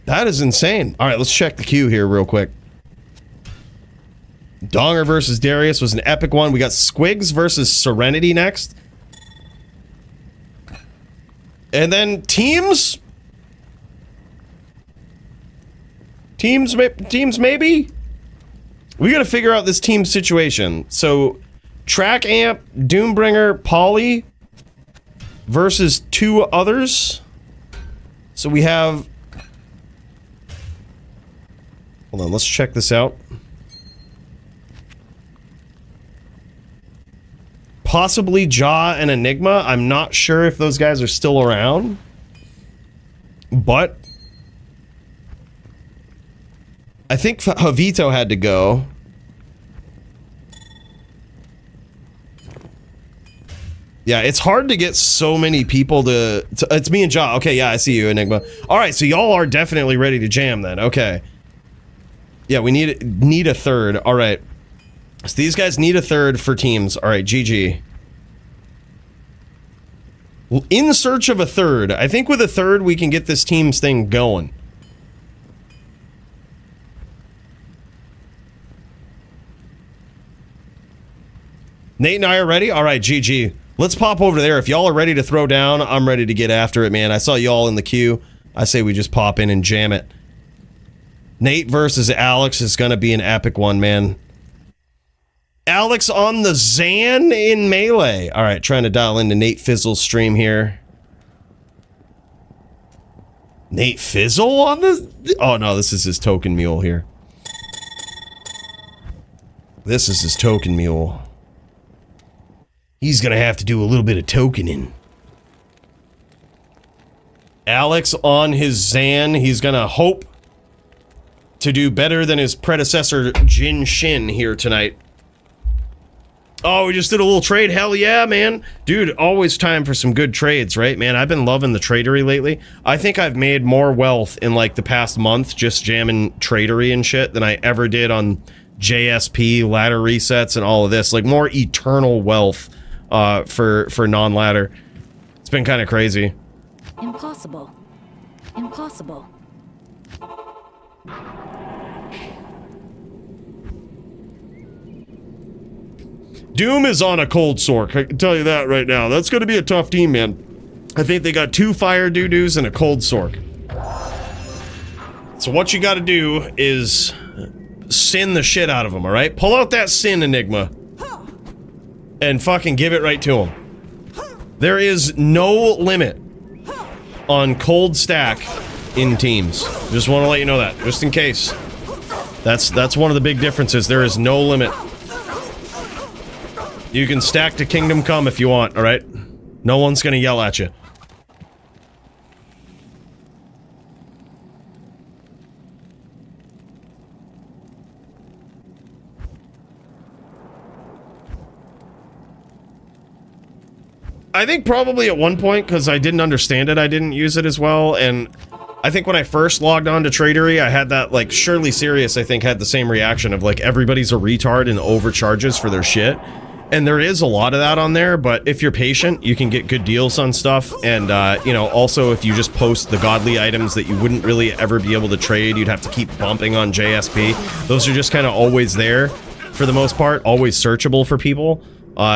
That is insane. All right, let's check the queue here real quick. Donger versus Darius was an epic one. We got Squigs versus Serenity next. And then teams? Teams maybe? We gotta figure out this team situation. So, Track Amp, Doombringer, Poly versus 2 others. So we have... Hold on, let's check this out. Possibly Jaw and Enigma. I'm not sure if those guys are still around. But... I think Javito had to go. Yeah, it's hard to get so many people to it's me and Ja. Okay, yeah, I see you, Enigma. Alright, so y'all are definitely ready to jam then. Okay. Yeah, we need a third. Alright. So these guys need a third for teams. Alright, GG. In search of a third. I think with a third we can get this teams thing going. Nate and I are ready? Alright, GG. Let's pop over there. If y'all are ready to throw down, I'm ready to get after it, man. I saw y'all in the queue. I say we just pop in and jam it. Nate versus Alex is gonna be an epic one, man. Alex on the Zan in Melee. Alright, trying to dial into Nate Fizzle's stream here. Nate Fizzle on the... Oh no, this is his token mule here. This is his token mule. He's gonna have to do a little bit of tokening. Alex on his Zan. He's gonna hope to do better than his predecessor Jin Shin here tonight. Oh, we just did a little trade. Hell yeah, man. Dude, always time for some good trades, right? Man, I've been loving the tradery lately. I think I've made more wealth in like the past month just jamming tradery and shit than I ever did on JSP, ladder resets, and all of this. Like more eternal wealth for non-ladder. It's been kind of crazy. Impossible. Impossible. Doom is on a cold sore, I can tell you that right now. That's going to be a tough team, man. I think they got 2 fire doo-doos and a cold sork. So what you got to do is sin the shit out of them, alright? Pull out that sin, Enigma. And fucking give it right to them. There is no limit on cold stack in teams. Just want to let you know that, just in case. That's one of the big differences. There is no limit. You can stack to Kingdom Come if you want, alright? No one's gonna yell at you. I think probably at one point, because I didn't understand it, I didn't use it as well, and I think when I first logged on to Tradery, I had that, like, Surely Serious, I think, had the same reaction of, like, everybody's a retard and overcharges for their shit. And there is a lot of that on there, but if you're patient, you can get good deals on stuff, and, you know, also if you just post the godly items that you wouldn't really ever be able to trade, you'd have to keep bumping on JSP. Those are just kind of always there, for the most part, always searchable for people.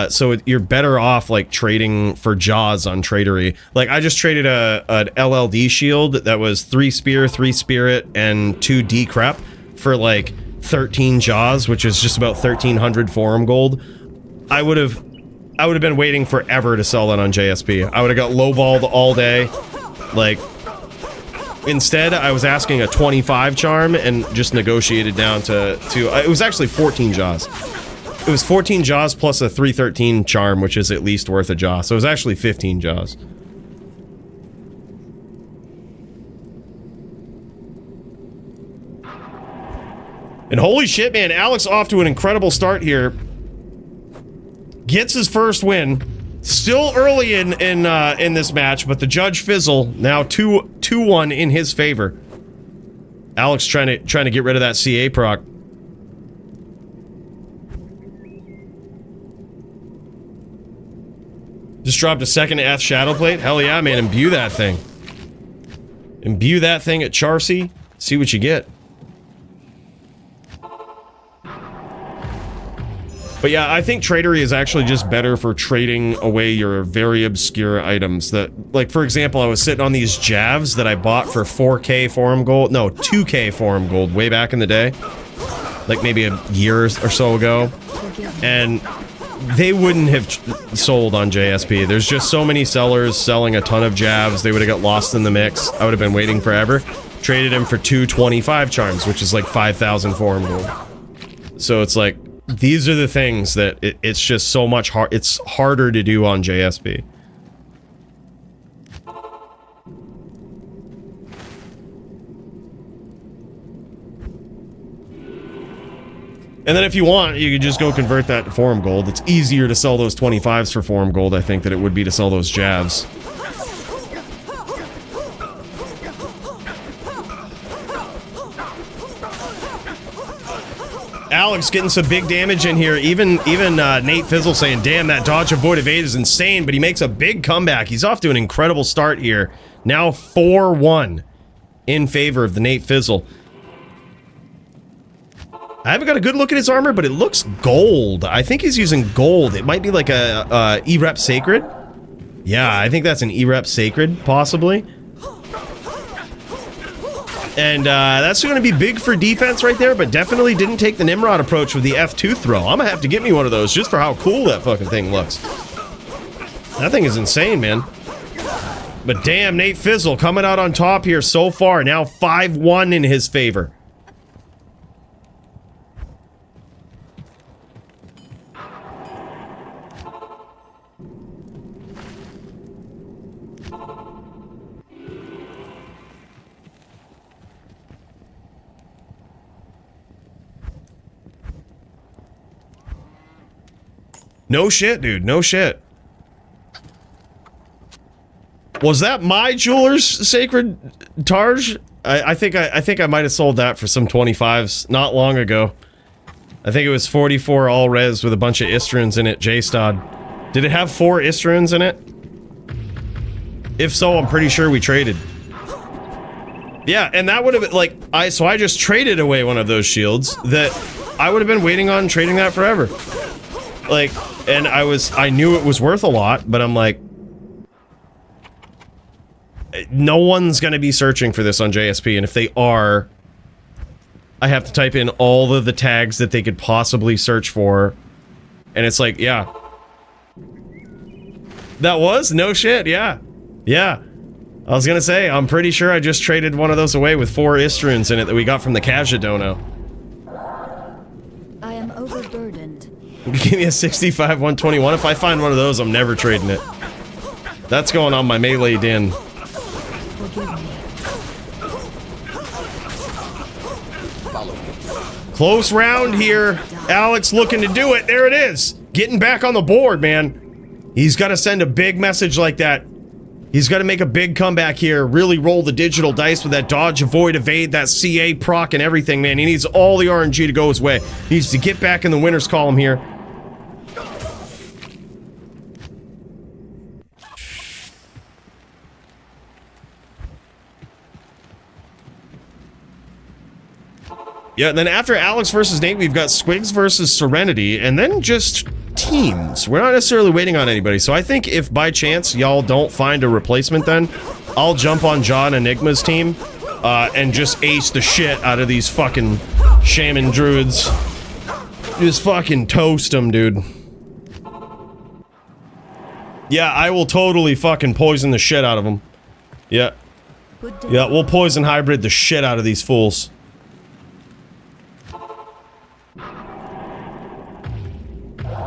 So you're better off, like, trading for Jaws on Tradery. Like, I just traded an LLD shield that was 3 spear, 3 spirit, and 2 decrep for, like, 13 Jaws, which is just about 1,300 forum gold. I would have been waiting forever to sell that on JSP. I would have got lowballed all day. Like, instead, I was asking a 25 charm and just negotiated down to it was actually 14 Jaws. It was 14 Jaws plus a 313 charm, which is at least worth a Jaw. So it was actually 15 Jaws. And holy shit, man, Alex off to an incredible start here. Gets his first win. Still early in this match, but the judge fizzle now 2-1 in his favor. Alex trying to get rid of that CA proc. Just dropped a second F shadow plate. Hell yeah, man! Imbue that thing. Imbue that thing at Charcy. See what you get. But yeah, I think Tradery is actually just better for trading away your very obscure items that, like, for example, I was sitting on these Javs that I bought for 4K forum gold, no, 2K forum gold way back in the day, like maybe a year or so ago, and they wouldn't have sold on JSP. There's just so many sellers selling a ton of Javs, they would have got lost in the mix. I would have been waiting forever. Traded him for 225 charms, which is like 5,000 forum gold. So it's like, these are the things that it's just so much hard. It's harder to do on JSP. And then if you want, you could just go convert that to forum gold. It's easier to sell those 25s for forum gold, I think, than it would be to sell those Javs. Alex getting some big damage in here. Even Nate Fizzle saying, damn, that dodge avoid evade is insane, but he makes a big comeback. He's off to an incredible start here. Now 4-1 in favor of the Nate Fizzle. I haven't got a good look at his armor, but it looks gold. I think he's using gold. It might be like a E-Rep Sacred. Yeah, I think that's an E-Rep Sacred, possibly. And that's going to be big for defense right there, but definitely didn't take the Nimrod approach with the F2 throw. I'm going to have to get me one of those just for how cool that fucking thing looks. That thing is insane, man. But damn, Nate Fizzle coming out on top here so far. Now 5-1 in his favor. No shit, dude. No shit. Was that my jeweler's sacred targe? I think I might have sold that for some 25s not long ago. I think it was 44 all res with a bunch of Istruns in it, J-Stod. Did it have 4 Istruns in it? If so, I'm pretty sure we traded. Yeah, and that would have been like so I just traded away one of those shields that I would have been waiting on trading that forever. Like, and I knew it was worth a lot, but I'm like, no one's gonna be searching for this on JSP, and if they are, I have to type in all of the tags that they could possibly search for, and it's like, yeah. That was? No shit, yeah. Yeah. I was gonna say, I'm pretty sure I just traded one of those away with 4 Istruns in it that we got from the Kajadono. I am overburdened. Give me a 65 121. If I find one of those, I'm never trading it. That's going on my melee din. Forgive me. Follow me. Close round here. Alex looking to do it. There it is. Getting back on the board, man. He's got to send a big message like that. He's got to make a big comeback here. Really roll the digital dice with that dodge, avoid, evade, that CA proc and everything, man. He needs all the RNG to go his way. He needs to get back in the winner's column here. Yeah, and then after Alex versus Nate, we've got Squigs versus Serenity, and then just teams. We're not necessarily waiting on anybody, so I think if by chance y'all don't find a replacement then, I'll jump on John Enigma's team, and just ace the shit out of these fucking shaman druids. Just fucking toast them, dude. Yeah, I will totally fucking poison the shit out of them. Yeah. Yeah, we'll poison hybrid the shit out of these fools.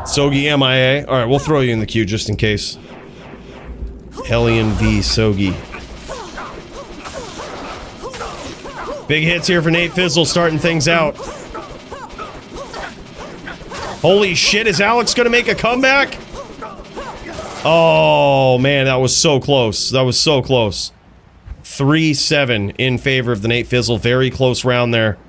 Sogi MIA. Alright, we'll throw you in the queue just in case. Hellion v Sogi. Big hits here for Nate Fizzle starting things out. Holy shit, is Alex gonna make a comeback? Oh man, that was so close. That was so close. 3-7 in favor of the Nate Fizzle. Very close round there.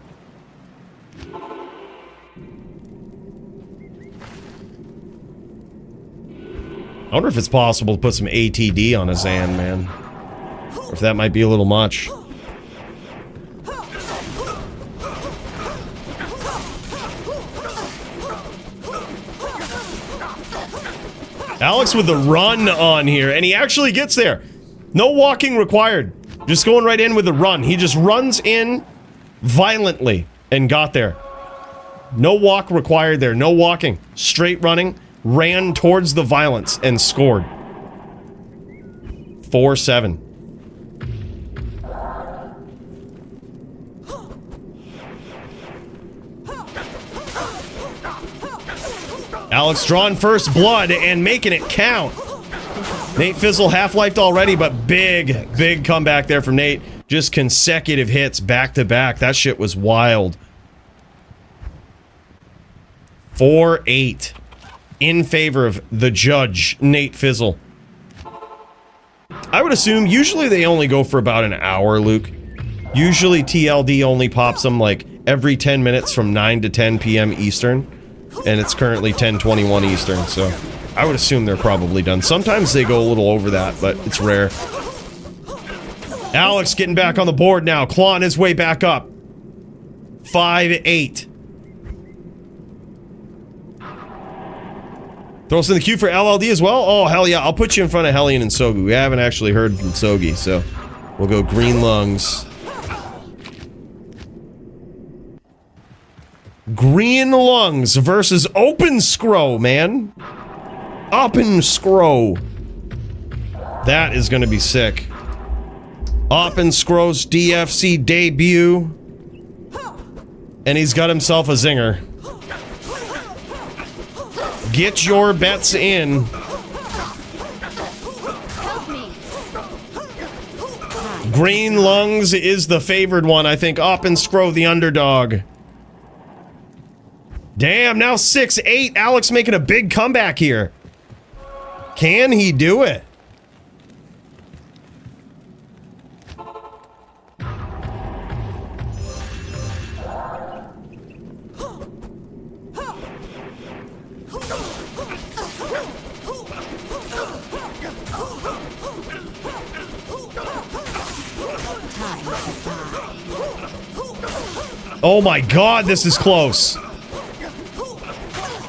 I wonder if it's possible to put some ATD on a Zan, man. Or if that might be a little much. Alex with the run on here, and he actually gets there. No walking required. Just going right in with the run. He just runs in violently and got there. No walk required there. No walking. Straight running. Ran towards the violence and scored. 4-7. Alex drawing first blood and making it count. Nate Fizzle half-lifed already, but big comeback there from Nate. Just consecutive hits back to back. That shit was wild. 4-8. In favor of the judge, Nate Fizzle. I would assume usually they only go for about an hour, Luke. Usually TLD only pops them like every 10 minutes from 9 to 10 p.m. Eastern. And it's currently 10:21 Eastern, so I would assume they're probably done. Sometimes they go a little over that, but it's rare. Alex getting back on the board now, clawing his way back up. 5-8. Throw us in the queue for LLD as well? Oh, hell yeah. I'll put you in front of Hellion and Sogi. We haven't actually heard from Sogi, so we'll go Green Lungs. Green Lungs versus Open Scrow, man. Open Scrow. That is going to be sick. Open Scrow's DFC debut. And he's got himself a zinger. Get your bets in. Green Lungs is the favored one. I think Oppen Scrow the underdog. Damn, now 6-8. Alex making a big comeback here. Can he do it? Oh my god, this is close.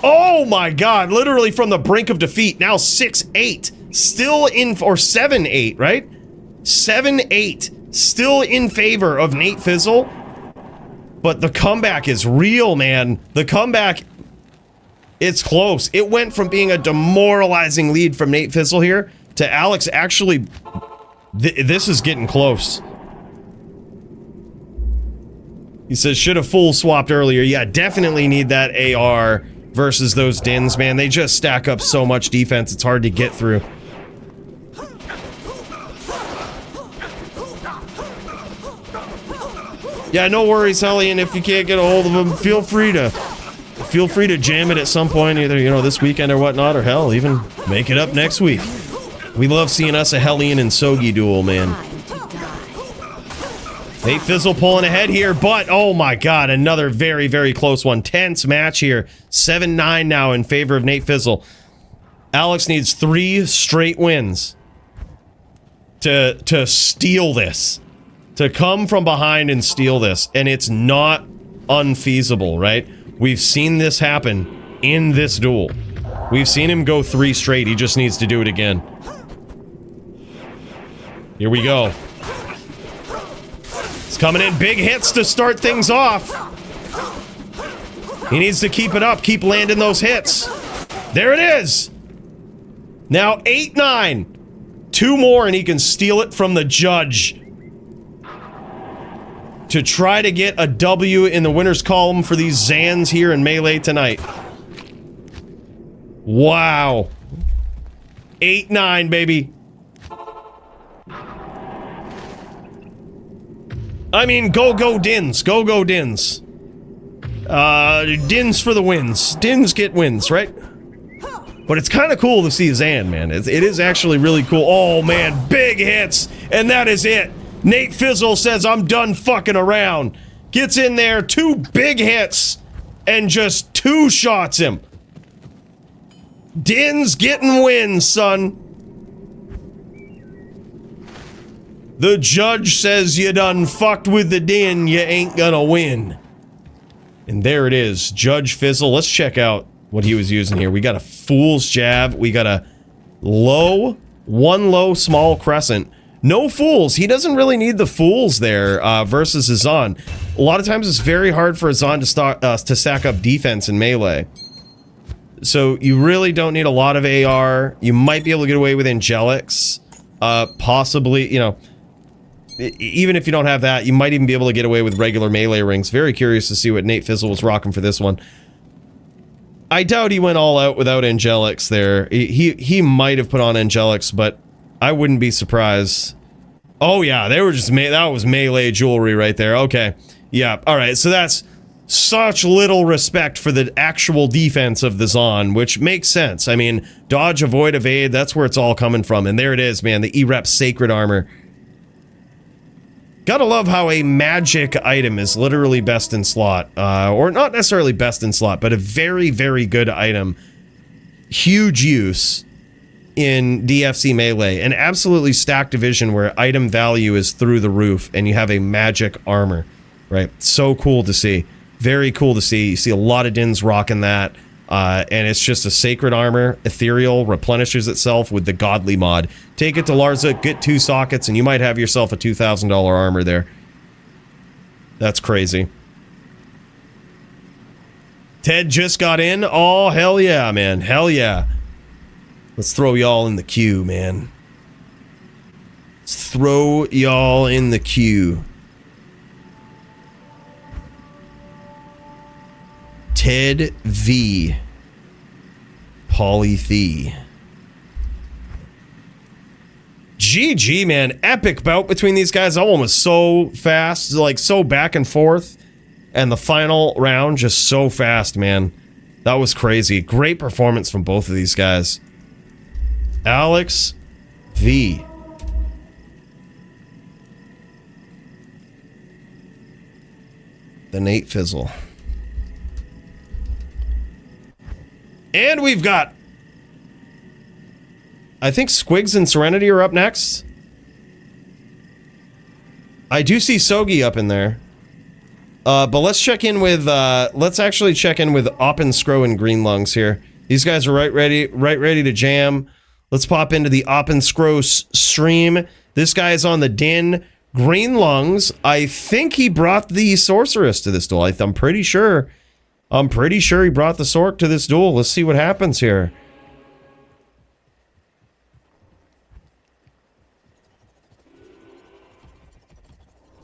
Oh my god, literally from the brink of defeat. Now 6-8. Still in, or 7-8, right? 7-8. Still in favor of Nate Fizzle. But the comeback is real, man. The comeback, it's close. It went from being a demoralizing lead from Nate Fizzle here to Alex actually... this is getting close. He says, should have full swapped earlier. Yeah, definitely need that AR versus those Dins, man. They just stack up so much defense, it's hard to get through. Yeah, no worries, Hellion. If you can't get a hold of them, feel free to jam it at some point, either, you know, this weekend or whatnot, or hell, even make it up next week. We love seeing us a Hellion and Sogi duel, man. Nate Fizzle pulling ahead here, but oh my god, another very, very close one. Tense match here. 7-9 now in favor of Nate Fizzle. Alex needs 3 straight wins to steal this. To come from behind and steal this. And it's not unfeasible, right? We've seen this happen in this duel. We've seen him go 3 straight. He just needs to do it again. Here we go. He's coming in big hits to start things off. He needs to keep it up, keep landing those hits. There it is. Now 8-9. 2 more and he can steal it from the judge. To try to get a W in the winner's column for these Zans here in Melee tonight. Wow. 8-9, baby. I mean, go Dins. Go Dins. Dins for the wins. Dins get wins, right? But it's kind of cool to see Zan, man. It is actually really cool. Oh, man, big hits. And that is it. Nate Fizzle says, I'm done fucking around. Gets in there, 2 big hits, and just 2 shots him. Dins getting wins, son. The judge says you done fucked with the Din, you ain't gonna win. And there it is, Judge Fizzle. Let's check out what he was using here. We got a fool's jab. We got a low, 1 low, small crescent. No fools. He doesn't really need the fools there versus Azan. A lot of times it's very hard for Azan to stack up defense in Melee. So you really don't need a lot of AR. You might be able to get away with Angelics. Possibly, you know, even if you don't have that, you might even be able to get away with regular Melee rings. Very curious to see what Nate Fizzle was rocking for this one. I doubt he went all out without Angelics there. He might have put on Angelics, but I wouldn't be surprised. Oh yeah, they were just that was Melee jewelry right there. Okay. Yeah, alright, so that's such little respect for the actual defense of the Zon, which makes sense. I mean, dodge, avoid, evade, that's where it's all coming from. And there it is, man, the E-Rep Sacred Armor. Gotta love how a magic item is literally best in slot. Or not necessarily best in slot, but a very, very good item. Huge use in DFC Melee. An absolutely stacked division where item value is through the roof and you have a magic armor. Right? So cool to see. Very cool to see. You see a lot of Dins rocking that. And it's just a sacred armor, ethereal, replenishes itself with the godly mod. Take it to Larza, get 2 sockets, and you might have yourself a $2,000 armor there. That's crazy. Ted just got in. Oh, hell yeah, man. Hell yeah. Let's throw y'all in the queue, man. Let's throw y'all in the queue. Ted V. Polytheist. GG, man. Epic bout between these guys. That one was so fast, like so back and forth. And the final round, just so fast, man. That was crazy. Great performance from both of these guys. Alex V. The Nate Fizzle. And we've got... I think Squigs and Serenity are up next. I do see Sogi up in there. But let's check in with, let's actually check in with Oppenscrow and Green Lungs here. These guys are right ready to jam. Let's pop into the Oppenscrow stream. This guy is on the Din. Green Lungs, I think he brought the Sorceress to this duel. I'm pretty sure. I'm pretty sure he brought the Sorc to this duel. Let's see what happens here.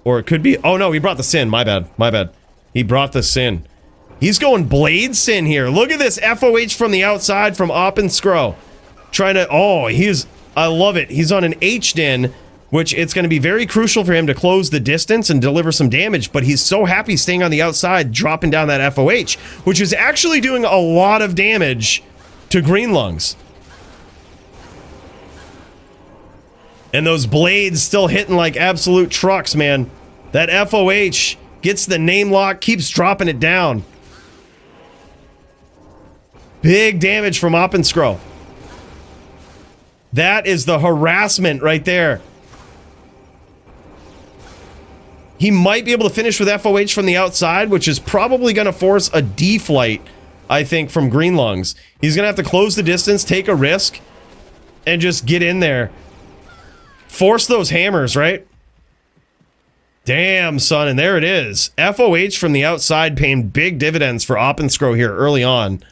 Or it could be... Oh, no, he brought the Sin. My bad. My bad. He brought the Sin. He's going Blade Sin here. Look at this FOH from the outside from Oppenscrow. Trying to... Oh, he's... I love it. He's on an H-Den, which it's going to be very crucial for him to close the distance and deliver some damage, but he's so happy staying on the outside, dropping down that FOH, which is actually doing a lot of damage to Green Lungs. And those blades still hitting like absolute trucks, man. That FOH gets the name lock, keeps dropping it down. Big damage from Oppenscrow. That is the harassment right there. He might be able to finish with FOH from the outside, which is probably going to force a D-flight, I think, from Green Lungs. He's going to have to close the distance, take a risk, and just get in there. Force those hammers, right? Damn, son, and there it is. FOH from the outside paying big dividends for Oppenscrow here early on.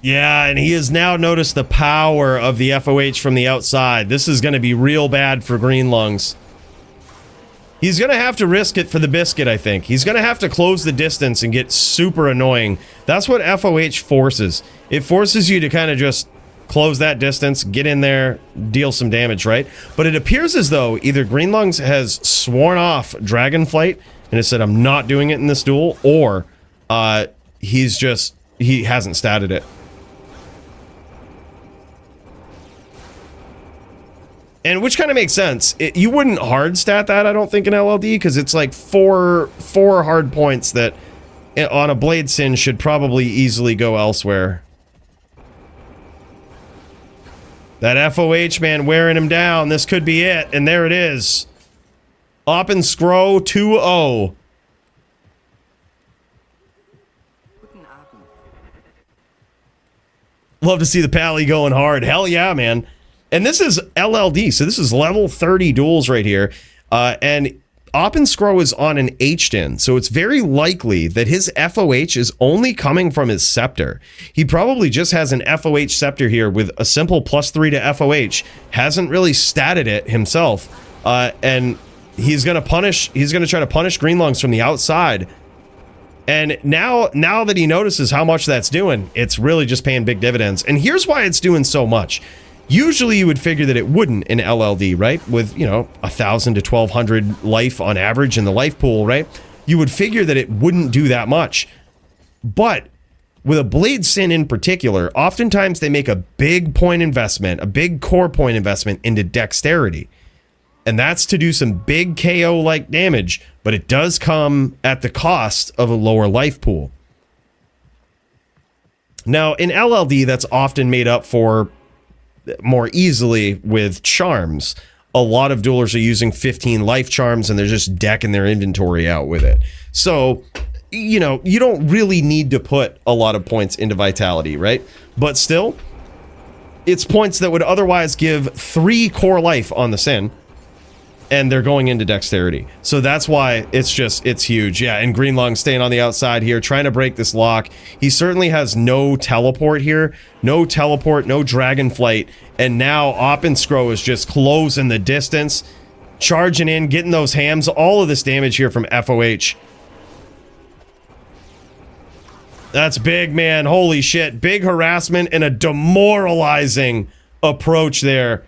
Yeah, and he has now noticed the power of the FOH from the outside. This is going to be real bad for Green Lungs. He's going to have to risk it for the biscuit, I think. He's going to have to close the distance and get super annoying. That's what FOH forces. It forces you to kind of just close that distance, get in there, deal some damage, right? But it appears as though either Green Lungs has sworn off Dragonflight and has said, I'm not doing it in this duel, or he hasn't statted it. And which kind of makes sense. You wouldn't hard stat that, I don't think, in LLD, because it's like four hard points that on a Blade Sin should probably easily go elsewhere. That FOH, man, wearing him down. This could be it, and there it is. Oppenscrow 2-0. Love to see the Pally going hard. Hell yeah, man. And this is LLD, so this is level 30 duels right here. And Oppenscrow is on an H-Den, so it's very likely that his FOH is only coming from his Scepter. He probably just has an FOH Scepter here with a simple +3 to FOH. Hasn't really statted it himself. And he's going to try to punish Green Lungs from the outside. And now that he notices how much that's doing, it's really just paying big dividends. And here's why it's doing so much. Usually you would figure that it wouldn't in LLD, right? With, 1,000 to 1,200 life on average in the life pool, right? You would figure that it wouldn't do that much. But with a Blade Sin in particular, oftentimes they make a big point investment, a big core point investment into dexterity. And that's to do some big KO-like damage, but it does come at the cost of a lower life pool. Now, in LLD, that's often made up for more easily with charms. A lot of duelers are using 15 life charms and they're just decking their inventory out with it. So, you don't really need to put a lot of points into vitality, right? But still, it's points that would otherwise give 3 core life on the Sin and they're going into dexterity. So that's why it's huge. Yeah, and Greenlung staying on the outside here, trying to break this lock. He certainly has no teleport here. No teleport, no dragon flight. And now Op and Scro is just closing the distance, charging in, getting those hams. All of this damage here from FOH. That's big, man. Holy shit. Big harassment and a demoralizing approach there.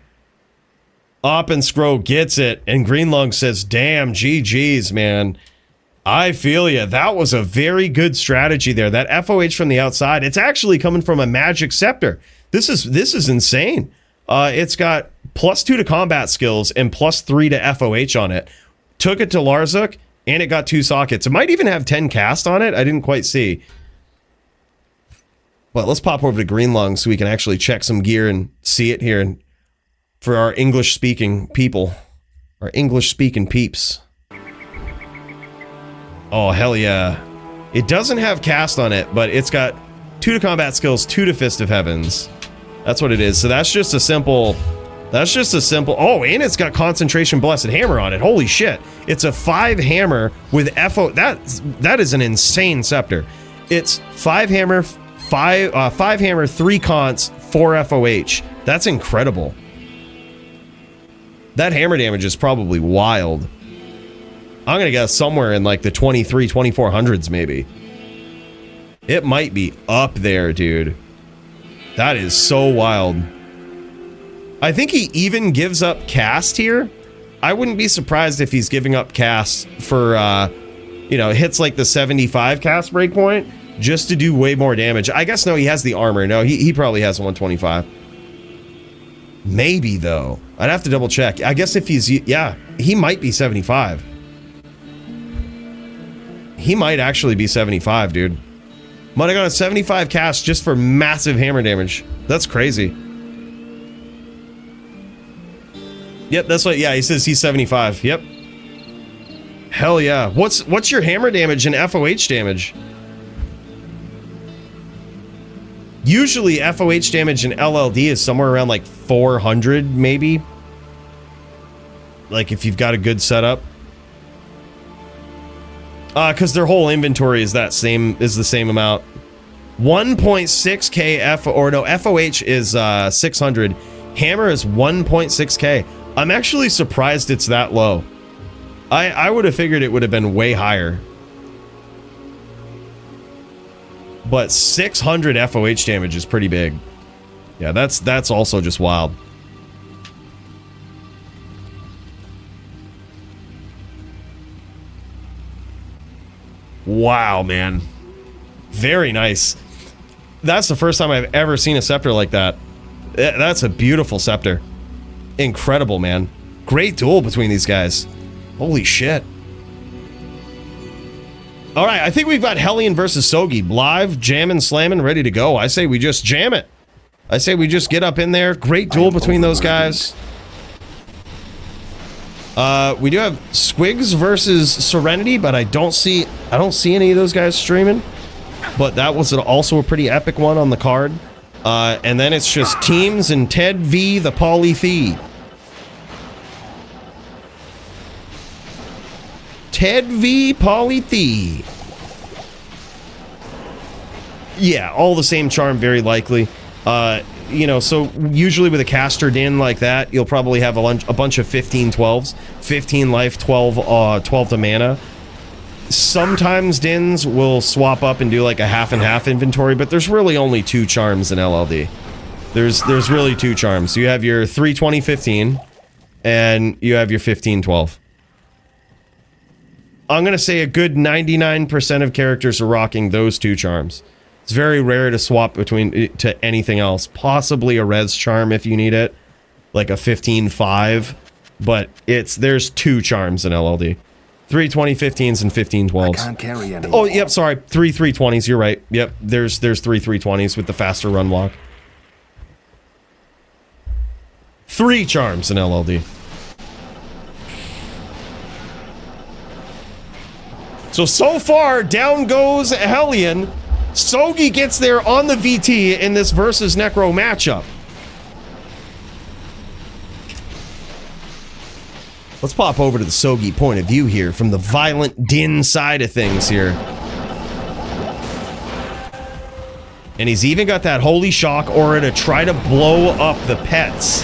Op and Scro gets it, and Greenlung says, damn, GG's, man. I feel ya. That was a very good strategy there. That FOH from the outside, it's actually coming from a magic scepter. This is insane. It's got +2 to combat skills and +3 to FOH on it. Took it to Larzuk, and it got 2 sockets. It might even have 10 cast on it. I didn't quite see. But let's pop over to Greenlung so we can actually check some gear and see it here. And for our English-speaking people. Our English-speaking peeps. Oh, hell yeah. It doesn't have cast on it, but it's got 2 to combat skills, 2 to Fist of Heavens. That's what it is. So that's just a simple... Oh, and it's got Concentration Blessed Hammer on it. Holy shit. It's a 5 hammer with FO... That is an insane scepter. It's 5 hammer, 5 hammer, 3 cons, 4 FOH. That's incredible. That hammer damage is probably wild. I'm gonna guess somewhere in like the 2400s maybe. It might be up there, dude. That is so wild. I think he even gives up cast here. I wouldn't be surprised if he's giving up cast for, you know, hits like the 75 cast breakpoint just to do way more damage. I guess no, he has the armor. No, he probably has 125. Maybe though. I'd have to double check. I guess if he's, yeah, he might be 75. He might actually be 75, dude. Might have got a 75 cast just for massive hammer damage. That's crazy. Yep, that's what, yeah, he says he's 75. Yep. Hell yeah. What's your hammer damage and FOH damage? Usually FOH damage in LLD is somewhere around like 400 maybe. Like if you've got a good setup. Because their whole inventory is the same amount. 1.6k FOH is 600. Hammer is 1.6k. I'm actually surprised it's that low. I would have figured it would have been way higher. But 600 FOH damage is pretty big. Yeah, that's also just wild. Wow, man. Very nice. That's the first time I've ever seen a scepter like that. That's a beautiful scepter. Incredible, man. Great duel between these guys. Holy shit. All right, I think we've got Hellion versus Sogi live, jamming, slamming, ready to go. I say we just jam it. I say we just get up in there. Great duel between those guys. We do have Squigs versus Serenity, but I don't see any of those guys streaming. But that was also a pretty epic one on the card. And then it's just teams and Ted v. the Polytheist. Ted v. Polytheist. Yeah, all the same charm, very likely. You know, so usually with a caster din like that, you'll probably have a bunch of 15-12s. 15 life, 12 to mana. Sometimes dins will swap up and do like a half and half inventory, but there's really only 2 charms in LLD. There's really 2 charms. You have your 320-15 and you have your 15-12. I'm gonna say a good 99% of characters are rocking those 2 charms. It's very rare to swap between to anything else. Possibly a res charm if you need it, like a 15-5, but there's 2 charms in LLD. 320-15s and 15-12s. I can't carry anymore. Oh, yep, sorry. 3 320s, you're right. Yep, there's 3 320s with the faster run walk. 3 charms in LLD. So far, down goes Hellion. Sogi gets there on the VT in this versus Necro matchup. Let's pop over to the Sogi point of view here from the violent din side of things here. And he's even got that holy shock aura to try to blow up the pets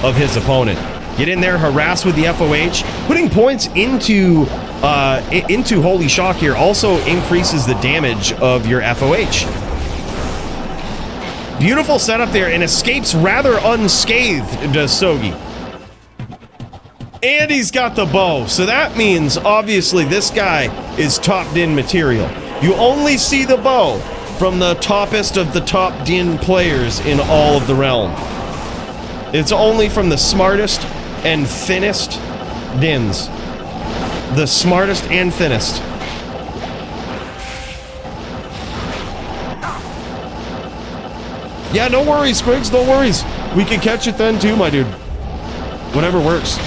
of his opponent. Get in there, harass with the FOH. Putting points into holy shock here also increases the damage of your FOH. Beautiful setup there, and escapes rather unscathed, does Sogi. And he's got the bow, so that means obviously this guy is top din material. You only see the bow from the toppest of the top din players in all of the realm. It's only from the smartest and thinnest dins. The smartest and thinnest. Yeah, no worries, Squigs, no worries. We can catch it then too, my dude. Whatever works.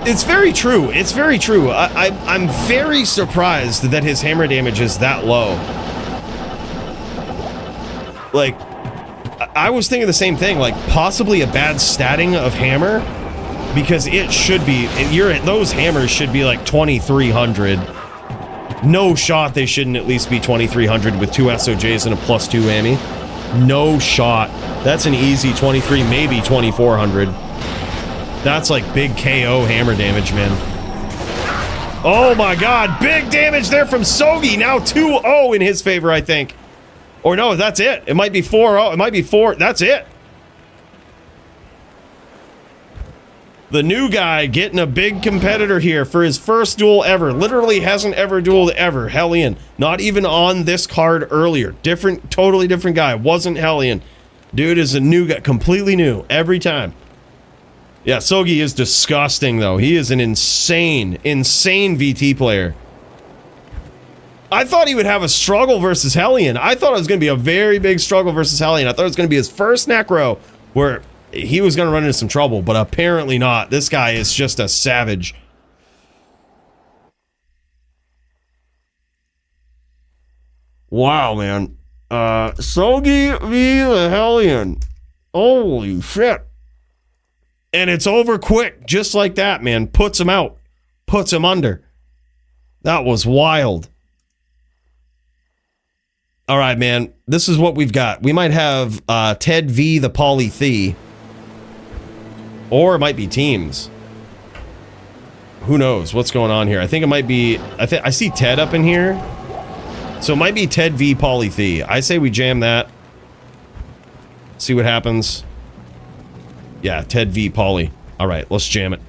It's very true. It's very true. I'm very surprised that his hammer damage is that low. Like, I was thinking the same thing. Like, possibly a bad statting of hammer, because it should be. Those hammers should be like 2,300. No shot they shouldn't at least be 2,300 with 2 SOJs and a +2 ammy. No shot. That's an easy 23, maybe 2,400. That's like big KO hammer damage, man. Oh my god, big damage there from Sogi. Now 2-0 in his favor, I think. Or no, that's it. It might be 4-0. It might be 4. That's it. The new guy getting a big competitor here for his first duel ever. Literally hasn't ever dueled ever. Hellion. Not even on this card earlier. Different, totally different guy. Wasn't Hellion. Dude is a new guy. Completely new. Every time. Yeah, Sogi is disgusting, though. He is an insane, insane VT player. I thought he would have a struggle versus Hellion. I thought it was going to be a very big struggle versus Hellion. I thought it was going to be his first necro where he was going to run into some trouble, but apparently not. This guy is just a savage. Wow, man. Sogi v. the Hellion. Holy shit. And it's over quick, just like that, man. Puts him out. Puts him under. That was wild. All right, man. This is what we've got. We might have Ted v. the Polytheist. Or it might be teams. Who knows what's going on here? I think it might be... I see Ted up in here. So it might be Ted v. Polytheist. I say we jam that. See what happens. Yeah, Ted v. Poly. All right, let's jam it.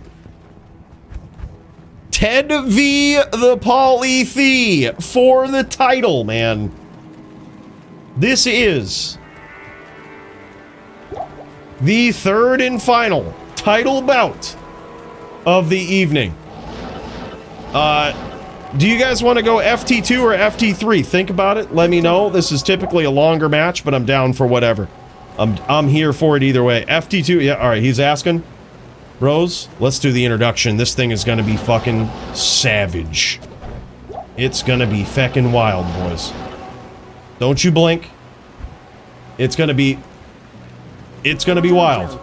Ted v. the Polytheist for the title, man. This is the third and final title bout of the evening. Do you guys want to go FT2 or FT3? Think about it. Let me know. This is typically a longer match, but I'm down for whatever. I'm here for it either way. FT2, yeah, all right, he's asking. Rose, let's do the introduction. This thing is gonna be fucking savage. It's gonna be feckin' wild, boys. Don't you blink. It's gonna be wild.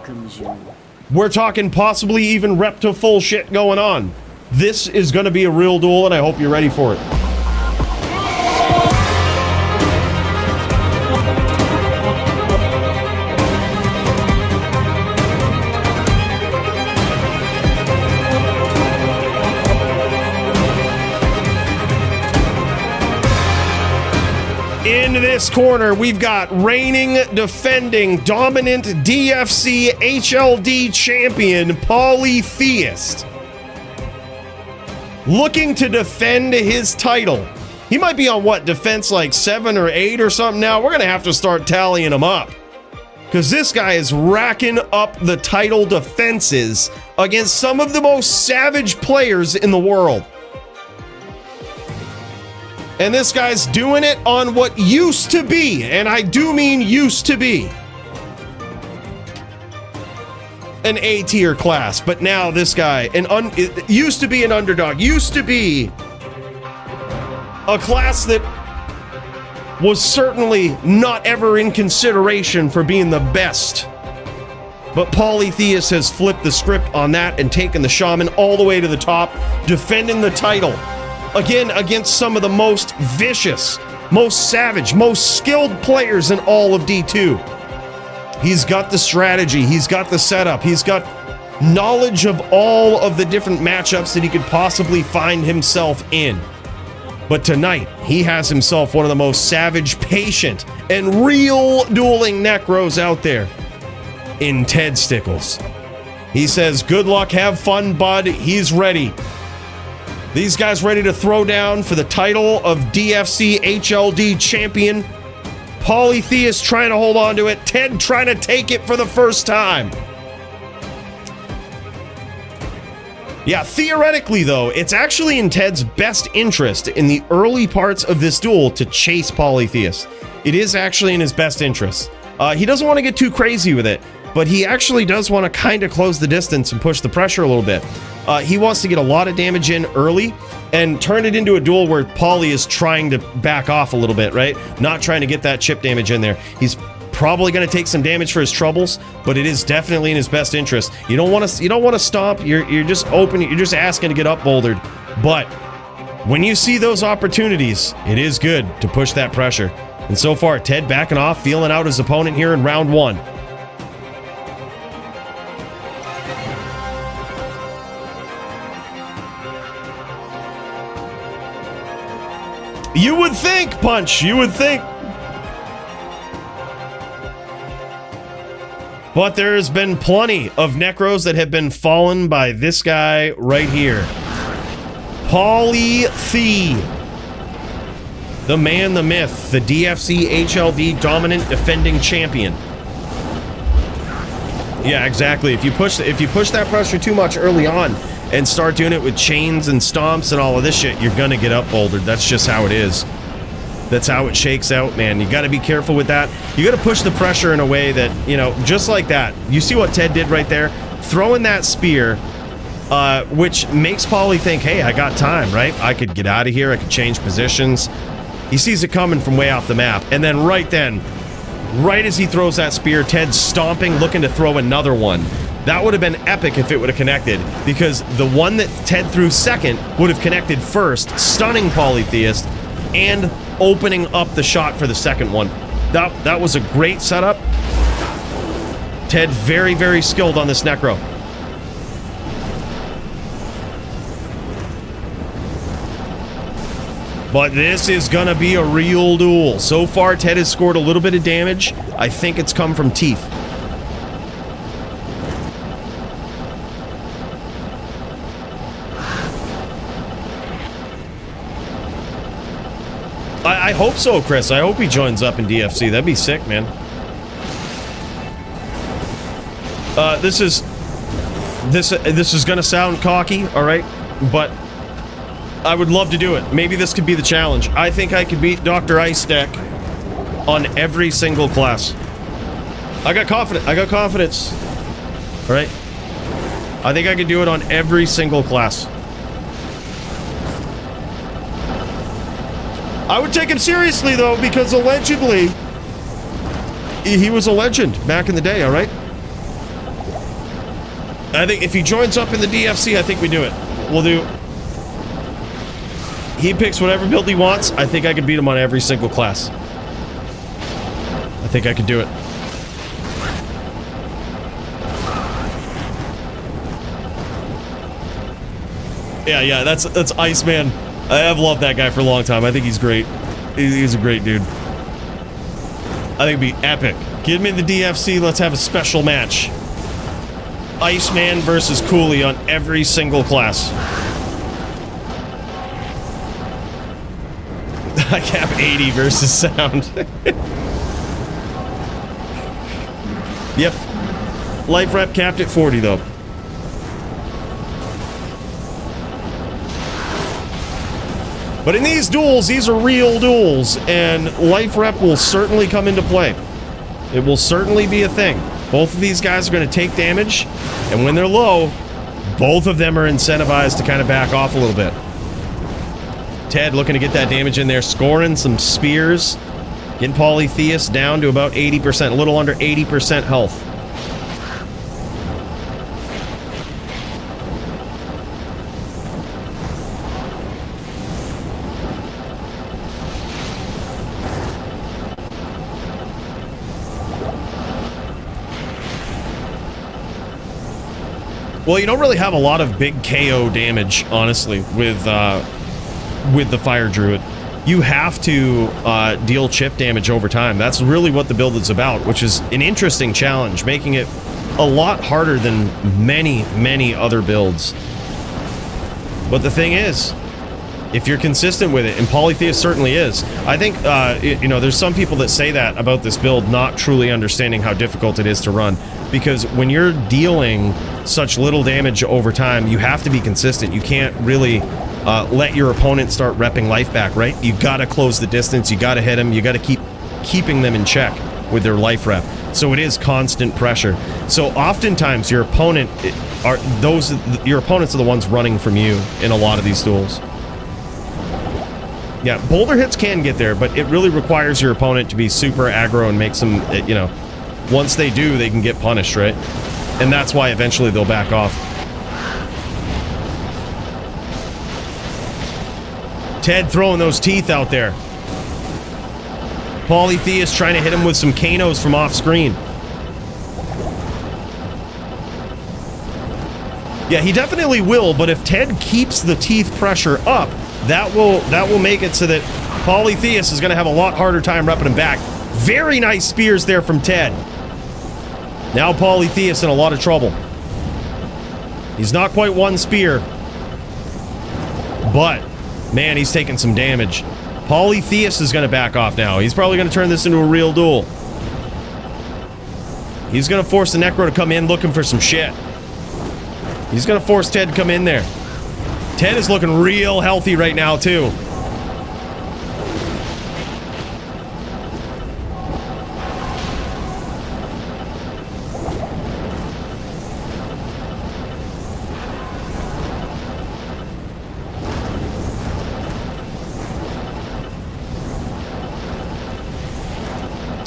We're talking possibly even rep to full shit going on. This is gonna be a real duel, and I hope you're ready for it. In this corner, we've got reigning, defending, dominant DFC HLD champion Polytheist. Looking to defend his title. He might be on, what, defense like 7 or 8 or something now? We're going to have to start tallying him up. Because this guy is racking up the title defenses against some of the most savage players in the world. And this guy's doing it on what used to be, and I do mean used to be, an A-tier class. But now this guy, it used to be an underdog, used to be a class that was certainly not ever in consideration for being the best But Polytheist has flipped the script on that and taken the Shaman all the way to the top, defending the title. Again, against some of the most vicious, most savage, most skilled players in all of D2. He's got the strategy, he's got the setup, he's got knowledge of all of the different matchups that he could possibly find himself in. But tonight, he has himself one of the most savage, patient, and real dueling Necros out there in Ted Stickles. He says, good luck, have fun, bud. He's ready. These guys ready to throw down for the title of DFC HLD champion. Polytheist trying to hold on to it. Ted trying to take it for the first time. Yeah, theoretically, though, it's actually in Ted's best interest in the early parts of this duel to chase Polytheist. It is actually in his best interest. He doesn't want to get too crazy with it, but he actually does want to kind of close the distance and push the pressure a little bit. He wants to get a lot of damage in early and turn it into a duel where Poly is trying to back off a little bit, right? Not trying to get that chip damage in there. He's probably going to take some damage for his troubles, but it is definitely in his best interest. You don't want to stop. You're just open. You're just asking to get up bouldered. But when you see those opportunities, it is good to push that pressure. And so far, Ted backing off, feeling out his opponent here in round one. You would think, Punch. You would think. But there's been plenty of Necros that have been fallen by this guy right here. Polytheist. The man, the myth, the DFC HLD dominant defending champion. Yeah, exactly. If you push that pressure too much early on and start doing it with chains and stomps and all of this shit, you're gonna get up bouldered. That's just how it is. That's how it shakes out, man. You got to be careful with that. You got to push the pressure in a way that, you know, just like that. You see what Ted did right there? Throwing that spear, which makes Poly think, hey, I got time, right? I could get out of here. I could change positions. He sees it coming from way off the map. And then right as he throws that spear, Ted's stomping, looking to throw another one. That would have been epic if it would have connected, because the one that Ted threw second would have connected first, stunning Polytheist, and opening up the shot for the second one. That was a great setup. Ted very, very skilled on this Necro. But this is gonna be a real duel. So far, Ted has scored a little bit of damage. I think it's come from teeth. I hope so, Chris. I hope he joins up in DFC. That'd be sick, man. This is gonna sound cocky, all right? But I would love to do it. Maybe this could be the challenge. I think I could beat Dr. Ice Deck on every single class. I got confidence. All right? I think I could do it on every single class. I would take him seriously, though, because allegedly, he was a legend back in the day, all right? I think if he joins up in the DFC, I think we do it. We'll do... He picks whatever build he wants. I think I could beat him on every single class. I think I could do it. Yeah, that's Iceman. I have loved that guy for a long time. I think he's great. He's a great dude. I think it'd be epic. Get him in the DFC. Let's have a special match. Iceman versus Coolie on every single class. I have 80 versus sound. Yep. Life rep capped at 40, though. But in these duels, these are real duels, and life rep will certainly come into play. It will certainly be a thing. Both of these guys are going to take damage, and when they're low, both of them are incentivized to kind of back off a little bit. Ted looking to get that damage in there, scoring some spears, getting Polytheist down to about 80%, a little under 80% health. Well, you don't really have a lot of big KO damage, honestly, with the Fire Druid. You have to deal chip damage over time. That's really what the build is about, which is an interesting challenge, making it a lot harder than many, many other builds. But the thing is, if you're consistent with it, and Polytheist certainly is, I think, you know, there's some people that say that about this build, not truly understanding how difficult it is to run. Because when you're dealing such little damage over time, you have to be consistent. You can't really let your opponent start repping life back, right? You gotta close the distance, you gotta hit them, you gotta keeping them in check with their life rep. So it is constant pressure. So oftentimes your opponents are the ones running from you in a lot of these duels. Yeah, boulder hits can get there, but it really requires your opponent to be super aggro and make some, you know, once they do, they can get punished, right? And that's why eventually they'll back off. Ted throwing those teeth out there. Polytheist trying to hit him with some Kanos from off screen. Yeah, he definitely will, but if Ted keeps the teeth pressure up, that will make it so that Polytheist is going to have a lot harder time repping him back. Very nice spears there from Ted. Now Polytheist in a lot of trouble. He's not quite one spear, but man, he's taking some damage. Polytheist is going to back off now. He's probably going to turn this into a real duel. He's going to force the Necro to come in looking for some shit. He's going to force Ted to come in there. Ted is looking real healthy right now, too.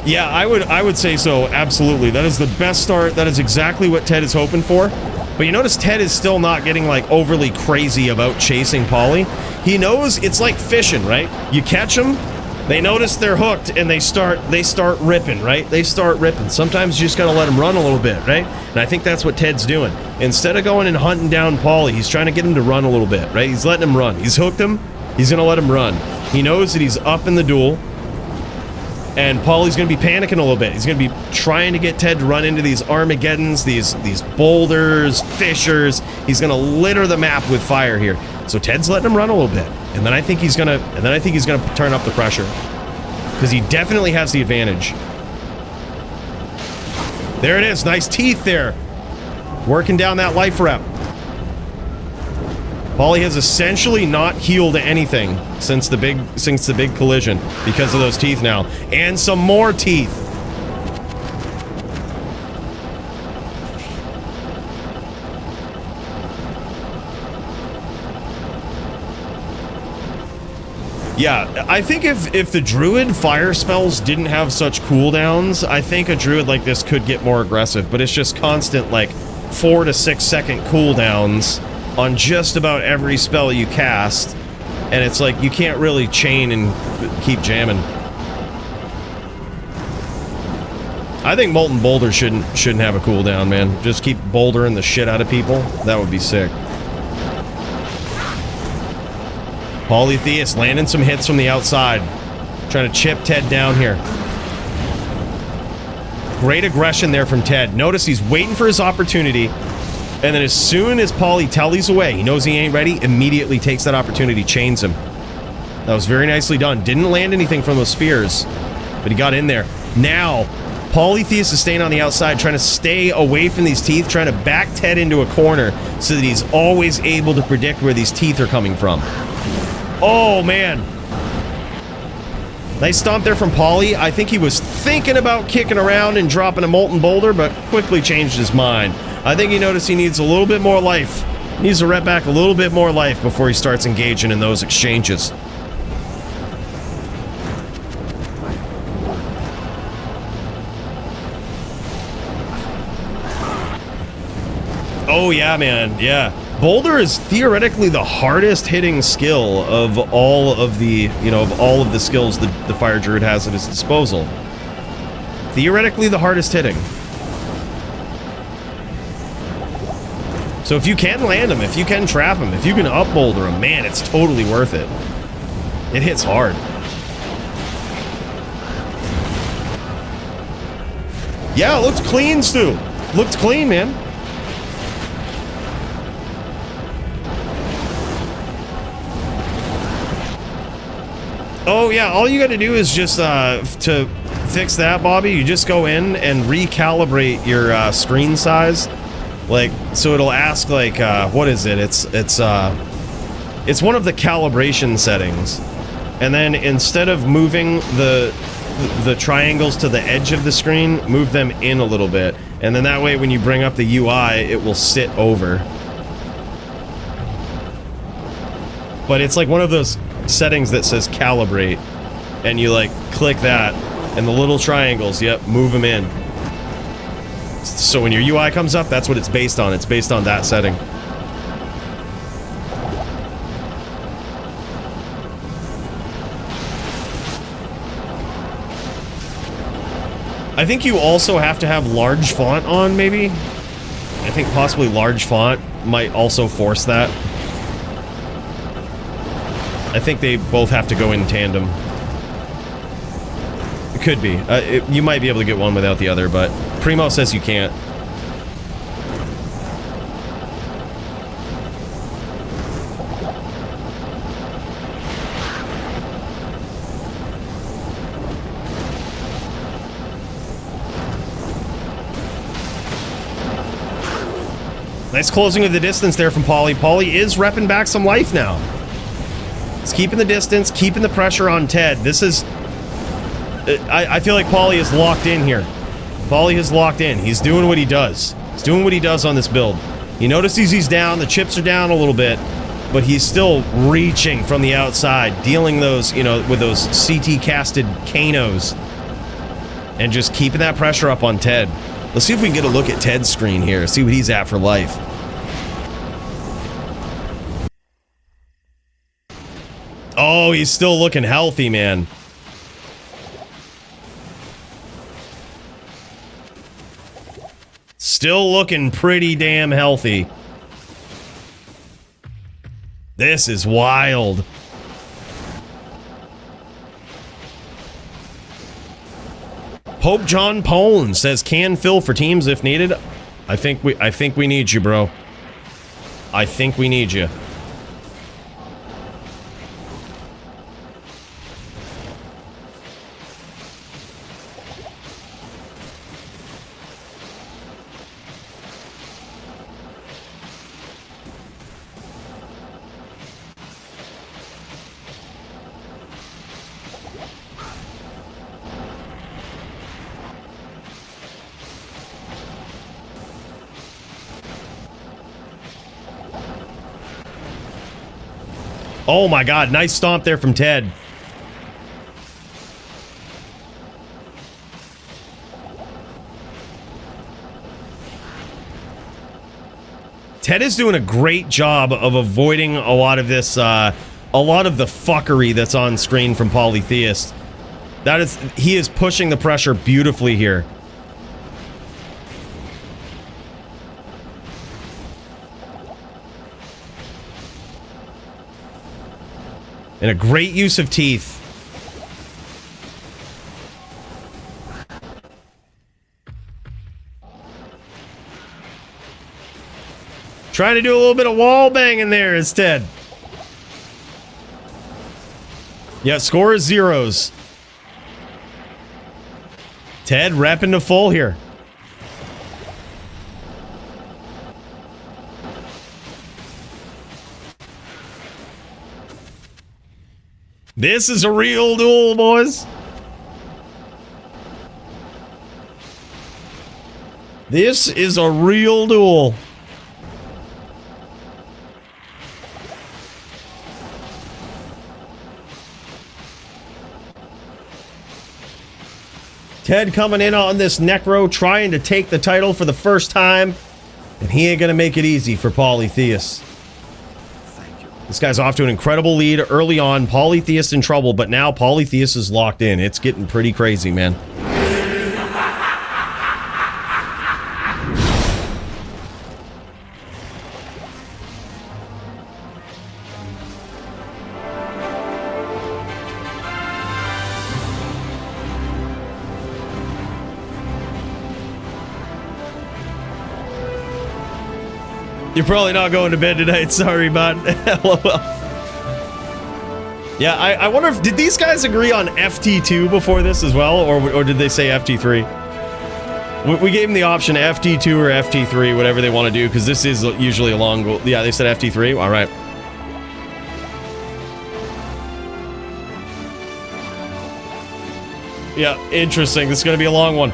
Yeah, I would say so, absolutely. That is the best start. That is exactly what Ted is hoping for. But you notice Ted is still not getting, like, overly crazy about chasing Poly. He knows it's like fishing, right? You catch them, they notice they're hooked, and they start ripping, right? They start ripping. Sometimes you just gotta let them run a little bit, right? And I think that's what Ted's doing. Instead of going and hunting down Poly, he's trying to get him to run a little bit, right? He's letting him run. He's hooked him. He's gonna let him run. He knows that he's up in the duel. And Poly's going to be panicking a little bit. He's going to be trying to get Ted to run into these Armageddons, these boulders, fissures. He's going to litter the map with fire here. So Ted's letting him run a little bit. And then I think he's going to turn up the pressure. Because he definitely has the advantage. There it is. Nice teeth there. Working down that life rep. Poly has essentially not healed anything since the big collision because of those teeth now. And some more teeth. Yeah, I think if the Druid fire spells didn't have such cooldowns, I think a Druid like this could get more aggressive, but it's just constant, like, 4 to 6 second cooldowns on just about every spell you cast, and it's like you can't really chain and keep jamming. I think Molten Boulder shouldn't have a cooldown, man. Just keep bouldering the shit out of people. That would be sick. Polytheist landing some hits from the outside, trying to chip Ted down here. Great aggression there from Ted. Notice he's waiting for his opportunity. And then as soon as Poly tellies away, he knows he ain't ready, immediately takes that opportunity, chains him. That was very nicely done. Didn't land anything from those spears, but he got in there. Now, Polytheist is staying on the outside, trying to stay away from these teeth, trying to back Ted into a corner so that he's always able to predict where these teeth are coming from. Oh, man. Nice stomp there from Poly. I think he was thinking about kicking around and dropping a Molten Boulder, but quickly changed his mind. I think he noticed he needs a little bit more life. He needs to rep back a little bit more life before he starts engaging in those exchanges. Oh yeah, man, yeah. Boulder is theoretically the hardest hitting skill of all of the, skills that the Fire Druid has at his disposal. Theoretically the hardest hitting. So if you can land him, if you can trap him, if you can up boulder him, man, it's totally worth it. It hits hard. Yeah, it looks clean, Stu. Looks clean, man. Oh yeah, all you gotta do is just, to fix that, Bobby, you just go in and recalibrate your, screen size. Like, so it'll ask, like, what is it? It's one of the calibration settings. And then instead of moving the triangles to the edge of the screen, move them in a little bit. And then that way when you bring up the UI, it will sit over. But it's like one of those settings that says calibrate. And you, like, click that, and the little triangles, yep, move them in. So when your UI comes up, that's what it's based on. It's based on that setting. I think you also have to have large font on, maybe? I think possibly large font might also force that. I think they both have to go in tandem. It could be. You might be able to get one without the other, but Primo says you can't. Nice closing of the distance there from Poly. Poly is repping back some life now. He's keeping the distance, keeping the pressure on Ted. This is... I feel like Poly is locked in here. Poly is locked in. He's doing what he does. He's doing what he does on this build. You notice he's down, the chips are down a little bit, but he's still reaching from the outside, dealing those, you know, with those CT-casted Kanos, and just keeping that pressure up on Ted. Let's see if we can get a look at Ted's screen here, see what he's at for life. Oh, he's still looking healthy, man. Still looking pretty damn healthy. This is wild. Pope John Pone says can fill for teams if needed. I think we need you, bro. I think we need you. Oh my god, nice stomp there from Ted. Ted is doing a great job of avoiding a lot of this, a lot of the fuckery that's on screen from Polytheist. He is pushing the pressure beautifully here. And a great use of teeth. Trying to do a little bit of wall banging there instead. Yeah, score is zeros. Ted repping to full here. This is a real duel, boys. This is a real duel. Ted coming in on this Necro, trying to take the title for the first time, and he ain't gonna make it easy for Polytheist. This guy's off to an incredible lead early on. Polytheist in trouble, but now Polytheist is locked in. It's getting pretty crazy, man. You're probably not going to bed tonight. Sorry, bud. LOL. Yeah, I wonder if... Did these guys agree on FT2 before this as well? Or did they say FT3? We gave them the option FT2 or FT3, whatever they want to do, because this is usually a long goal. Yeah, they said FT3. All right. Yeah, interesting. This is going to be a long one.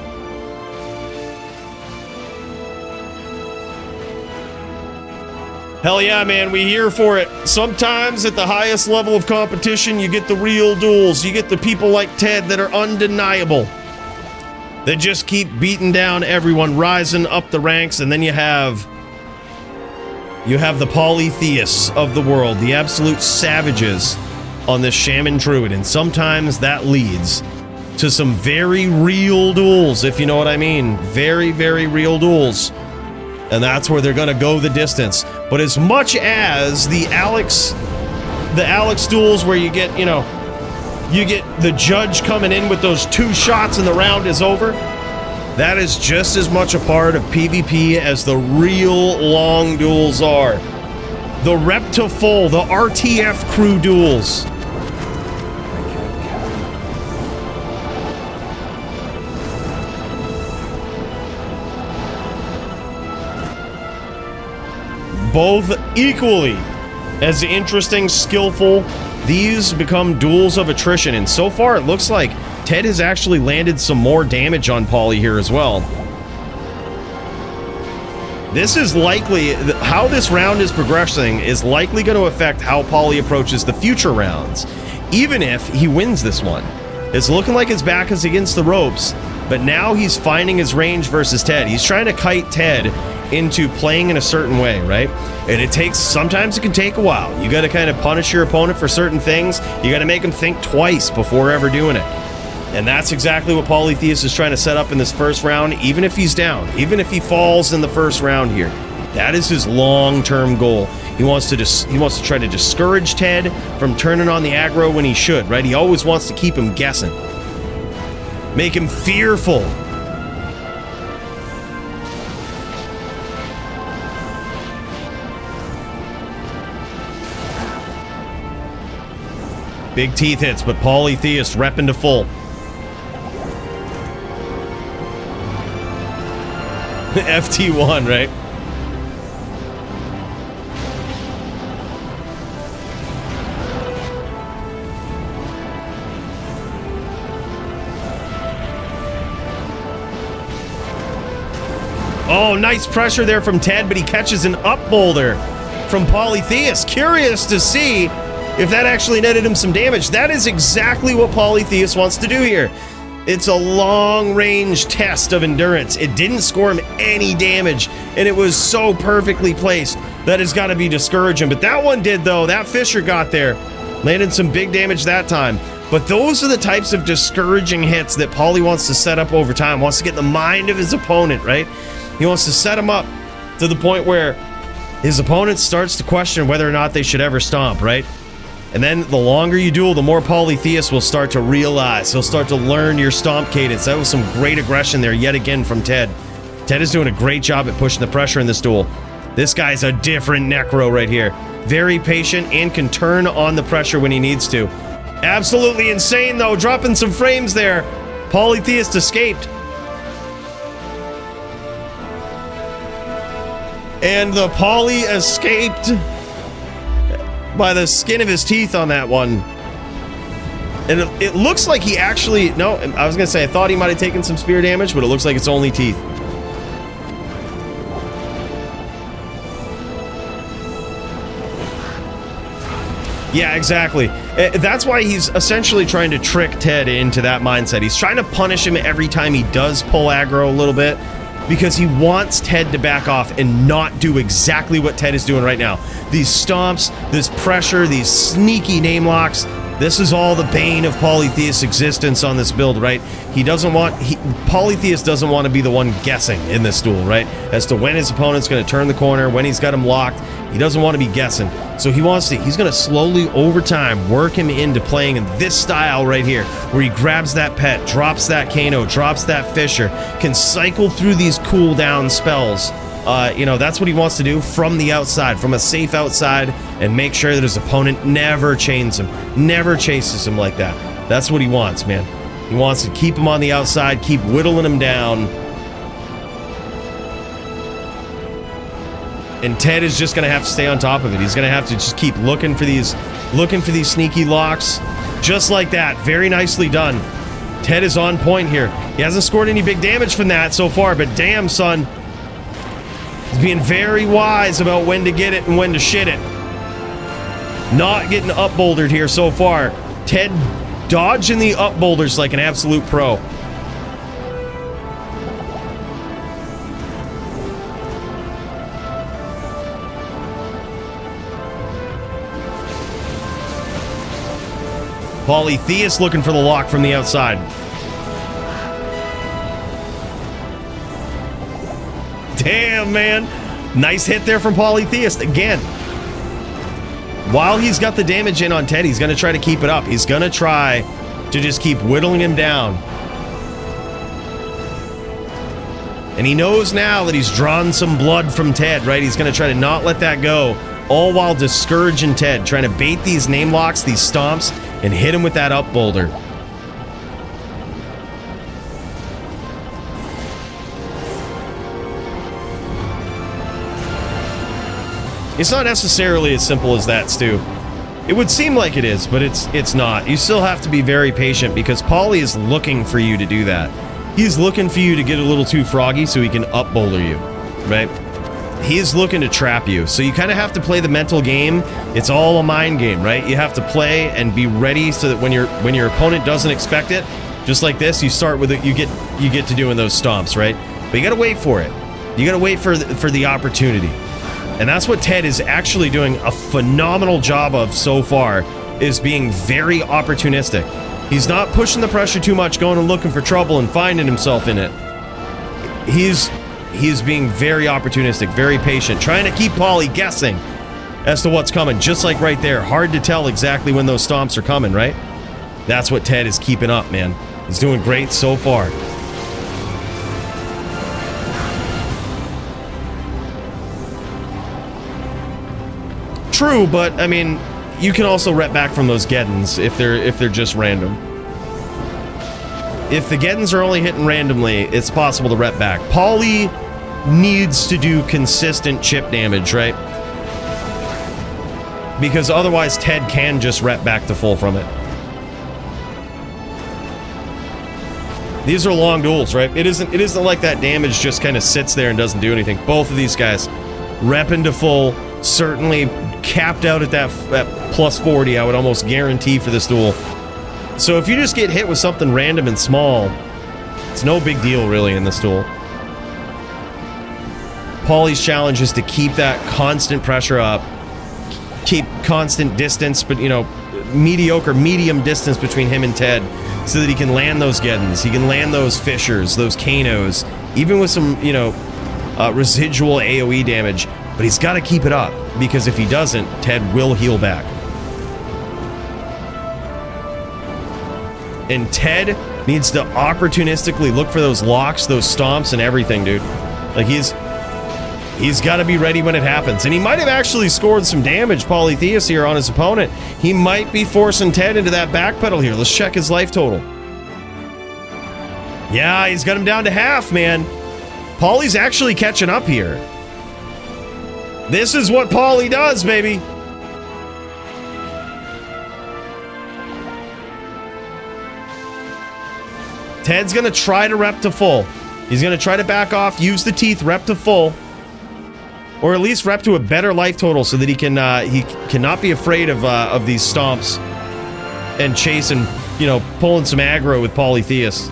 Hell yeah, man, we here for it. Sometimes at the highest level of competition, you get the real duels. You get the people like Ted that are undeniable. They just keep beating down everyone, rising up the ranks, and then you have the polytheists of the world, the absolute savages on this shaman druid, and sometimes that leads to some very real duels, if you know what I mean. Very, very real duels. And that's where they're gonna go the distance. But as much as the Alex duels where you get, you know, you get the judge coming in with those 2 shots and the round is over, that is just as much a part of PvP as the real long duels are. The rep to full, the RTF crew duels. Both equally as interesting, skillful. These become duels of attrition, and so far it looks like Ted has actually landed some more damage on Poly here as well. This is likely, how this round is progressing is likely going to affect how Poly approaches the future rounds, even if he wins this one. It's looking like his back is against the ropes, but now he's finding his range versus Ted. He's trying to kite Ted into playing in a certain way, right? And sometimes it can take a while. You got to kind of punish your opponent for certain things. You got to make him think twice before ever doing it. And that's exactly what Polytheist is trying to set up in this first round, even if he's down, even if he falls in the first round here. That is his long-term goal. He wants to try to discourage Ted from turning on the aggro when he should, right? He always wants to keep him guessing. Make him fearful. Big teeth hits, but Polytheist repping to full. FT1, right? Oh, nice pressure there from Ted, but he catches an up boulder from Polytheist. Curious to see if that actually netted him some damage. That is exactly what Polytheist wants to do here. It's a long-range test of endurance. It didn't score him any damage, and it was so perfectly placed. That has got to be discouraging. But that one did, though. That Fisher got there. Landed some big damage that time. But those are the types of discouraging hits that Poly wants to set up over time. Wants to get in the mind of his opponent, right? He wants to set him up to the point where his opponent starts to question whether or not they should ever stomp, right? And then the longer you duel, the more Polytheist will start to realize. He'll start to learn your stomp cadence. That was some great aggression there yet again from Ted. Ted is doing a great job at pushing the pressure in this duel. This guy's a different Necro right here. Very patient and can turn on the pressure when he needs to. Absolutely insane, though. Dropping some frames there. Polytheist escaped. And the Poly escaped by the skin of his teeth on that one. And it looks like he actually... No, I was going to say, I thought he might have taken some spear damage, but it looks like it's only teeth. Yeah, exactly. That's why he's essentially trying to trick Ted into that mindset. He's trying to punish him every time he does pull aggro a little bit, because he wants Ted to back off and not do exactly what Ted is doing right now. These stomps, this pressure, these sneaky name locks, this is all the bane of Polytheist's existence on this build, right? Polytheist doesn't want to be the one guessing in this duel, right? As to when his opponent's going to turn the corner, when he's got him locked. He doesn't want to be guessing. So he's going to slowly, over time, work him into playing in this style right here, where he grabs that pet, drops that Kano, drops that Fisher, can cycle through these cooldown spells You know, that's what he wants to do from the outside, from a safe outside, and make sure that his opponent never chains him, never chases him like that. That's what he wants, man. He wants to keep him on the outside, keep whittling him down. And Ted is just going to have to stay on top of it. He's going to have to just keep looking for these sneaky locks. Just like that. Very nicely done. Ted is on point here. He hasn't scored any big damage from that so far, but damn, son. He's being very wise about when to get it and when to shit it. Not getting up bouldered here so far. Ted dodging the up boulders like an absolute pro. Polytheist looking for the lock from the outside. Damn, man. Nice hit there from Polytheist again. While he's got the damage in on Ted, he's going to try to keep it up. He's going to try to just keep whittling him down. And he knows now that he's drawn some blood from Ted, right? He's going to try to not let that go, all while discouraging Ted, trying to bait these name locks, these stomps, and hit him with that up boulder. It's not necessarily as simple as that, Stu. It would seem like it is, but it's not. You still have to be very patient because Polly is looking for you to do that. He's looking for you to get a little too froggy so he can up boulder you, right? He's looking to trap you. So you kind of have to play the mental game. It's all a mind game, right? You have to play and be ready so that when your opponent doesn't expect it, just like this, you start with it, you get to doing those stomps, right? But you got to wait for it. You got to wait for the opportunity. And that's what Ted is actually doing a phenomenal job of so far, is being very opportunistic. He's not pushing the pressure too much, going and looking for trouble and finding himself in it. He's being very opportunistic, very patient, trying to keep Polly guessing as to what's coming, just like right there. Hard to tell exactly when those stomps are coming, right? That's what Ted is keeping up, man. He's doing great so far. True, but I mean, you can also rep back from those Geddons if they're just random. If the Geddons are only hitting randomly, it's possible to rep back. Polly needs to do consistent chip damage, right? Because otherwise Ted can just rep back to full from it. These are long duels, right? It isn't like that damage just kind of sits there and doesn't do anything. Both of these guys repping to full, certainly capped out at that plus 40, I would almost guarantee for this duel. So if you just get hit with something random and small, it's no big deal really in this duel. Polly's challenge is to keep that constant pressure up, keep constant distance, but medium distance between him and Ted, so that he can land those Geddons, he can land those Fishers, those Kanos, even with some, residual AoE damage. But he's got to keep it up, because if he doesn't, Ted will heal back. And Ted needs to opportunistically look for those locks, those stomps, and everything, dude. Like, he's got to be ready when it happens. And he might have actually scored some damage, Polytheist, here on his opponent. He might be forcing Ted into that backpedal here. Let's check his life total. Yeah, he's got him down to half, man. Polly's actually catching up here. This is what Polly does, baby. Ted's going to try to rep to full. He's going to try to back off, use the teeth, rep to full. Or at least rep to a better life total so that he cannot be afraid of these stomps and chasing, pulling some aggro with Polytheist.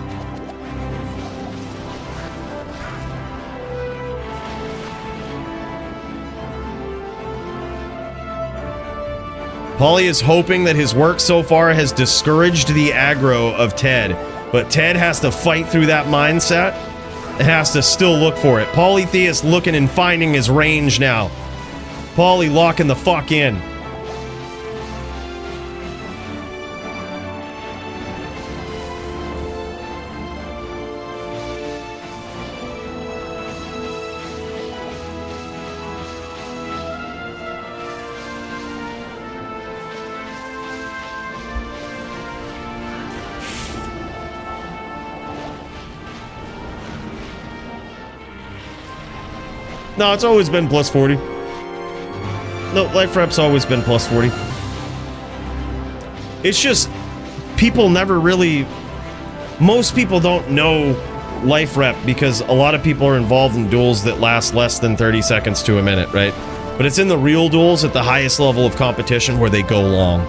Polly is hoping that his work so far has discouraged the aggro of Ted, but Ted has to fight through that mindset and has to still look for it. Polytheist looking and finding his range now. Polly locking the fuck in. No, it's always been plus 40. No, life rep's always been plus 40. It's just people never really... Most people don't know life rep because a lot of people are involved in duels that last less than 30 seconds to a minute, right? But it's in the real duels at the highest level of competition where they go long.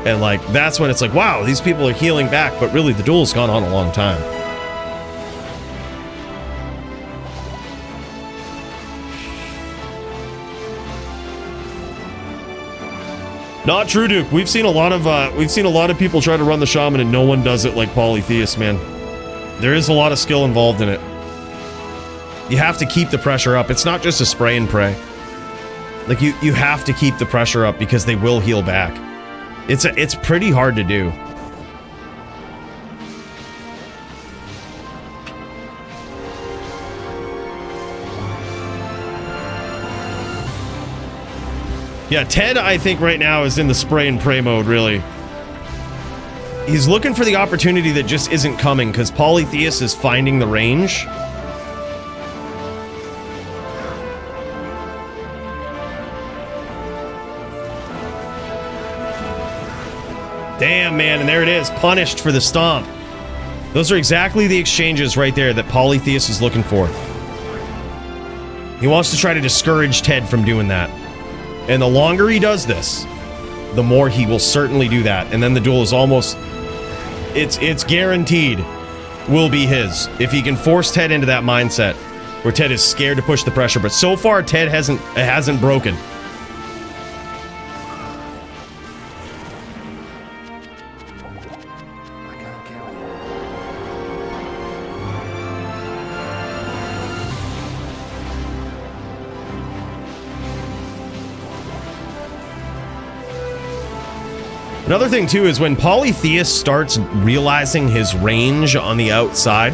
And like, that's when it's like, wow, these people are healing back, but really the duel's gone on a long time. Not true, Duke. We've seen a lot of people try to run the shaman and no one does it like Polytheist, man. There is a lot of skill involved in it. You have to keep the pressure up. It's not just a spray and pray. Like you have to keep the pressure up because they will heal back. It's pretty hard to do. Yeah, Ted, I think right now is in the spray and pray mode, really. He's looking for the opportunity that just isn't coming, because Polytheist is finding the range. Damn, man, and there it is, punished for the stomp. Those are exactly the exchanges right there that Polytheist is looking for. He wants to try to discourage Ted from doing that. And the longer he does this, the more he will certainly do that. And then the duel is almost... It's guaranteed will be his. If he can force Ted into that mindset, where Ted is scared to push the pressure. But so far, Ted hasn't broken. Another thing, too, is when Polytheist starts realizing his range on the outside,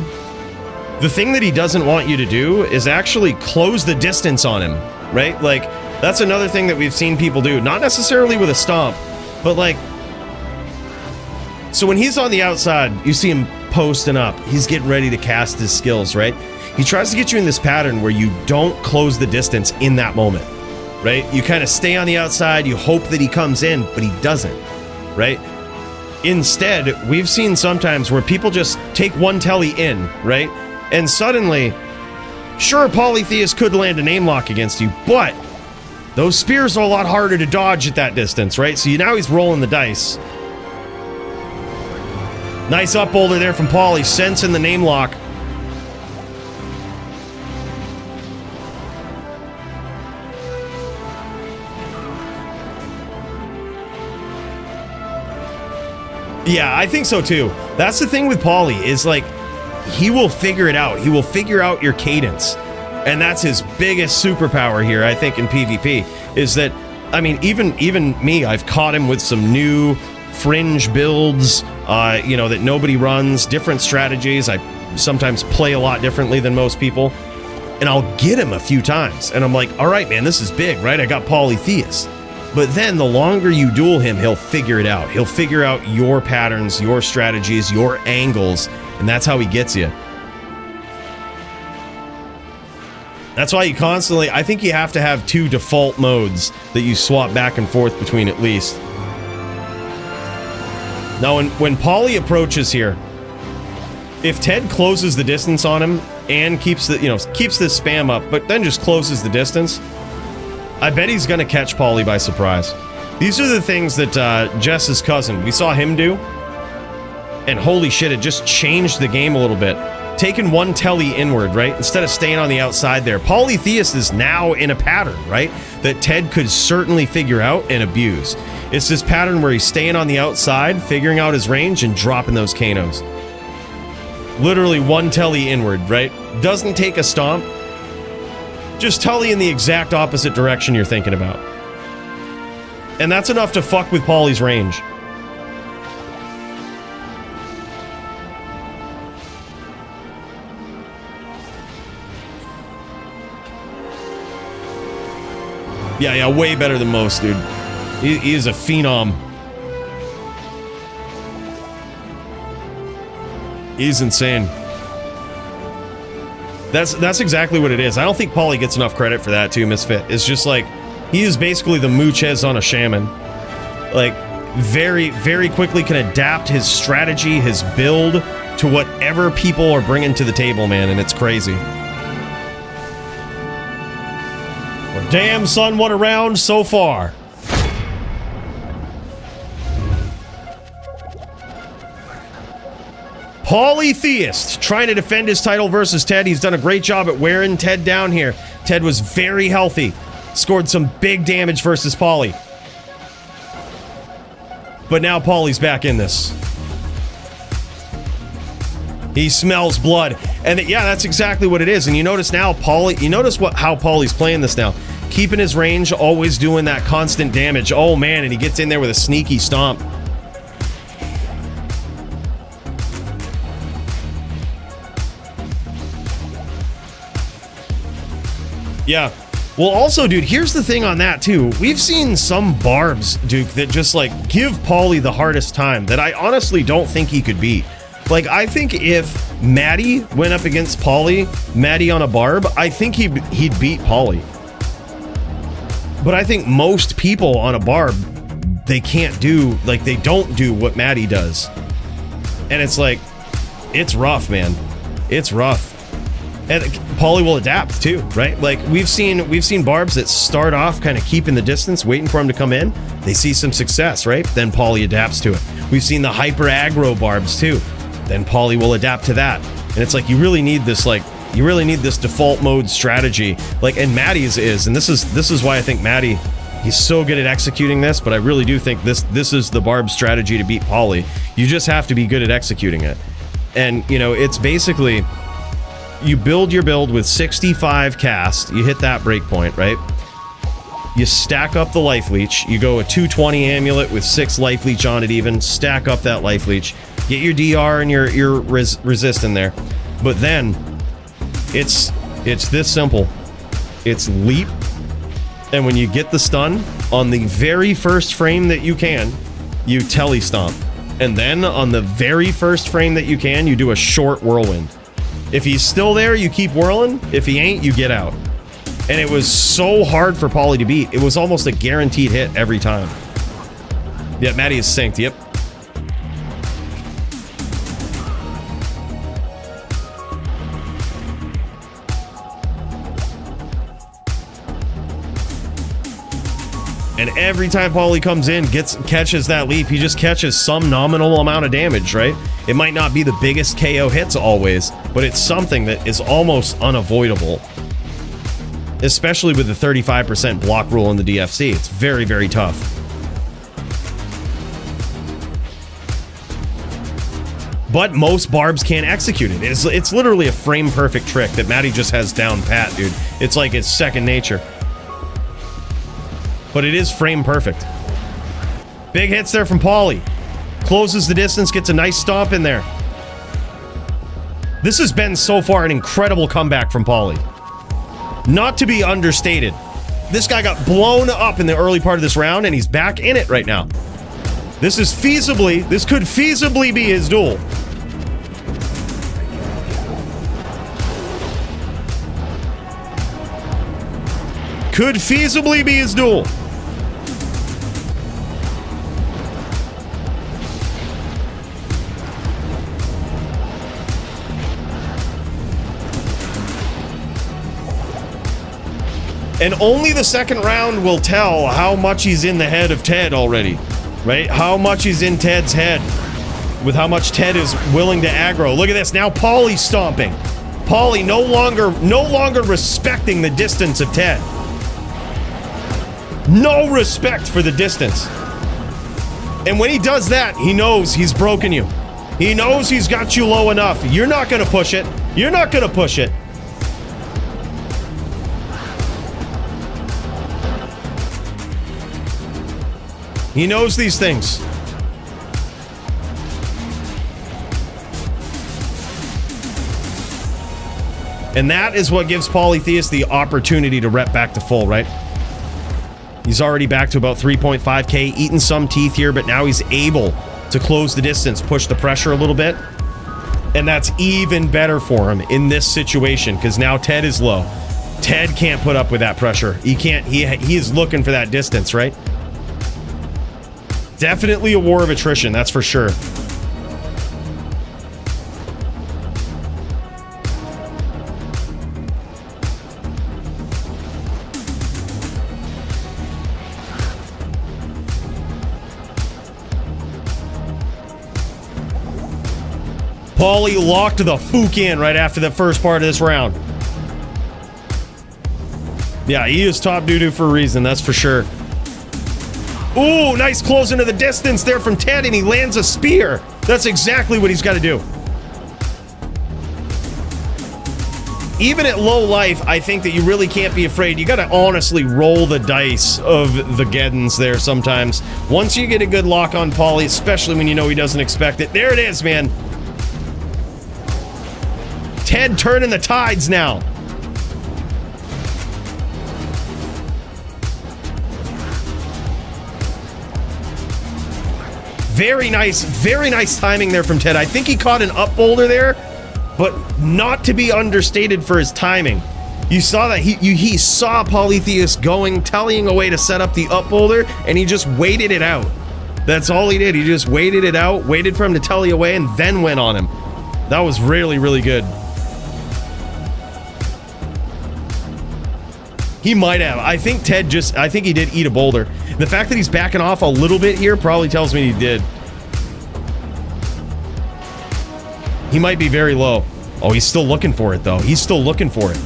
the thing that he doesn't want you to do is actually close the distance on him, right? Like, that's another thing that we've seen people do. Not necessarily with a stomp, but like... So when he's on the outside, you see him posting up. He's getting ready to cast his skills, right? He tries to get you in this pattern where you don't close the distance in that moment, right? You kind of stay on the outside, you hope that he comes in, but he doesn't. Right? Instead, we've seen sometimes where people just take one telly in, right? And suddenly, sure, Polytheist could land a name lock against you, but those spears are a lot harder to dodge at that distance, right? So now he's rolling the dice. Nice up boulder there from Poly, sensing the name lock. Yeah, I think so too. That's the thing with Poly, is like, he will figure it out. He will figure out your cadence. And that's his biggest superpower here, I think, in PvP, is that, I mean, even me, I've caught him with some new fringe builds, you know, that nobody runs, different strategies. I sometimes play a lot differently than most people. And I'll get him a few times. And I'm like, all right, man, this is big, right? I got Polytheist. But then the longer you duel him, he'll figure it out. He'll figure out your patterns, your strategies, your angles, and that's how he gets you. That's why you constantly... I think you have to have 2 default modes that you swap back and forth between at least. Now, when Poly approaches here, if Ted closes the distance on him and keeps the, keeps this spam up, but then just closes the distance... I bet he's gonna catch Poly by surprise. These are the things that Jess's cousin, we saw him do. And holy shit, it just changed the game a little bit. Taking one telly inward, right? Instead of staying on the outside there. Polytheist is now in a pattern, right? That Ted could certainly figure out and abuse. It's this pattern where he's staying on the outside, figuring out his range, and dropping those Kanos. Literally one telly inward, right? Doesn't take a stomp. Just telly in the exact opposite direction you're thinking about. And that's enough to fuck with Poly's range. Yeah, way better than most, dude. He is a phenom. He's insane. That's exactly what it is. I don't think Poly gets enough credit for that too, Misfit. It's just like, he is basically the Muchez on a shaman. Like, very, very quickly can adapt his strategy, his build, to whatever people are bringing to the table, man, and it's crazy. Well, damn, son, what a round so far. Polytheist trying to defend his title versus Ted. He's done a great job at wearing Ted down here. Ted was very healthy. Scored some big damage versus Poly. But now Poly's back in this. He smells blood. And yeah, that's exactly what it is. And you notice now how Poly's playing this now. Keeping his range, always doing that constant damage. Oh man, and he gets in there with a sneaky stomp. Yeah. Well, also, dude, here's the thing on that, too. We've seen some Barbs, Duke, that just, like, give Poly the hardest time that I honestly don't think he could beat. Like, I think if Maddie went up against Poly, Maddie on a Barb, I think he'd beat Poly. But I think most people on a Barb, they can't do, like, they don't do what Maddie does. And it's like, it's rough, man. It's rough. And Poly will adapt too, right? Like we've seen Barbs that start off kind of keeping the distance, waiting for him to come in. They see some success, right? Then Poly adapts to it. We've seen the hyper aggro Barbs too. Then Poly will adapt to that. And it's like you really need this default mode strategy. Like, and Maddie's is, and this is why I think Maddie, he's so good at executing this, but I really do think this is the Barb strategy to beat Poly. You just have to be good at executing it. And you know, it's basically, you build your build with 65 cast, you hit that breakpoint, right? You stack up the life leech, you go a 220 amulet with 6 life leech on it even, stack up that life leech, get your DR and your resist in there. But then, it's this simple. It's leap, and when you get the stun, on the very first frame that you can, you telly stomp. And then, on the very first frame that you can, you do a short whirlwind. If he's still there, you keep whirling. If he ain't, you get out. And it was so hard for Poly to beat. It was almost a guaranteed hit every time. Yeah, Maddie is synced. Yep. And every time Poly comes in, catches that leap, he just catches some nominal amount of damage, right? It might not be the biggest KO hits always, but it's something that is almost unavoidable. Especially with the 35% block rule in the DFC. It's very, very tough. But most Barbs can't execute it. It's literally a frame-perfect trick that Maddie just has down pat, dude. It's like it's second nature. But it is frame perfect. Big hits there from Poly. Closes the distance, gets a nice stomp in there. This has been so far an incredible comeback from Poly. Not to be understated. This guy got blown up in the early part of this round and he's back in it right now. This could feasibly be his duel. Could feasibly be his duel. And only the second round will tell how much he's in the head of Ted already, right? How much he's in Ted's head with how much Ted is willing to aggro. Look at this, now Poly stomping. Poly no longer respecting the distance of Ted. No respect for the distance. And when he does that, he knows he's broken you. He knows he's got you low enough. You're not gonna push it. You're not gonna push it. He knows these things. And that is what gives Polytheist the opportunity to rep back to full, right? He's already back to about 3.5k, eaten some teeth here, but now he's able to close the distance, push the pressure a little bit. And that's even better for him in this situation because now Ted is low. Ted can't put up with that pressure. He can't. He is looking for that distance, right? Definitely a war of attrition, that's for sure. Paulie locked the fook in right after the first part of this round. Yeah, he is top doo-doo for a reason, that's for sure. Ooh, nice close into the distance there from Ted, and he lands a spear. That's exactly what he's got to do. Even at low life, I think that you really can't be afraid. You got to honestly roll the dice of the Geddons there sometimes. Once you get a good lock on Paulie, especially when you know he doesn't expect it. There it is, man. Ted turning the tides now. Very nice timing there from Ted. I think he caught an up boulder there, but not to be understated for his timing. You saw that he saw Polytheist going, tallying away to set up the up boulder, and he just waited it out. That's all he did. He just waited it out, waited for him to tally away, and then went on him. That was really, really good. He might have. I think he did eat a boulder. The fact that he's backing off a little bit here probably tells me he did. He might be very low. Oh, he's still looking for it, though. He's still looking for it.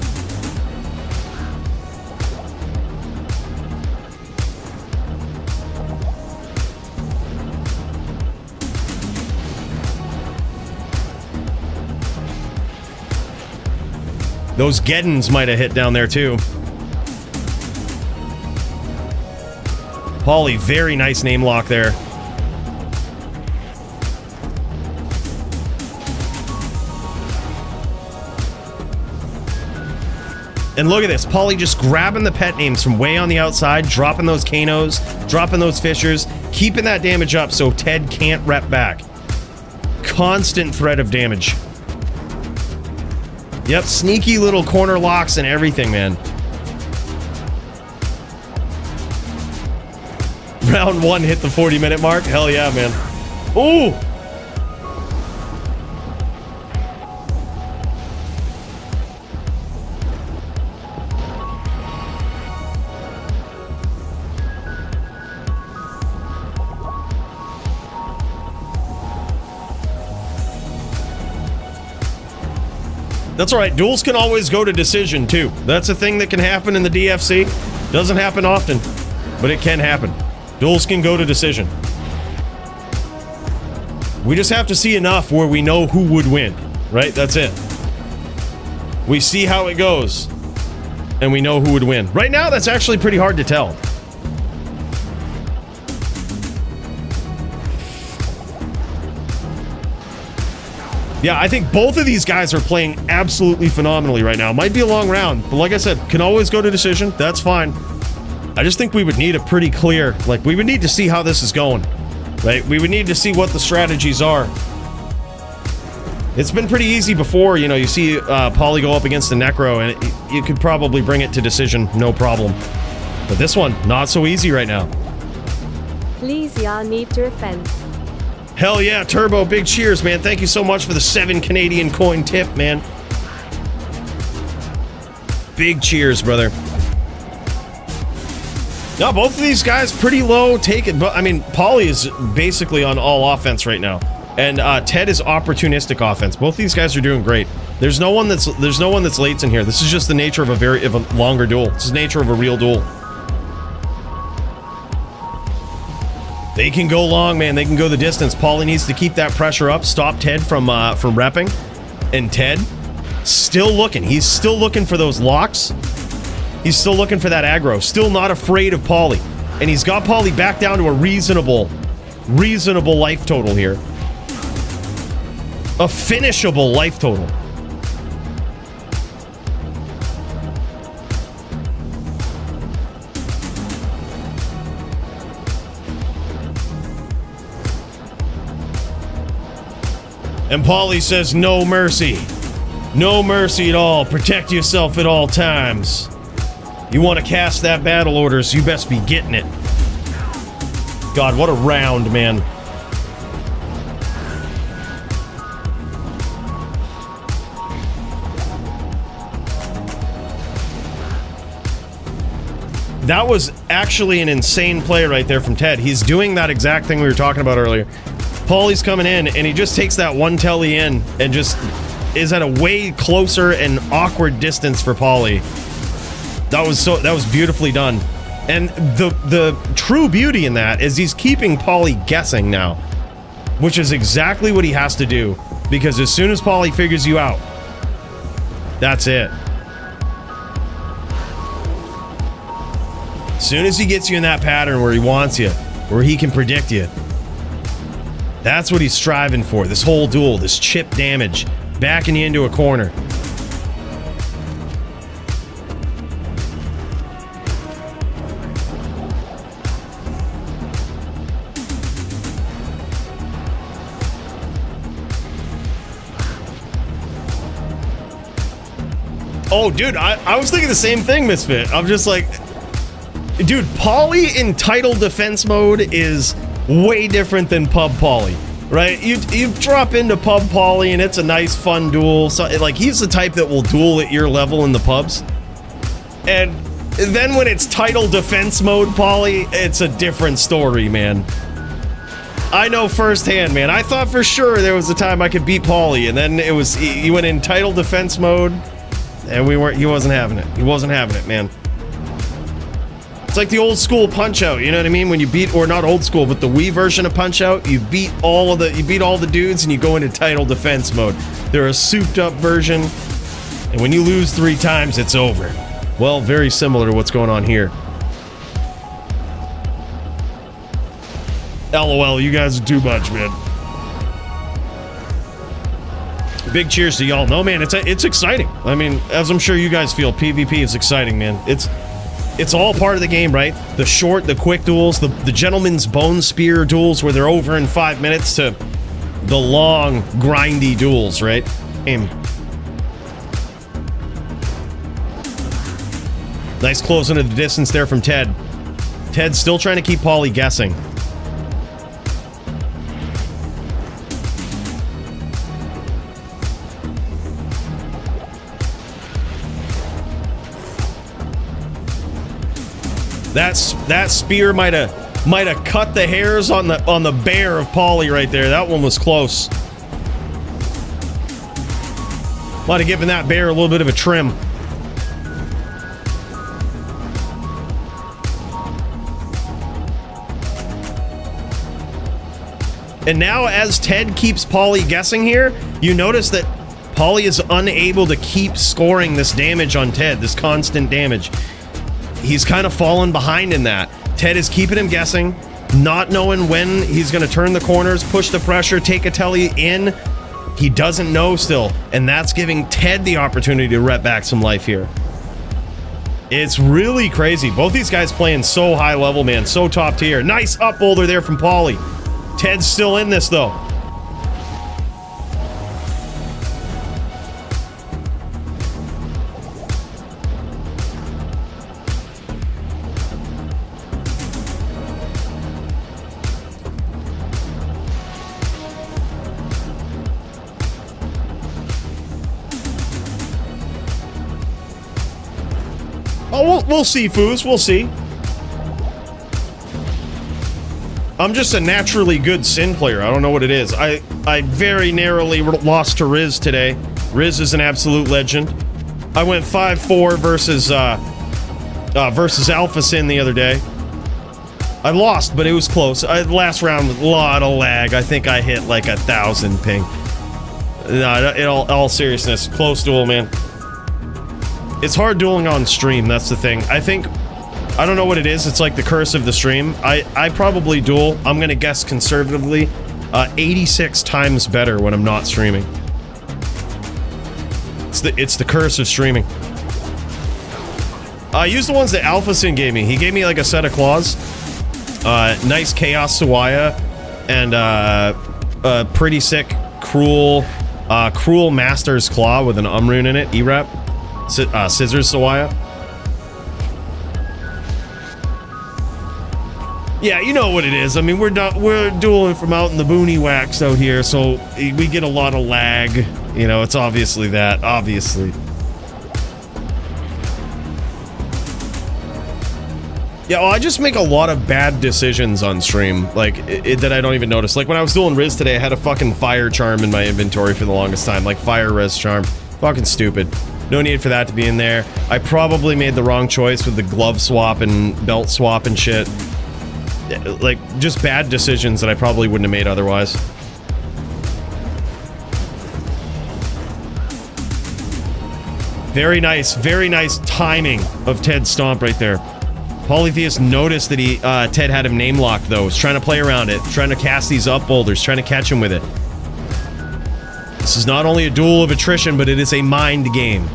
Those Geddons might have hit down there, too. Paulie, very nice name lock there. And look at this, Paulie just grabbing the pet names from way on the outside, dropping those Kanos, dropping those Fishers, keeping that damage up so Ted can't rep back. Constant threat of damage. Yep, sneaky little corner locks and everything, man. Round 1 hit the 40-minute mark. Hell yeah, man. Ooh! That's all right. Duels can always go to decision, too. That's a thing that can happen in the DFC. Doesn't happen often, but it can happen. Duels can go to decision. We just have to see enough where we know who would win, right? That's it. We see how it goes, and we know who would win. Right now, that's actually pretty hard to tell. Yeah, I think both of these guys are playing absolutely phenomenally right now. Might be a long round, but like I said, can always go to decision. That's fine. I just think we would need a pretty clear, like, we would need to see how this is going, right? We would need to see what the strategies are. It's been pretty easy before, you know, you see Paulie go up against the Necro, and you could probably bring it to decision, no problem. But this one, not so easy right now. Please, y'all need to offense. Hell yeah, Turbo, big cheers, man. Thank you so much for the 7 Canadian coin tip, man. Big cheers, brother. No, both of these guys pretty low. Take it, but I mean, Paulie is basically on all offense right now, and Ted is opportunistic offense. Both these guys are doing great. There's no one that's late in here. This is just the nature of a longer duel. This is the nature of a real duel. They can go long, man. They can go the distance. Paulie needs to keep that pressure up, stop Ted from repping, and Ted still looking. He's still looking for those locks. He's still looking for that aggro. Still not afraid of Paulie. And he's got Paulie back down to a reasonable life total here. A finishable life total. And Polly says, no mercy. No mercy at all. Protect yourself at all times. You want to cast that battle orders, you best be getting it. God, what a round, man. That was actually an insane play right there from Ted. He's doing that exact thing we were talking about earlier. Pauly's coming in, and he just takes that one telly in and just is at a way closer and awkward distance for Poly. That was beautifully done. And the true beauty in that is he's keeping Poly guessing now, which is exactly what he has to do, because as soon as Poly figures you out, that's it. As soon as he gets you in that pattern where he wants you, where he can predict you, that's what he's striving for. This whole duel, this chip damage, backing you into a corner. Oh, dude, I was thinking the same thing, Misfit. I'm just like... Dude, Poly in title defense mode is way different than pub Poly, right? You drop into pub Poly and it's a nice fun duel. So like he's the type that will duel at your level in the pubs. And then when it's title defense mode Poly, it's a different story, man. I know firsthand, man. I thought for sure there was a time I could beat Poly, and then it was he went in title defense mode, and he wasn't having it. He wasn't having it, man. It's like the old school Punch-Out, you know what I mean? When you beat, or not old school, but the Wii version of Punch-Out, you beat all the dudes and you go into title defense mode. They're a souped up version, and when you lose 3 times, it's over. Well, very similar to what's going on here. LOL, you guys are too much, man. Big cheers to y'all. No, man, it's exciting. I mean, as I'm sure you guys feel, PvP is exciting, man. It's all part of the game, right? The quick duels, the gentleman's bone spear duels where they're over in 5 minutes, to the long, grindy duels, right? Nice close into the distance there from Ted. Ted's still trying to keep Poly guessing. That spear might have cut the hairs on the bear of Poly right there. That one was close. Might have given that bear a little bit of a trim. And now, as Ted keeps Poly guessing here, you notice that Poly is unable to keep scoring this damage on Ted, this constant damage. He's kind of fallen behind in that. Ted is keeping him guessing, not knowing when he's going to turn the corners, push the pressure, take a telly in. He doesn't know still, and that's giving Ted the opportunity to rep back some life here. It's really crazy. Both these guys playing so high level, man, so top tier. Nice up boulder there from Poly. Ted's still in this, though. Oh, we'll see, Foos. We'll see. I'm just a naturally good Sin player. I don't know what it is. I very narrowly lost to Riz today. Riz is an absolute legend. I went 5-4 versus Alpha Sin the other day. I lost, but it was close. Last round with a lot of lag. I think I hit like 1,000 ping. No, in all seriousness, close duel, man. It's hard dueling on stream, that's the thing. I don't know what it is, it's like the curse of the stream. I probably duel, I'm gonna guess conservatively, 86 times better when I'm not streaming. It's the curse of streaming. I used the ones that Alpha Sin gave me. He gave me like a set of claws. Nice Chaos Sawaya, and pretty sick Cruel Master's Claw with an rune in it. E-Rep. Scissors Sawaya. Yeah, you know what it is. I mean, we're dueling from out in the boony wax out here, so we get a lot of lag. You know, it's obviously that. Obviously. Yeah, well, I just make a lot of bad decisions on stream, like, that I don't even notice. Like, when I was dueling Riz today, I had a fucking fire charm in my inventory for the longest time. Like, fire res charm. Fucking stupid. No need for that to be in there. I probably made the wrong choice with the glove swap and belt swap and shit. Like, just bad decisions that I probably wouldn't have made otherwise. Very nice timing of Ted's stomp right there. Polytheist noticed that Ted had him name locked, though. Was trying to play around it, trying to cast these up boulders, trying to catch him with it. This is not only a duel of attrition, but it is a mind game.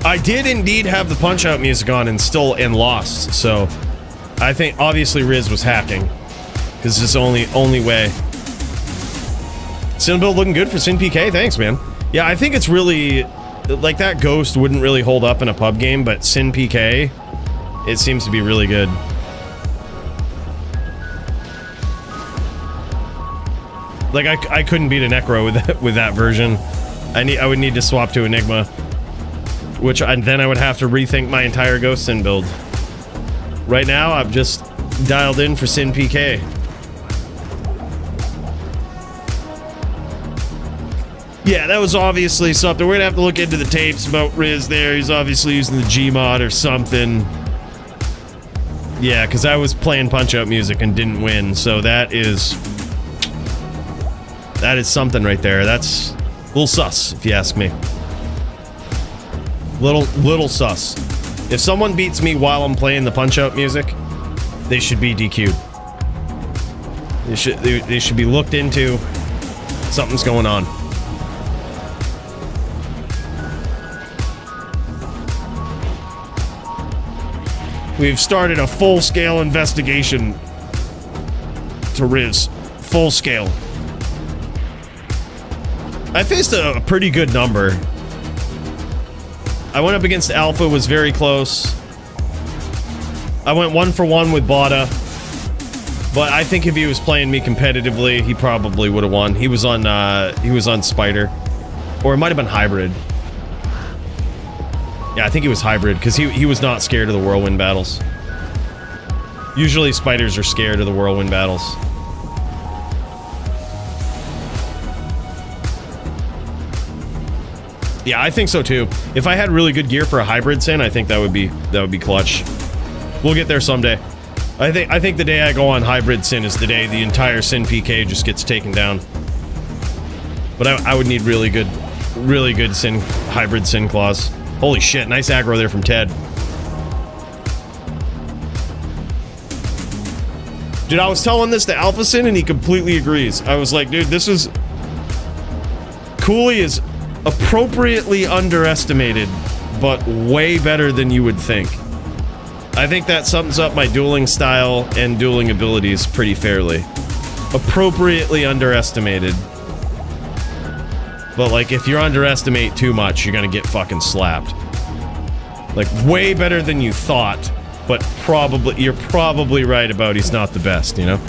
I did indeed have the punch-out music on and lost, so I think obviously Riz was hacking, because it's the only way. Sin build looking good for Sin PK, thanks man. Yeah, I think it's really, like, that ghost wouldn't really hold up in a pub game, but Sin PK, it seems to be really good. Like, I couldn't beat a Necro with that version. I would need to swap to Enigma. Then I would have to rethink my entire Ghost Sin build. Right now, I've just dialed in for Sin PK. Yeah, that was obviously something. We're gonna have to look into the tapes about Riz there. He's obviously using the Gmod or something. Yeah, because I was playing punch-out music and didn't win, so that is something right there. That's a little sus, if you ask me. Little sus. If someone beats me while I'm playing the punch-out music, they should be DQ'd. They should be looked into. Something's going on. We've started a full-scale investigation to Riz. Full scale. I faced a pretty good number. I went up against Alpha, was very close. I went 1-for-1 with Bada. But I think if he was playing me competitively, he probably would have won. He was on Spider. Or it might have been Hybrid. Yeah, I think he was Hybrid, because he was not scared of the Whirlwind battles. Usually Spiders are scared of the Whirlwind battles. Yeah, I think so too. If I had really good gear for a Hybrid Sin, I think that would be clutch. We'll get there someday. I think the day I go on Hybrid Sin is the day the entire Sin PK just gets taken down. But I would need really good Sin Hybrid Sin claws. Holy shit, nice aggro there from Ted. Dude, I was telling this to Alpha Sin and he completely agrees. I was like, dude, this is... Coolie is appropriately underestimated, but way better than you would think. I think that sums up my dueling style and dueling abilities pretty fairly. Appropriately underestimated. But, like, if you underestimate too much, you're gonna get fucking slapped. Like, way better than you thought, but you're probably right about he's not the best, you know?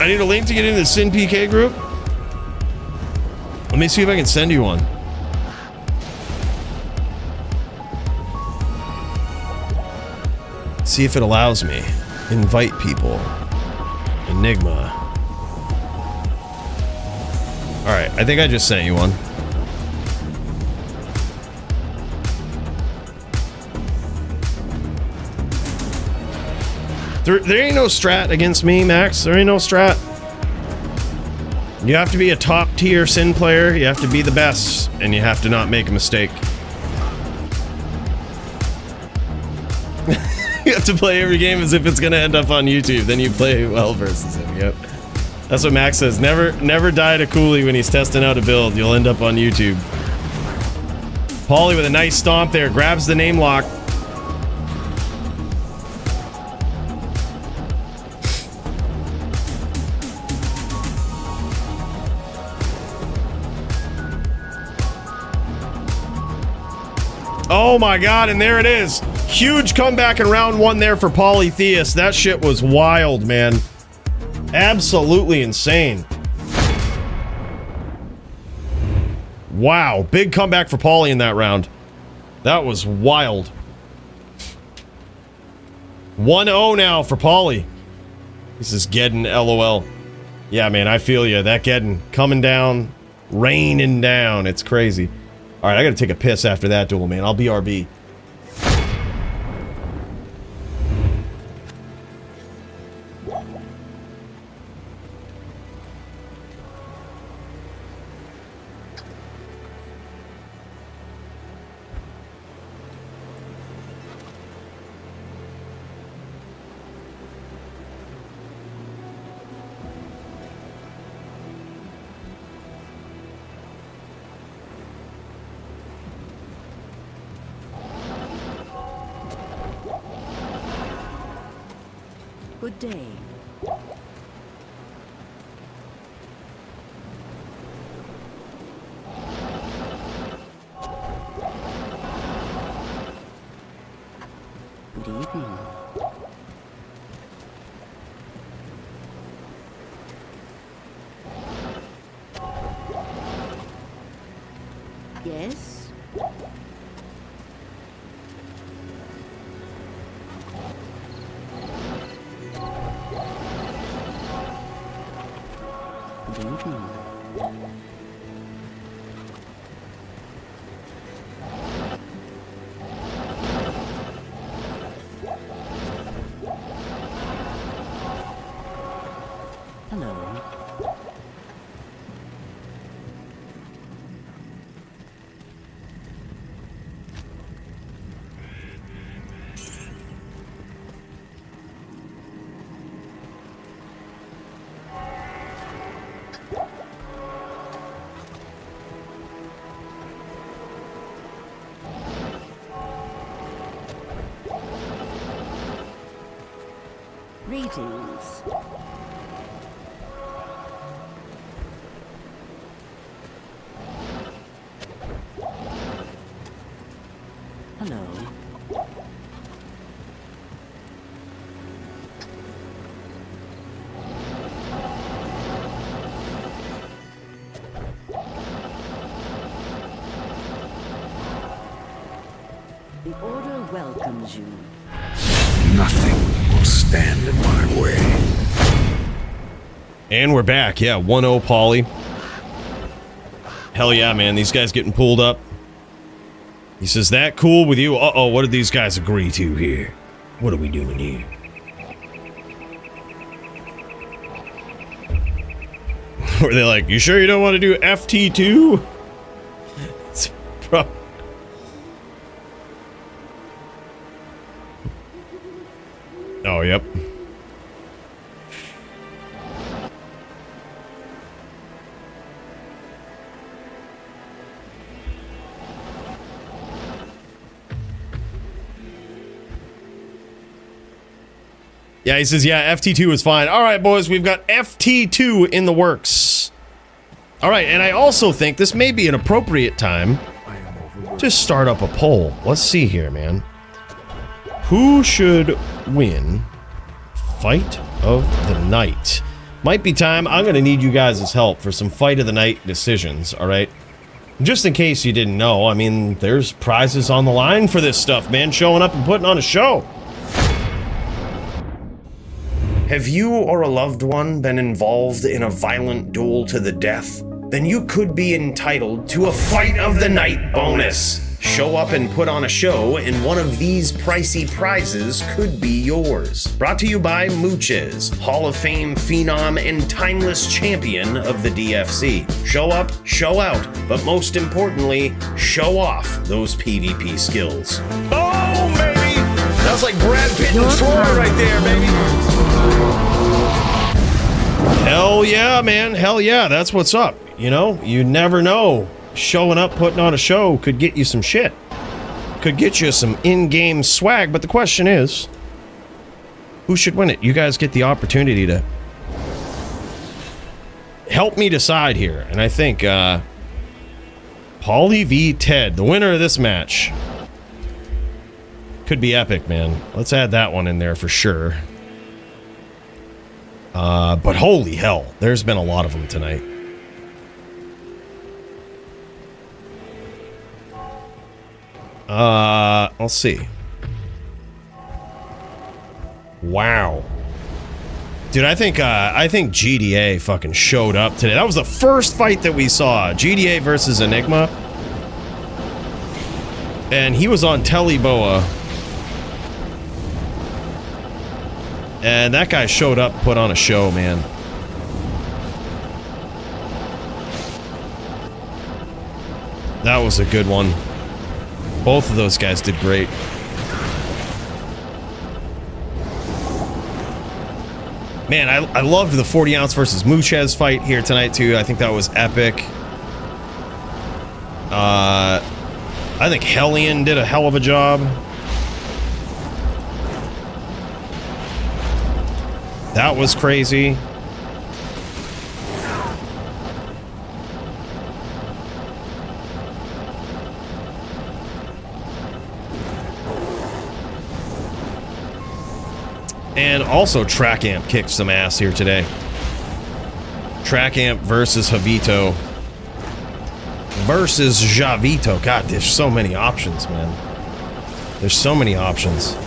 I need a link to get into the Sin PK group. Let me see if I can send you one. See if it allows me. Invite people. Enigma. Alright, I think I just sent you one. There ain't no strat against me, Max. There ain't no strat. You have to be a top-tier Sin player, you have to be the best, and you have to not make a mistake. You have to play every game as if it's gonna end up on YouTube. Then you play well versus him. Yep. That's what Max says. Never die to Coolie when he's testing out a build. You'll end up on YouTube. Paulie with a nice stomp there. Grabs the name lock. Oh my god, and there it is. Huge comeback in round one there for Polytheist. That shit was wild, man. Absolutely insane. Wow, big comeback for Poly in that round. That was wild. 1-0 now for Poly. This is Geddon, LOL. Yeah, man, I feel you. That Geddon coming down, raining down. It's crazy. All right, I gotta take a piss after that duel, man. I'll BRB. Good day. Good evening. Yes? Greetings. Hello. The Order welcomes you. Nothing will stand in my way. And we're back. Yeah, 1-0 Poly. Hell yeah, man. These guys getting pulled up. He says, that cool with you? Uh-oh, what did these guys agree to here? What are we doing here? Were they like, you sure you don't want to do FT2? It's oh, yep. Yeah, he says, yeah, FT2 is fine. All right, boys, we've got FT2 in the works. All right, and I also think this may be an appropriate time to start up a poll. Let's see here, man. Who should win Fight of the Night? Might be time. I'm going to need you guys' help for some Fight of the Night decisions, all right? Just in case you didn't know, I mean, there's prizes on the line for this stuff, man. Showing up and putting on a show. Have you or a loved one been involved in a violent duel to the death? Then you could be entitled to a Fight of the Night bonus. Show up and put on a show, and one of these pricey prizes could be yours. Brought to you by Muchez, Hall of Fame phenom and timeless champion of the DFC. Show up, show out, but most importantly, show off those PvP skills. Boom, baby! That's like Brad Pitt and Troy right there, baby. Hell yeah, man. Hell yeah. That's what's up. You know, you never know. Showing up, putting on a show could get you some shit. Could get you some in-game swag. But the question is, who should win it? You guys get the opportunity to help me decide here. And I think, Paulie v. Ted, the winner of this match. Could be epic, man. Let's add that one in there for sure. But holy hell, there's been a lot of them tonight. Let's see. Wow. Dude, I think GDA fucking showed up today. That was the first fight that we saw. GDA versus Enigma. And he was on Teleboa. And that guy showed up, put on a show, man. That was a good one. Both of those guys did great. Man, I loved the 40 ounce versus Muchez fight here tonight too. I think that was epic. I think Hellion did a hell of a job. That was crazy. And also Track Amp kicked some ass here today. Track Amp versus Javito. Versus Javito. God, there's so many options, man. There's so many options.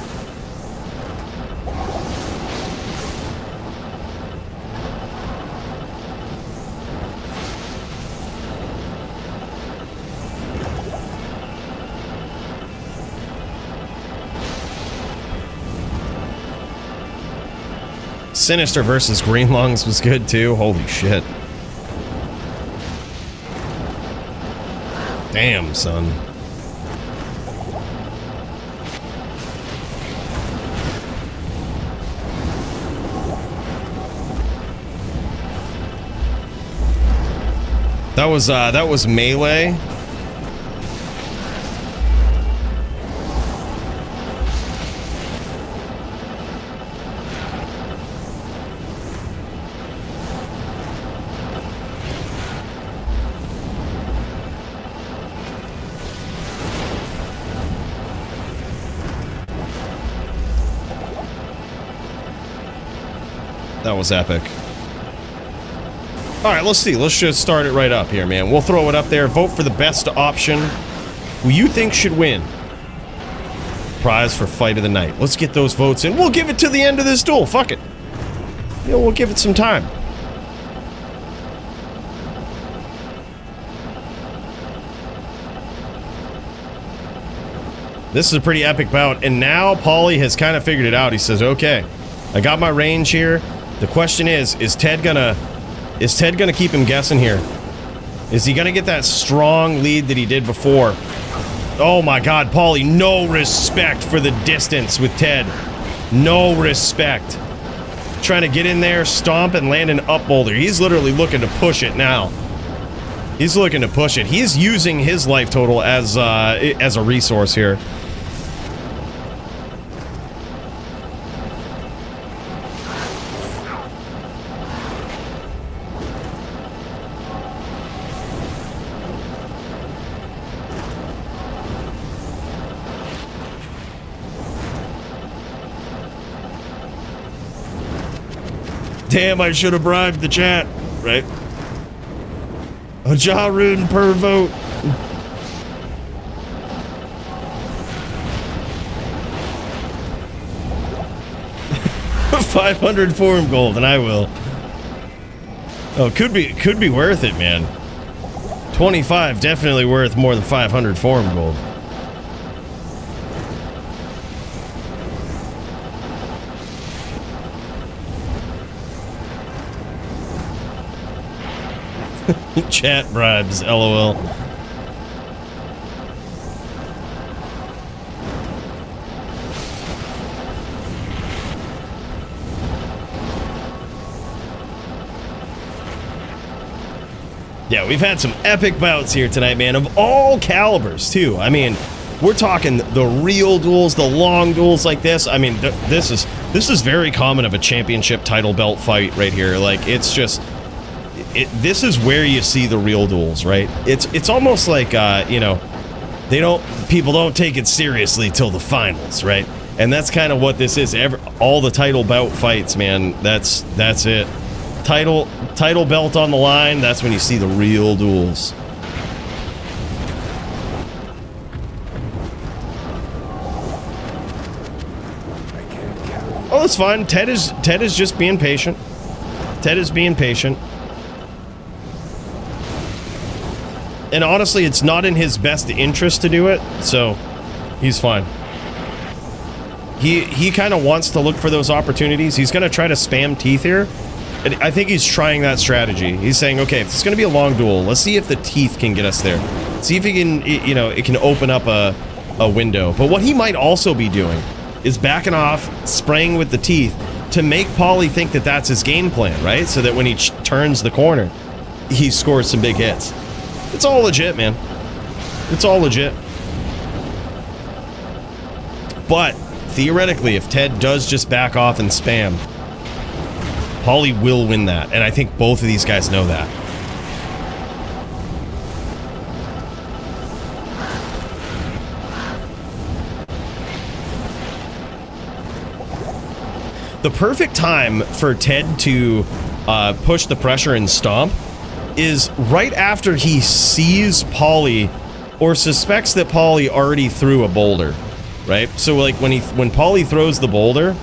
Sinister versus Green Lungs was good too. Holy shit. Damn, son. That was Melee. That was epic. Alright, let's see. Let's just start it right up here, man. We'll throw it up there. Vote for the best option. Who you think should win. Prize for fight of the night. Let's get those votes in. We'll give it to the end of this duel. Fuck it. You know, we'll give it some time. This is a pretty epic bout. And now Paulie has kind of figured it out. He says, okay, I got my range here. The question is Ted gonna keep him guessing here? Is he gonna get that strong lead that he did before? Oh my god, Paulie, no respect for the distance with Ted. No respect. Trying to get in there, stomp, and land an up boulder. He's literally looking to push it now. He's looking to push it. He's using his life total as a resource here. Damn, I should have bribed the chat, right? A jaw rune per vote. $500 forum gold, and I will. Oh, could be worth it, man. 25 definitely worth more than 500 forum gold. Chat bribes, lol. Yeah, we've had some epic bouts here tonight, man, of all calibers, too. I mean, we're talking the real duels, the long duels like this. I mean, this is very common of a championship title belt fight right here. Like, it's just... this is where you see the real duels, right? It's almost like, you know, people don't take it seriously till the finals, right? And that's kind of what this is. All the title bout fights, man, that's it. Title belt on the line, that's when you see the real duels. Oh, that's fine. Ted is just being patient. Ted is being patient. And honestly, it's not in his best interest to do it, so he's fine. He kind of wants to look for those opportunities. He's going to try to spam teeth here. And I think he's trying that strategy. He's saying, okay, if it's going to be a long duel, let's see if the teeth can get us there. See if he can, you know, it can open up a window. But what he might also be doing is backing off, spraying with the teeth to make Poly think that that's his game plan, right? So that when he turns the corner, he scores some big hits. It's all legit, man. It's all legit. But theoretically, if Ted does just back off and spam, Poly will win that, and I think both of these guys know that. The perfect time for Ted to push the pressure and stomp is right after he sees Poly or suspects that Poly already threw a boulder, right? So like when Poly throws the boulder,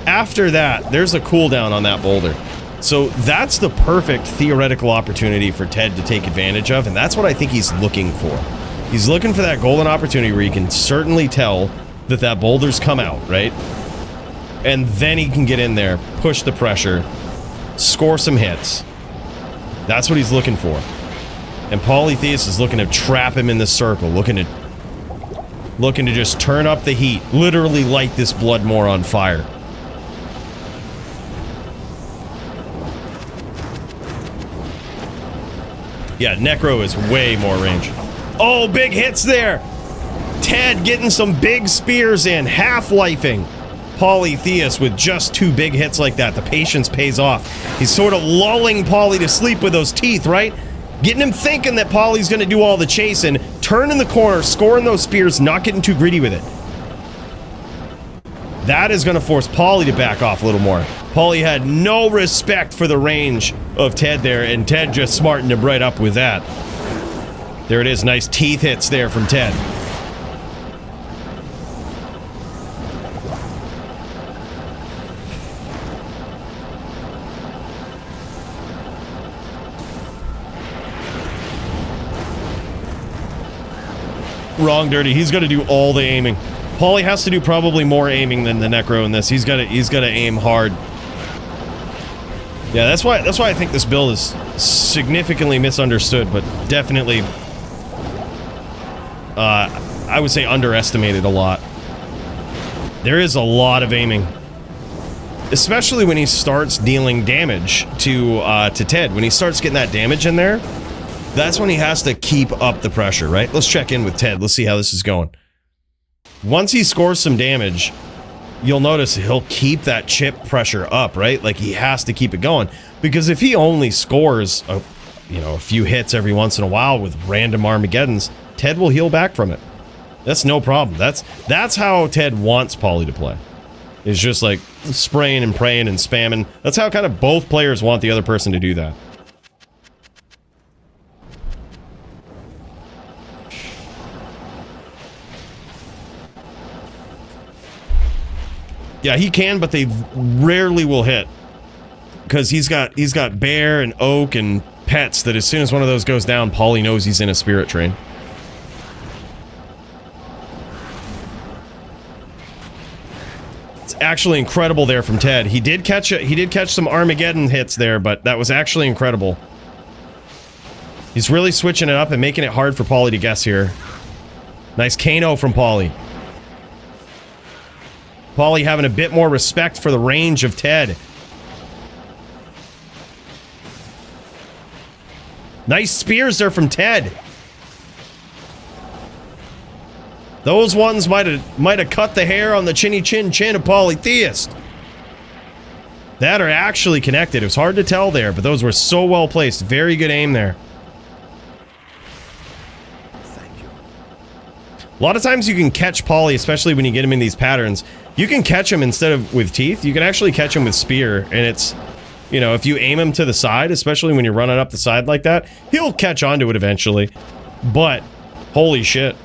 after that, there's a cooldown on that boulder. So that's the perfect theoretical opportunity for Ted to take advantage of, and that's what I think he's looking for. He's looking for that golden opportunity where he can certainly tell that that boulder's come out, right? And then he can get in there, push the pressure, score some hits. That's what he's looking for. And Polytheist is looking to trap him in the circle, looking to just turn up the heat, literally light this Bloodmore on fire. Yeah, Necro is way more range. Oh, big hits there! Ted getting some big spears in, half-lifing Polytheist with just 2 big hits like that. The patience pays off. He's sort of lulling Poly to sleep with those teeth, right? Getting him thinking that Poly's gonna do all the chasing, turning the corner, scoring those spears, not getting too greedy with it. That is gonna force Poly to back off a little more. Poly had no respect for the range of Ted there, and Ted just smartened him right up with that. There it is, nice teeth hits there from Ted. Wrong, Dirty. He's going to do all the aiming. Poly has to do probably more aiming than the Necro in this. He's got to aim hard. Yeah, that's why I think this build is significantly misunderstood, but definitely I would say underestimated a lot. There is a lot of aiming. Especially when he starts dealing damage to Ted. When he starts getting that damage in there, that's when he has to keep up the pressure, right? Let's check in with Ted. Let's see how this is going. Once he scores some damage, you'll notice he'll keep that chip pressure up, right? Like, he has to keep it going. Because if he only scores a few hits every once in a while with random Armageddons, Ted will heal back from it. That's no problem. That's how Ted wants Poly to play. It's just like spraying and praying and spamming. That's how kind of both players want the other person to do that. Yeah, he can, but they rarely will hit. Because he's got bear and oak and pets that as soon as one of those goes down, Poly knows he's in a spirit train. It's actually incredible there from Ted. He did catch some Armageddon hits there, but that was actually incredible. He's really switching it up and making it hard for Poly to guess here. Nice Kano from Poly. Poly having a bit more respect for the range of Ted. Nice spears there from Ted. Those ones might have cut the hair on the chinny chin of Polytheist. That are actually connected. It was hard to tell there, but those were so well placed. Very good aim there. Thank you. A lot of times you can catch Poly, especially when you get him in these patterns. You can catch him instead of with teeth. You can actually catch him with spear, and it's, you know, if you aim him to the side, especially when you're running up the side like that, he'll catch onto it eventually. But holy shit.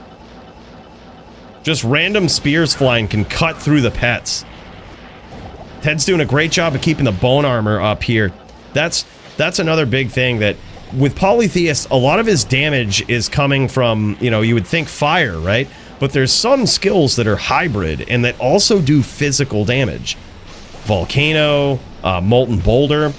Just random spears flying can cut through the pets. Ted's doing a great job of keeping the bone armor up here. That's another big thing that with Polytheist, a lot of his damage is coming from, you know, you would think fire, right? But there's some skills that are hybrid and that also do physical damage. Volcano, Molten Boulder,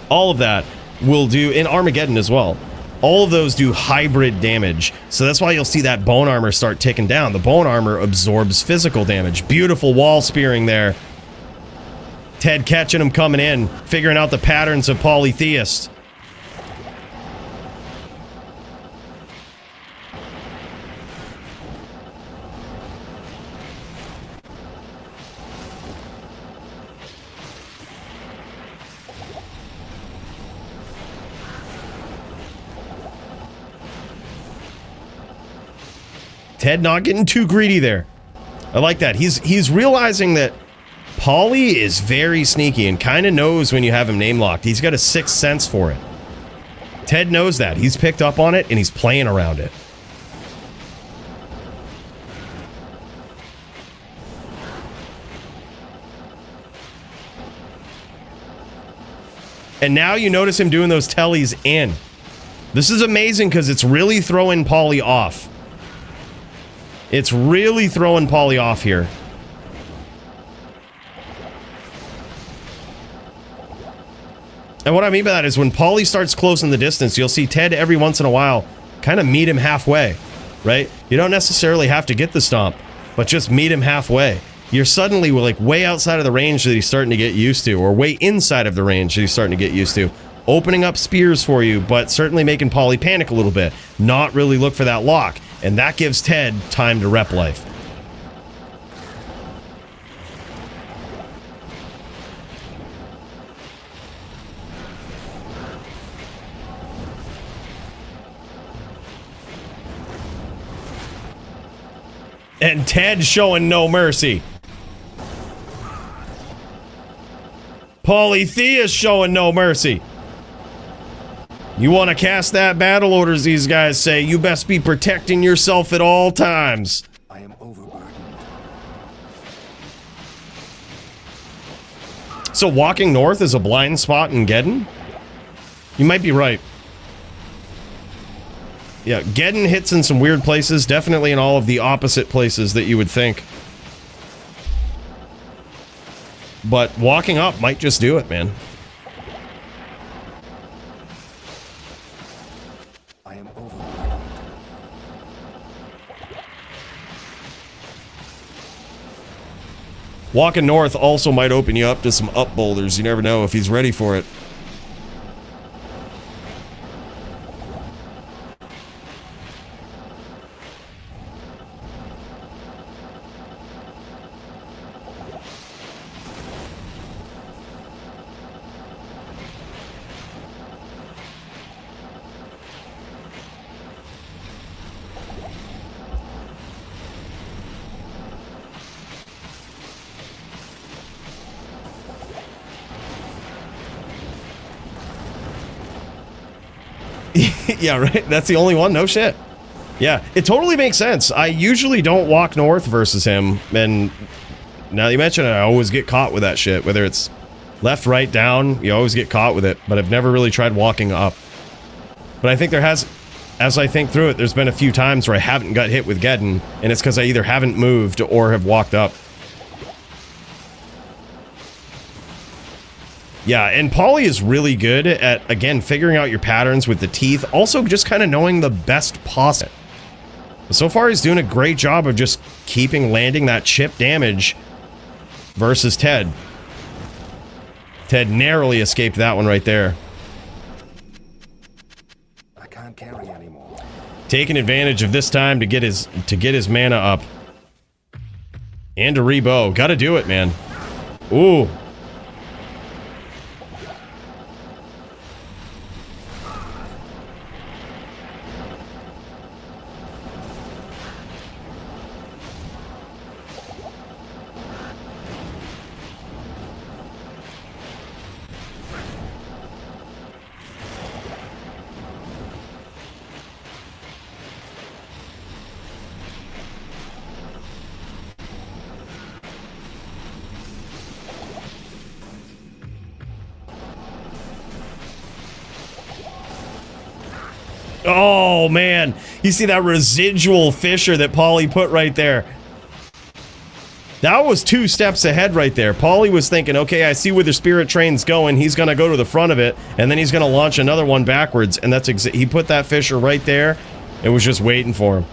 all of that will do, in Armageddon as well. All of those do hybrid damage. So that's why you'll see that bone armor start ticking down. The bone armor absorbs physical damage. Beautiful wall spearing there. Ted catching him coming in, figuring out the patterns of Polytheist. Ted not getting too greedy there. I like that. He's realizing that Poly is very sneaky and kind of knows when you have him name locked. He's got a sixth sense for it. Ted knows that. He's picked up on it and he's playing around it. And now you notice him doing those tellies in. This is amazing because it's really throwing Poly off. It's really throwing Poly off here. And what I mean by that is when Poly starts closing the distance, you'll see Ted every once in a while kind of meet him halfway, right? You don't necessarily have to get the stomp, but just meet him halfway. You're suddenly like way outside of the range that he's starting to get used to, or way inside of the range that he's starting to get used to. Opening up spears for you, but certainly making Poly panic a little bit. Not really look for that lock. And that gives Ted time to rep life. And Ted showing no mercy. Polytheist showing no mercy. You want to cast that battle orders, these guys say, you best be protecting yourself at all times. I am overburdened. So walking north is a blind spot in Geddon? You might be right. Yeah, Geddon hits in some weird places, definitely in all of the opposite places that you would think. But walking up might just do it, man. Walking north also might open you up to some up boulders. You never know if he's ready for it. Yeah, right? That's the only one? No shit. Yeah, it totally makes sense. I usually don't walk north versus him, and now that you mention it, I always get caught with that shit. Whether it's left, right, down, you always get caught with it, but I've never really tried walking up. But I think there has, as I think through it, there's been a few times where I haven't got hit with Geddon, and it's because I either haven't moved or have walked up. Yeah, and Poly is really good at, again, figuring out your patterns with the teeth. Also, just kind of knowing the best possible. So far, he's doing a great job of just landing that chip damage versus Ted. Ted narrowly escaped that one right there. can't carry anymore. Taking advantage of this time to get his mana up. And to rebow. Gotta do it, man. Ooh. Oh, man. You see that residual fissure that Polly put right there? That was 2 steps ahead right there. Polly was thinking, okay, I see where the spirit train's going. He's going to go to the front of it, and then he's going to launch another one backwards. And that's he put that fissure right there. It was just waiting for him.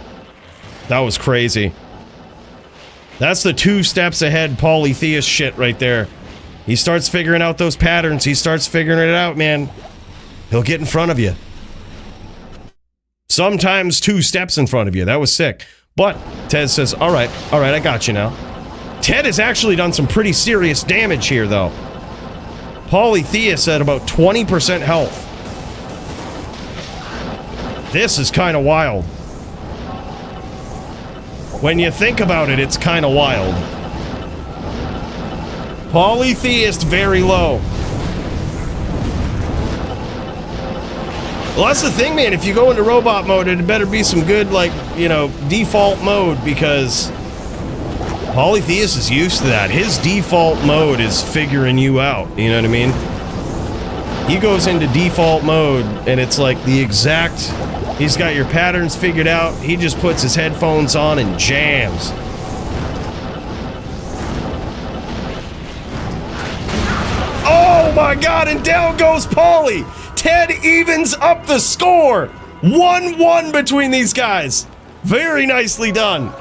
That was crazy. That's the 2 steps ahead Polytheist shit right there. He starts figuring out those patterns. He starts figuring it out, man. He'll get in front of you. Sometimes 2 steps in front of you. That was sick. But Ted says, all right, I got you now. Ted has actually done some pretty serious damage here, though. Polytheist at about 20% health. This is kind of wild. When you think about it, it's kind of wild. Polytheist very low. Well, that's the thing, man. If you go into robot mode, it better be some good, like, you know, default mode, because Polytheist is used to that. His default mode is figuring you out, you know what I mean? He goes into default mode, and it's like the exact... He's got your patterns figured out. He just puts his headphones on and jams. Oh my god, and down goes Poly! Ted evens up the score! 1-1 between these guys. Very nicely done.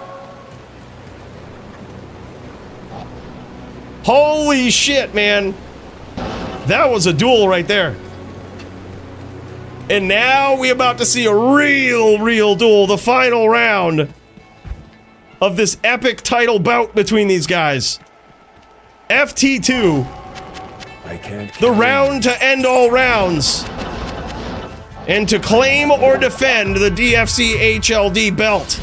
Holy shit, man. That was a duel right there. And now we're about to see a real duel. The final round of this epic title bout between these guys. FT2. The round to end all rounds. And to claim or defend the DFC HLD belt.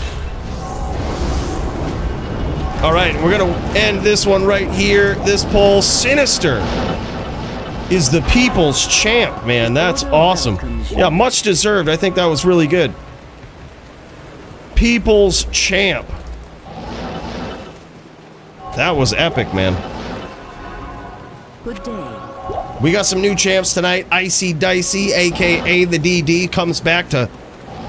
Alright, we're gonna end this one right here. This poll, Sinister is the people's champ, man. That's awesome. Yeah, much deserved. I think that was really good. People's champ. That was epic, man. Good day. We got some new champs tonight. Icy Dicey, aka the DD, comes back to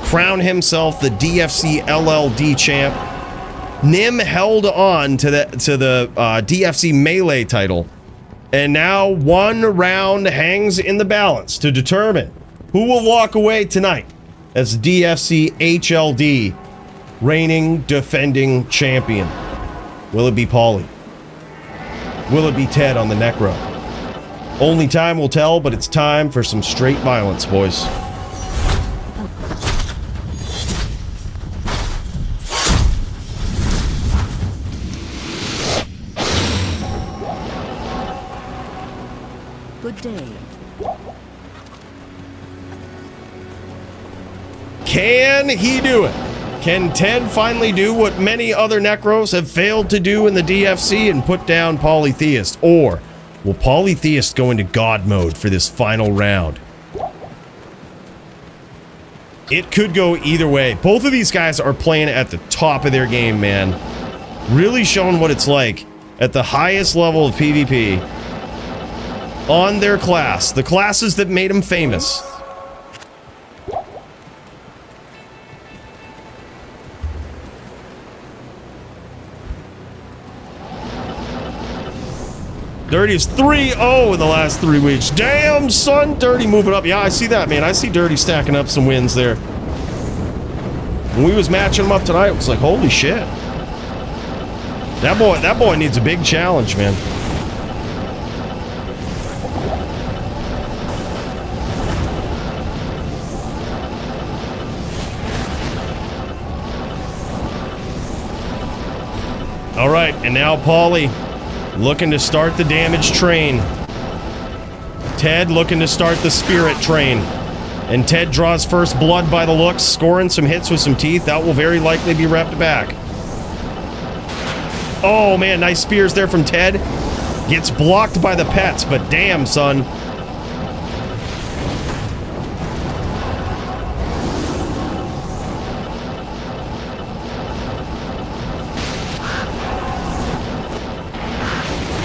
crown himself the DFC LLD champ. Nim held on to the DFC Melee title. And now 1 round hangs in the balance to determine who will walk away tonight as DFC HLD reigning defending champion. Will it be Paulie? Will it be Ted on the Necro? Only time will tell, but it's time for some straight violence, boys. Good day. Can he do it? Can Ted finally do what many other Necros have failed to do in the DFC and put down Polytheist? Or will Polytheist go into God mode for this final round? It could go either way. Both of these guys are playing at the top of their game, man. Really showing what it's like at the highest level of PvP on their class. The classes that made them famous. Dirty is 3-0 in the last 3 weeks. Damn, son. Dirty moving up. Yeah, I see that, man. I see Dirty stacking up some wins there. When we was matching them up tonight, it was like, holy shit. That boy needs a big challenge, man. All right, and now Polly looking to start the damage train. Ted looking to start the spirit train. And Ted draws first blood by the looks, scoring some hits with some teeth. That will very likely be repped back. Oh man, nice spears there from Ted. Gets blocked by the pets, but damn, son.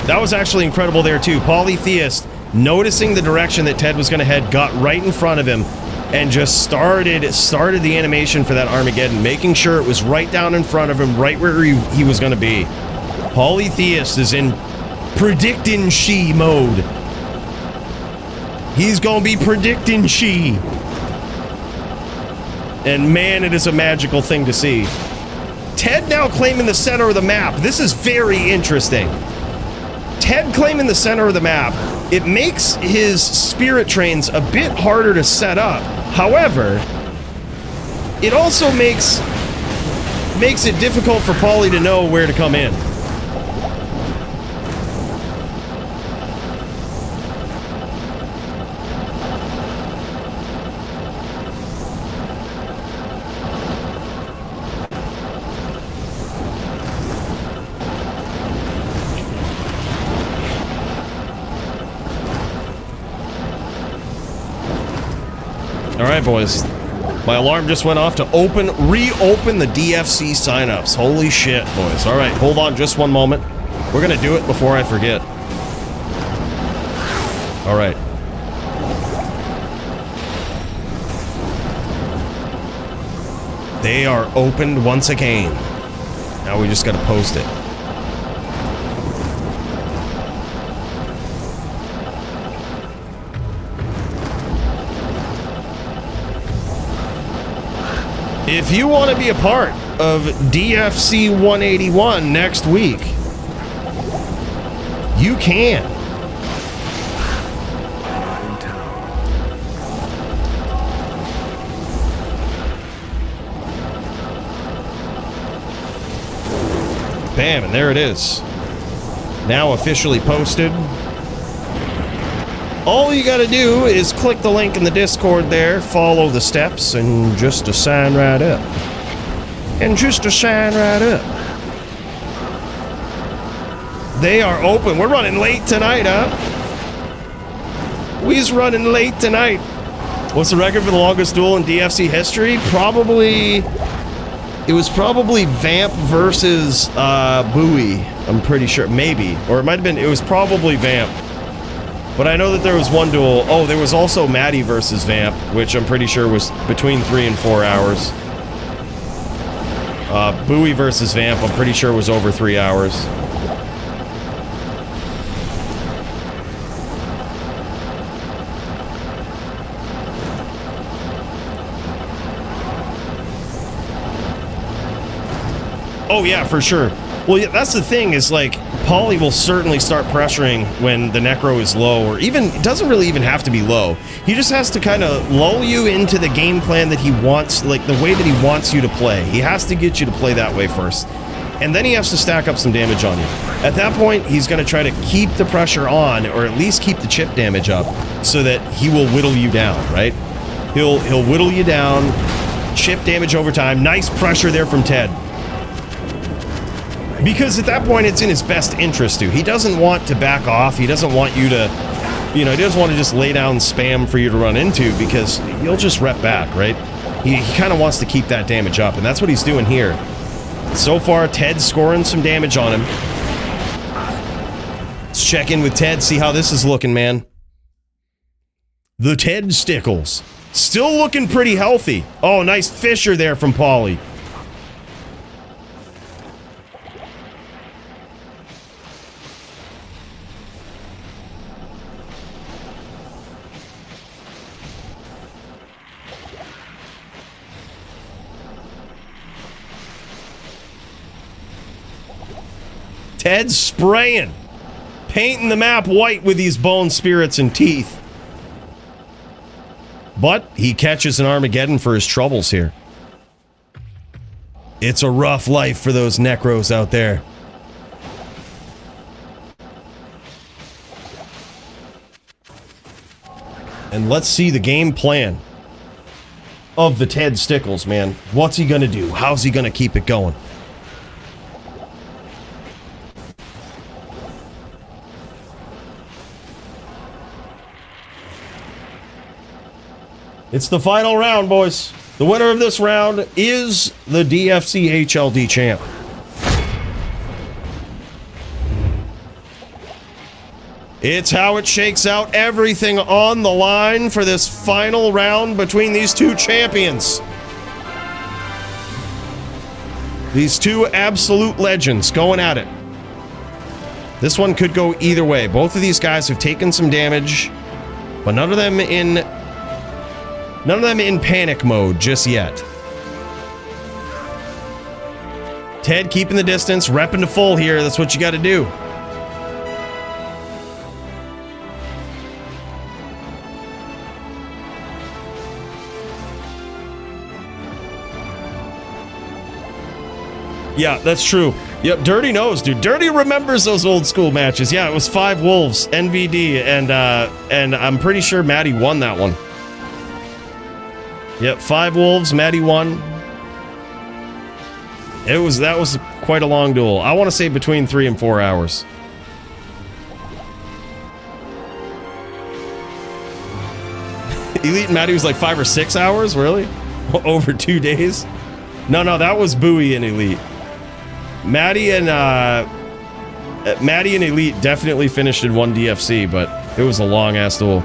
That was actually incredible there too. Polytheist, noticing the direction that Ted was going to head, got right in front of him and just started the animation for that Armageddon, making sure it was right down in front of him, right where he was going to be. Polytheist is in predicting she mode. He's going to be predicting she. And man, it is a magical thing to see. Ted now claiming the center of the map. This is very interesting. Ted claiming the center of the map, it makes his spirit trains a bit harder to set up. However, it also makes it difficult for Paulie to know where to come in. Alright, boys. My alarm just went off to reopen the DFC signups. Holy shit, boys. Alright, hold on just one moment. We're gonna do it before I forget. Alright. They are opened once again. Now we just gotta post it. If you want to be a part of DFC 181 next week, you can. Bam, and there it is. Now officially posted. All you gotta do is click the link in the Discord there, follow the steps, and just to sign right up. They are open. We're running late tonight, huh? We's running late tonight. What's the record for the longest duel in DFC history? It was probably Vamp versus Bowie. I'm pretty sure. Maybe. Or it might have been, it was probably Vamp. But I know that there was one duel. Oh, there was also Maddie versus Vamp, which I'm pretty sure was between 3 and 4 hours. Bowie versus Vamp, I'm pretty sure was over 3 hours. Oh yeah, for sure. Well, yeah, that's the thing, is like, Paulie will certainly start pressuring when the Necro is low, or even, it doesn't really even have to be low. He just has to kind of lull you into the game plan that he wants, like the way that he wants you to play. He has to get you to play that way first. And then he has to stack up some damage on you. At that point, he's going to try to keep the pressure on, or at least keep the chip damage up, so that he will whittle you down, right? He'll whittle you down, chip damage over time. Nice pressure there from Ted. Because at that point, it's in his best interest to. He doesn't want to back off. He doesn't want you to, you know, he doesn't want to just lay down spam for you to run into, because you'll just rep back, right? He kind of wants to keep that damage up, and that's what he's doing here. So far, Ted's scoring some damage on him. Let's check in with Ted, see how this is looking, man. The Ted Stickles. Still looking pretty healthy. Oh, nice Fisher there from Paulie. Ted's spraying, painting the map white with these bone spirits and teeth. But he catches an Armageddon for his troubles here. It's a rough life for those Necros out there. And let's see the game plan of the Ted Stickles, man. What's he gonna do? How's he gonna keep it going? It's the final round, boys. The winner of this round is the DFC HLD champ. It's how it shakes out. Everything on the line for this final round between these two champions. These two absolute legends going at it. This one could go either way. Both of these guys have taken some damage, but none of them in panic mode just yet. Ted keeping the distance, repping to full here. That's what you got to do. Yeah, that's true. Yep, Dirty knows, dude. Dirty remembers those old school matches. Yeah, it was 5 Wolves, NVD, and I'm pretty sure Maddie won that one. Yep, 5 Wolves, Maddie won. That was quite a long duel. I want to say between 3 and 4 hours. Elite and Maddie was like 5 or 6 hours, really? Over 2 days? No, that was Bowie and Elite. Maddie and Elite definitely finished in one DFC, but it was a long ass duel.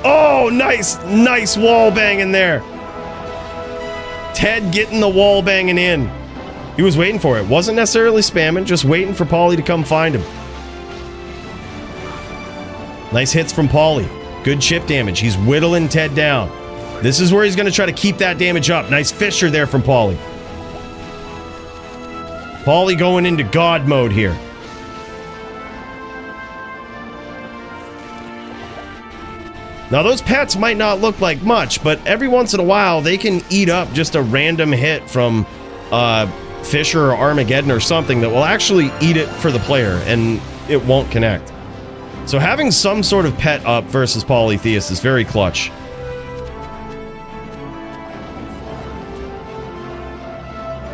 Oh, nice wall banging there. Ted getting the wall banging in. He was waiting for it. Wasn't necessarily spamming, just waiting for Paulie to come find him. Nice hits from Paulie. Good chip damage. He's whittling Ted down. This is where he's going to try to keep that damage up. Nice Fisher there from Paulie. Paulie going into God mode here. Now, those pets might not look like much, but every once in a while, they can eat up just a random hit from Fisher or Armageddon or something that will actually eat it for the player, and it won't connect. So having some sort of pet up versus Polytheist is very clutch.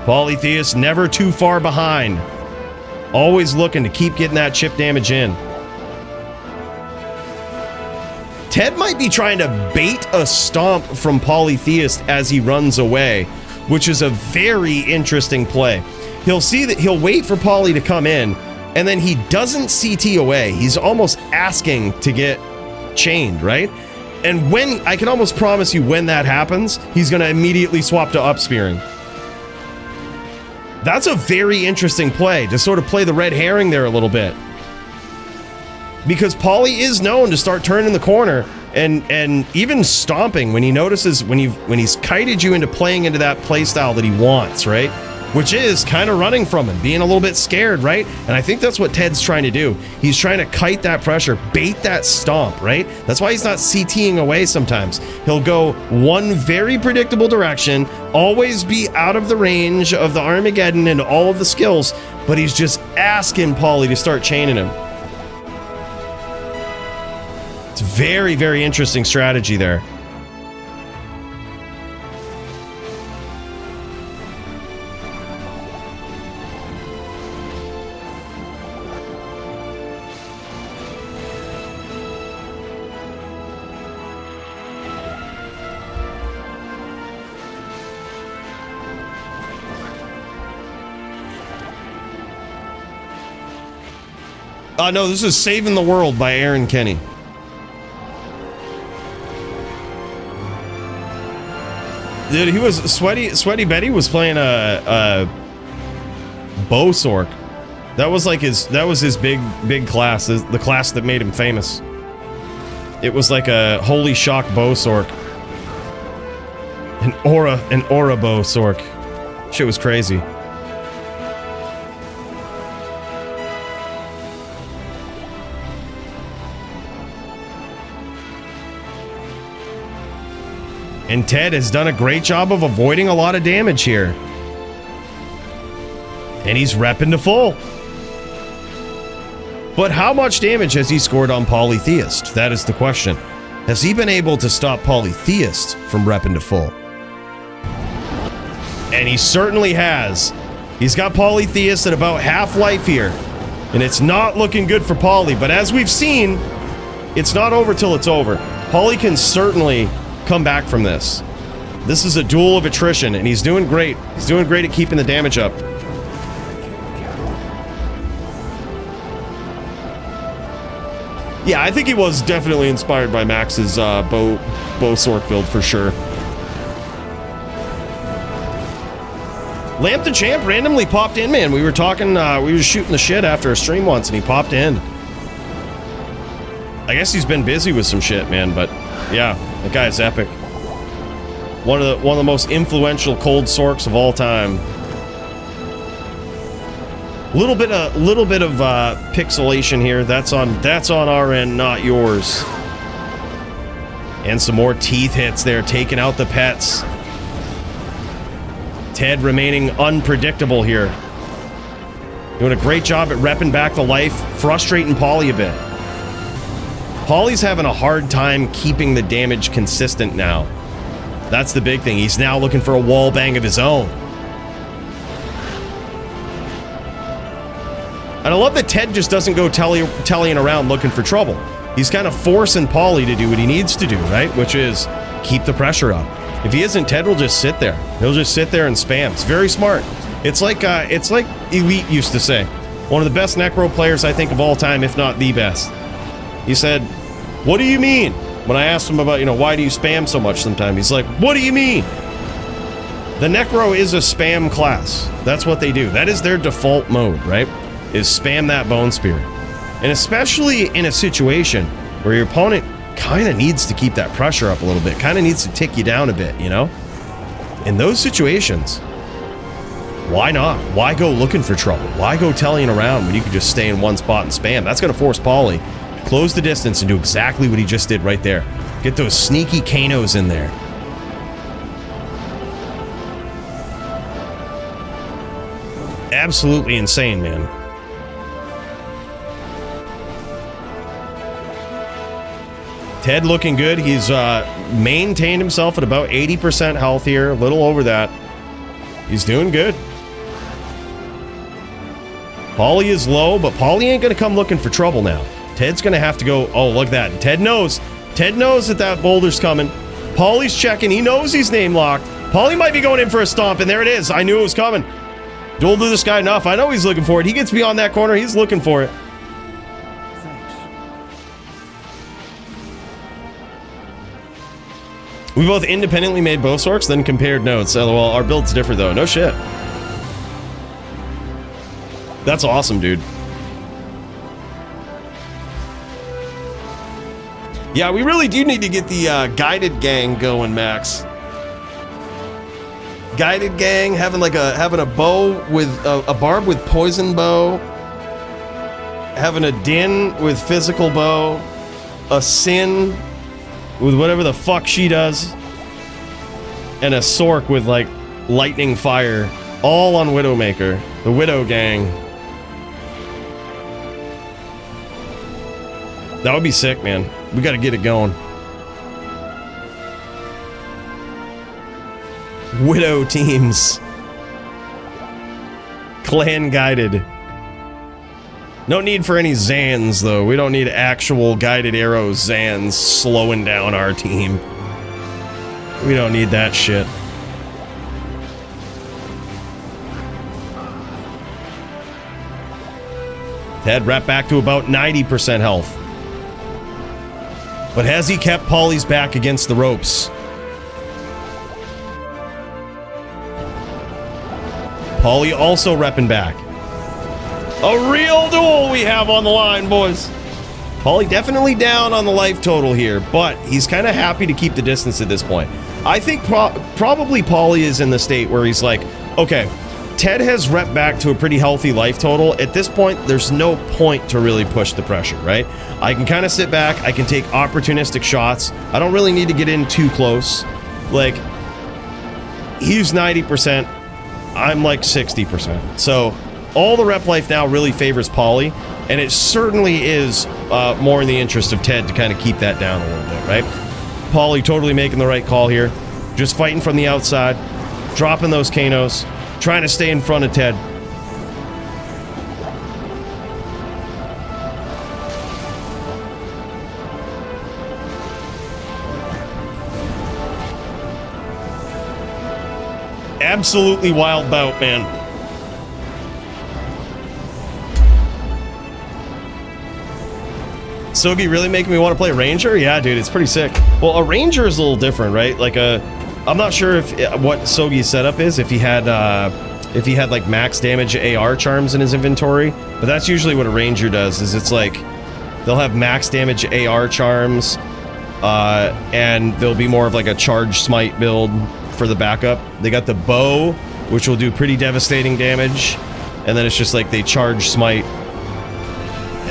Polytheist never too far behind. Always looking to keep getting that chip damage in. Ted might be trying to bait a stomp from Polytheist as he runs away, which is a very interesting play. He'll see that he'll wait for Poly to come in, and then he doesn't CT away. He's almost asking to get chained, right? And when, I can almost promise you when that happens, he's going to immediately swap to up spearing. That's a very interesting play, to sort of play the red herring there a little bit. Because Paulie is known to start turning the corner and even stomping when he notices, when he's kited you into playing into that play style that he wants, right? Which is kind of running from him, being a little bit scared, right? And I think that's what Ted's trying to do. He's trying to kite that pressure, bait that stomp, right? That's why he's not CTing away sometimes. He'll go one very predictable direction, always be out of the range of the Armageddon and all of the skills, but he's just asking Paulie to start chaining him. It's very, very interesting strategy there. No, this is Saving the World by Aaron Kenny. Dude, he was Sweaty Betty was playing a bow sork. That was his big class, the class that made him famous. It was like a holy shock bow sork. An aura bow sork. Shit was crazy. And Ted has done a great job of avoiding a lot of damage here. And he's repping to full. But how much damage has he scored on Polytheist? That is the question. Has he been able to stop Polytheist from repping to full? And he certainly has. He's got Polytheist at about half life here. And it's not looking good for Poly. But as we've seen, it's not over till it's over. Poly can certainly come back from this. This is a duel of attrition, and he's doing great. He's doing great at keeping the damage up. Yeah, I think he was definitely inspired by Max's bow sork build for sure. Lamp the Champ randomly popped in, man. We were talking, we were shooting the shit after a stream once, and he popped in. I guess he's been busy with some shit, man, but yeah, that guy's epic. One of the most influential cold sorks of all time. Little bit of pixelation here. That's on our end, not yours. And some more teeth hits there, taking out the pets. Ted remaining unpredictable here. Doing a great job at repping back the life, frustrating Poly a bit. Poly's having a hard time keeping the damage consistent now. That's the big thing. He's now looking for a wall bang of his own. And I love that Ted just doesn't go tellying around looking for trouble. He's kind of forcing Poly to do what he needs to do, right? Which is keep the pressure up. If he isn't, Ted will just sit there. He'll just sit there and spam. It's very smart. It's like Elite used to say. One of the best Necro players, I think, of all time, if not the best. He said, "What do you mean?" When I asked him about, why do you spam so much sometimes? He's like, "What do you mean?" The Necro is a spam class. That's what they do. That is their default mode, right? Is spam that Bone Spear. And especially in a situation where your opponent kind of needs to keep that pressure up a little bit, kind of needs to tick you down a bit, In those situations, why not? Why go looking for trouble? Why go tellying around when you can just stay in one spot and spam? That's going to force Poly to close the distance and do exactly what he just did right there. Get those sneaky Kanos in there. Absolutely insane, man. Ted looking good. He's maintained himself at about 80% health here, a little over that. He's doing good. Poly is low, but Poly ain't going to come looking for trouble now. Ted's going to have to go, oh, look at that. Ted knows. Ted knows that boulder's coming. Poly's checking. He knows he's name locked. Poly might be going in for a stomp, and there it is. I knew it was coming. Duel to this guy enough. I know he's looking for it. He gets beyond that corner. He's looking for it. We both independently made both sorts, then compared notes. LOL, our builds differ though. No shit. That's awesome, dude. Yeah, we really do need to get the guided gang going, Max. Guided gang, having a bow with a barb with poison bow, having a din with physical bow, a sin with whatever the fuck she does, and a sork with like lightning fire, all on Widowmaker, the Widow gang. That would be sick, man. We got to get it going. Widow teams. Clan guided. No need for any Zans, though. We don't need actual guided arrow Zans slowing down our team. We don't need that shit. Ted rep back to about 90% health. But has he kept Poly's back against the ropes? Poly also repping back. A real duel we have on the line, boys. Poly definitely down on the life total here, but he's kind of happy to keep the distance at this point. I think probably Poly is in the state where he's like, okay, Ted has repped back to a pretty healthy life total. At this point, there's no point to really push the pressure, right? I can kind of sit back. I can take opportunistic shots. I don't really need to get in too close. Like, he's 90%. I'm like 60%. So all the rep life now really favors Poly. And it certainly is more in the interest of Ted to kind of keep that down a little bit, right? Poly totally making the right call here. Just fighting from the outside, dropping those Kanos, trying to stay in front of Ted. Absolutely wild bout, man. Sogi really making me want to play Ranger? Yeah, dude, it's pretty sick. Well, a Ranger is a little different, right? Like I'm not sure if what Sogi's setup is, if he had like max damage AR charms in his inventory, but that's usually what a Ranger does, is it's like they'll have max damage AR charms, and there'll be more of like a charge smite build for the backup. They got the bow, which will do pretty devastating damage, and then it's just like they charge smite,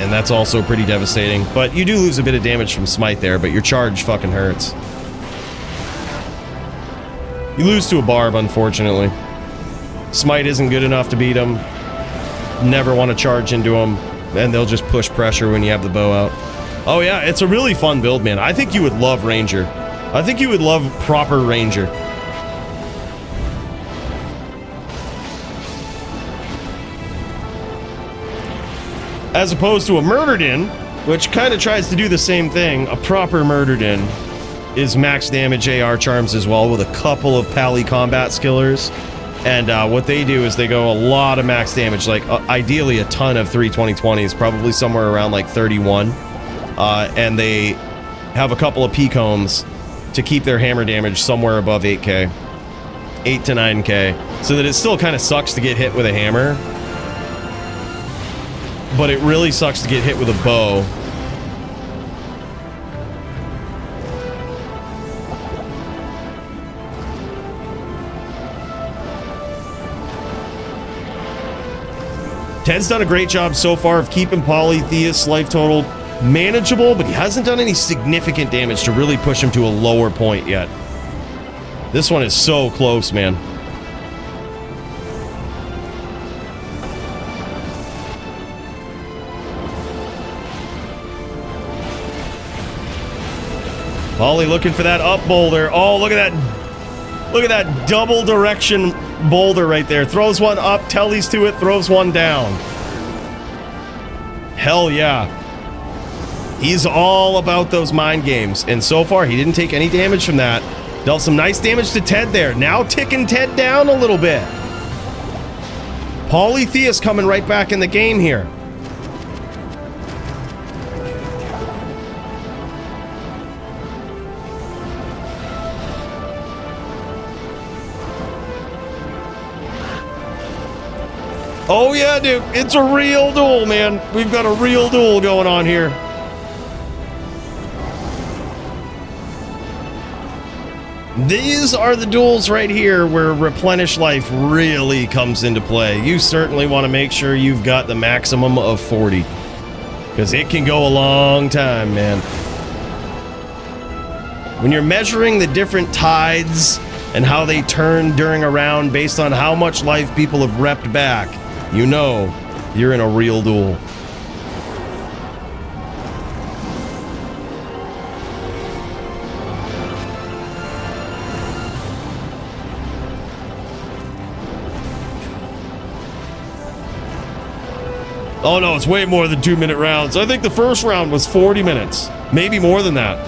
and that's also pretty devastating. But you do lose a bit of damage from smite there, but your charge fucking hurts. You lose to a Barb, unfortunately. Smite isn't good enough to beat them. Never want to charge into them, and they'll just push pressure when you have the bow out. Oh yeah, it's a really fun build, man. I think you would love Ranger. I think you would love proper Ranger. As opposed to a Murdered In, which kind of tries to do the same thing. A proper Murdered In is max damage AR charms as well, with a couple of pally combat skillers. And what they do is they go a lot of max damage, like ideally a ton of 320/20s, probably somewhere around like 31. And they have a couple of P-combs to keep their hammer damage somewhere above 8k. 8 to 9k. So that it still kind of sucks to get hit with a hammer, but it really sucks to get hit with a bow. Ted's done a great job so far of keeping Polytheist's life total manageable, but he hasn't done any significant damage to really push him to a lower point yet. This one is so close, man. Poly looking for that up boulder. Oh, look at that. Look at that double direction boulder right there. Throws one up, tellies to it, throws one down. Hell yeah. He's all about those mind games. And so far, he didn't take any damage from that. Dealt some nice damage to Ted there. Now ticking Ted down a little bit. Polytheist coming right back in the game here. Oh yeah, dude, it's a real duel, man. We've got a real duel going on here. These are the duels right here where replenish life really comes into play. You certainly want to make sure you've got the maximum of 40, because it can go a long time, man. When you're measuring the different tides and how they turn during a round based on how much life people have repped back, you know you're in a real duel. Oh no, it's way more than 2-minute rounds. I think the first round was 40 minutes. Maybe more than that.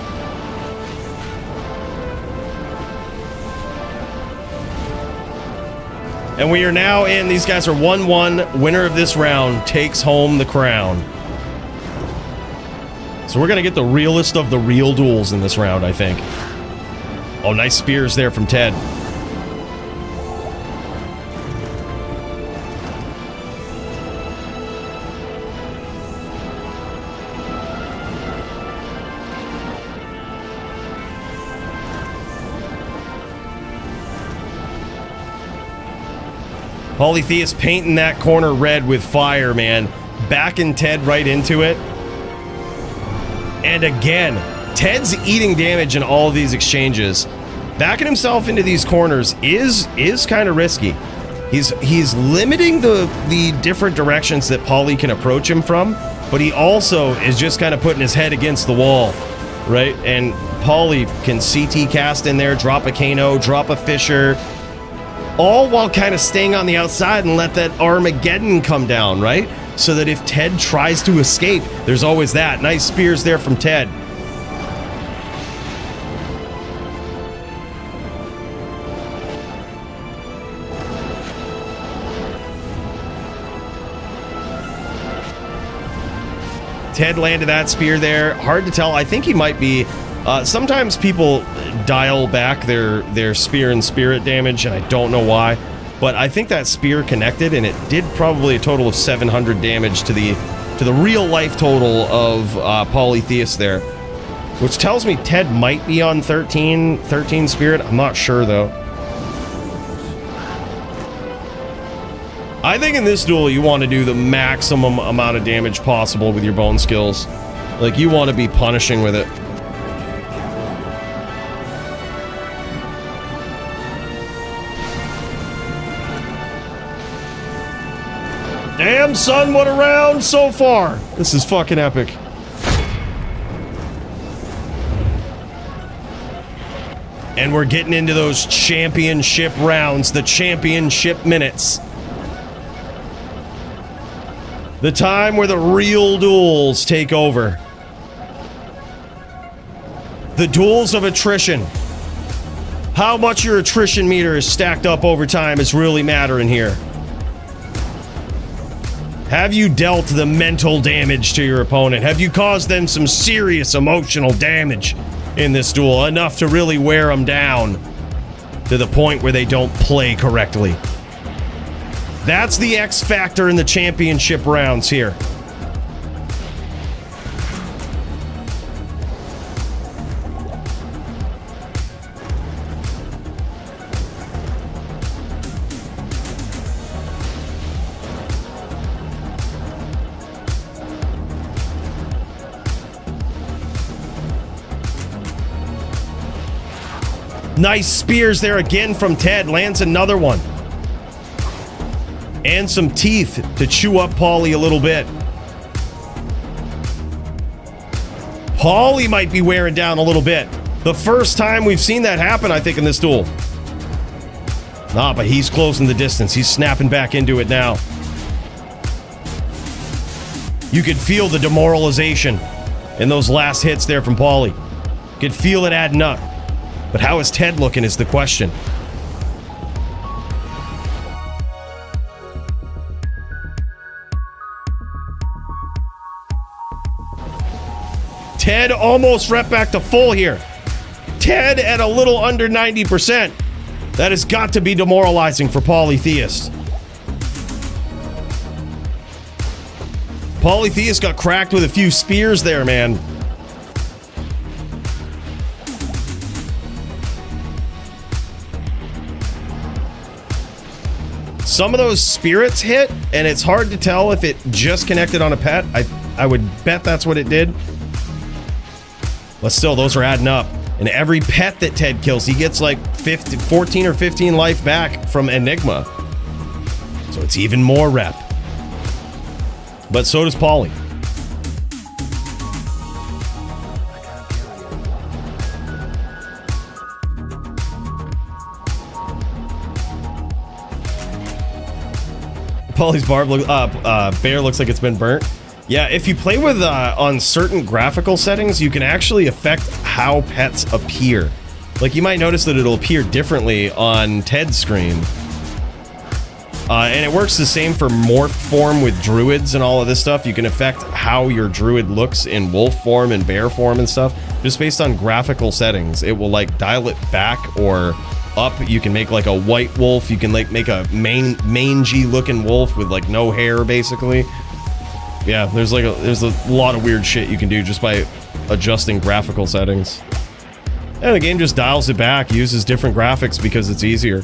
And we are now in, these guys are 1-1. Winner of this round takes home the crown. So we're going to get the realest of the real duels in this round, I think. Oh, nice spears there from Ted. Polytheist painting that corner red with fire, man. Backing Ted right into it. And again, Ted's eating damage in all of these exchanges. Backing himself into these corners is kind of risky. He's limiting the different directions that Poly can approach him from, but he also is just kind of putting his head against the wall, right? And Poly can CT cast in there, drop a Kano, drop a Fisher, all while kind of staying on the outside and let that Armageddon come down, right? So that if Ted tries to escape, there's always that. Nice spears there from Ted. Ted landed that spear there. Hard to tell. I think he might be... sometimes people dial back their spear and spirit damage, and I don't know why. But I think that spear connected, and it did probably a total of 700 damage to the real life total of Polytheist there. Which tells me Ted might be on 13 spirit. I'm not sure, though. I think in this duel, you want to do the maximum amount of damage possible with your bone skills. Like, you want to be punishing with it. Damn, son, what a round so far. This is fucking epic. And we're getting into those championship rounds, the championship minutes. The time where the real duels take over. The duels of attrition. How much your attrition meter is stacked up over time is really mattering here. Have you dealt the mental damage to your opponent? Have you caused them some serious emotional damage in this duel? Enough to really wear them down to the point where they don't play correctly. That's the X factor in the championship rounds here. Nice spears there again from Ted. Lands another one. And some teeth to chew up Paulie a little bit. Paulie might be wearing down a little bit. The first time we've seen that happen, I think, in this duel. Nah, but he's closing the distance. He's snapping back into it now. You could feel the demoralization in those last hits there from Paulie. You could feel it adding up. But how is Ted looking is the question. Ted almost rep back to full here. Ted at a little under 90%. That has got to be demoralizing for Polytheist. Polytheist got cracked with a few spears there, man. Some of those spirits hit, and it's hard to tell if it just connected on a pet. I would bet that's what it did. But still, those are adding up. And every pet that Ted kills, he gets like 14 or 15 life back from Enigma. So it's even more rep. But so does Paulie. Paulie's Barb bear looks like it's been burnt. Yeah, if you play with on certain graphical settings, you can actually affect how pets appear. Like, you might notice that it'll appear differently on Ted's screen. And it works the same for morph form with druids and all of this stuff. You can affect how your druid looks in wolf form and bear form and stuff, just based on graphical settings. It will, like, dial it back or up. You can make, like, a white wolf. You can, like, make a mangy looking wolf with, like, no hair, basically. Yeah, there's a lot of weird shit you can do just by adjusting graphical settings. And the game just dials it back, uses different graphics because it's easier.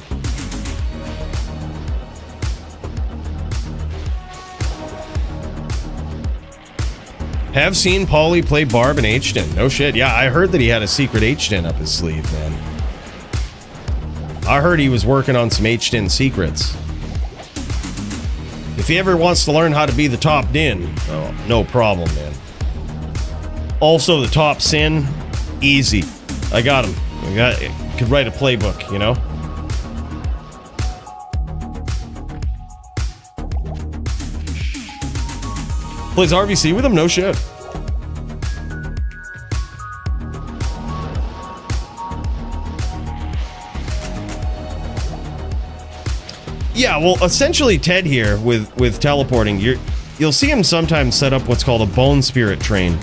Have seen Paulie play Barb in H-Den. No shit. Yeah, I heard that he had a secret H-Den up his sleeve, man. I heard he was working on some H-Den secrets. If he ever wants to learn how to be the top din, oh, no problem, man. Also, the top sin, easy. I got him. Could write a playbook, you know? Plays RVC with him? No shit. Yeah, well, essentially Ted here with teleporting, you'll see him sometimes set up what's called a bone spirit train.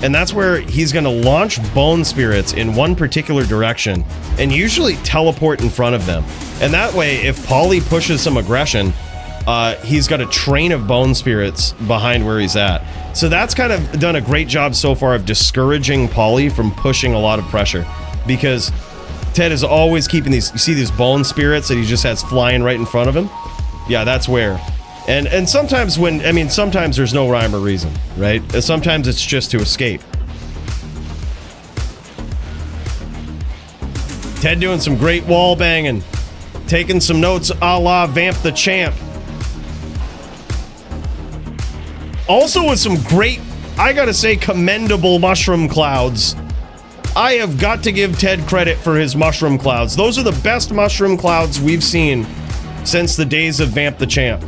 And that's where he's going to launch bone spirits in one particular direction and usually teleport in front of them. And that way, if Poly pushes some aggression, he's got a train of bone spirits behind where he's at. So that's kind of done a great job so far of discouraging Poly from pushing a lot of pressure, because Ted is always keeping these, you see these bone spirits that he just has flying right in front of him? Yeah, that's where. And sometimes sometimes there's no rhyme or reason, right? Sometimes it's just to escape. Ted doing some great wall banging. Taking some notes a la Vamp the Champ. Also with some great, I gotta say, commendable mushroom clouds. I have got to give Ted credit for his mushroom clouds. Those are the best mushroom clouds we've seen since the days of Vamp the Champ.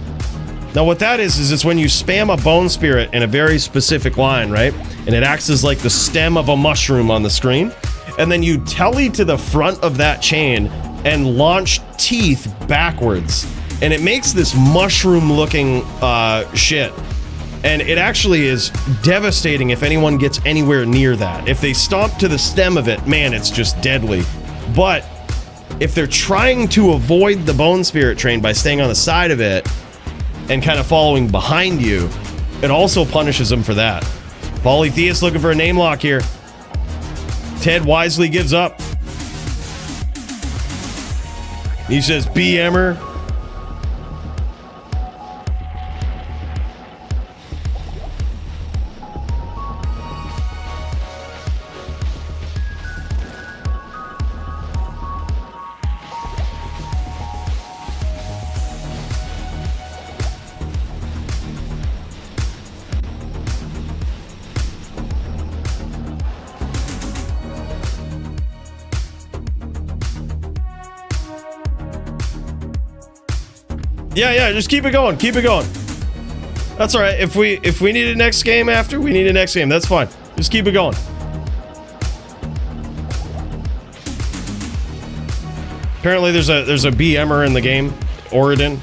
Now what that is it's when you spam a bone spirit in a very specific line, right? And it acts as like the stem of a mushroom on the screen. And then you telly to the front of that chain and launch teeth backwards. And it makes this mushroom looking shit. And it actually is devastating if anyone gets anywhere near that. If they stomp to the stem of it, man, it's just deadly. But if they're trying to avoid the bone spirit train by staying on the side of it and kind of following behind you, it also punishes them for that. Polytheist looking for a name lock here. Ted wisely gives up. He says, BMer. Yeah, just keep it going. Keep it going. That's all right. If we need a next game after, we need a next game. That's fine. Just keep it going. Apparently there's a BMer in the game, Oridon.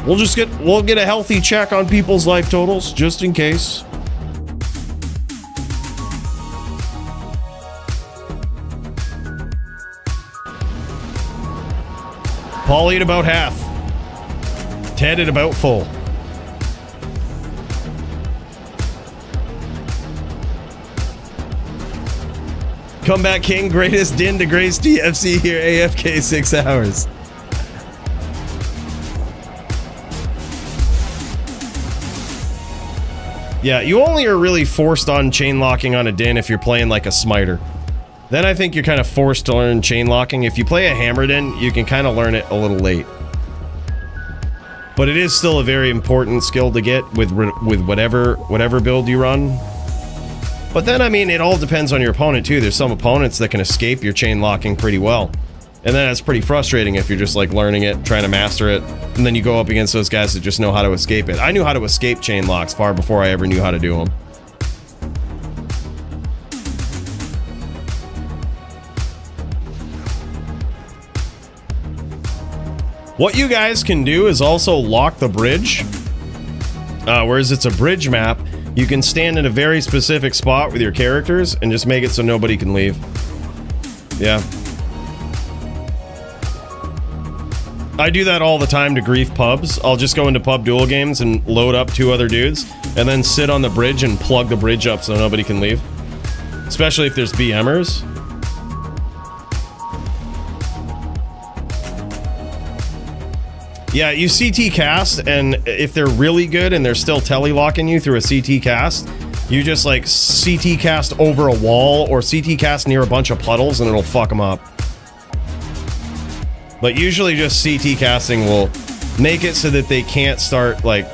We'll get a healthy check on people's life totals just in case. Polly at about half. Ted at about full. Comeback King, greatest din to grace TFC here, AFK 6 hours. Yeah, you only are really forced on chain locking on a din if you're playing like a smiter. Then I think you're kind of forced to learn chain locking. If you play a hammer din, you can kind of learn it a little late. But it is still a very important skill to get with whatever build you run. But then, I mean, it all depends on your opponent too. There's some opponents that can escape your chain locking pretty well. And then that's pretty frustrating if you're just like learning it, trying to master it, and then you go up against those guys that just know how to escape it. I knew how to escape chain locks far before I ever knew how to do them. What you guys can do is also lock the bridge. Whereas it's a bridge map, you can stand in a very specific spot with your characters and just make it so nobody can leave. Yeah. I do that all the time to grief pubs. I'll just go into pub duel games and load up 2 other dudes and then sit on the bridge and plug the bridge up so nobody can leave. Especially if there's BMers. Yeah, you CT cast, and if they're really good and they're still telly-locking you through a CT cast, You just like CT cast over a wall or CT cast near a bunch of puddles and it'll fuck them up. But usually just CT casting will make it so that they can't start, like,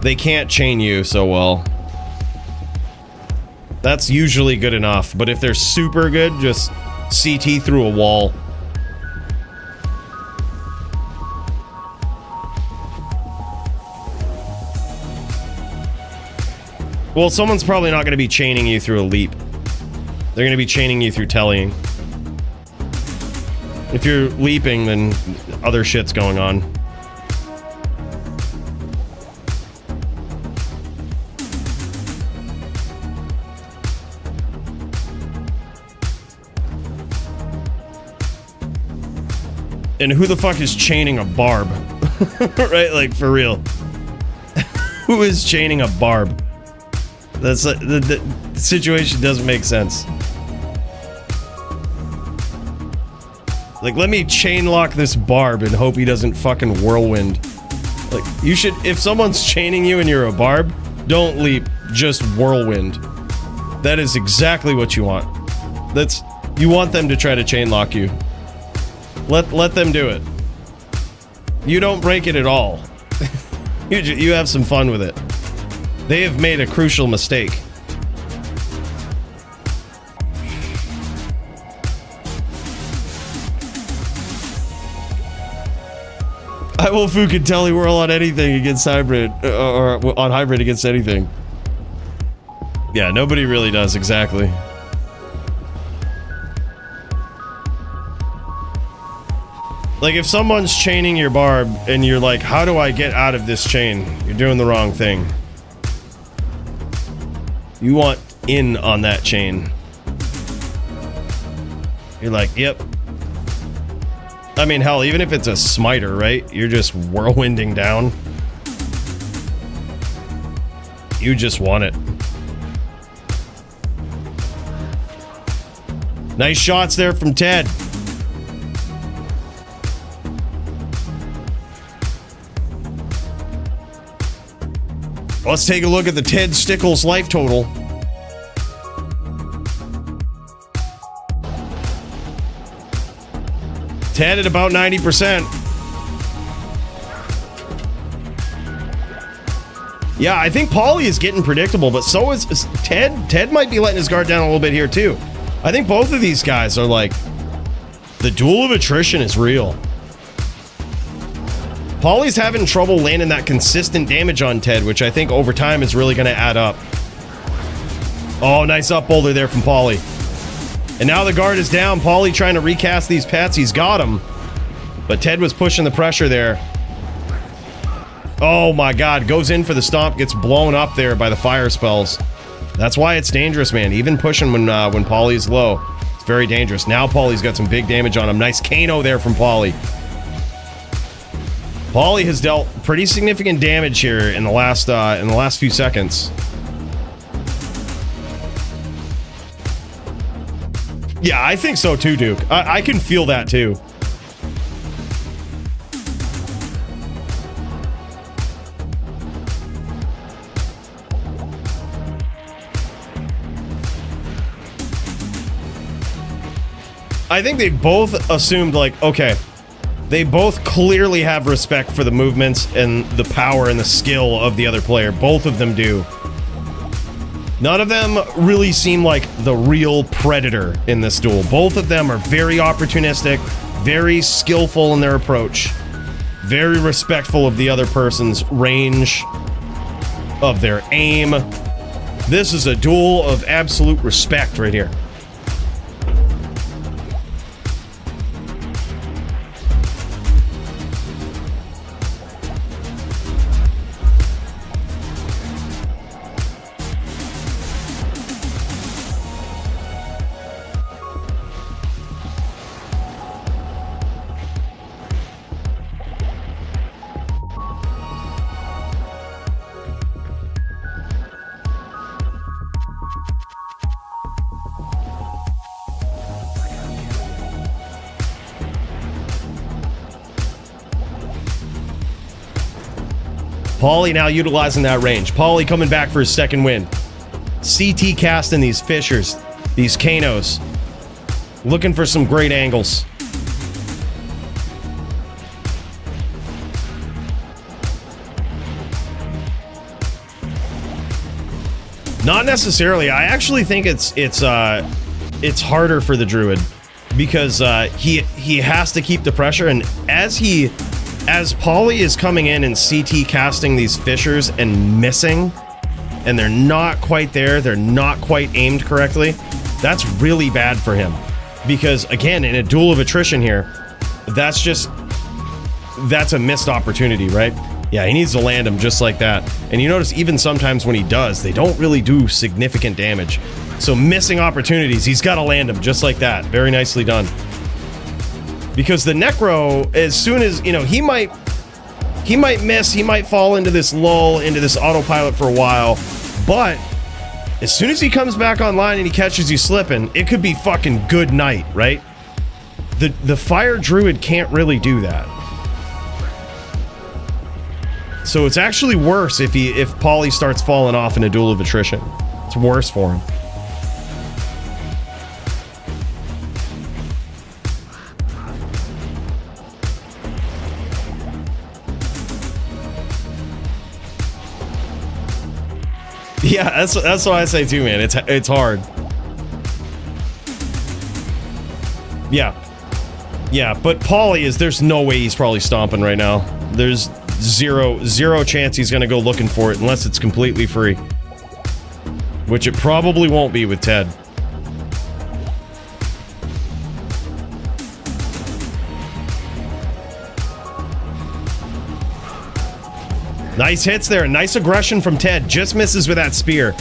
they can't chain you so well. That's usually good enough, but if they're super good, just CT through a wall. Well, someone's probably not going to be chaining you through a leap. They're going to be chaining you through tellying. If you're leaping, then other shit's going on. And who the fuck is chaining a Barb? Right? Like, for real. Who is chaining a Barb? That's the situation doesn't make sense. Like, let me chain lock this Barb and hope he doesn't fucking whirlwind. Like, you should, if someone's chaining you and you're a Barb, don't leap, just whirlwind. That is exactly what you want. That's, you want them to try to chain lock you. Let them do it. You don't break it at all. You have some fun with it. They have made a crucial mistake. I will fucking telly whirl on anything against hybrid, or on hybrid against anything. Yeah, nobody really does, exactly. Like, if someone's chaining your Barb, and you're like, how do I get out of this chain? You're doing the wrong thing. You want in on that chain. You're like, yep. I mean, hell, even if it's a smiter, right? You're just whirlwinding down. You just want it. Nice shots there from Ted. Let's take a look at the Ted Stickles life total. Ted at about 90%. Yeah, I think Poly is getting predictable, but so is Ted. Ted might be letting his guard down a little bit here too. I think both of these guys are like, the duel of attrition is real. Poly's having trouble landing that consistent damage on Ted, which I think over time is really going to add up. Oh, nice up boulder there from Poly. And now the guard is down. Poly trying to recast these pets. He's got him. But Ted was pushing the pressure there. Oh my god. Goes in for the stomp. Gets blown up there by the fire spells. That's why it's dangerous, man. Even pushing when Poly's low. It's very dangerous. Now Poly's got some big damage on him. Nice Kano there from Poly. Poly has dealt pretty significant damage here in the last few seconds. Yeah, I think so too, Duke. I can feel that too. I think they both assumed, like, okay, they both clearly have respect for the movements and the power and the skill of the other player. Both of them do. None of them really seem like the real predator in this duel. Both of them are very opportunistic, very skillful in their approach, very respectful of the other person's range, of their aim. This is a duel of absolute respect right here. Poly now utilizing that range. Poly coming back for his second win. CT casting these fissures, these Kanos. Looking for some great angles. Not necessarily. I actually think it's harder for the druid because he has to keep the pressure, and as Poly is coming in and CT casting these fissures and missing, and they're not quite there, they're not quite aimed correctly, that's really bad for him. Because again, in a duel of attrition here, that's a missed opportunity, right? Yeah, he needs to land him just like that. And you notice even sometimes when he does, they don't really do significant damage. So missing opportunities, he's got to land him just like that. Very nicely done. Because the Necro, as soon as, you know, he might miss, he might fall into this lull, into this autopilot for a while, but as soon as he comes back online and he catches you slipping, it could be fucking good night, right? The Fire Druid can't really do that. So it's actually worse if Poly starts falling off in a duel of attrition. It's worse for him. Yeah, that's what I say too, man. It's hard. Yeah, but Poly there's no way he's probably stomping right now. There's zero chance he's gonna go looking for it unless it's completely free. Which it probably won't be with Ted. Nice hits there. Nice aggression from Ted. Just misses with that spear.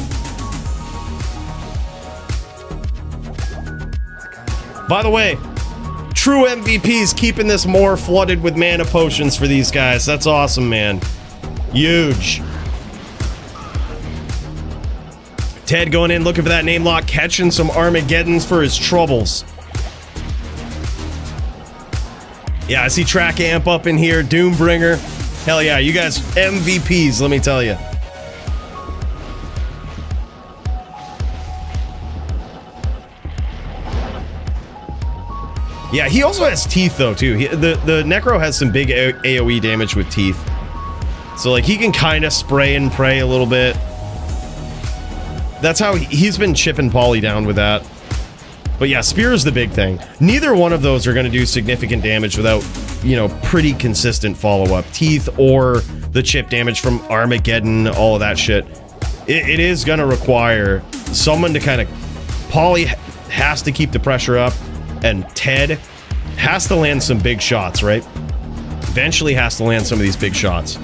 By the way, true MVPs keeping this more flooded with mana potions for these guys. That's awesome, man. Huge. Ted going in looking for that name lock, catching some Armageddons for his troubles. Yeah, I see Track Amp up in here. Doombringer. Hell yeah, you guys MVPs, let me tell you. Yeah, he also has teeth though too. The Necro has some big AoE damage with teeth. So like he can kind of spray and pray a little bit. That's how he's been chipping Poly down with that. But yeah, spear is the big thing. Neither one of those are going to do significant damage without, you know, pretty consistent follow-up. Teeth or the chip damage from Armageddon, all of that shit. It is going to require someone to kind of... Poly has to keep the pressure up, and Ted has to land some big shots, right? Eventually has to land some of these big shots.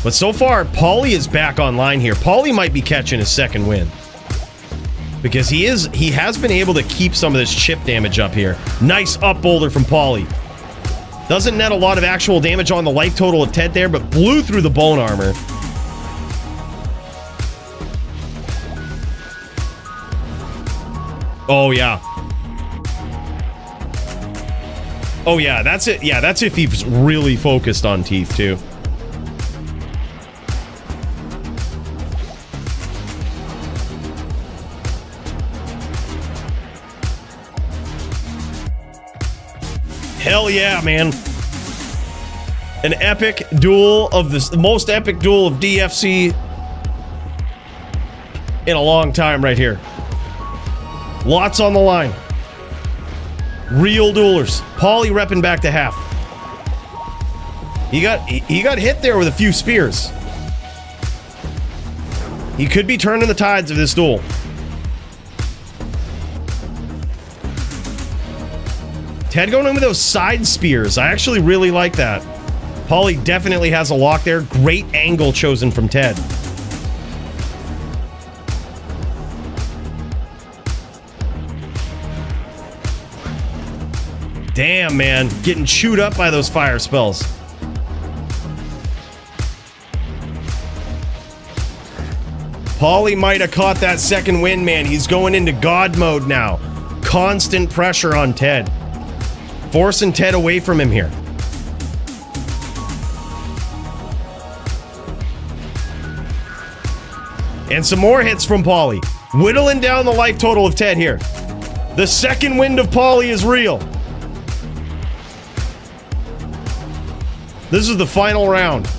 But so far, Poly is back online here. Poly might be catching his second win. Because he has been able to keep some of this chip damage up here. Nice up boulder from Poly. Doesn't net a lot of actual damage on the life total of Ted there, but blew through the bone armor. Oh, yeah. Oh, yeah, that's it. Yeah, that's if he's really focused on teeth, too. Hell yeah, man. An epic duel of the most epic duel of DFC in a long time right here. Lots on the line. Real duelers. Poly repping back to half. He got hit there with a few spears. He could be turning the tides of this duel. Ted going in with those side spears. I actually really like that. Poly definitely has a lock there. Great angle chosen from Ted. Damn, man. Getting chewed up by those fire spells. Poly might have caught that second win, man. He's going into God mode now. Constant pressure on Ted. Forcing Ted away from him here. And some more hits from Poly. Whittling down the life total of Ted here. The second wind of Poly is real. This is the final round.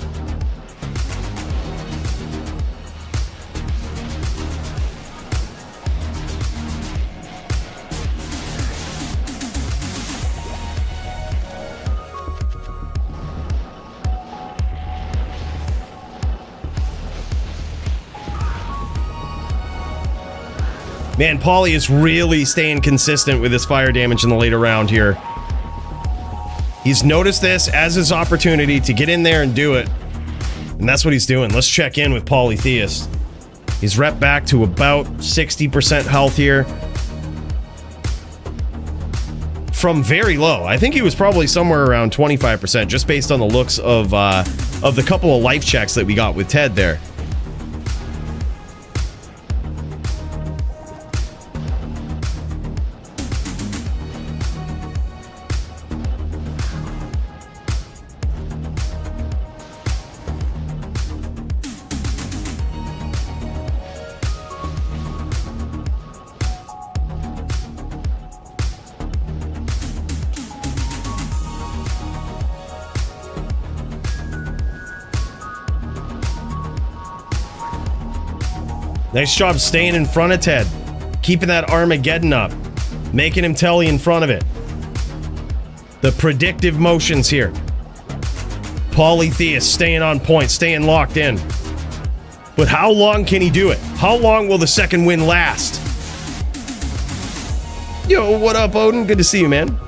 Man, Poly is really staying consistent with his fire damage in the later round here. He's noticed this as his opportunity to get in there and do it. And that's what he's doing. Let's check in with Polytheist. He's rep back to about 60% health here. From very low. I think he was probably somewhere around 25%, just based on the looks of the couple of life checks that we got with Ted there. Nice job staying in front of Ted. Keeping that Armageddon up. Making him telly in front of it. The predictive motions here. Polytheist staying on point, staying locked in. But how long can he do it? How long will the second win last? Yo, what up, Odin? Good to see you, man.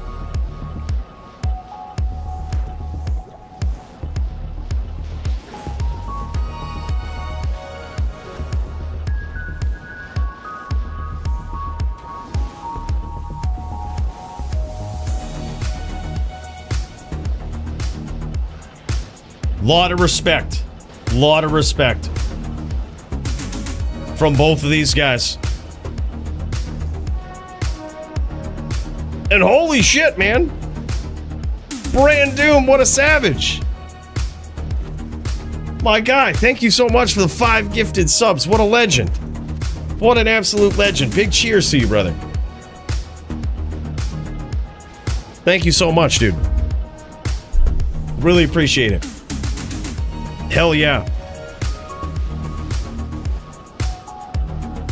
Lot of respect. Lot of respect. From both of these guys. And holy shit, man. Brand Doom, what a savage. My guy, thank you so much for the 5 gifted subs. What a legend. What an absolute legend. Big cheers to you, brother. Thank you so much, dude. Really appreciate it. Hell yeah.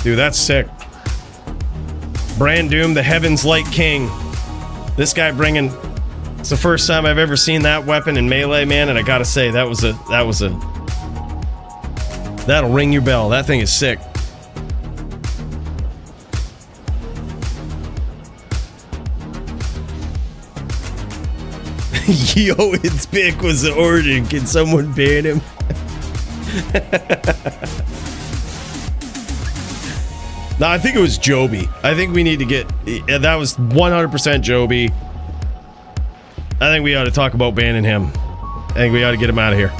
Dude, that's sick. Brand Doom, the Heavens Light King. This guy bringing... It's the first time I've ever seen that weapon in melee, man, and I gotta say, that was a... That'll ring your bell. That thing is sick. Yo, its pick was the origin. Can someone ban him? No, I think it was Joby. I think we need to get... That was 100% Joby. I think we ought to talk about banning him. I think we ought to get him out of here.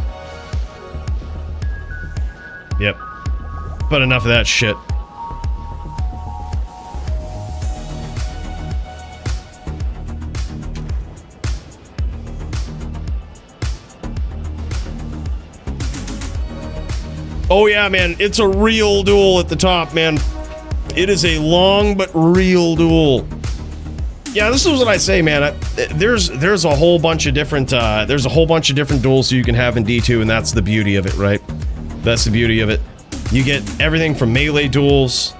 Yep. But enough of that shit. Oh yeah, man, it's a real duel at the top, man. It is a long but real duel. Yeah, this is what I say, man. There's a whole bunch of different duels you can have in D2, and that's the beauty of it, right? That's the beauty of it. You get everything from melee duels,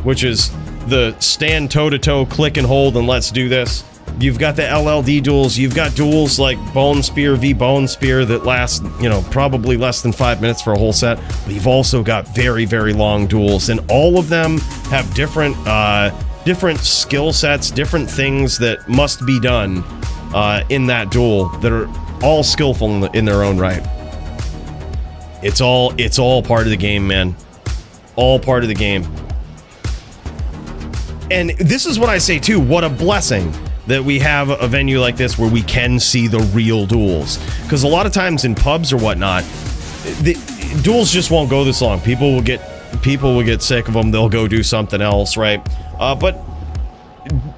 which is the stand toe-to-toe, click and hold, and let's do this. You've got the LLD duels. You've got duels like Bone Spear v Bone Spear that last, probably less than 5 minutes for a whole set. But you've also got very, very long duels, and all of them have different skill sets, different things that must be done in that duel that are all skillful in their own right. It's all part of the game, man. All part of the game. And this is what I say too. What a blessing that we have a venue like this where we can see the real duels. Because a lot of times in pubs or whatnot, the duels just won't go this long. People will get sick of them. They'll go do something else, right? But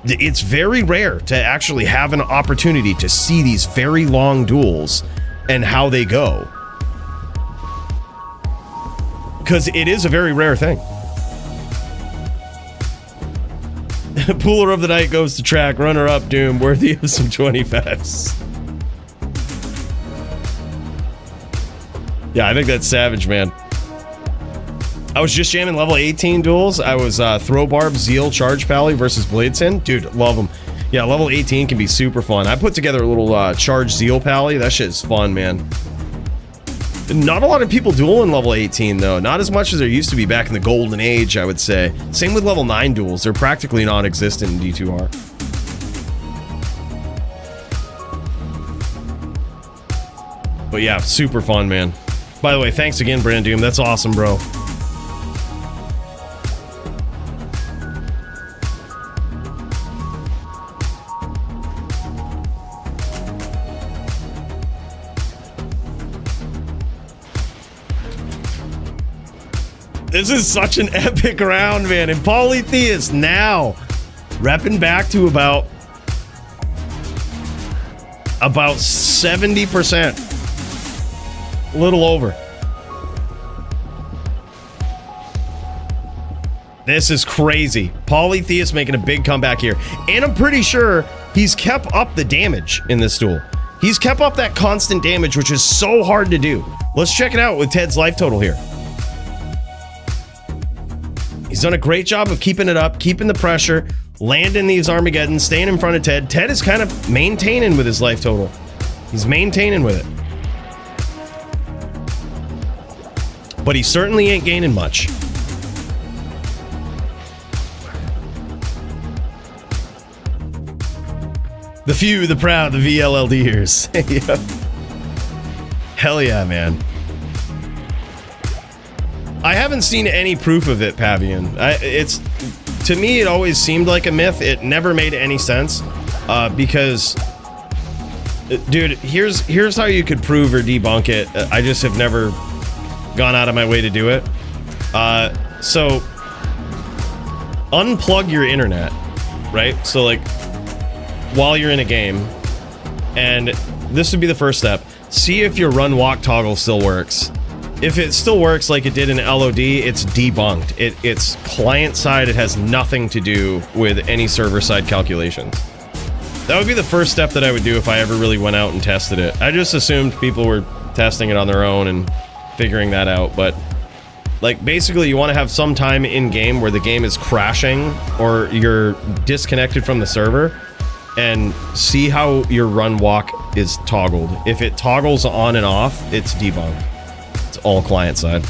it's very rare to actually have an opportunity to see these very long duels and how they go. because it is a very rare thing. Pooler of the night goes to track. Runner-up Doom, worthy of some 25s. Yeah, I think that's savage, man. I was just jamming level 18 duels. I was Throw Barb, Zeal, Charge Pally versus Bladesin. Dude, love them. Yeah, level 18 can be super fun. I put together a little Charge Zeal Pally. That shit is fun, man. Not a lot of people duel in level 18, though. Not as much as there used to be back in the golden age, I would say. Same with level 9 duels. They're practically non-existent in D2R. But yeah, super fun, man. By the way, thanks again, Brandoom. That's awesome, bro. This is such an epic round, man. And Polytheist now repping back to about 70%. A little over. This is crazy. Polytheist making a big comeback here. And I'm pretty sure he's kept up the damage in this duel. He's kept up that constant damage, which is so hard to do. Let's check it out with Ted's life total here. He's done a great job of keeping it up, keeping the pressure, landing these Armageddons, staying in front of Ted. Ted is kind of maintaining with his life total. He's maintaining with it. But he certainly ain't gaining much. The few, the proud, the VLLDers. Yeah. Hell yeah, man. I haven't seen any proof of it, Pavian. To me, it always seemed like a myth. It never made any sense, because, dude, here's how you could prove or debunk it. I just have never gone out of my way to do it. So, unplug your internet, right? So, like, while you're in a game, and this would be the first step. See if your run-walk toggle still works. If it still works like it did in LOD, it's debunked. It's client-side. It has nothing to do with any server-side calculations. That would be the first step that I would do if I ever really went out and tested it. I just assumed people were testing it on their own and figuring that out, but like, basically, you want to have some time in-game where the game is crashing or you're disconnected from the server, and see how your run-walk is toggled. If it toggles on and off, it's debunked. It's all client side.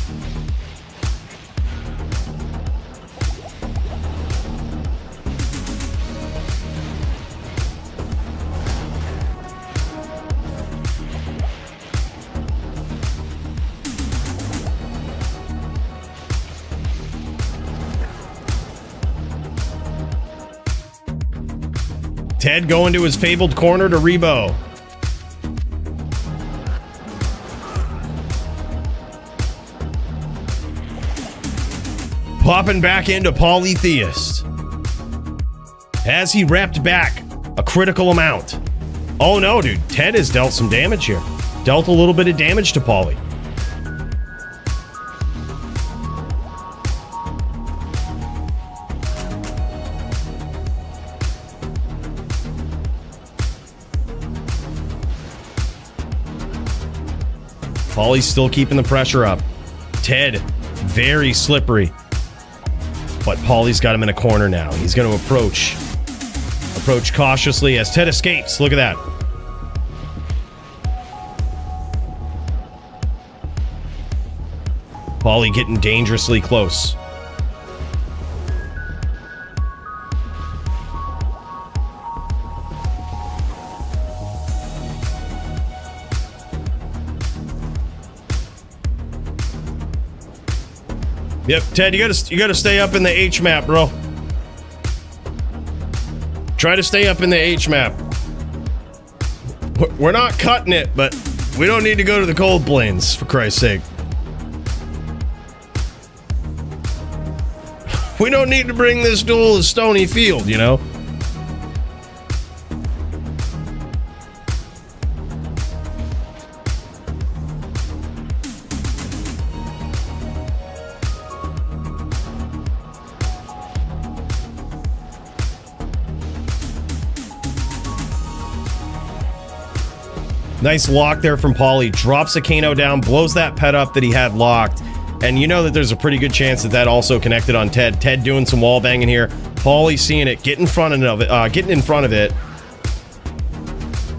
Ted going to his fabled corner to Rebo. Popping back into Polytheist. Has he repped back a critical amount? Oh no, dude. Ted has dealt some damage here. Dealt a little bit of damage to Poly. Poly's still keeping the pressure up. Ted, very slippery. But Poly's got him in a corner now. He's going to approach cautiously as Ted escapes. Look at that. Poly getting dangerously close. Yep, Ted, you gotta stay up in the H map, bro. Try to stay up in the H map. We're not cutting it, but we don't need to go to the cold plains, for Christ's sake. We don't need to bring this duel to Stony Field, you know? Nice lock there from Poly. Drops a Kano down, blows that pet up that he had locked. And you know that there's a pretty good chance that that also connected on Ted. Ted doing some wall banging here. Poly seeing it, getting in front of it.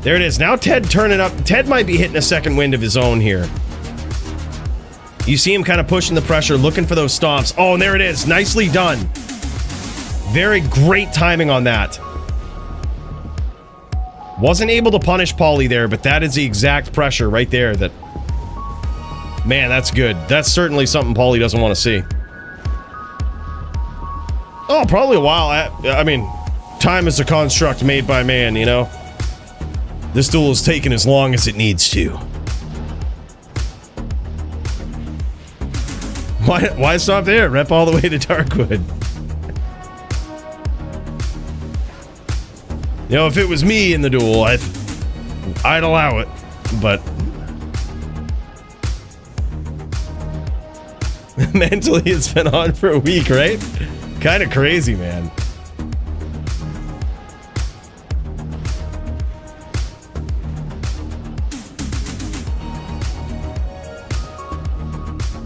There it is. Now Ted turning up. Ted might be hitting a second wind of his own here. You see him kind of pushing the pressure, looking for those stomps. Oh, and there it is. Nicely done. Very great timing on that. Wasn't able to punish Poly there, but that is the exact pressure right there that... Man, that's good. That's certainly something Poly doesn't want to see. Oh, probably a while. I mean, time is a construct made by man, you know? This duel is taking as long as it needs to. Why stop there? Rep all the way to Darkwood. You know, if it was me in the duel, I'd allow it, but... Mentally, it's been on for a week, right? Kind of crazy, man.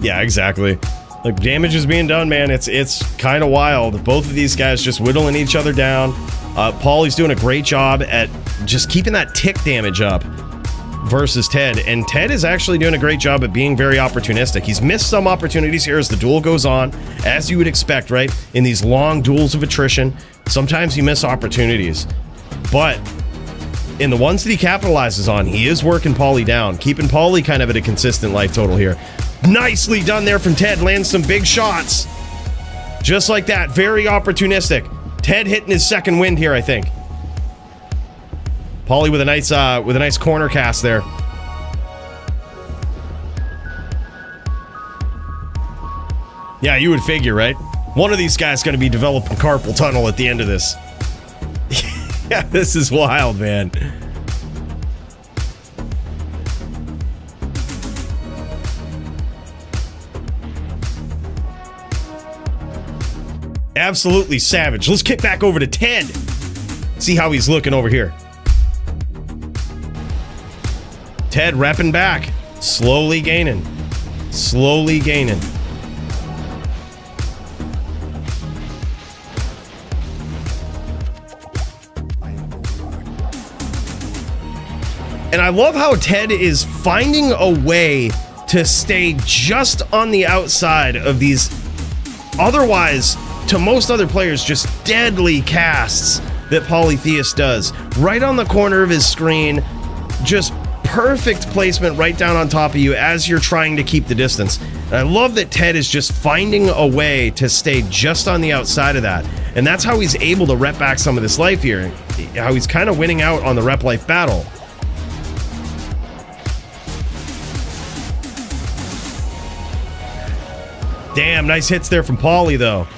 Yeah, exactly. Like, damage is being done, man. It's kind of wild. Both of these guys just whittling each other down. Poly's doing a great job at just keeping that tick damage up versus Ted. And Ted is actually doing a great job at being very opportunistic. He's missed some opportunities here as the duel goes on, as you would expect, right? In these long duels of attrition, sometimes you miss opportunities. But in the ones that he capitalizes on, he is working Poly down, keeping Poly kind of at a consistent life total here. Nicely done there from Ted, lands some big shots. Just like that, very opportunistic. Ted hitting his second wind here, I think. Poly with a nice corner cast there. Yeah, you would figure, right? One of these guys going to be developing carpal tunnel at the end of this. Yeah, this is wild, man. Absolutely savage. Let's kick back over to Ted. See how he's looking over here. Ted repping back. Slowly gaining. Slowly gaining. And I love how Ted is finding a way to stay just on the outside of these otherwise, to most other players, just deadly casts that Polytheist does. Right on the corner of his screen, just perfect placement right down on top of you as you're trying to keep the distance. And I love that Ted is just finding a way to stay just on the outside of that. And that's how he's able to rep back some of this life here. How he's kind of winning out on the rep life battle. Damn, nice hits there from Poly, though.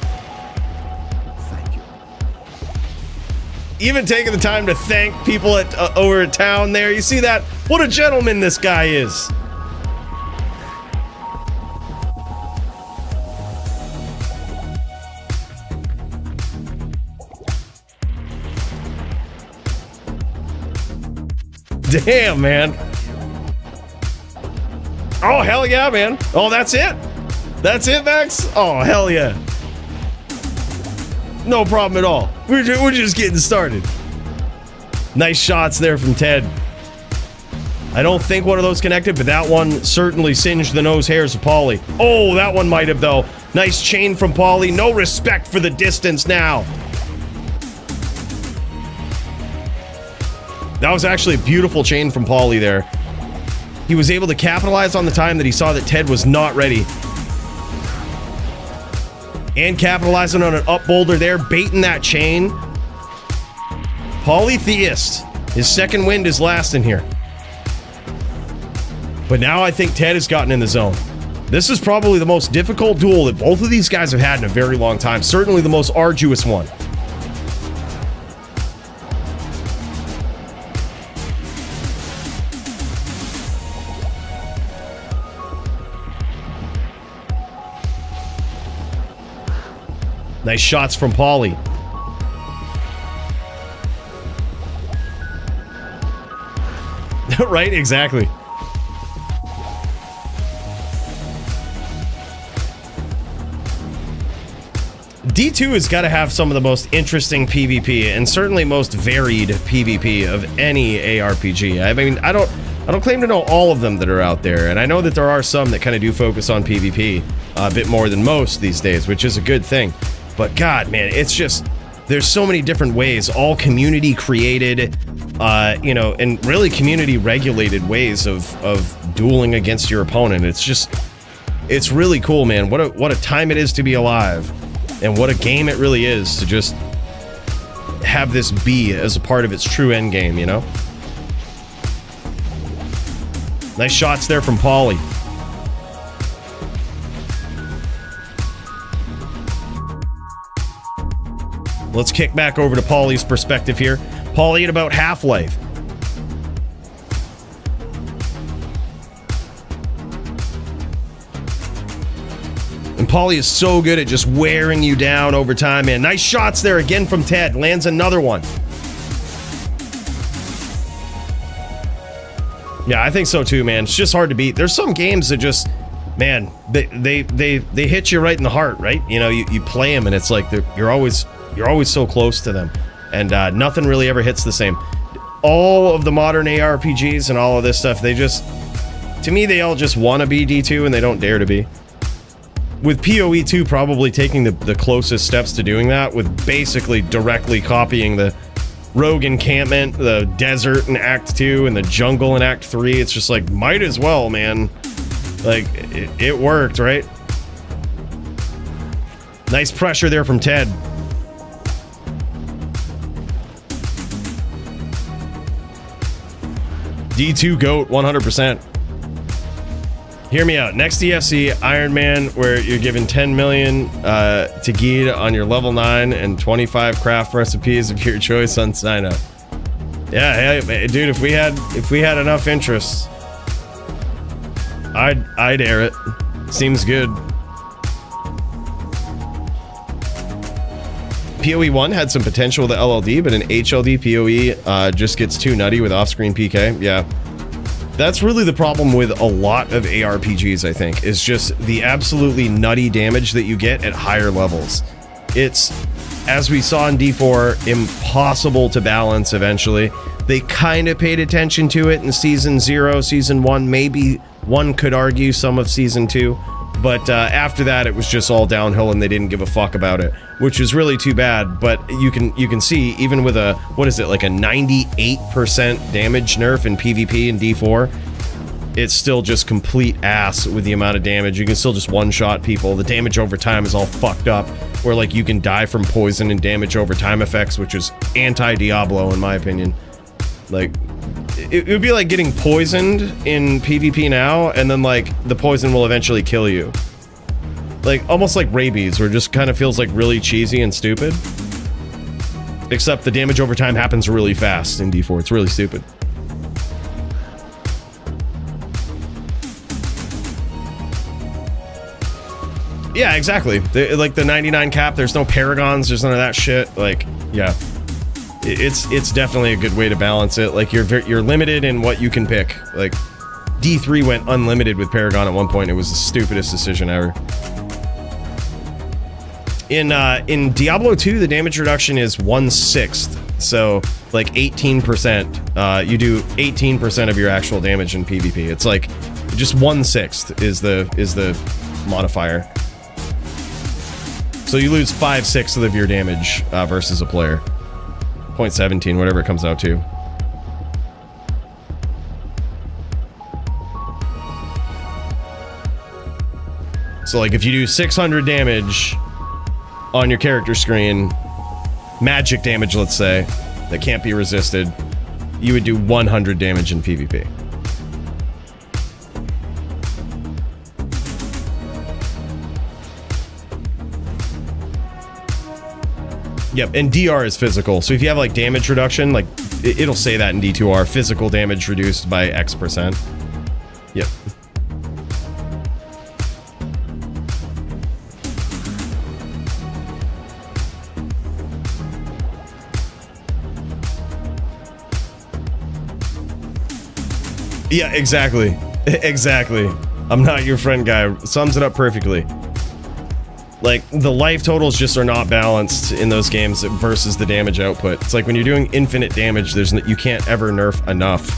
Even taking the time to thank people at over at town there. You see that? What a gentleman this guy is. Damn, man. Oh, hell yeah, man. Oh, that's it? That's it, Max? Oh, hell yeah. No problem at all. We're just getting started. Nice shots there from Ted. I don't think one of those connected, but that one certainly singed the nose hairs of Poly. Oh, that one might have, though. Nice chain from Poly. No respect for the distance now. That was actually a beautiful chain from Poly there. He was able to capitalize on the time that he saw that Ted was not ready. And capitalizing on an up boulder there, baiting that chain. Polytheist. His second wind is lasting here. But now I think Ted has gotten in the zone. This is probably the most difficult duel that both of these guys have had in a very long time. Certainly the most arduous one. Nice shots from Poly. Right? Exactly. D2 has got to have some of the most interesting PvP and certainly most varied PvP of any ARPG. I mean, I don't claim to know all of them that are out there, and I know that there are some that kind of do focus on PvP a bit more than most these days, which is a good thing. But God, man, it's just, there's so many different ways, all community created, you know, and really community regulated ways of dueling against your opponent. It's just, it's really cool, man. What a time it is to be alive. And what a game it really is to just have this be as a part of its true end game, you know? Nice shots there from Poly. Let's kick back over to Poly's perspective here. Poly at about Half-Life. And Poly is so good at just wearing you down over time, man. Nice shots there again from Ted. Lands another one. Yeah, I think so too, man. It's just hard to beat. There's some games that just, man, they hit you right in the heart, right? You know, you play them and it's like you're always so close to them, and nothing really ever hits the same. All of the modern ARPGs and all of this stuff, they just, to me, they all just want to be D2 and they don't dare to be. With PoE 2 probably taking the closest steps to doing that, with basically directly copying the rogue encampment, the desert in Act 2, and the jungle in Act 3. It's just like, might as well, man. Like, it worked, right? Nice pressure there from Ted. D2 GOAT, 100%. Hear me out. Next DFC, Iron Man, where you're given 10 million to Geed on your level 9 and 25 craft recipes of your choice on sign up. Yeah, hey, dude, if we had enough interest, I'd air it. Seems good. PoE 1 had some potential with the LLD, but an HLD PoE just gets too nutty with off-screen PK. Yeah. That's really the problem with a lot of ARPGs, I think, is just the absolutely nutty damage that you get at higher levels. It's, as we saw in D4, impossible to balance eventually. They kind of paid attention to it in Season 0, Season 1, maybe one could argue some of Season 2, but after that it was just all downhill and they didn't give a fuck about it, which is really too bad. But you can see, even with a, what is it, like a 98% damage nerf in PvP in D4, it's still just complete ass with the amount of damage. You can still just one-shot people. The damage over time is all fucked up, where like you can die from poison and damage over time effects, which is anti-Diablo in my opinion. Like, it would be like getting poisoned in PvP now, and then like the poison will eventually kill you. Like, almost like rabies, where it just kind of feels like really cheesy and stupid. Except the damage over time happens really fast in D4. It's really stupid. Yeah, exactly. Like the 99 cap, there's no paragons, there's none of that shit. Like, yeah. It's definitely a good way to balance it. Like, you're limited in what you can pick. Like, D3 went unlimited with Paragon at one point. It was the stupidest decision ever. In Diablo 2, the damage reduction is 1/6, so like 18%. You do 18% of your actual damage in PvP. It's like just 1/6 is the modifier. So you lose 5/6 of your damage versus a player. 0.17, whatever it comes out to. So like if you do 600 damage on your character screen, magic damage, let's say, that can't be resisted, you would do 100 damage in PvP. Yep, and DR is physical, so if you have like damage reduction, like it'll say that in D2R, physical damage reduced by X%. Yep. Yeah, exactly. Exactly. I'm not your friend guy. Sums it up perfectly. Like, the life totals just are not balanced in those games versus the damage output. It's like when you're doing infinite damage, you can't ever nerf enough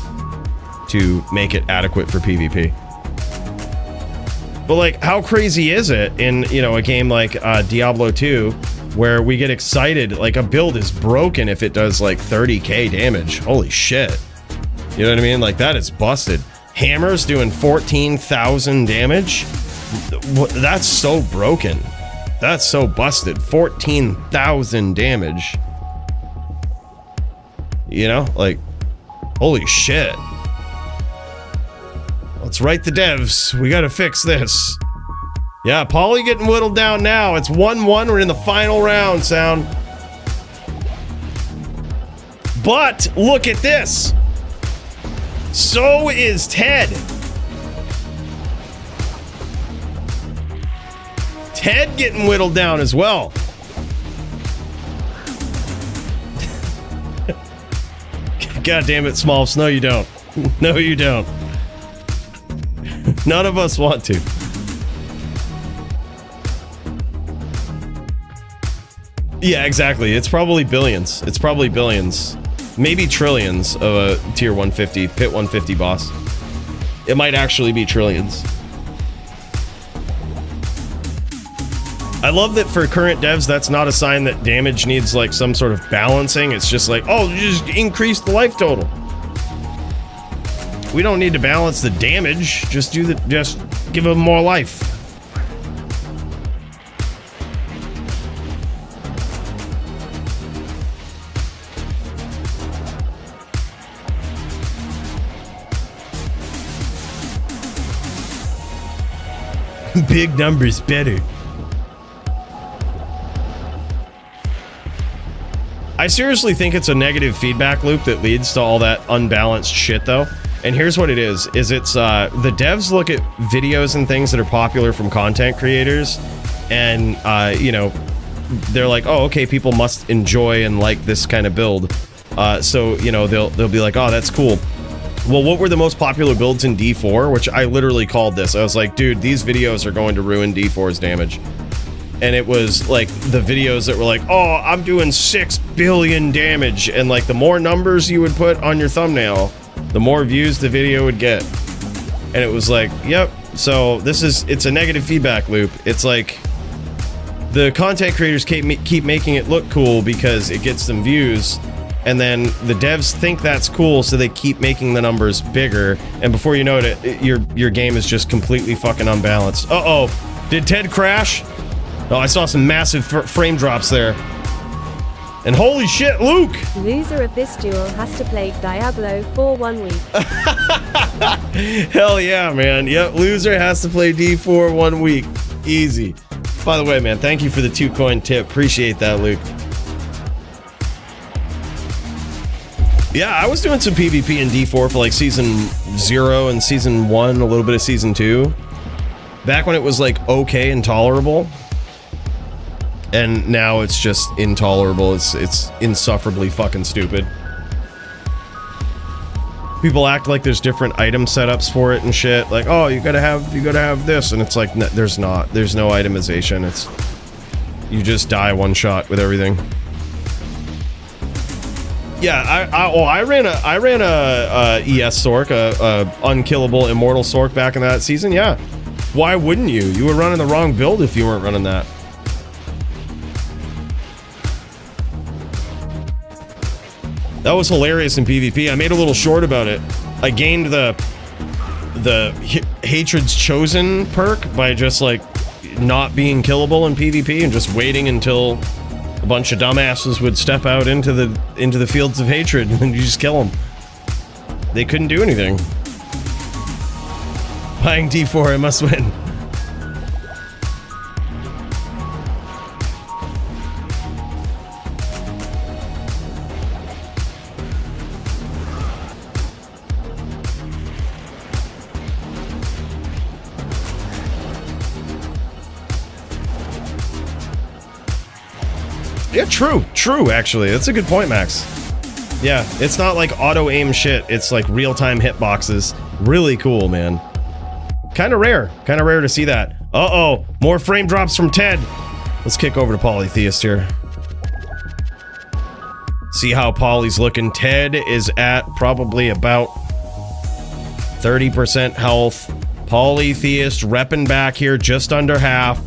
to make it adequate for PvP. But like, how crazy is it in, you know, a game like Diablo 2, where we get excited, like a build is broken if it does like 30k damage. Holy shit. You know what I mean? Like, that is busted. Hammers doing 14,000 damage? That's so broken. That's so busted. 14,000 damage. You know, like, holy shit. Let's write the devs. We gotta fix this. Yeah, Poly getting whittled down now. It's 1-1. We're in the final round, Sound. But look at this. So is Ted. Ted getting whittled down as well. God damn it, Smalls. No, you don't. No, you don't. None of us want to. Yeah, exactly. It's probably billions. It's probably billions. Maybe trillions of a tier 150, pit 150 boss. It might actually be trillions. I love that for current devs, that's not a sign that damage needs like some sort of balancing. It's just like, oh, just increase the life total. We don't need to balance the damage. Just give them more life. Big numbers better. I seriously think it's a negative feedback loop that leads to all that unbalanced shit, though. And here's what it is it's the devs look at videos and things that are popular from content creators, and you know, they're like, oh, okay, people must enjoy and like this kind of build, so you know, they'll be like, oh, that's cool. Well, what were the most popular builds in D4? Which I literally called this. I was like, dude, these videos are going to ruin D4's damage. And it was like the videos that were like, oh, I'm doing 6 billion damage, and like the more numbers you would put on your thumbnail, the more views the video would get. And it was like, yep, so it's a negative feedback loop. It's like the content creators keep making it look cool because it gets them views, and then the devs think that's cool, so they keep making the numbers bigger, and before you know it, your game is just completely fucking unbalanced. Uh-oh, did Ted crash? Oh, I saw some massive frame drops there. And holy shit, Luke! Loser of this duel has to play Diablo for 1 week. Hell yeah, man. Yep, loser has to play D4 1 week. Easy. By the way, man, thank you for the 2-coin tip. Appreciate that, Luke. Yeah, I was doing some PvP in D4 for like Season 0 and Season 1, a little bit of Season 2. Back when it was like okay and tolerable. And now it's just intolerable. It's insufferably fucking stupid. People act like there's different item setups for it and shit. Like, oh, you gotta have this, and it's like, no, there's not. There's no itemization. It's you just die one shot with everything. Yeah, I ran a ES Sork, a unkillable immortal Sork back in that season. Yeah, why wouldn't you? You were running the wrong build if you weren't running that. That was hilarious in PvP. I made a little short about it. I gained the Hatred's Chosen perk by just like not being killable in PvP and just waiting until a bunch of dumbasses would step out into the fields of hatred, and then you just kill them. They couldn't do anything. Buying D4, I must win. Yeah, true, actually. That's a good point, Max. Yeah, it's not like auto-aim shit. It's like real-time hitboxes. Really cool, man. Kind of rare to see that. Uh-oh, more frame drops from Ted. Let's kick over to Polytheist here. See how Poly's looking. Ted is at probably about 30% health. Polytheist repping back here just under half.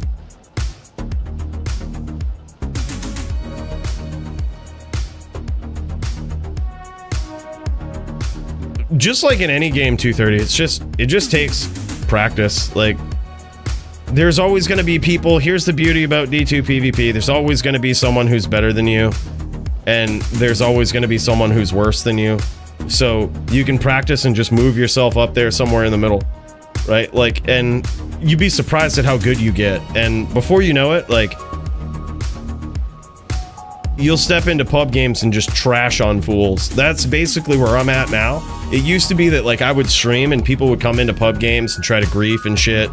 Just like in any game 230, it just takes practice. Like, there's always going to be people. Here's the beauty about D2 PvP. There's always going to be someone who's better than you, and there's always going to be someone who's worse than you. So you can practice and just move yourself up there somewhere in the middle, right? Like, and you'd be surprised at how good you get. And before you know it, like, you'll step into pub games and just trash on fools. That's basically where I'm at now. It used to be that, like, I would stream and people would come into pub games and try to grief and shit.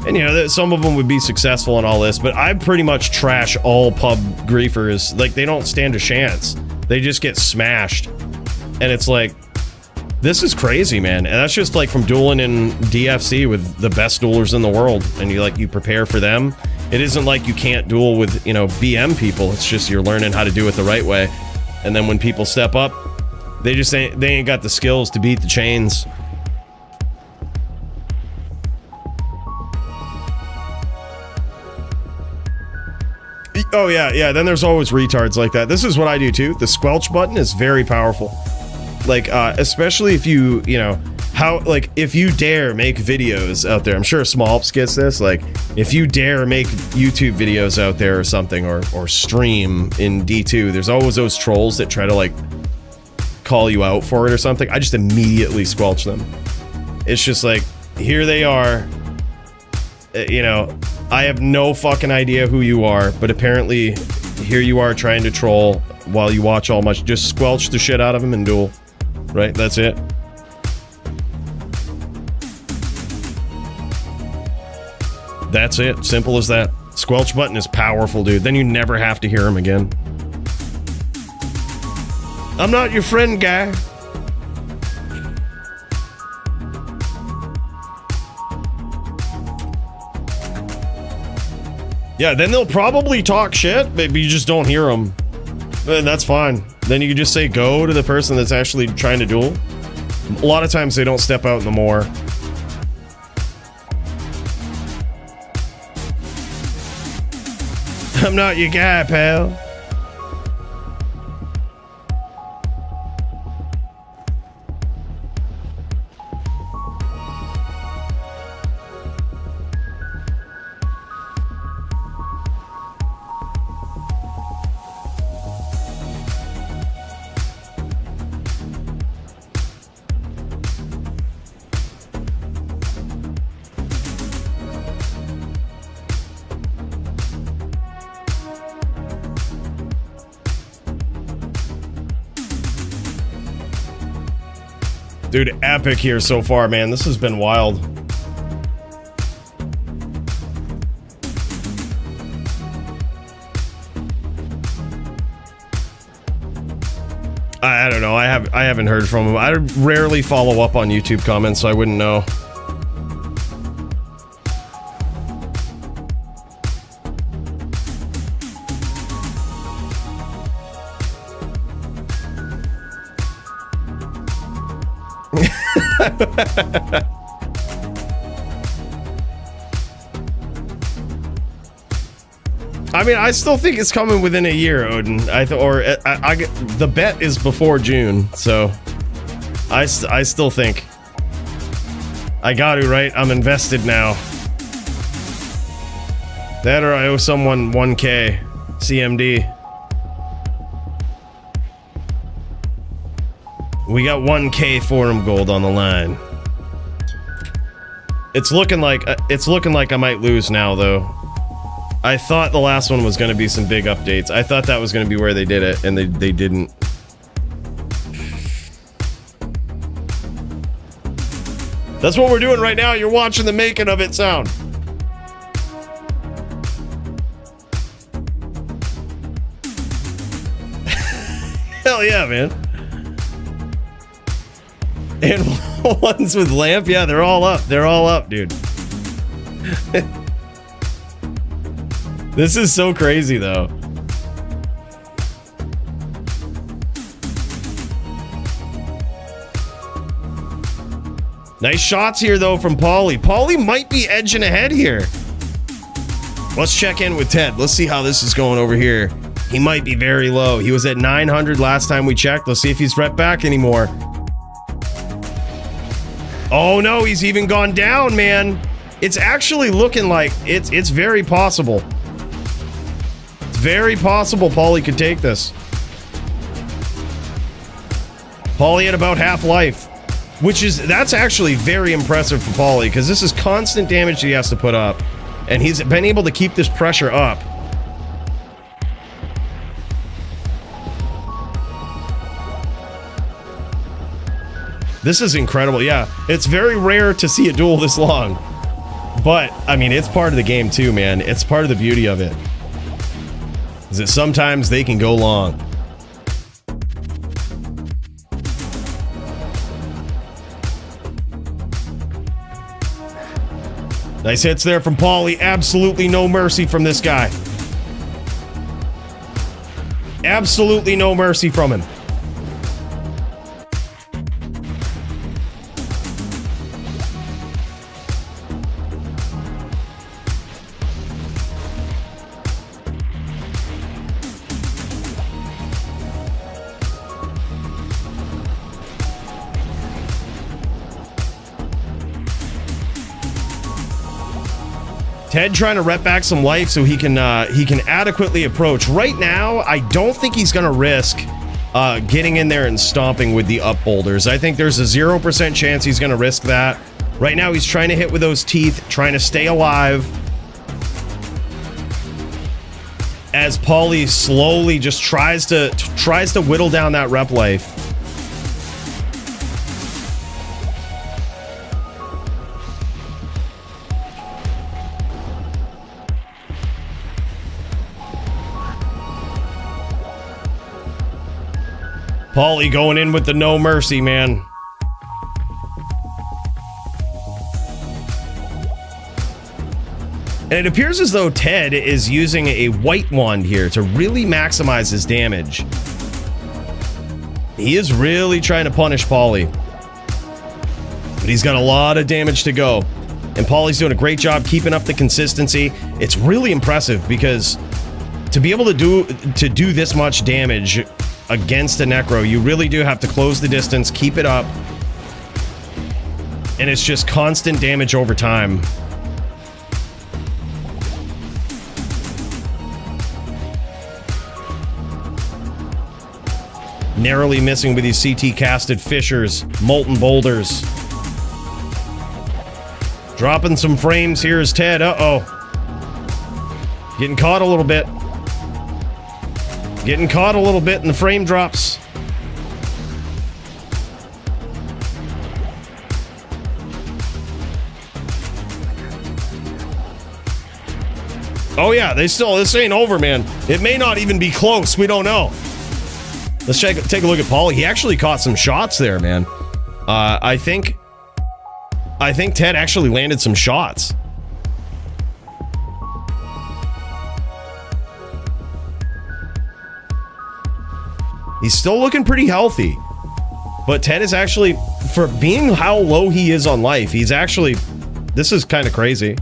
And, you know, some of them would be successful and all this, but I pretty much trash all pub griefers. Like, they don't stand a chance. They just get smashed. And it's like, this is crazy, man. And that's just, like, from dueling in DFC with the best duelers in the world. And you prepare for them. It isn't like you can't duel with, you know, BM people. It's just you're learning how to do it the right way. And then when people step up, they ain't got the skills to beat the chains. Oh yeah, then there's always retards like that. This is what I do too. The squelch button is very powerful. Like, especially if you know, if you dare make videos out there. I'm sure Smallps gets this. Like, if you dare make YouTube videos out there or something, or stream in D2, there's always those trolls that try to, like, call you out for it or something. I just immediately squelch them. It's just like, here they are. You know, I have no fucking idea who you are, but apparently here you are trying to troll while you watch all much. Just squelch the shit out of them and duel. Right? That's it. That's it. Simple as that. Squelch button is powerful, dude. Then you never have to hear him again. I'm not your friend, guy. Yeah, then they'll probably talk shit, but you just don't hear them. And that's fine. Then you can just say go to the person that's actually trying to duel. A lot of times they don't step out in the moor. I'm not your guy, pal. Dude, epic here so far, man. This has been wild. I don't know. I haven't heard from him. I rarely follow up on YouTube comments, so I wouldn't know. I mean, I still think it's coming within a year, Odin. The bet is before June, so I still think I got to, right? I'm invested now. That or I owe someone 1K CMD. We got 1K forum gold on the line. It's looking like I might lose now, though. I thought the last one was going to be some big updates. I thought that was going to be where they did it, and they didn't. That's what we're doing right now. You're watching the making of it sound. Hell yeah, man. And ones with lamp, yeah, they're all up. They're all up, dude. This is so crazy, though. Nice shots here, though, from Poly. Poly might be edging ahead here. Let's check in with Ted. Let's see how this is going over here. He might be very low. He was at 900 last time we checked. Let's see if he's rep back anymore. Oh, no, he's even gone down, man. It's actually looking like it's very possible. It's very possible Poly could take this. Poly at about half life. That's actually very impressive for Poly, because this is constant damage he has to put up. And he's been able to keep this pressure up. This is incredible, yeah. It's very rare to see a duel this long. But, I mean, it's part of the game too, man. It's part of the beauty of it. Is that sometimes they can go long. Nice hits there from Poly. Absolutely no mercy from this guy. Absolutely no mercy from him. Ted trying to rep back some life so he can adequately approach. Right now, I don't think he's gonna risk getting in there and stomping with the up boulders. I think there's a 0% chance he's gonna risk that. Right now, he's trying to hit with those teeth, trying to stay alive. As Poly slowly just tries to whittle down that rep life. Poly going in with the no mercy, man. And it appears as though Ted is using a white wand here to really maximize his damage. He is really trying to punish Poly. But he's got a lot of damage to go. And Poly's doing a great job keeping up the consistency. It's really impressive because to be able to do this much damage against a Necro, you really do have to close the distance, keep it up, and it's just constant damage over time. Narrowly missing with these CT casted fissures, molten boulders. Dropping some frames here is Ted. Uh-oh. Getting caught a little bit. Getting caught a little bit in the frame drops. Oh yeah, this ain't over, man. It may not even be close. We don't know. Let's take a look at Poly. He actually caught some shots there, man. I think Ted actually landed some shots. He's still looking pretty healthy. But Ted is actually, for being how low he is on life, he's actually, this is kind of crazy.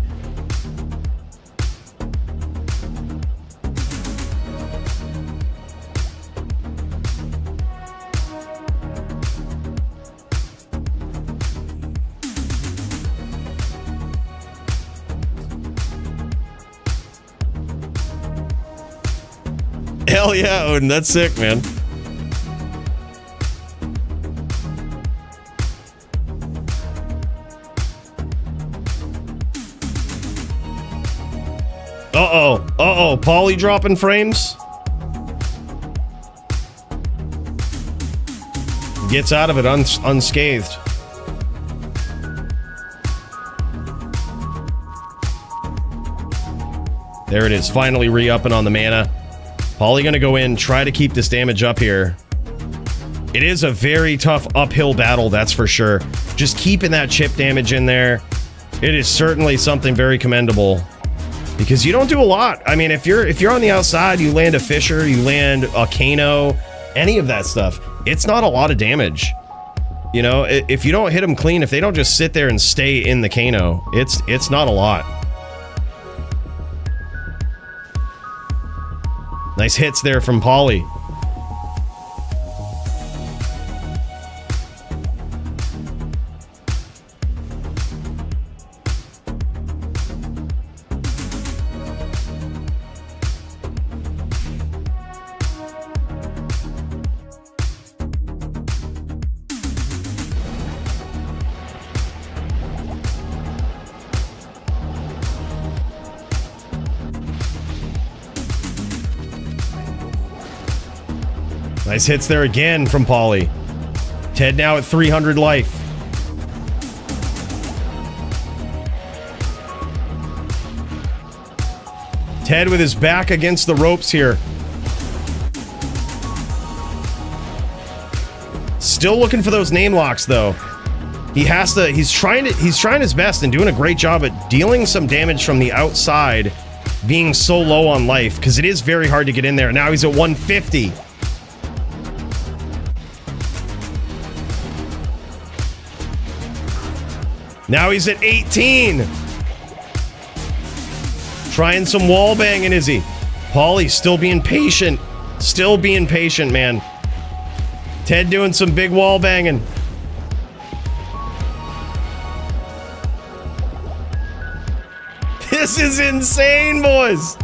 Hell yeah, Odin, that's sick, man. Uh-oh, Poly dropping frames. Gets out of it unscathed. There it is, finally re-upping on the mana. Poly gonna go in, try to keep this damage up here. It is a very tough uphill battle, that's for sure. Just keeping that chip damage in there, it is certainly something very commendable. Because you don't do a lot. I mean, if you're on the outside, you land a Fisher, you land a Kano, any of that stuff, it's not a lot of damage. You know, if you don't hit them clean, if they don't just sit there and stay in the Kano, it's not a lot. Nice hits there from Poly. Nice hits there again from Poly. Ted now at 300 life. Ted with his back against the ropes here. Still looking for those name locks though. He's trying his best and doing a great job at dealing some damage from the outside, being so low on life, because it is very hard to get in there. Now he's at 150. Now he's at 18. Trying some wall banging, is he? Paulie still being patient. Still being patient, man. Ted doing some big wall banging. This is insane, boys.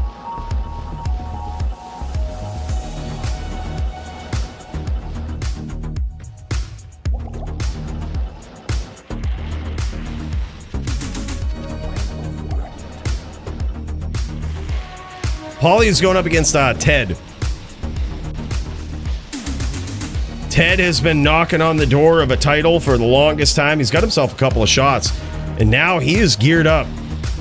Pauly's going up against Ted. Ted has been knocking on the door of a title for the longest time. He's got himself a couple of shots, and now he is geared up.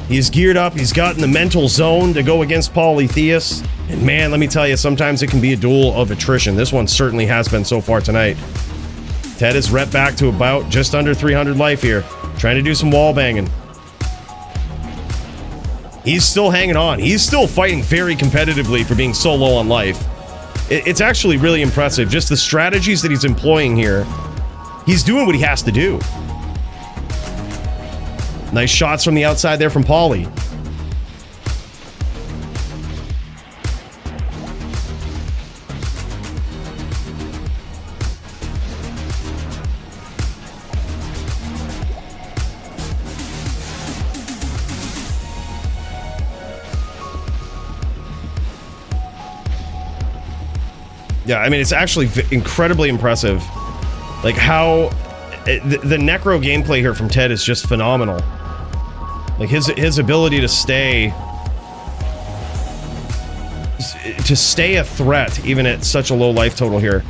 He's geared up. He's gotten the mental zone to go against Polytheist. And man, let me tell you, sometimes it can be a duel of attrition. This one certainly has been so far tonight. Ted is rep back to about just under 300 life here, trying to do some wall banging. He's still hanging on. He's still fighting very competitively for being so low on life. It's actually really impressive. Just the strategies that he's employing here. He's doing what he has to do. Nice shots from the outside there from Poly. Yeah, I mean, it's actually incredibly impressive. Like how the Necro gameplay here from Ted is just phenomenal. Like his ability to stay a threat even at such a low life total here.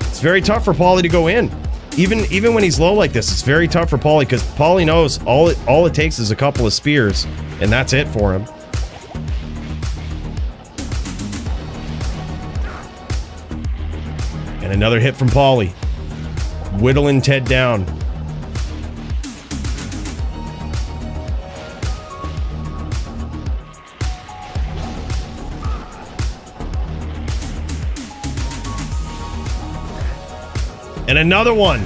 It's very tough for Paulie to go in. Even when he's low like this, it's very tough for Paulie because Paulie knows all it takes is a couple of spears, and that's it for him. And another hit from Paulie, whittling Ted down. And another one.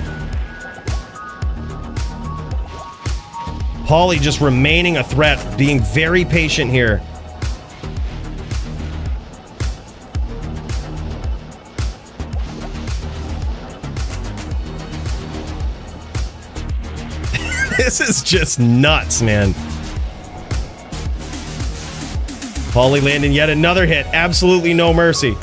Paulie just remaining a threat, being very patient here. This is just nuts, man. Paulie landing yet another hit. Absolutely no mercy.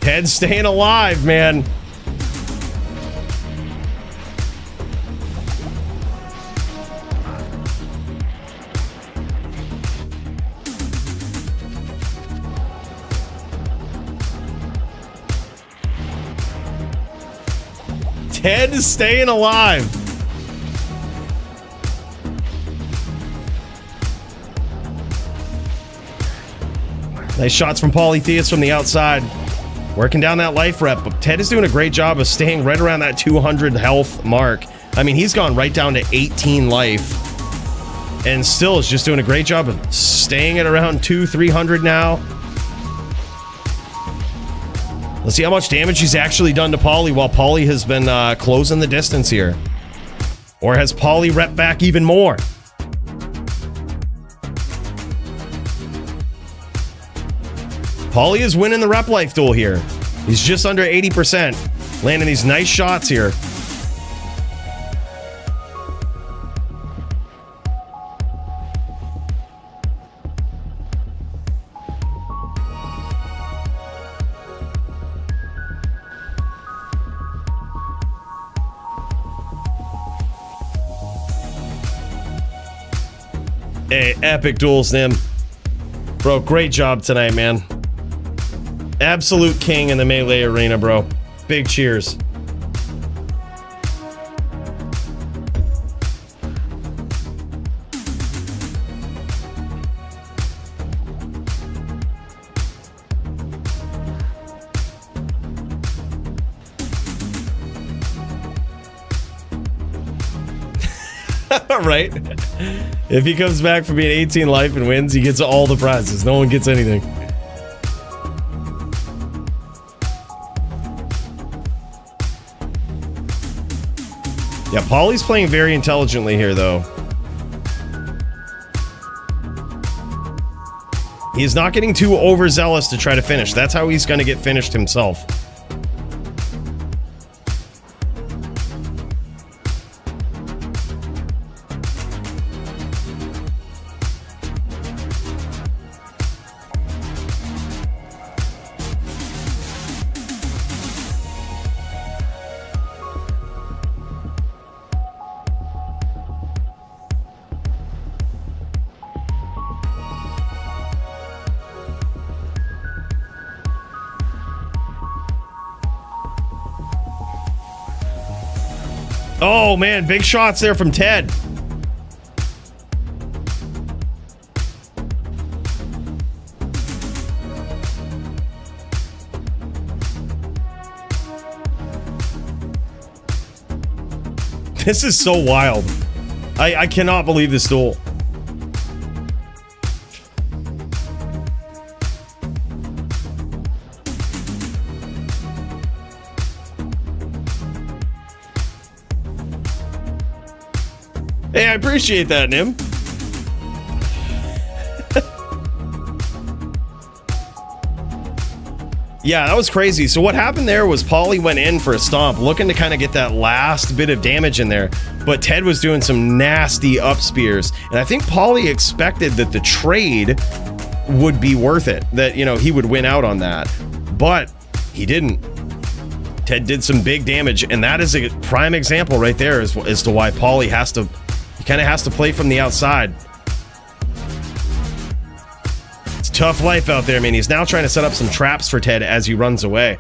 Ted's staying alive, man. Ted is staying alive. Nice shots from Polytheist from the outside. Working down that life rep, but Ted is doing a great job of staying right around that 200 health mark. I mean, he's gone right down to 18 life. And still is just doing a great job of staying at around 200-300 now. Let's see how much damage he's actually done to Poly while Poly has been closing the distance here. Or has Poly rep back even more? Poly is winning the rep life duel here. He's just under 80%. Landing these nice shots here. Hey, epic duels, Nim. Bro, great job tonight, man. Absolute king in the melee arena, bro. Big cheers. Right? If he comes back from being 18 life and wins, he gets all the prizes. No one gets anything. Yeah, Poly's playing very intelligently here, though. He's not getting too overzealous to try to finish. That's how he's going to get finished himself. Oh man, big shots there from Ted. This is so wild. I cannot believe this duel. Hey, I appreciate that, Nim. Yeah, that was crazy. So what happened there was Poly went in for a stomp, looking to kind of get that last bit of damage in there, but Ted was doing some nasty up spears, and I think Poly expected that the trade would be worth it, that, you know, he would win out on that, but he didn't. Ted did some big damage, and that is a prime example right there as to why Poly has to, he kind of has to play from the outside. It's tough life out there, man. He's now trying to set up some traps for Ted as he runs away.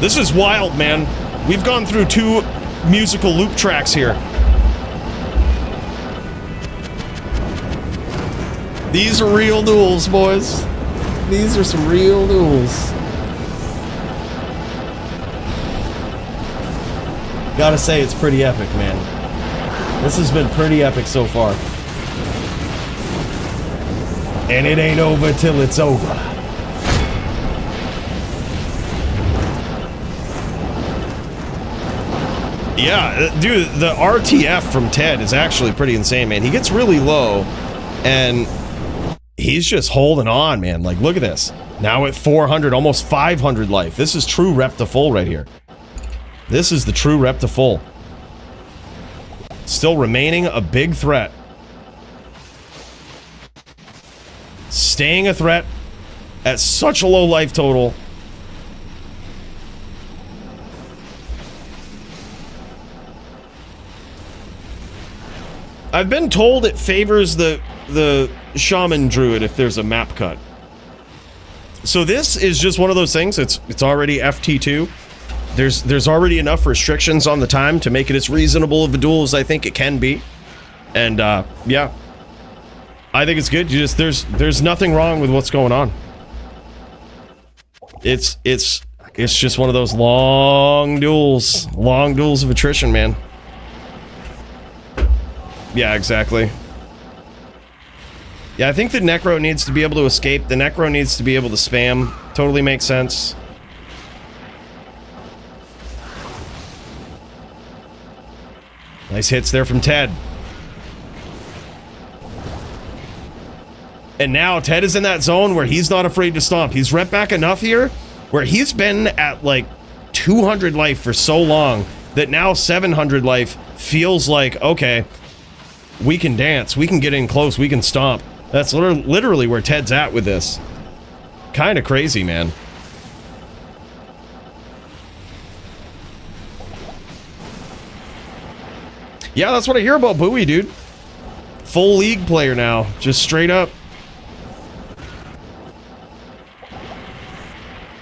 This is wild, man. We've gone through 2 musical loop tracks here. These are real duels, boys. These are some real duels. Gotta say, it's pretty epic, man. This has been pretty epic so far. And it ain't over till it's over. Yeah, dude, the RTF from Ted is actually pretty insane, man. He gets really low, and he's just holding on, man. Like, look at this. Now at 400, almost 500 life. This is true rep to full right here. This is the true rep to full. Still remaining a big threat. Staying a threat at such a low life total. I've been told it favors the shaman druid if there's a map cut. So this is just one of those things. It's already FT2. There's already enough restrictions on the time to make it as reasonable of a duel as I think it can be. And yeah, I think it's good. You just there's nothing wrong with what's going on. It's just one of those long duels of attrition, man. Yeah, exactly. Yeah, I think the Necro needs to be able to escape. The Necro needs to be able to spam. Totally makes sense. Nice hits there from Ted. And now Ted is in that zone where he's not afraid to stomp. He's rep back enough here where he's been at like 200 life for so long that now 700 life feels like, okay, we can dance, we can get in close, we can stomp. That's literally where Ted's at with this. Kind of crazy, man. Yeah, that's what I hear about Bowie, dude. Full league player now, just straight up.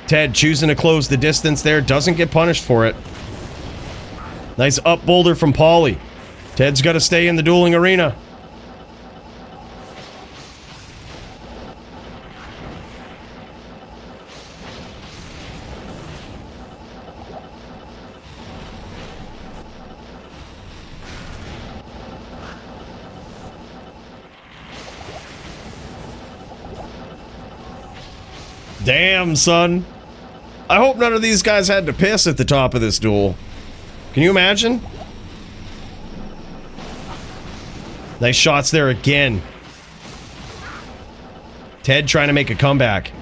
Ted choosing to close the distance there, doesn't get punished for it. Nice up boulder from Poly. Ted's got to stay in the dueling arena. Damn, son. I hope none of these guys had to piss at the top of this duel. Can you imagine? Nice shots there again. Ted trying to make a comeback.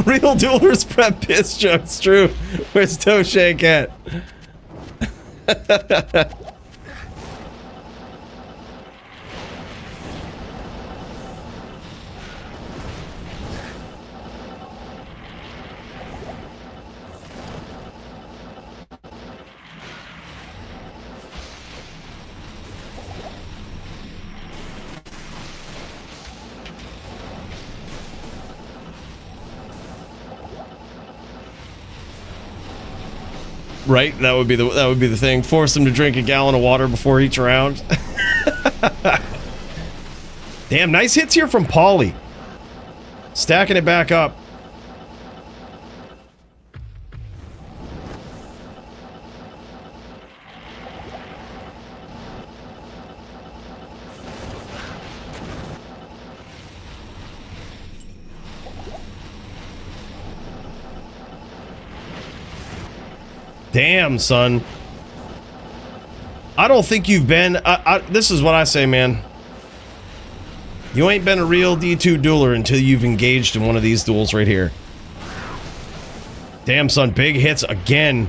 Real duelers prep piss jokes, true. Where's Toe Shake at? Right, that would be the thing. Force them to drink a gallon of water before each round. Damn, nice hits here from Poly. Stacking it back up. Damn, son. I don't think you've been... this is what I say, man. You ain't been a real D2 dueler until you've engaged in one of these duels right here. Damn, son. Big hits again.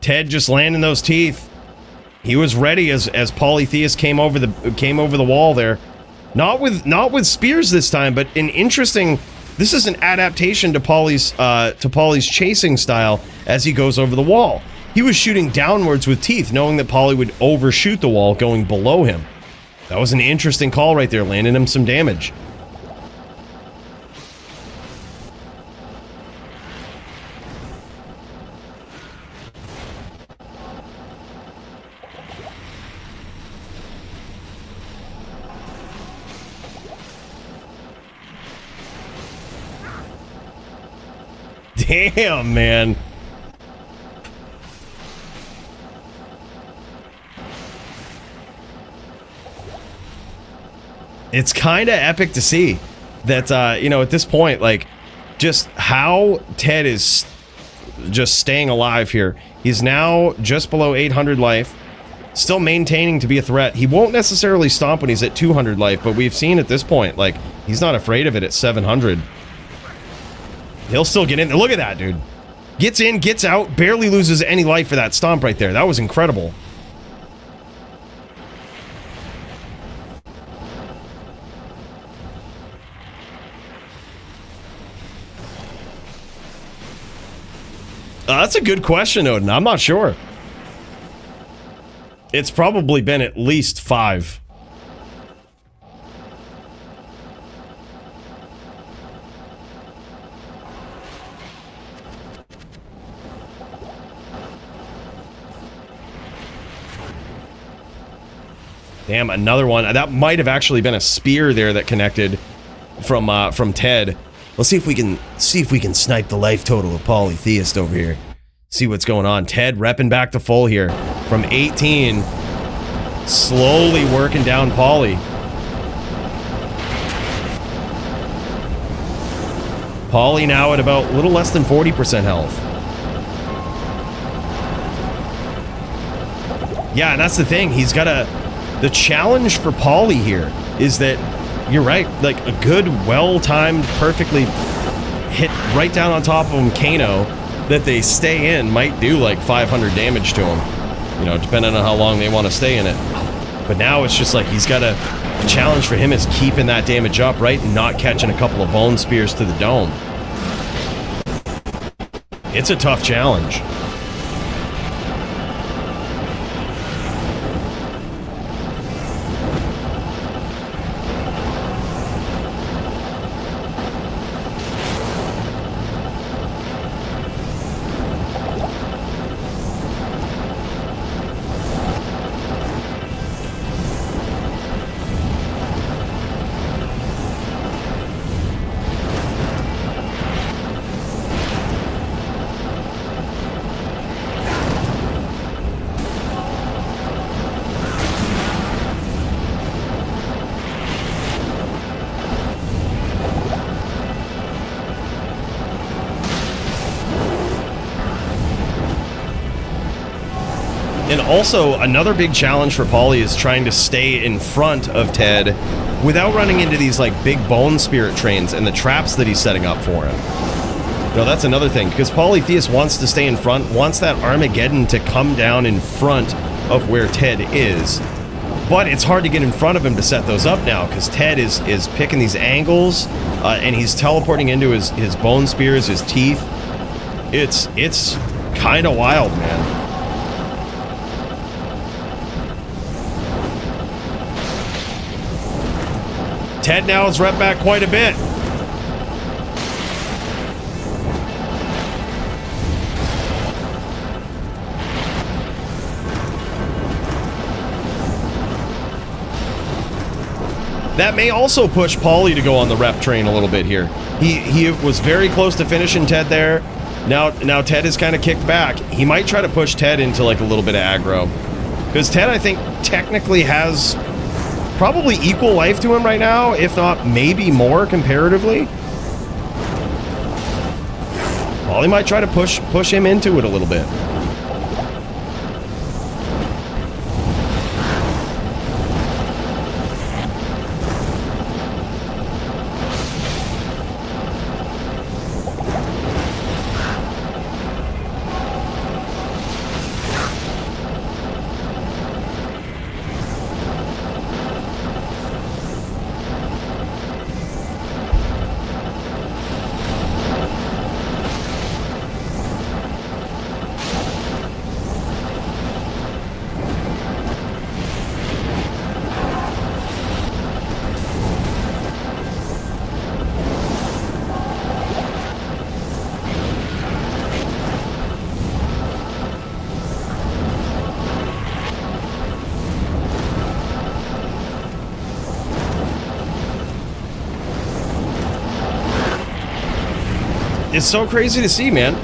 Ted just landing those teeth. He was ready as Polytheist came over the wall there. Not with spears this time, but an interesting... This is an adaptation to Poly's chasing style as he goes over the wall. He was shooting downwards with teeth, knowing that Poly would overshoot the wall going below him. That was an interesting call right there, landing him some damage. Damn, man. It's kind of epic to see that, you know, at this point, like, just how Ted is just staying alive here. He's now just below 800 life, still maintaining to be a threat. He won't necessarily stomp when he's at 200 life, but we've seen at this point, like, he's not afraid of it at 700. He'll still get in. Look at that, dude. Gets in, gets out, barely loses any life for that stomp right there. That was incredible. That's a good question, Odin. I'm not sure. It's probably been at least 5. Damn, another one. That might have actually been a spear there that connected from Ted. Let's see if we can snipe the life total of Polytheist over here. See what's going on. Ted repping back to full here from 18, slowly working down Poly. Poly now at about a little less than 40% health. Yeah, and that's the thing. He's got the challenge for Poly here is that, you're right, like a good, well-timed, perfectly hit right down on top of him Kano that they stay in might do like 500 damage to him. You know, depending on how long they want to stay in it. But now it's just like he's got the challenge for him is keeping that damage up, right? And not catching a couple of bone spears to the dome. It's a tough challenge. And also, another big challenge for Poly is trying to stay in front of Ted without running into these, like, big bone spirit trains and the traps that he's setting up for him. You know, that's another thing, because Polytheist wants to stay in front, wants that Armageddon to come down in front of where Ted is. But it's hard to get in front of him to set those up now, because Ted is picking these angles, and he's teleporting into his bone spears, his teeth. It's kind of wild, man. Ted now has rep back quite a bit. That may also push Poly to go on the rep train a little bit here. He was very close to finishing Ted there. Now Ted is kind of kicked back. He might try to push Ted into like a little bit of aggro. Because Ted, I think, technically has probably equal life to him right now, if not maybe more comparatively. Poly might try to push him into it a little bit. It's so crazy to see, man.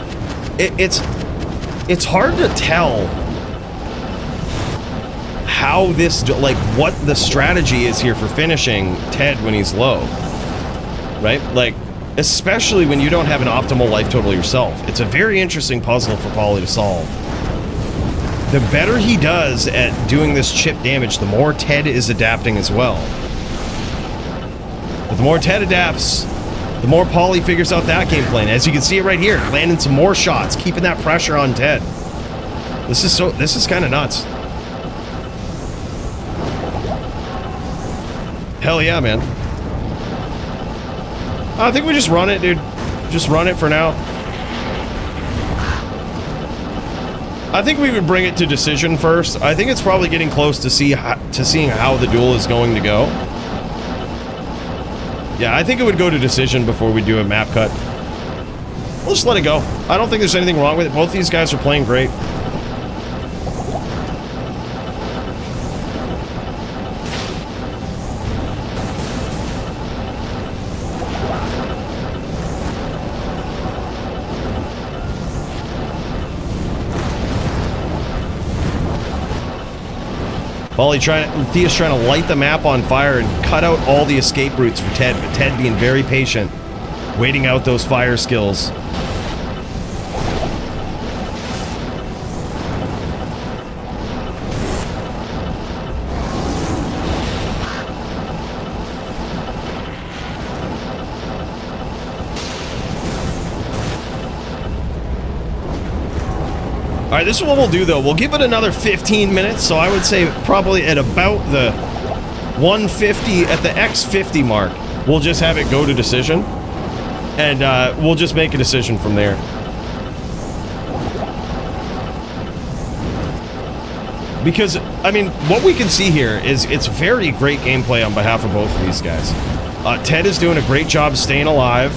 It's hard to tell how this, like, what the strategy is here for finishing Ted when he's low, right? Like, especially when you don't have an optimal life total yourself. It's a very interesting puzzle for Poly to solve. The better he does at doing this chip damage, the more Ted is adapting as well. But the more Ted adapts, the more Poly figures out that game plan. As you can see it right here, landing some more shots, keeping that pressure on Ted. This is kind of nuts. Hell yeah, man. I think we just run it, dude. Just run it for now. I think we would bring it to decision first. I think it's probably getting close to seeing how the duel is going to go. Yeah, I think it would go to decision before we do a map cut. We'll just let it go. I don't think there's anything wrong with it. Both these guys are playing great. Thea's trying to light the map on fire and cut out all the escape routes for Ted, but Ted being very patient, waiting out those fire skills. Alright, this is what we'll do though. We'll give it another 15 minutes, so I would say probably at about the 150, at the X50 mark, we'll just have it go to decision. And we'll just make a decision from there. Because, I mean, what we can see here is it's very great gameplay on behalf of both of these guys. Ted is doing a great job staying alive.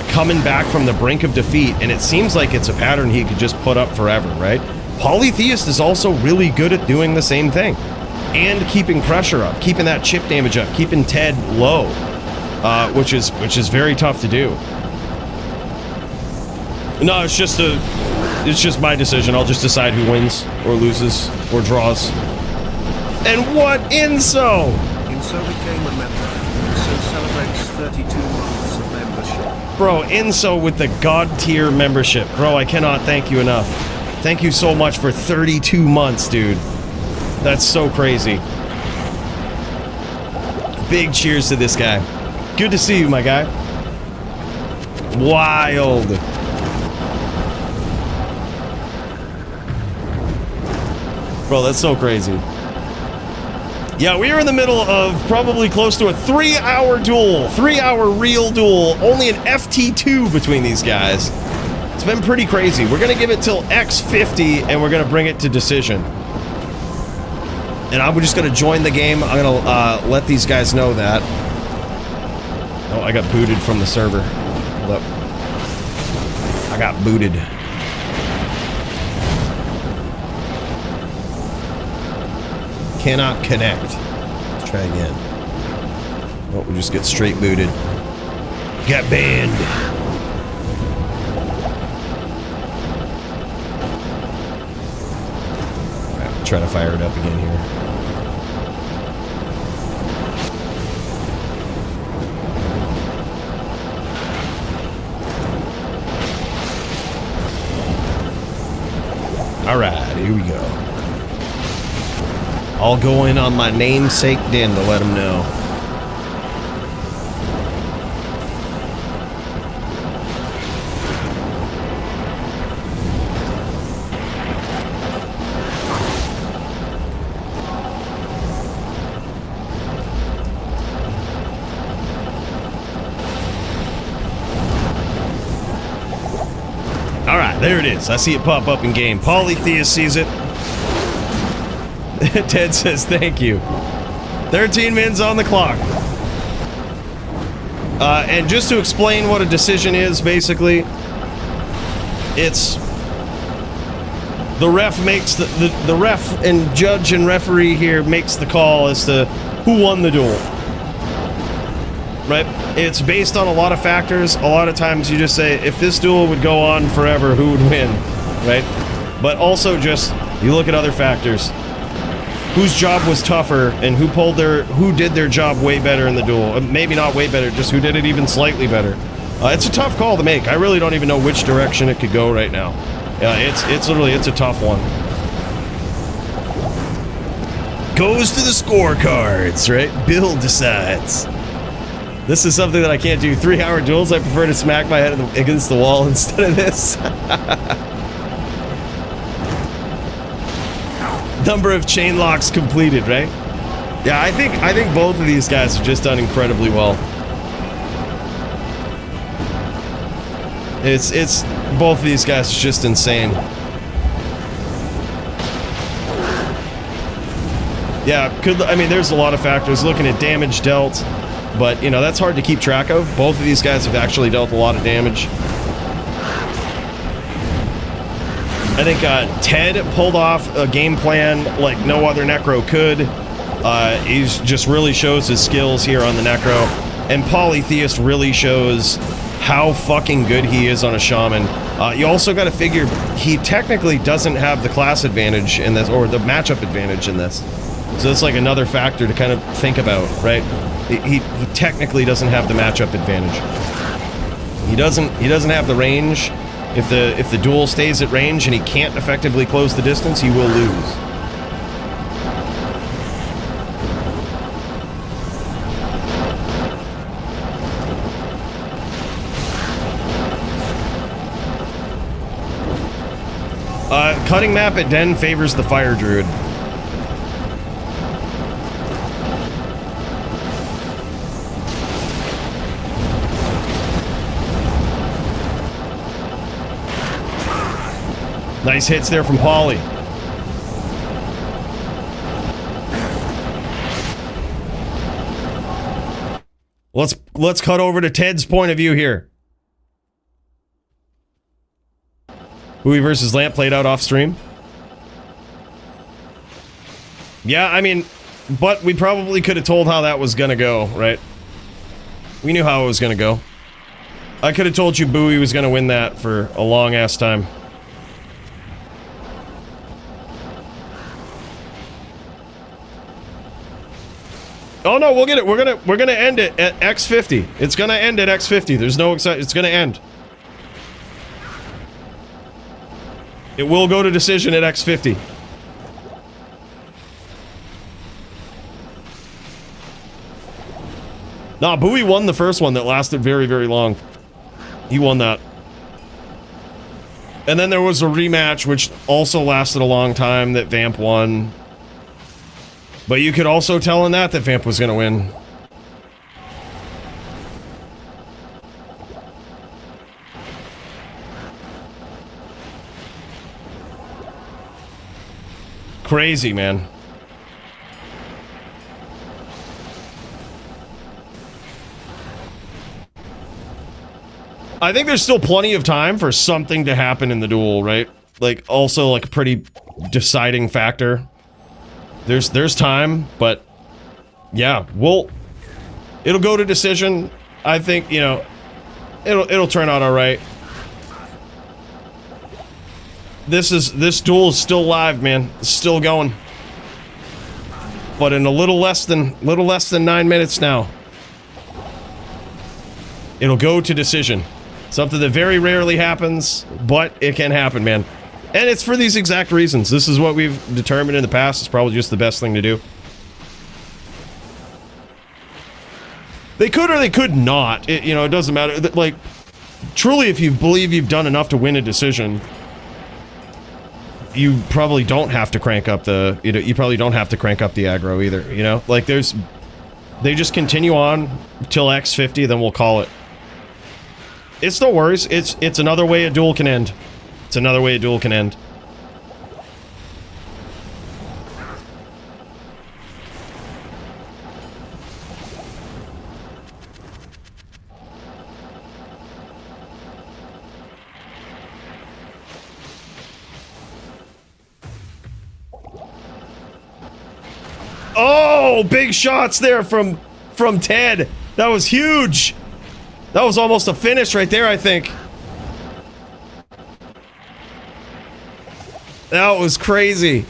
Coming back from the brink of defeat, and it seems like it's a pattern he could just put up forever, right? Polytheist is also really good at doing the same thing, and keeping pressure up, keeping that chip damage up, keeping Ted low, which is very tough to do. No, it's just my decision. I'll just decide who wins or loses or draws. And what Inso? Inso became a member. Inso celebrates 32 months of membership. Bro, Inso with the God tier membership. Bro, I cannot thank you enough. Thank you so much for 32 months, dude. That's so crazy. Big cheers to this guy. Good to see you, my guy. Wild. Bro, that's so crazy. Yeah, we are in the middle of probably close to a 3-hour duel. 3-hour real duel. Only an FT2 between these guys. It's been pretty crazy. We're going to give it till X50, and we're going to bring it to decision. And I'm just going to join the game. I'm going to let these guys know that. Oh, I got booted from the server. Hold up. I got booted. Cannot connect. Let's try again. Oh, we just get straight booted. Got banned. Alright, try to fire it up again here. Alright, here we go. I'll go in on my namesake den to let him know. Alright, there it is. I see it pop up in game. Polytheist sees it. Ted says thank you. 13 minutes on the clock. And just to explain what a decision is, basically, it's the ref makes the ref and judge and referee here makes the call as to who won the duel. Right? It's based on a lot of factors. A lot of times you just say, if this duel would go on forever, who would win? Right? But also just, you look at other factors. Whose job was tougher, and who did their job way better in the duel. Maybe not way better, just who did it even slightly better. It's a tough call to make. I really don't even know which direction it could go right now. It's literally, it's a tough one. Goes to the scorecards, right? Bill decides. This is something that I can't do. 3-hour duels, I prefer to smack my head against the wall instead of this. Number of chain locks completed, right? Yeah, I think both of these guys have just done incredibly well. It's both of these guys are just insane. Yeah, I mean, there's a lot of factors. Looking at damage dealt, but, you know, that's hard to keep track of. Both of these guys have actually dealt a lot of damage. I think Ted pulled off a game plan like no other Necro could. He's just really shows his skills here on the Necro. And Polytheist really shows how fucking good he is on a Shaman. You also got to figure he technically doesn't have the class advantage in this, or the matchup advantage in this. So it's like another factor to kind of think about, right? He technically doesn't have the matchup advantage. He doesn't have the range. If the duel stays at range and he can't effectively close the distance, he will lose. Cutting map at Den favors the Fire Druid. Nice hits there from Poly. Let's cut over to Ted's point of view here. Bowie versus Lamp played out off stream. Yeah, I mean, but we probably could have told how that was gonna go, right? We knew how it was gonna go. I could have told you Bowie was gonna win that for a long ass time. Oh no, we'll get it. We're gonna end it at X50. It's gonna end at X50. There's no it's gonna end. It will go to decision at X50. Nah, Bowie won the first one that lasted very, very long. He won that. And then there was a rematch which also lasted a long time that Vamp won. But you could also tell in that Vamp was gonna win. Crazy, man. I think there's still plenty of time for something to happen in the duel, right? Like, also, like, a pretty deciding factor. There's time, but yeah, it'll go to decision. I think, you know, it'll turn out all right. This duel is still live, man. It's still going. But in a little less than 9 minutes now, it'll go to decision. Something that very rarely happens, but it can happen, man. And it's for these exact reasons. This is what we've determined in the past. It's probably just the best thing to do. They could or they could not. You know, it doesn't matter. Like, truly, if you believe you've done enough to win a decision, you probably don't have to crank up the, you know, you probably don't have to crank up the aggro either, you know? Like, they just continue on till X50, then we'll call it. It's no worries. It's another way a duel can end. It's another way a duel can end. Oh, big shots there from Ted. That was huge. That was almost a finish right there, I think. That was crazy.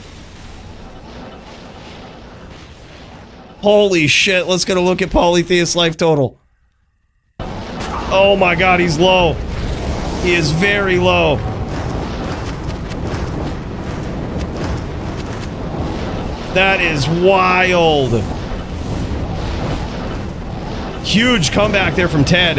Holy shit, let's get a look at Polytheist's life total. Oh my god, he's low. He is very low. That is wild. Huge comeback there from Ted.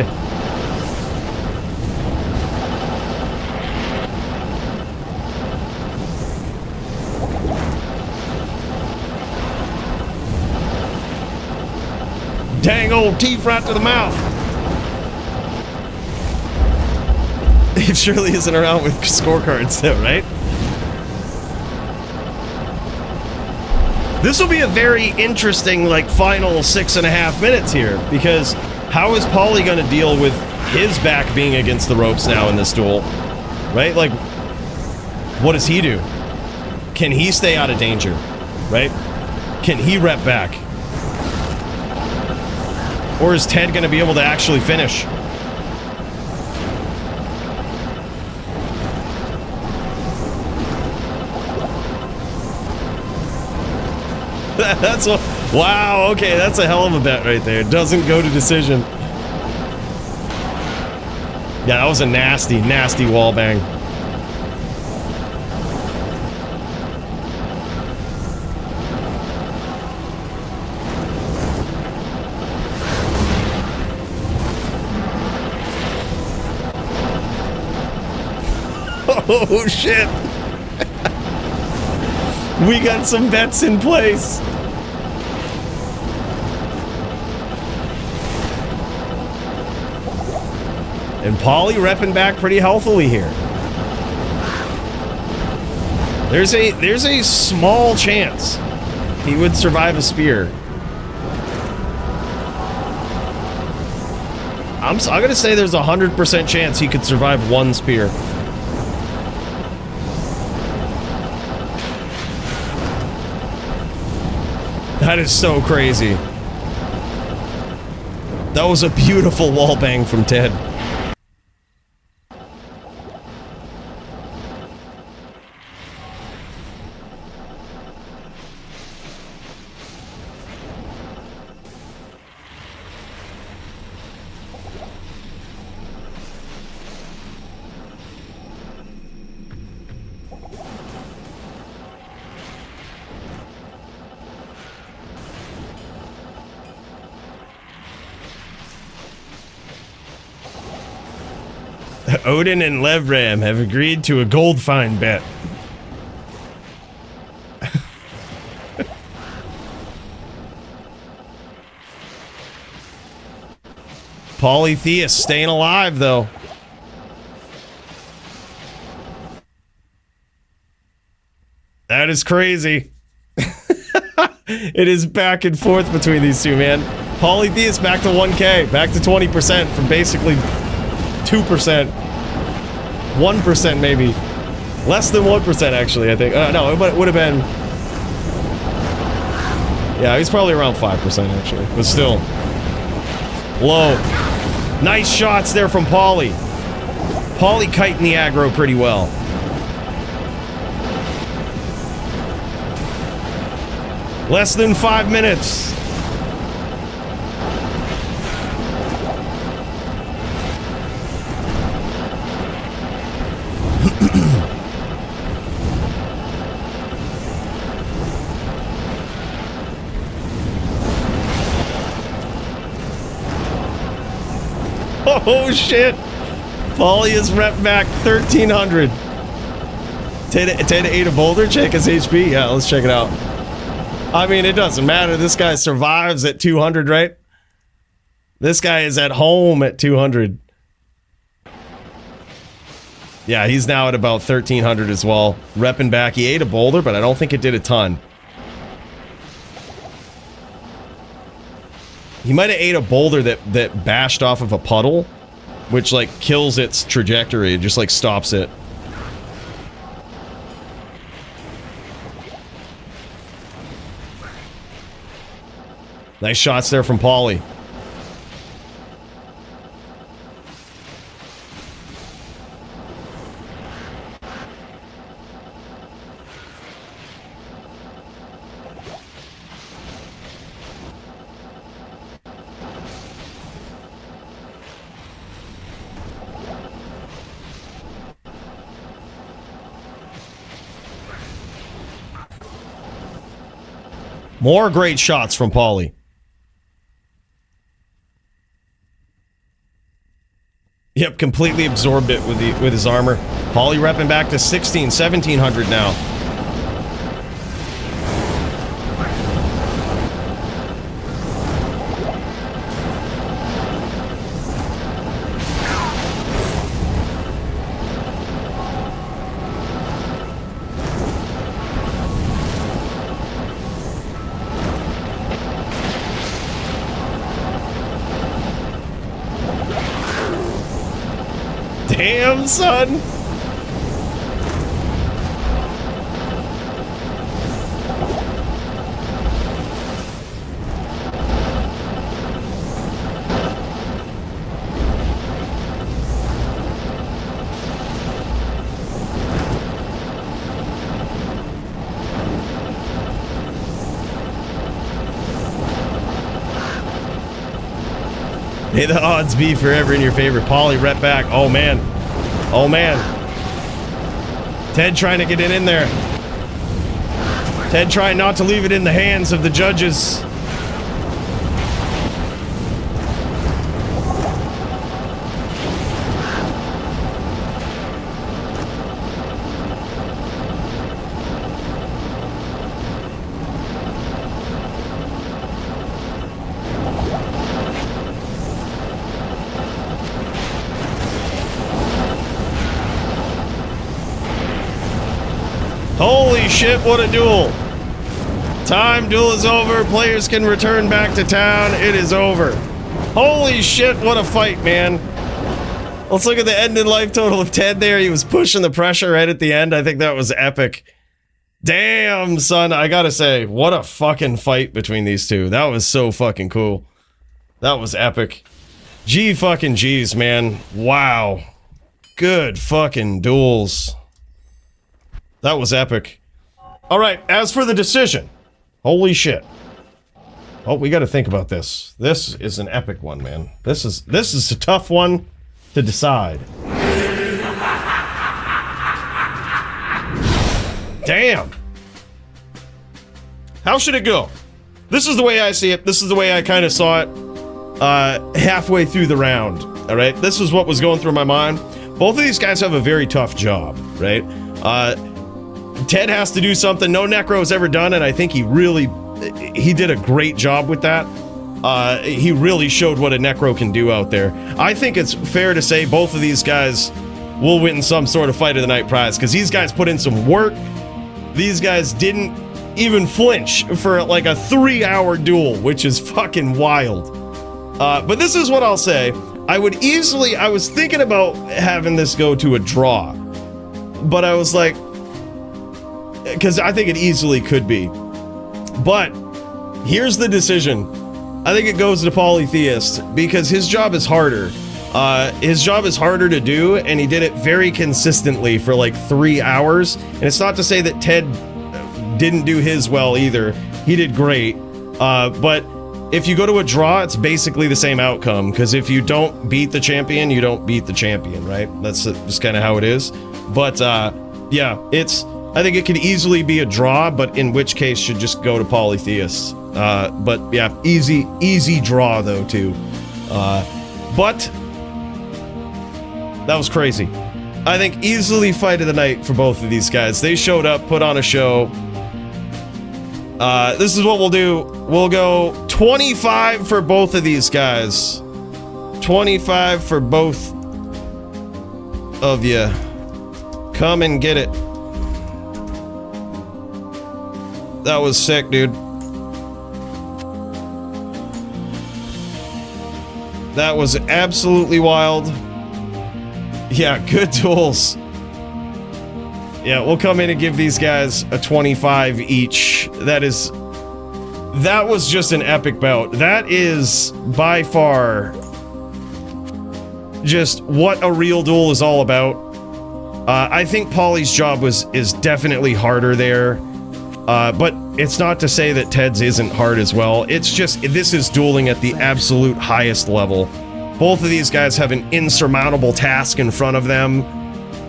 Dang old teeth right to the mouth. It surely isn't around with scorecards though, right? This will be a very interesting, like, final 6.5 minutes here, because how is Poly going to deal with his back being against the ropes now in this duel? Right? Like, what does he do? Can he stay out of danger? Right? Can he rep back? Or is Ted going to be able to actually finish? That's a wow. Okay, that's a hell of a bet right there. It doesn't go to decision. Yeah, that was a nasty, nasty wall bang. Oh shit. We got some bets in place. And Polly repping back pretty healthily here. There's a small chance he would survive a spear. I'm gonna say there's a 100% chance he could survive one spear. That is so crazy. That was a beautiful wall bang from Ted. Odin and Levram have agreed to a gold fine bet. Polytheist staying alive, though. That is crazy. It is back and forth between these two, man. Polytheist back to 1K, back to 20% from basically 2%. 1% maybe. Less than 1% actually, I think. No, it would have been... Yeah, he's probably around 5% actually, but still. Low. Nice shots there from Poly. Poly kiting the aggro pretty well. Less than 5 minutes. Oh shit! Polly is rep back 1300. Ted ate a boulder. Check his HP. Yeah, let's check it out. I mean, it doesn't matter. This guy survives at 200, right? This guy is at home at 200. Yeah, he's now at about 1300 as well. Repping back. He ate a boulder, but I don't think it did a ton. He might have ate a boulder that bashed off of a puddle, which, like, kills its trajectory. It just, like, stops it. Nice shots there from Polly. More great shots from Polly. Yep, completely absorbed it with his armor. Polly repping back to 1700 now. Damn, son. May the odds be forever in your favor. Polly, rep back. Oh, man. Oh, man. Ted trying to get it in there. Ted trying not to leave it in the hands of the judges. Holy shit, what a duel. Time, duel is over. Players can return back to town. It is over. Holy shit, what a fight, man. Let's look at the end in life total of Ted there. He was pushing the pressure right at the end. I think that was epic. Damn, son, I gotta say, what a fucking fight between these two. That was so fucking cool. That was epic. G fucking G's, man. Wow. Good fucking duels. That was epic. All right, as for the decision, holy shit. Oh, we got to think about this. This is an epic one, man. This is a tough one to decide. Damn. How should it go? This is the way I see it. This is the way I kind of saw it halfway through the round. All right, this is what was going through my mind. Both of these guys have a very tough job, right? Ted has to do something no Necro has ever done, and I think he did a great job with that. He really showed what a Necro can do out there. I think it's fair to say both of these guys will win some sort of fight of the night prize, because these guys put in some work. These guys didn't even flinch for like a 3-hour duel, which is fucking wild. But this is what I'll say. I was thinking about having this go to a draw, but I was like, because I think it easily could be. But here's the decision. I think it goes to Polytheist because his job is harder. His job is harder to do, and he did it very consistently for like 3 hours. And it's not to say that Ted didn't do his well either. He did great. But if you go to a draw, it's basically the same outcome, because if you don't beat the champion, you don't beat the champion, right? That's just kind of how it is. But yeah, I think it could easily be a draw, but in which case should just go to Polytheist. But yeah, easy draw though too. But that was crazy. I think easily fight of the night for both of these guys. They showed up, put on a show. This is what we'll do. We'll go 25 for both of these guys. 25 for both of you. Come and get it. That was sick, dude. That was absolutely wild. Yeah, good duels. Yeah, we'll come in and give these guys a 25 each. That was just an epic bout. That is by far just what a real duel is all about. I think Polly's job is definitely harder there. But it's not to say that Ted's isn't hard as well. It's just, this is dueling at the absolute highest level. Both of these guys have an insurmountable task in front of them,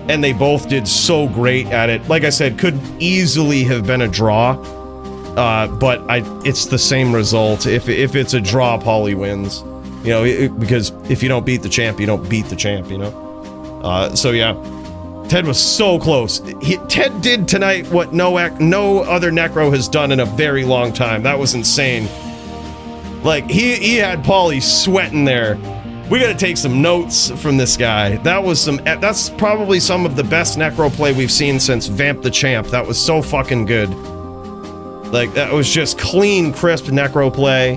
and they both did so great at it. Like I said, could easily have been a draw, but it's the same result. If it's a draw, Polly wins. You know, because if you don't beat the champ, you don't beat the champ, you know? So yeah. Ted was so close. Ted did tonight what no other Necro has done in a very long time. That was insane. Like, he had Paulie sweating there. We gotta take some notes from this guy. That's probably some of the best Necro play we've seen since Vamp the Champ. That was so fucking good. Like, that was just clean, crisp Necro play.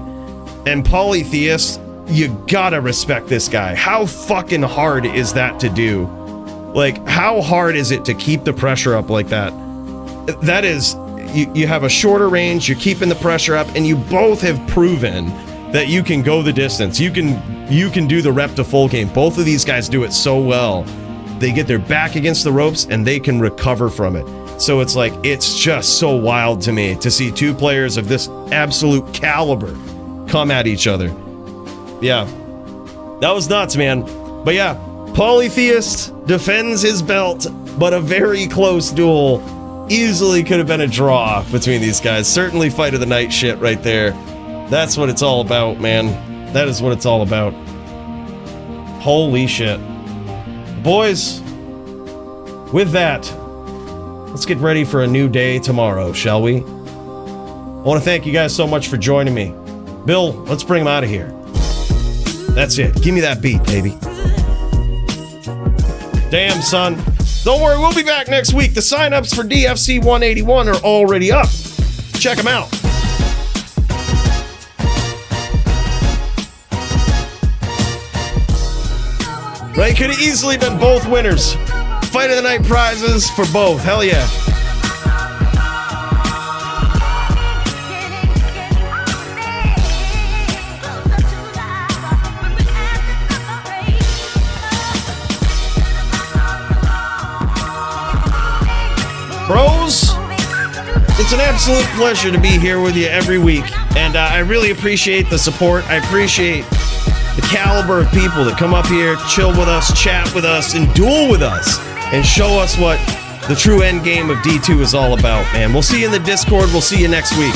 And Polytheist, you gotta respect this guy. How fucking hard is that to do? Like, how hard is it to keep the pressure up like that? That is, you have a shorter range, you're keeping the pressure up, and you both have proven that you can go the distance. You can do the rep to full game. Both of these guys do it so well. They get their back against the ropes and they can recover from it. So it's like, it's just so wild to me to see two players of this absolute caliber come at each other. Yeah, that was nuts, man. But yeah, Polytheist defends his belt, but a very close duel. Easily could have been a draw between these guys. Certainly fight of the night shit right there. That's what it's all about, man. That is what it's all about. Holy shit. Boys, with that, let's get ready for a new day tomorrow, shall we? I want to thank you guys so much for joining me. Bill, let's bring him out of here. That's it. Give me that beat, baby. Damn, son. Don't worry, we'll be back next week. The signups for DFC 181 are already up. Check them out. Right? Could have easily been both winners. Fight of the night prizes for both. Hell yeah. Bros, it's an absolute pleasure to be here with you every week, and I really appreciate the support. I appreciate the caliber of people that come up here, chill with us, chat with us, and duel with us, and show us what the true end game of D2 is all about, man. We'll see you in the Discord. We'll see you next week.